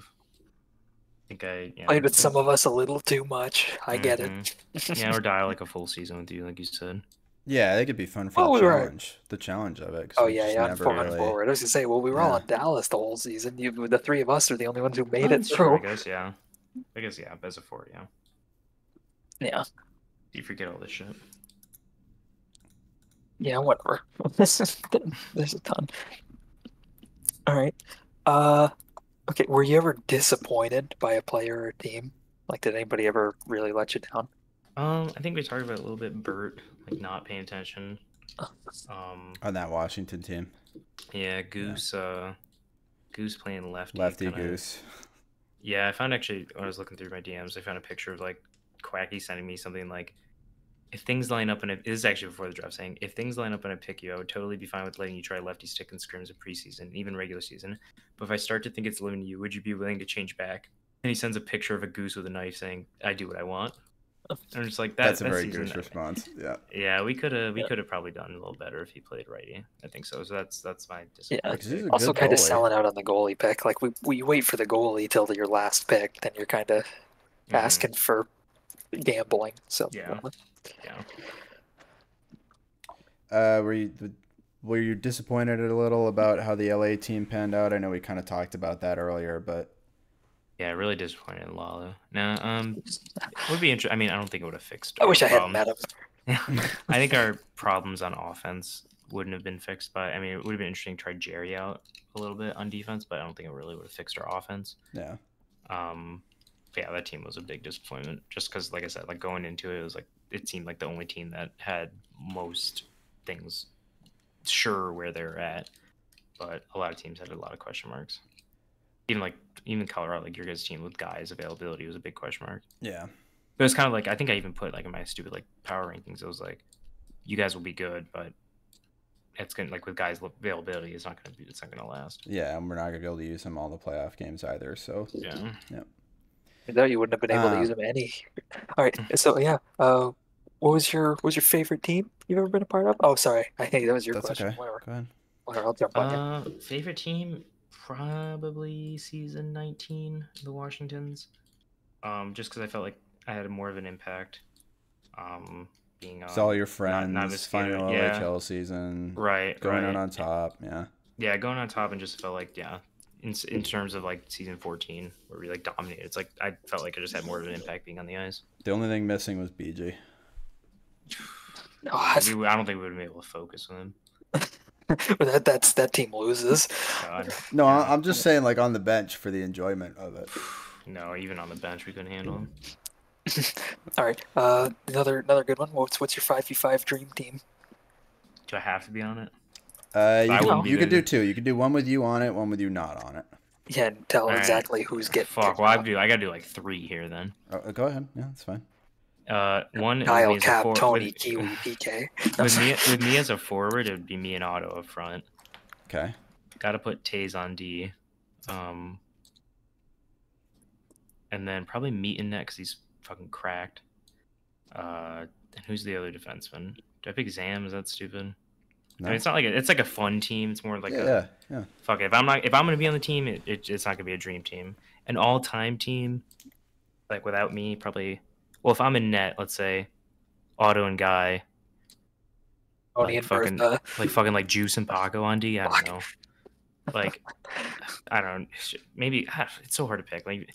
I think played with some of us a little too much. I get it. Yeah, or die like a full season with you, like you said. Yeah, I think it'd be fun for the challenge of it. Oh yeah, forward. I was gonna say, well, we were all in Dallas the whole season. The 3 of us are the only ones who made it through. I guess yeah. As a 4, yeah. Yeah. You forget all this shit. Yeah, whatever. There's a ton. All right. Okay. Were you ever disappointed by a player or team? Like, did anybody ever really let you down? I think we talked about it a little bit. Bert, like not paying attention. On that Washington team. Yeah, Goose. Goose playing lefty. Lefty Goose. Yeah, I found actually when I was looking through my DMs, I found a picture of like Quacky sending me something like, if things line up and this is actually before the draft, saying if things line up and I pick you, I would totally be fine with letting you try lefty stick and scrims in preseason, even regular season. But if I start to think it's limiting you, would you be willing to change back? And he sends a picture of a goose with a knife saying, "I do what I want." And I'm just like, that's a very Goose response. Yeah. Yeah, we could have probably done a little better if he played righty. I think so. So that's my disappointment. Yeah. Also, kind of selling out on the goalie pick. Like we wait for the goalie till your last pick, then you're kind of asking for gambling. So yeah. Were you disappointed a little about how the LA team panned out? I know we kind of talked about that earlier, but yeah, really disappointed in Lalo. No, it would be interesting. I mean, I don't think it would have fixed. I wish I hadn't met him. I think our problems on offense wouldn't have been fixed by. I mean, it would have been interesting to try Jerry out a little bit on defense, but I don't think it really would have fixed our offense. Yeah. Yeah, that team was a big disappointment. Just because, like I said, like going into it, it seemed like the only team that had most things sure where they're at, but a lot of teams had a lot of question marks. Even Colorado, like your guys' team with Guy's availability was a big question mark. Yeah. But it's kind of like, I think I even put like in my stupid like power rankings, it was like, you guys will be good, but it's gonna, like with Guy's availability, it's not gonna last. Yeah, and we're not gonna be able to use him all the playoff games either. So yeah. No, you wouldn't have been able to use him any. All right, so yeah, what was your favorite team you've ever been a part of? Oh, sorry, that was your question. Okay. Go ahead. Whatever, I'll jump on it. Favorite team, probably season 19, the Washingtons. Just because I felt like I had more of an impact. being It's all your not friends, the skater. final Yeah, OHL season, right, going out right. on top. Yeah. Yeah, going on top and just felt like in terms of like season 14 where we like dominated. It's like I felt like I just had more of an impact being on the ice. The only thing missing was BG. No, I don't think we would have been able to focus on him. that team loses. God. No, Yeah. I'm just saying, like, on the bench for the enjoyment of it. No, even on the bench we couldn't handle him. All right, another good one. What's your 5v5 dream team? Do I have to be on it? You could do two. You could do one with you on it, one with you not on it. Yeah, and tell All exactly who's getting. Fuck. Well, I gotta do like 3 here then. Go ahead. Yeah, that's fine. One Kyle, with me as a Cap, Tony, with, Kiwi, PK. with me as a forward, it would be me and Otto up front. Okay. Gotta put Taze on D. And then probably Meat in net because he's fucking cracked. And who's the other defenseman? Do I pick Zam? Is that stupid? No. I mean, it's not like it's like a fun team. It's more like yeah. Fuck it. If I'm gonna be on the team, it's not gonna be a dream team. An all-time team, like without me, probably. Well, if I'm in net, let's say, Otto and Guy. Tony Like and fucking, Bertha. like Juice and Paco on D. I don't know. Like, I don't. Maybe it's so hard to pick. Like,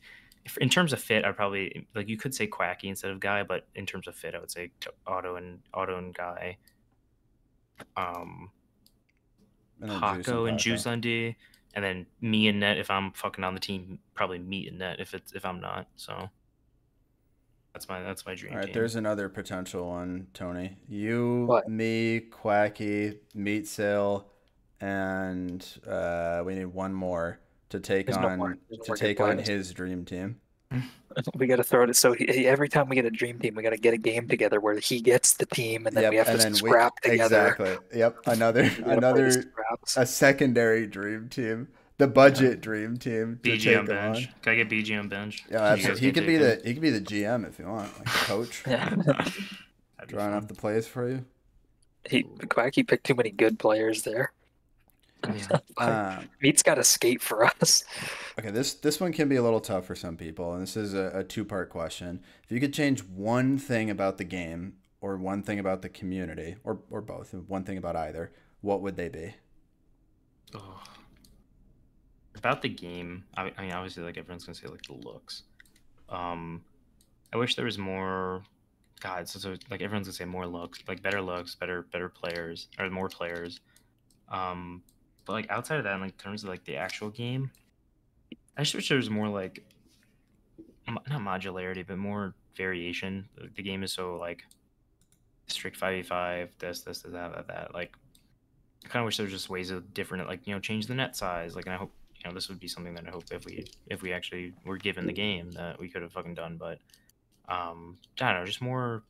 in terms of fit, I'd probably like you could say Quacky instead of Guy, but in terms of fit, I would say Otto and Guy. Paco and Juice on D, and then me and net if I'm fucking on the team. Probably me and net if I'm not. So that's my dream. All right, team. there's another potential one, Tony. You, What? me, Quacky, Meat Sale, and we need one more to take There's no more. on his dream team. We got to throw it. So every time we get a dream team, we got to get a game together where he gets the team, and then we have to scrap together. Exactly. Yep. Another a secondary dream team, the budget dream team to BG take on bench. on. Can I get BG on bench? Yeah, absolutely. He could be the GM if you want, like the coach. Yeah. Drawing up the plays for you. Quacky picked too many good players there. Yeah. Meat's got to skate for us. Okay, this one can be a little tough for some people, and this is a two-part question. If you could change one thing about the game, or one thing about the community, or both, one thing about either, what would they be? Oh. About the game, I mean, obviously, like everyone's gonna say, like the looks. I wish there was more. God, so like everyone's gonna say more looks, like better looks, better players, or more players. But like outside of that, in like terms of like the actual game, I just wish there was more like not modularity, but more variation. The game is so like strict 5v5, this, that. Like, I kind of wish there was just ways of different, like change the net size. Like, and I hope this would be something that I hope if we actually were given the game that we could have fucking done. But I don't know, just more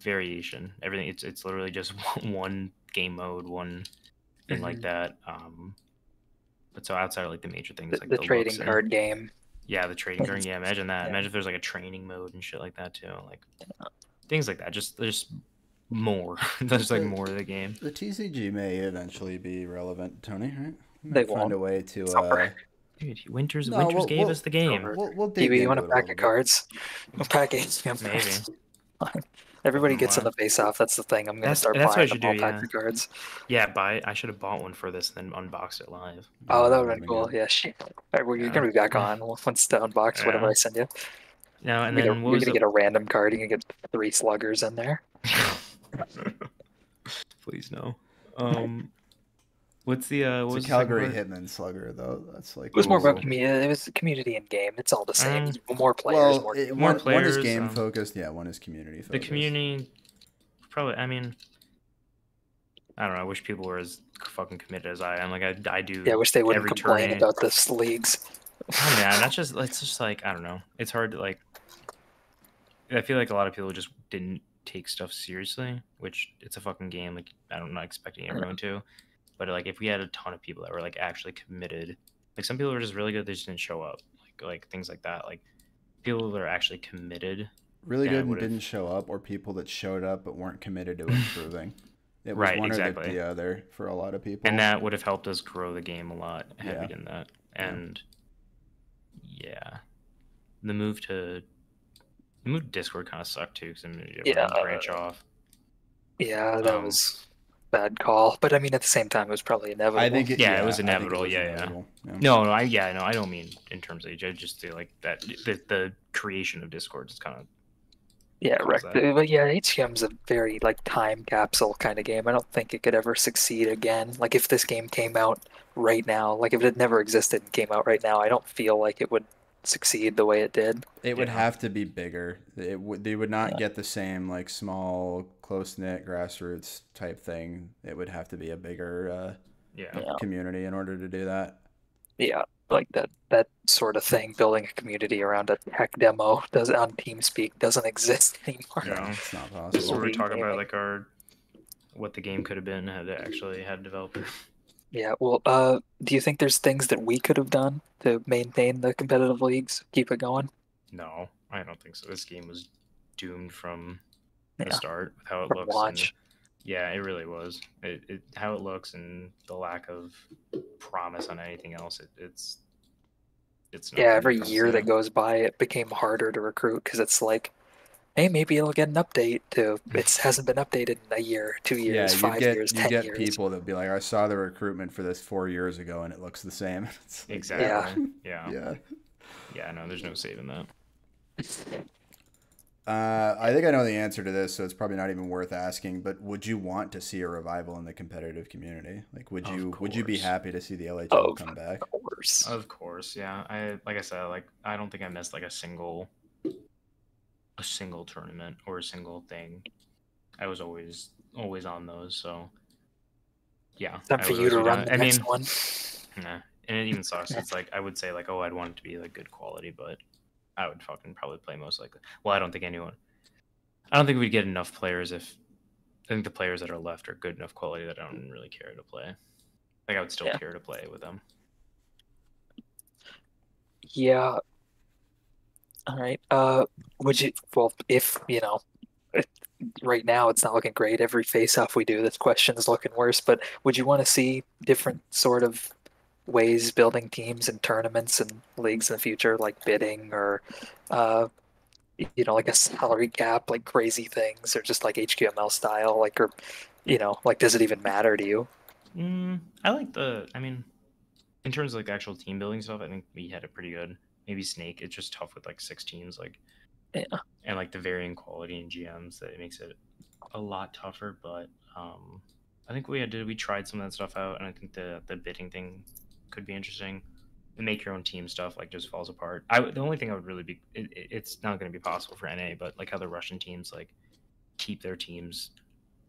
variation. Everything it's literally just one game mode, one thing like that. But so outside of like the major things, like the trading card game. Yeah, the trading card. Yeah, imagine that. Yeah. Imagine if there's like a training mode and shit like that too. Like things like that. Just more. There's like more of the game. The TCG may eventually be relevant, Tony. Right? They find won't. a way to. Dude, Winters we'll gave us the game. We'll dig Kiwi, you want a into it pack little of bit. cards? A pack of Maybe. Everybody gets on the Faceoff. That's the thing. I'm gonna start that's what I buying should them all do, packs yeah. of cards. Yeah, I should have bought one for this and then unboxed it live. Oh, that would would've have been cool. good. Yeah, shit. All right, well, you're Yeah. gonna be back on once to unbox whatever Yeah. I send you. No, and You're then gonna, what you're was gonna get a random card. You're gonna get 3 sluggers in there. Please no. What's the what It's was a the second Calgary part? Hitman slugger though. That's like It was more about Ooh. community. It was community and game. It's all the same. Um, More players. well, more one is players, game focused. Yeah, one is community focused. The community probably. I mean, I don't know. I wish people were as fucking committed as I am. Like I do. Yeah, I wish they wouldn't every complain tourney. about this leagues. Oh man, that's just it's just like I don't know. It's hard to like. I feel like a lot of people just didn't take stuff seriously, which it's a fucking game. Like I'm not expecting everyone to, but like if we had a ton of people that were like actually committed, like some people were just really good, they just didn't show up, like things like that. Like people that are actually committed, Really yeah, good and would've- didn't show up, or people that showed up but weren't committed to improving. It was Right, one or exactly. the other for a lot of people. and that would have helped us grow the game a lot. Had Yeah. we done that, and the move to Discord kind of sucked too, because I mean, Yeah, branch off. Yeah, that Um, was bad call. But I mean, at the same time, it was probably inevitable. I think Yeah, it was I think it inevitable. was Yeah. inevitable. Yeah. No, I don't mean in terms of age. I just feel like that the creation of Discord is kind of Yeah, right. caused that. But yeah, HCM's a very like time capsule kind of game. I don't think it could ever succeed again. Like if this game came out right now, like if it had never existed and came out right now, I don't feel like it would succeed the way it did. It would Yeah. have to be bigger. They would not Yeah. get the same like small, close knit grassroots type thing. It would have to be a bigger Yeah. Yeah. community in order to do that. Yeah, like that sort of thing, building a community around a tech demo does on TeamSpeak doesn't exist anymore. Yeah. No, it's not So possible. we're talking about Gaming. like what the game could have been had it actually had a developer. Yeah, well, do you think there's things that we could have done to maintain the competitive leagues, keep it going? No, I don't think so. This game was doomed from the Yeah, start with how it from looks. launch. Yeah, it really was. It how it looks and the lack of promise on anything else. It's Yeah, nothing every because, year that goes by, it became harder to recruit because it's like, hey, maybe it'll get an update to it hasn't been updated in a year, 2 years, Yeah, 5 years, you 10 get years. people that be like, I saw the recruitment for this 4 years ago and it looks the same. It's like, Exactly. Yeah. Yeah. Yeah. No, there's no saving that. I think I know the answer to this, so it's probably not even worth asking. But would you want to see a revival in the competitive community? Like, would you be course. happy to see the LHL Of come back? course. Of course, yeah. Like I said, like I don't think I missed like a single tournament or a single thing. I was always on those, so yeah. Time I for would you to always be run down. the I next mean, one. nah. And it even sucks. It's like I would say like, oh, I'd want it to be like good quality, but I would fucking probably play most likely. Well, I don't think we'd get enough players if I think the players that are left are good enough quality that I don't really care to play. Like I would still Yeah. care to play with them. Yeah. All right. Would you? Well, if right now it's not looking great. Every face-off we do, this question is looking worse. But would you want to see different sort of ways building teams and tournaments and leagues in the future, like bidding or, like a salary cap, like crazy things, or just like HQML style, like or, like does it even matter to you? I like I mean, in terms of like the actual team building stuff, I think we had it pretty good. Maybe Snake, it's just tough with like 6 teams, like Yeah. and like the varying quality in GMs that it makes it a lot tougher. But I think we tried some of that stuff out, and I think the bidding thing could be interesting. The make your own team stuff like just falls apart. The only thing I would really be it's not going to be possible for NA, but like how the Russian teams like keep their teams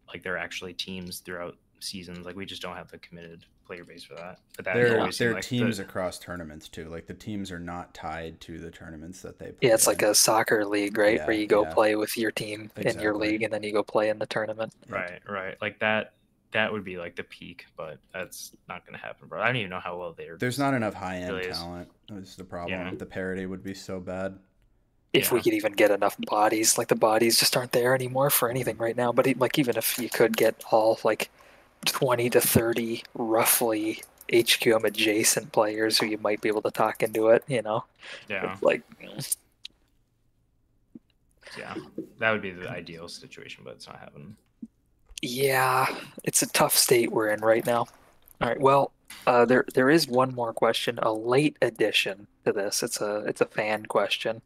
like they're actually teams throughout seasons. Like we just don't have the committed player base for that. But that always They're seemed like teams across tournaments too. Like the teams are not tied to the tournaments that they play. Yeah, it's like a soccer league, right? Yeah, Where you go yeah. play with your team in your Exactly. league, and then you go play in the tournament. right. Like that would be like the peak, but that's not going to happen, bro. I don't even know how well they're. There's not enough high end Really is. talent. That's the problem. Yeah. The parity would be so bad. If we Yeah. could even get enough bodies, like the bodies just aren't there anymore for anything right now. But like even if you could get all like 20 to 30 roughly HQM adjacent players who you might be able to talk into it, Yeah. It's like Yeah. That would be the ideal situation, but it's not happening. yeah, it's a tough state we're in right now. All right, well, there is one more question, a late addition to this. It's a fan question.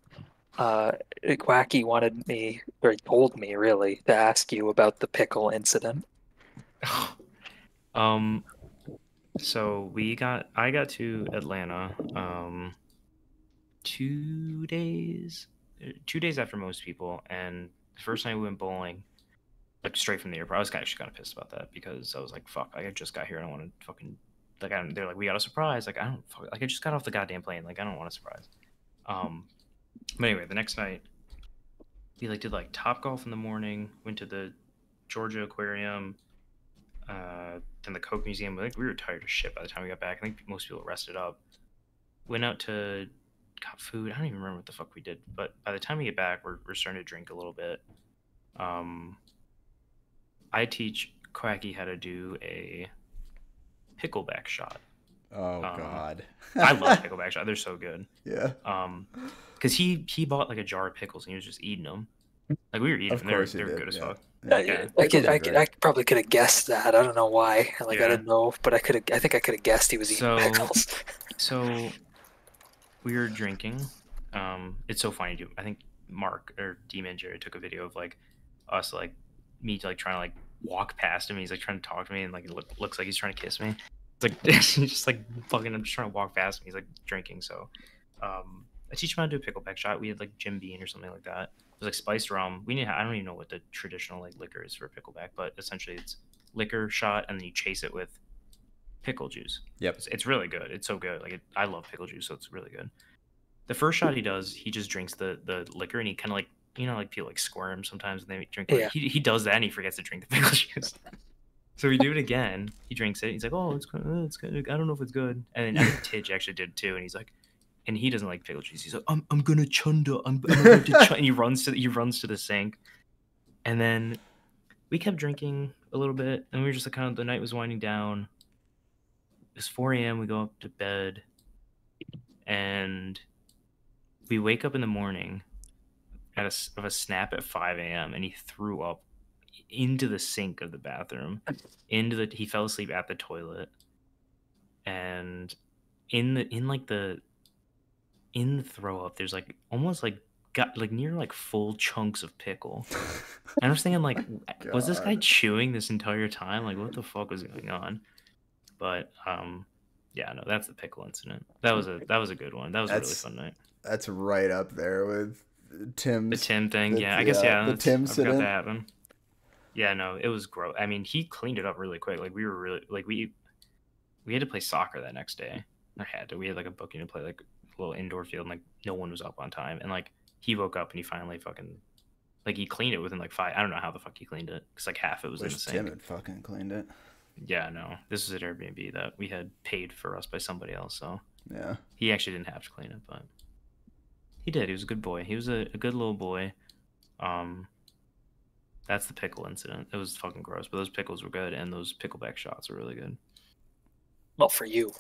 Quacky wanted me, or he told me really, to ask you about the pickle incident. So I got to Atlanta 2 days after most people, and the first night we went bowling, like straight from the airport. I was actually kind of pissed about that because I was like, fuck, like I just got here and I want to fucking like they're like, we got a surprise. Like I don't fuck, like I just got off the goddamn plane. Like I don't want a surprise. But anyway, the next night we like did like Top Golf in the morning, went to the Georgia Aquarium, then the Coke Museum. Like we were tired as shit by the time we got back. I think most people rested up. Went out to got food. I don't even remember what the fuck we did. But by the time we get back, we're starting to drink a little bit. I teach Quacky how to do a pickleback shot. Oh God. I love pickleback shot. They're so good. Yeah. Because he bought like a jar of pickles and he was just eating them. Like we were eating Of them. course They were he good did. as Yeah. fuck. Yeah, I pickles are I great. probably could have guessed that. I don't know why. Like I Yeah. didn't know, but I think I could have guessed he was eating So- pickles. So we were drinking. It's so funny too. I think Mark or Demon Jerry took a video of like us like me like trying to like walk past him. He's like trying to talk to me and like it looks like he's trying to kiss me. It's like he's just like fucking. I'm just trying to walk past him. He's like drinking. So I teach him how to do a pickleback shot. We had like Jim Beam or something like that. It was like spiced rum. I don't even know what the traditional like liquor is for a pickleback, but essentially it's liquor shot and then you chase it with pickle juice. Yep. It's really good. It's so good. Like I love pickle juice, so it's really good. The first shot he does, he just drinks the liquor and he kind of like like people like squirm sometimes when they drink. Yeah. He does that and he forgets to drink the pickle juice. So we do it again. He drinks it. He's like, "Oh, it's good. It's good. I don't know if it's good." And then I think Tidge actually did too. And he's like, and he doesn't like pickle juice. He's like, "I'm gonna chunder. I'm going to chund." And he runs to the sink. And then we kept drinking a little bit, and we were just like kind of the night was winding down. It's 4 a.m. We go up to bed, and we wake up in the morning of a snap at 5 a.m. and he threw up into the sink of the bathroom. He fell asleep at the toilet, and in the throw up, there's like almost like got like near like full chunks of pickle. And I was thinking like, was this guy God. chewing this entire time? Like, what the fuck was going on? But yeah, no, that's the pickle incident. That was a good one. That was a really fun night. That's right up there with Tim's. The Tim thing, the- yeah. I guess yeah. the Tim I forgot incident. that happened. Yeah, no, it was gross. I mean, he cleaned it up really quick. Like we were really like we had to play soccer that next day. We had like a booking to play like a little indoor field, and like no one was up on time. And like he woke up and he finally fucking like he cleaned it within like 5. I don't know how the fuck he cleaned it because like half it was in the Wish sink. Tim had fucking cleaned it. Yeah, no, this was an Airbnb that we had paid for us by somebody else, so Yeah. he actually didn't have to clean it, but he did. He was a good boy. He was a good little boy. That's the pickle incident. It was fucking gross, but those pickles were good, and those pickleback shots were really good. Well, for you.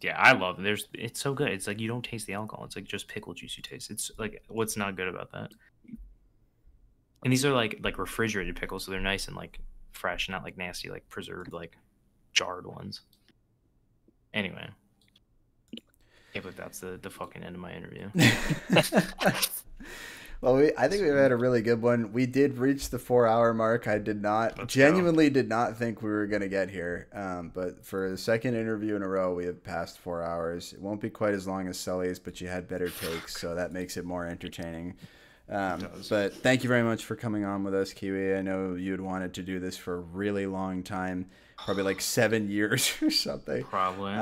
Yeah, I love them. It's so good. It's like you don't taste the alcohol. It's like just pickle juice you taste. It's like what's not good about that? And these are like refrigerated pickles, so they're nice and like fresh, not like nasty, like preserved, like jarred ones. Anyway, can't believe that's the fucking end of my interview. Well, I think we've had a really good one. We did reach the 4-hour mark. I did not Let's genuinely did not think we were gonna get here. But for the second interview in a row, we have passed 4 hours. It won't be quite as long as Sully's, but you had better takes, so that makes it more entertaining. But thank you very much for coming on with us, Kiwi. I know you had wanted to do this for a really long time, probably like 7 years or something. Probably.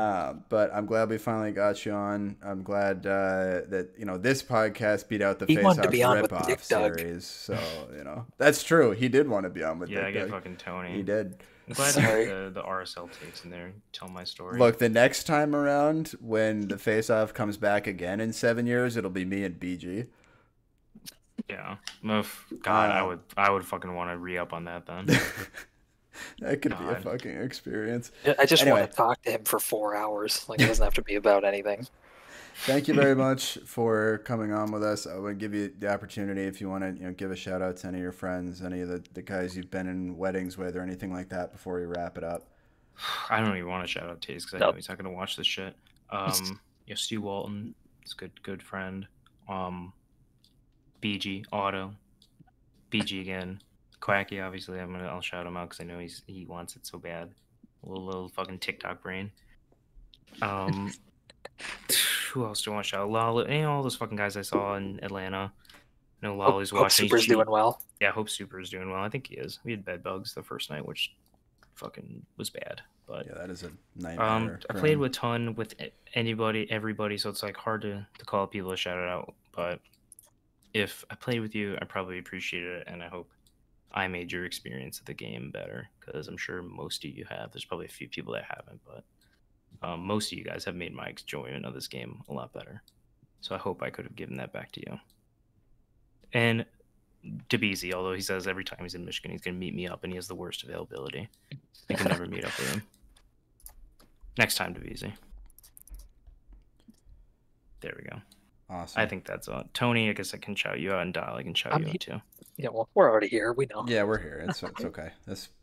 But I'm glad we finally got you on. I'm glad that this podcast beat out the He wanted to Faceoff be on with ripoff Dick Doug. series. So that's true. He did want to be on with Yeah, I Dick get Doug. fucking Tony. He did. I'm glad Sorry. to get the RSL takes in there. Tell my story. Look, the next time around when the Faceoff comes back again in 7 years, it'll be me and BG. Yeah. God, I would fucking want to re-up on that then. That could be a God. fucking experience. I just Anyway. want to talk to him for 4 hours. Like, it doesn't have to be about anything. Thank you very much for coming on with us. I would give you the opportunity if you want to, give a shout out to any of your friends, any of the guys you've been in weddings with, or anything like that before we wrap it up. I don't even want to shout out Taze because I know he's not going to watch this shit. Stu Walton is a good friend. BG Auto, BG again. Quacky, obviously, I'll shout him out because I know he wants it so bad. Little fucking TikTok brain. Who else do I want to shout? Lolly, all those fucking guys I saw in Atlanta. I know Lolly's Hope watching. Super's doing well. Yeah, Hope Super is doing well. I think he is. We had bed bugs the first night, which fucking was bad. But Yeah, that is a nightmare. I played with ton with everybody, so it's like hard to call people to shout it out. But if I played with you, I probably appreciated it, and I hope I made your experience of the game better, because I'm sure most of you have. There's probably a few people that haven't, but most of you guys have made my enjoyment of this game a lot better. So I hope I could have given that back to you. And DeBeezy, although he says every time he's in Michigan he's going to meet me up, and he has the worst availability, I can never meet up with him. Next time, DeBeezy. There we go. Awesome. I think that's Tony. I guess I can shout you out, and Dial I can shout you out too. Yeah, well, we're already here. We know. Yeah, we're here. It's okay.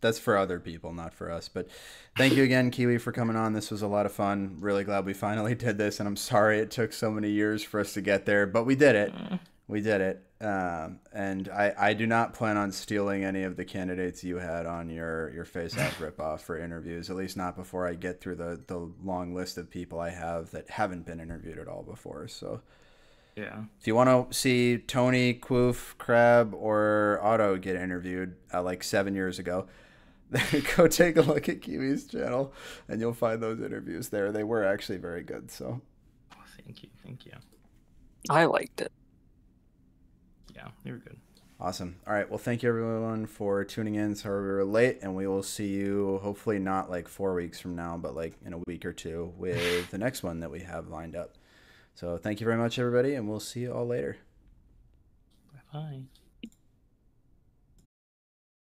That's for other people, not for us. But thank you again, Kiwi, for coming on. This was a lot of fun. Really glad we finally did this, and I'm sorry it took so many years for us to get there, but we did it. We did it. And I do not plan on stealing any of the candidates you had on your Faceoff ripoff for interviews, at least not before I get through the long list of people I have that haven't been interviewed at all before. So. Yeah. If you want to see Tony, Quoof, Crab, or Otto get interviewed like 7 years ago, go take a look at Kiwi's channel, and you'll find those interviews there. They were actually very good. So, thank you. I liked it. Yeah, you were good. Awesome. All right. Well, thank you everyone for tuning in. Sorry we were late, and we will see you hopefully not like 4 weeks from now, but like in a week or two with the next one that we have lined up. So thank you very much, everybody, and we'll see you all later. Bye.